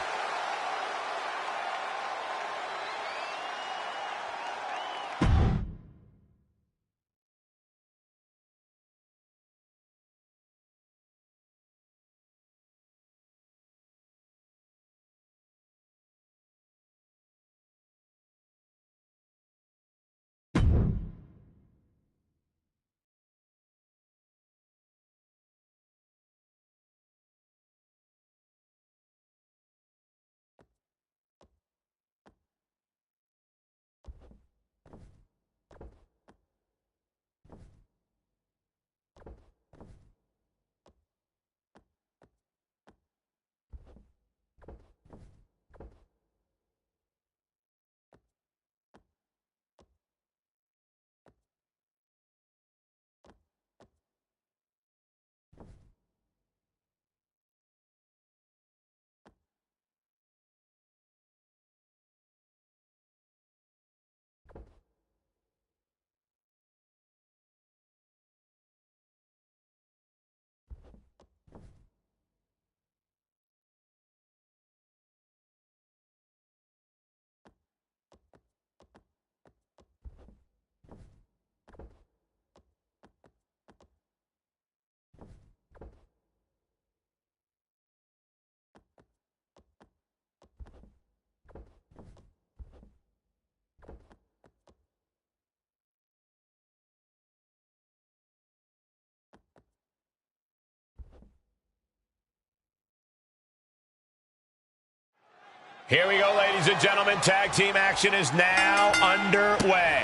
Here we go, ladies and gentlemen. Tag team action is now underway.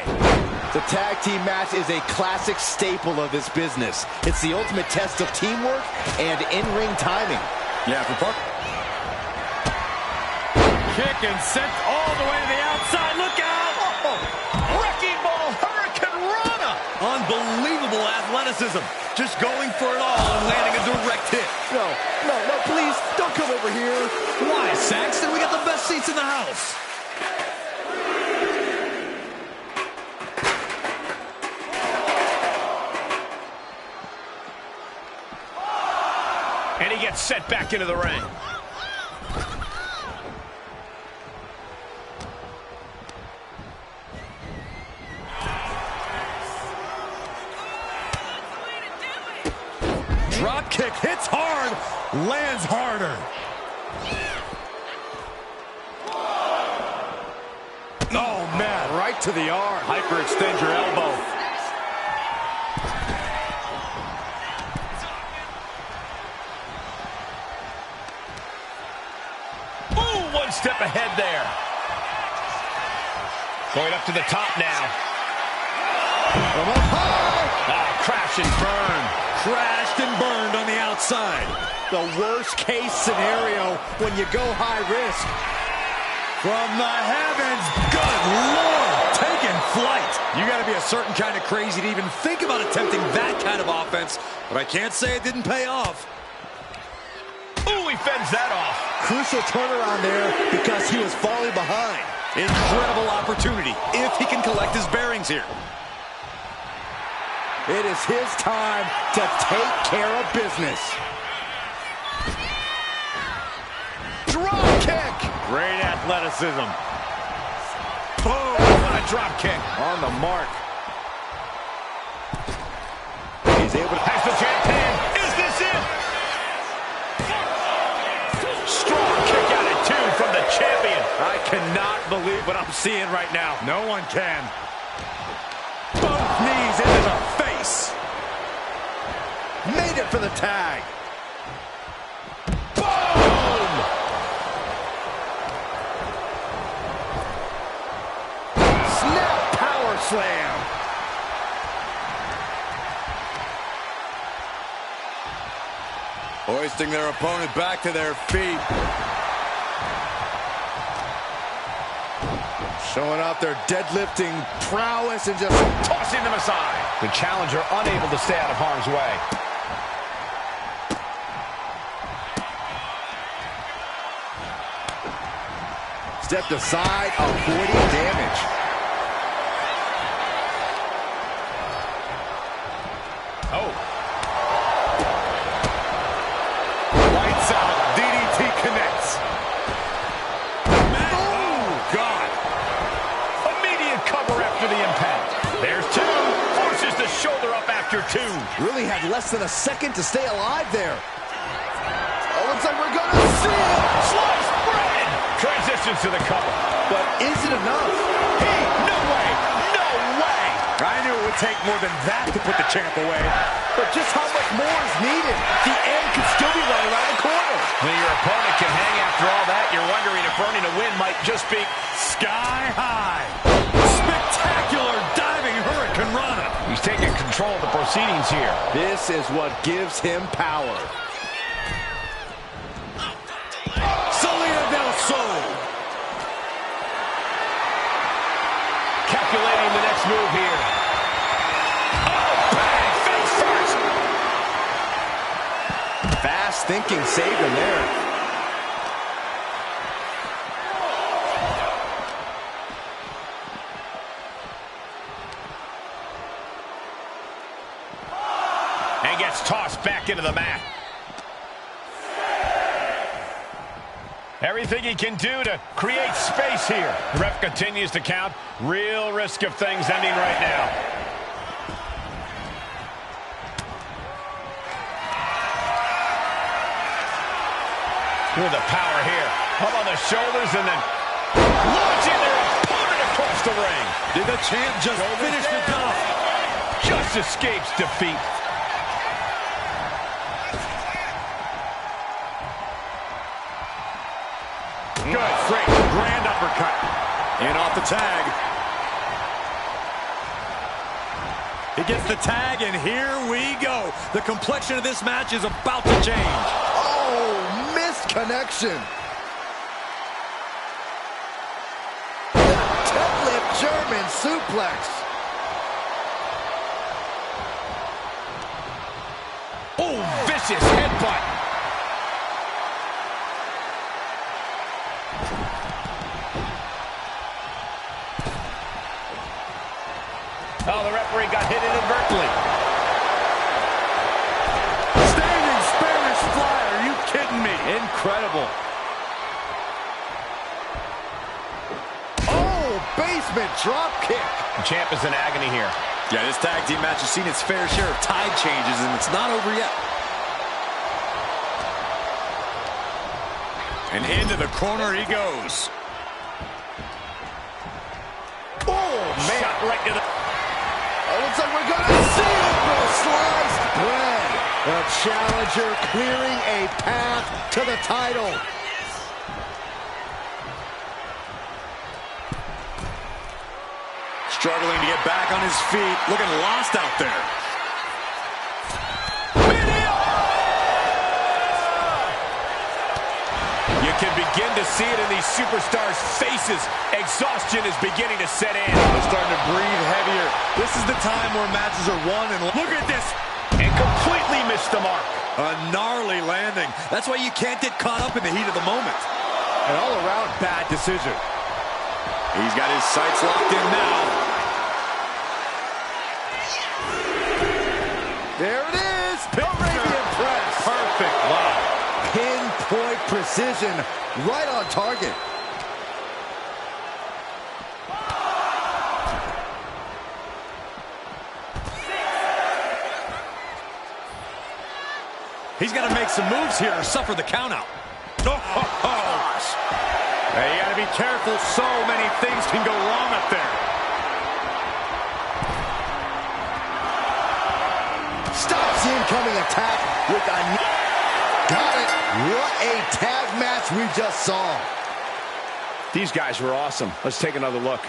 The tag team match is a classic staple of this business. It's the ultimate test of teamwork and in-ring timing. Yeah, for Park. Kick and sent all the way to the outside. Look out! Wrecking ball, Hurricane Rana. Unbelievable athleticism. Just going for it all and landing a direct hit. No, please, don't come over here. Why, Saxton? We got the best seats in the house. And he gets set back into the ring. Drop kick hits hard, lands harder. Oh, man, right to the arm. Hyperextend your elbow. Ooh, one step ahead there. Going up to the top now. From up high. Ah, crash and burn. Crashed and burned on the outside. The worst case scenario when you go high risk. From the heavens, good Lord, taking flight. You got to be a certain kind of crazy to even think about attempting that kind of offense, but I can't say it didn't pay off. Ooh, he fends that off. Crucial turnaround there because he was falling behind. Incredible opportunity if he can collect his bearings here. It is his time to take care of business. Drop kick. Great athleticism. Boom, what a drop kick. On the mark. He's able to... Has the champion. Is this it? Strong kick out at 2 from the champion. I cannot believe what I'm seeing right now. No one can. Both knees into the face. Made it for the tag. Boom! Snap power slam. Hoisting their opponent back to their feet. Showing off their deadlifting prowess and just Tossing them aside. The challenger unable to stay out of harm's way. stepped aside, avoiding damage. Oh. Lights out. DDT connects. Oh, God. Immediate cover after the impact. There's two. Forces the shoulder up after two. Really had less than a second to stay alive there. Oh, looks like we're gonna see it. Sliced bread. Transitions to the cover. But is it enough? No way. No way. I knew it would take more than that to put the champ away. But just how much more is needed? The end could still be right around the corner. When your opponent can hang after all that, you're wondering if earning a win might just be Sky high. Spectacular diving Hurricane Rana. He's taking control of the proceedings here. This is what gives him power. Salida del Sol. Calculating the next move here. Oh, bang! Face first. Fast thinking saved him there. And gets tossed back into the mat. Everything he can do to create space here. The ref continues to count. Real risk of things ending right now. With the power here. Up on the shoulders and then launching their opponent across the ring. Did the champ just finish the job? Just escapes defeat. Good, great. uppercut. And off the tag. He gets the tag, and here we go. The complexion of this match is about to change. Oh, missed connection. Deadlift German suplex. Oh, vicious headbutt. Oh, the referee got hit inadvertently. Standing Spanish fly, are you kidding me? Incredible. Oh, basement drop kick. The champ is in agony here. Yeah, this tag team match has seen its fair share of tide changes, and it's not over yet. And into the corner he goes. Oh, man. Shot right to the... Oh, looks like we're going to see it, bro. Sliced bread. The challenger clearing a path to the title. Struggling to get back on his feet, looking lost out there. You can begin to see it in these superstars' faces. Exhaustion is beginning to set in. They're starting to breathe heavier. This is the time where matches are won, and look at this. And completely missed the mark. A gnarly landing. That's why you can't get caught up in the heat of the moment. An all-around bad decision. He's got his sights locked in now. There it is. Arabian press. Perfect. Wow. Pinpoint precision. Right on target. He's got to make some moves here or suffer the countout. Oh, gosh. Hey, you got to be careful. So many things can go wrong up there. Stops the incoming attack with a knee. Got it. What a tag match we just saw. These guys were awesome. Let's take another look.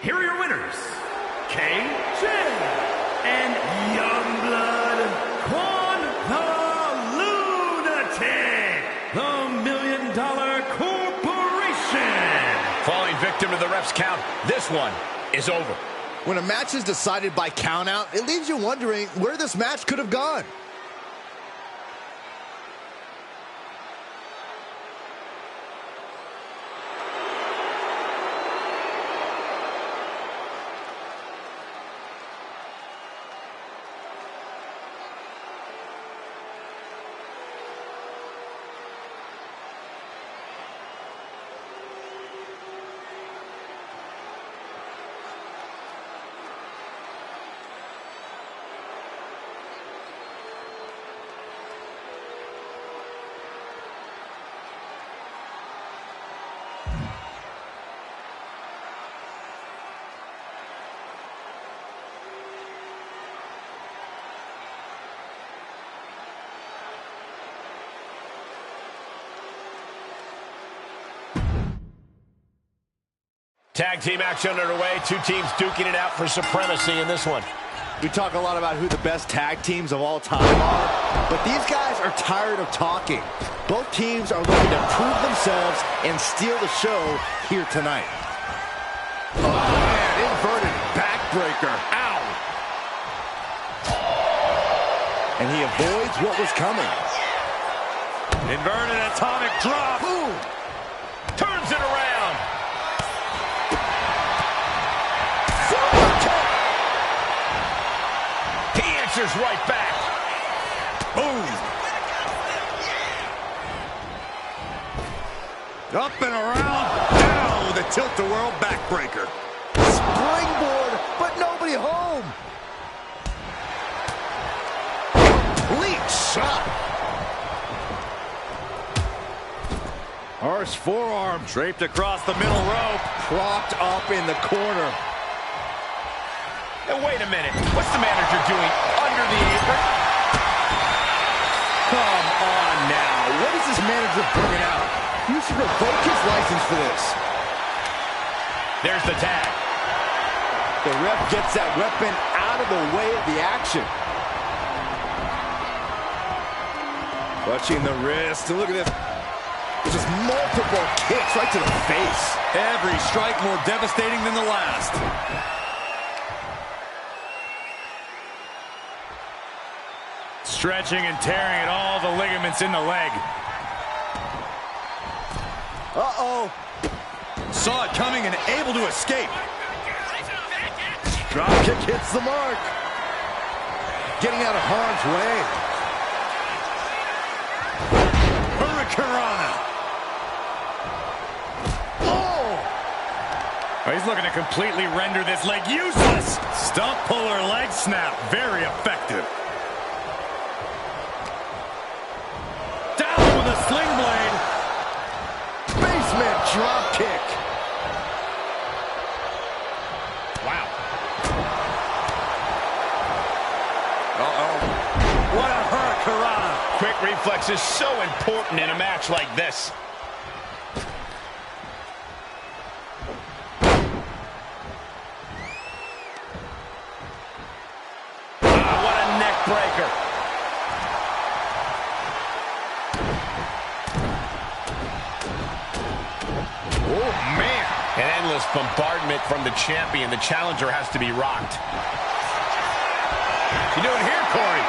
Here are your winners, KJ and Youngblood Quan the Lunatic, the $1 Million Corporation. Falling victim to the ref's count, this one is over. When a match is decided by countout, it leaves you wondering where this match could have gone. Tag team action underway. Two teams duking it out for supremacy in this one. We talk a lot about who the best tag teams of all time are, but these guys are tired of talking. Both teams are looking to prove themselves and steal the show here tonight. Oh, man, inverted backbreaker. Ow! And he avoids what was coming. Inverted atomic drop. Boom! Turns it around. He answers right back. Boom. Up and around. Down with a tilt-a-whirl backbreaker. Springboard, but nobody home. Complete shot. Harsh forearm draped across the middle rope. Propped up in the corner. And wait a minute. What's the manager doing under the apron? Come on now. What is this manager bringing out? You should revoke his license for this. There's the tag. The ref gets that weapon out of the way of the action. Clutching the wrist. Look at this. Just multiple kicks right to the face. Every strike more devastating than the last. Stretching and tearing at all the ligaments in the leg. Uh-oh. Saw it coming and able to escape. Drop kick hits the mark. Getting out of harm's way. Hurricanrana. Oh! He's looking to completely render this leg useless. Stump puller leg snap. Very effective. Down with a sling blade. Basement drop kick. Wow. Uh-oh. What a hurricanrana. Quick reflex is so important in a match like this. What a neck breaker. Oh, man. An endless bombardment from the champion. The challenger has to be rocked. You doing here, Corey?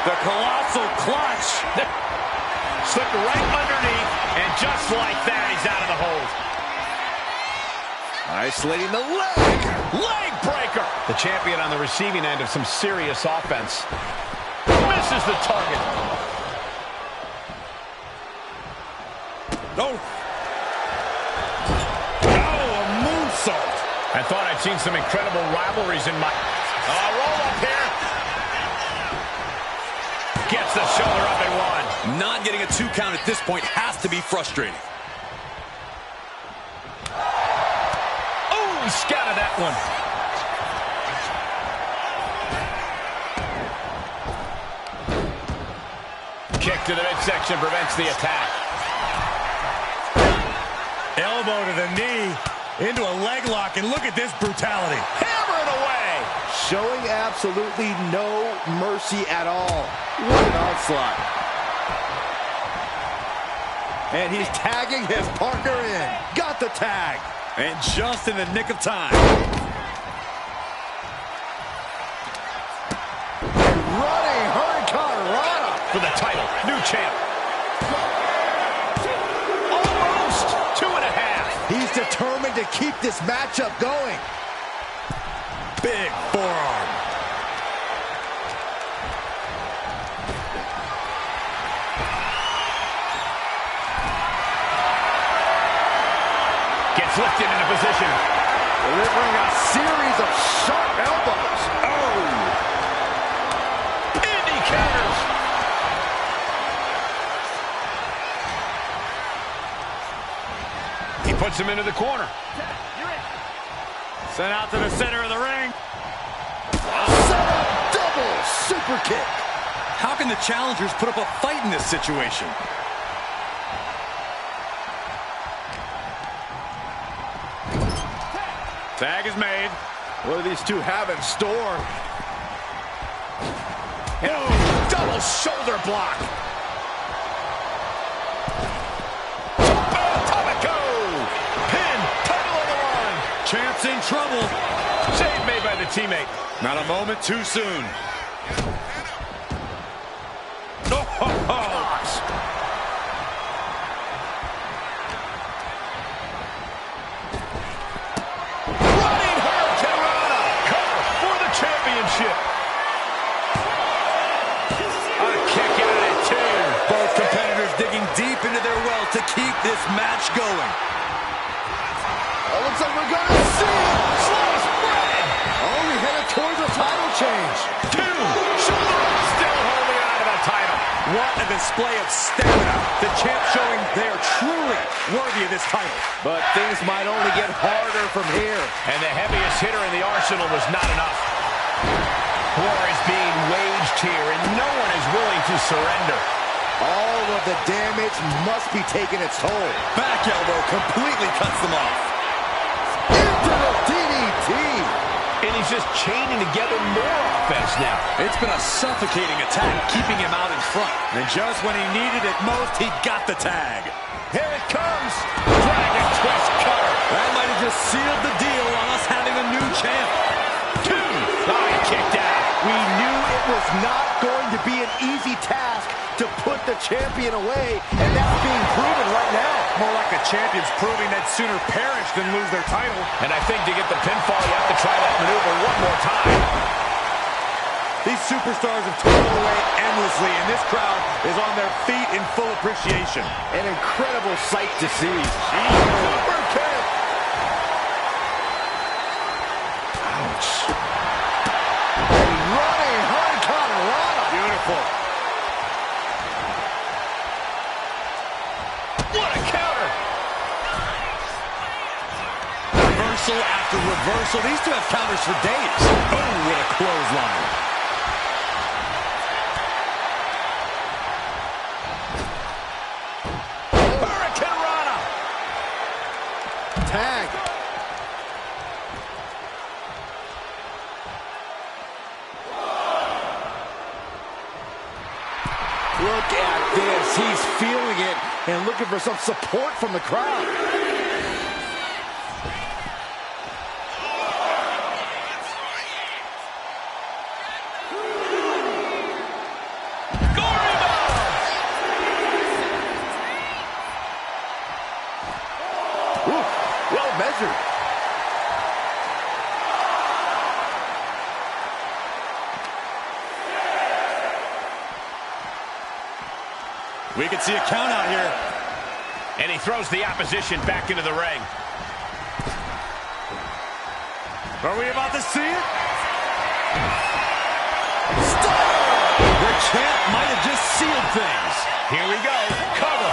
The colossal clutch. Slipped right underneath, and just like that, he's out of the hold. Isolating the leg. Leg breaker. The champion on the receiving end of some serious offense. Misses the target. Oh. Oh, a moonsault. I thought I'd seen some incredible rivalries in my... roll up here. Gets the shoulder up and one. Not getting a 2 count at this point has to be frustrating. Oh, he scouted that one. Kick to the midsection prevents the attack. Elbow to the knee. Into a leg lock, and look at this brutality. Hammer it away. Showing absolutely no mercy at all. What an onslaught. And he's tagging his partner in. Got the tag. And just in the nick of time. Running hurricanrana. For the title. New champ. Almost 2.5. He's determined to keep this matchup going. Big forearm. Gets lifted into position. Delivering a series of sharp elbows. Oh! Indy counters. He puts him into the corner. Sent out to the center of the ring. Set up double super kick. How can the challengers put up a fight in this situation? Tag is made. What do these two have in store? Oh, double shoulder block. Pin, title on the line. Champ's in trouble. Save made by the teammate. Not a moment too soon. Running Hurricanrana. Cover for the championship. A kick out at two. Both competitors digging deep into their well to keep this match going. Oh, looks like we're gonna see it. Slow spread. Oh, we headed towards a title change. Two. Shoulder up, still holding on to the title. What a display of stamina. The champ showing they are truly worthy of this title. But things might only get harder from here. And the heaviest hitter in the arsenal was not enough. War is being waged here, and no one is willing to surrender. All of the damage must be taking its toll. Back elbow completely cuts them off. Into the DDT. And he's just chaining together more offense now. It's been a suffocating attack, keeping him out in front. And just when he needed it most, he got the tag. Here it comes. Dragon twist cover. That might have just sealed the deal on us having a new champ. Two. Oh, he kicked out. We knew it was not going to be an easy task to put the champion away, and that's being proven right now. More like the champions proving they'd sooner perish than lose their title. And I think to get the pinfall, you have to try that maneuver one more time. These superstars have toiled away endlessly, and this crowd is on their feet in full appreciation. An incredible sight to see. Super kick. Ouch. Running Hurricanrana. Beautiful. What a counter. Reversal after reversal. These two have counters for days. Oh, what a clothesline. Hurricanrana. Tag. Look at this. He's feeling it and looking for some support from the crowd. Ooh, well measured. We can see a count out here. And he throws the opposition back into the ring. Are we about to see it? The champ might have just sealed things. Here we go. Cover.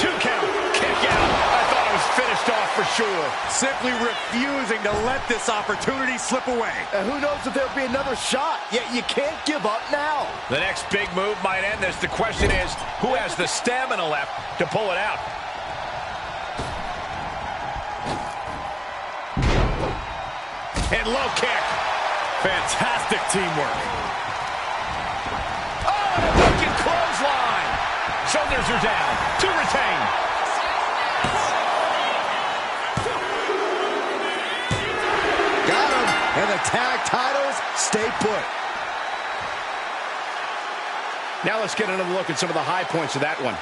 2 count. Kick out. I thought it was finished off for sure. Simply refusing to let this opportunity slip away. And who knows if there'll be another shot, yet you can't give up now. The next big move might end this. The question is, who has the stamina left to pull it out? And low kick. Fantastic teamwork. Oh, and a broken clothesline. Shoulders are down to retain. Got him. And the tag titles stay put. Now let's get another look at some of the high points of that one.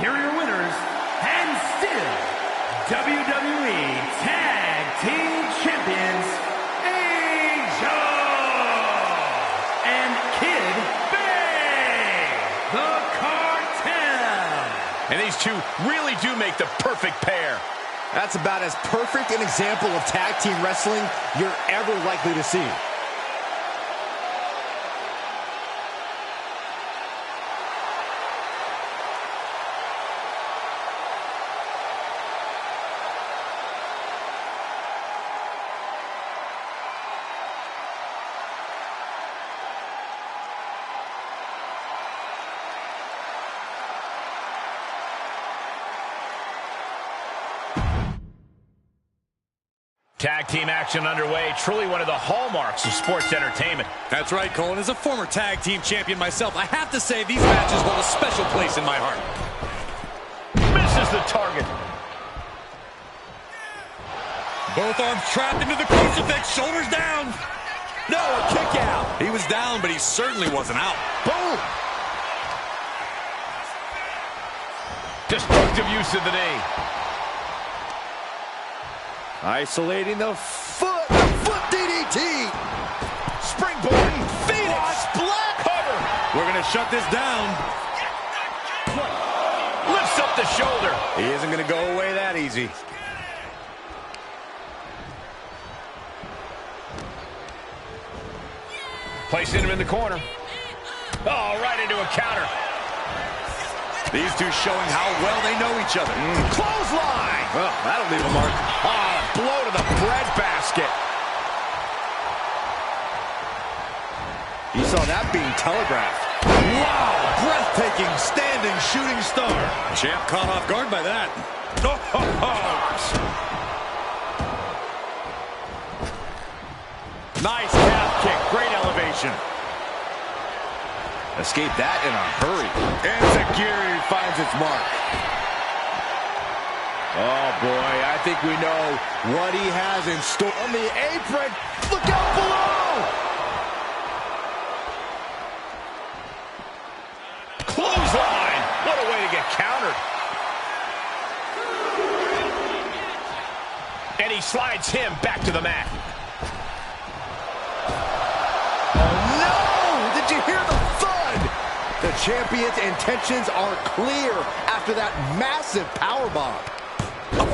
here are your winners, and still WWE Tag Team Champions, Angel and Kid Bay, the Cartel. And these two really do make the perfect pair. That's about as perfect an example of tag team wrestling you're ever likely to see. Tag team action underway, truly one of the hallmarks of sports entertainment. That's right, Cole. As a former tag team champion myself, I have to say these matches hold a special place in my heart. Misses the target. Both arms trapped into the crucifix, shoulders down. No, a kick out. He was down, but he certainly wasn't out. Boom! Destructive use of the knee. Isolating the foot DDT. Springboard, Phoenix, splat, cover. We're going to shut this down. Lifts up the shoulder. He isn't going to go away that easy. Placing him in the corner. Oh, right into a counter. These two showing how well they know each other. Clothesline. Well, that'll leave a mark. Ah, blow to the breadbasket. You saw that being telegraphed. Wow, breathtaking standing shooting star. Champ caught off guard by that. Nice calf kick, great elevation. Escape that in a hurry. Enziguri finds its mark. Oh, boy, I think we know what he has in store. On the apron, look out below! Clothesline. What a way to get countered. And he slides him back to the mat. Oh, no! Did you hear the thud? The champion's intentions are clear after that massive powerbomb. Oh,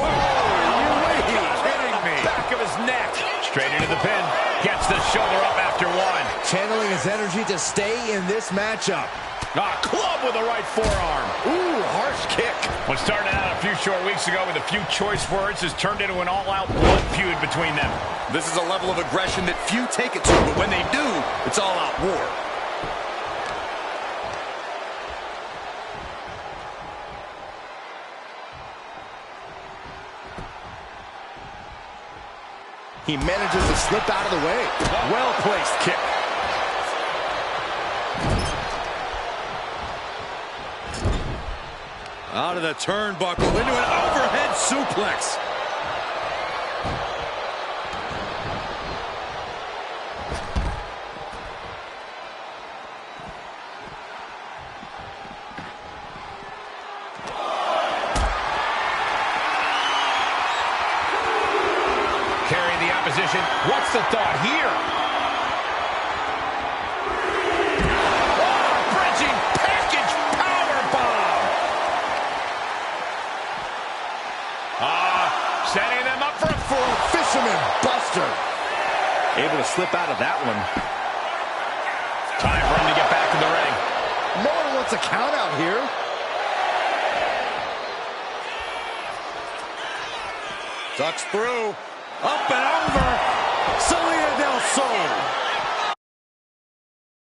you kidding me? Back of his neck. Straight into the pin. Gets the shoulder up after one. Channeling his energy to stay in this matchup. Ah, club with the right forearm. Ooh, harsh kick. What started out a few short weeks ago with a few choice words has turned into an all-out blood feud between them. This is a level of aggression that few take it to, but when they do, it's all-out war. He manages to slip out of the way. Well-placed kick. Out of the turnbuckle into an overhead suplex. Carrying the opposition. What's the thought here? Oh, bridging package powerbomb. Setting them up for a For a fisherman buster. Able to slip out of that one. time for him to get back in the ring. No one wants a count out here. Ducks through. Up and over. Salida del Sol.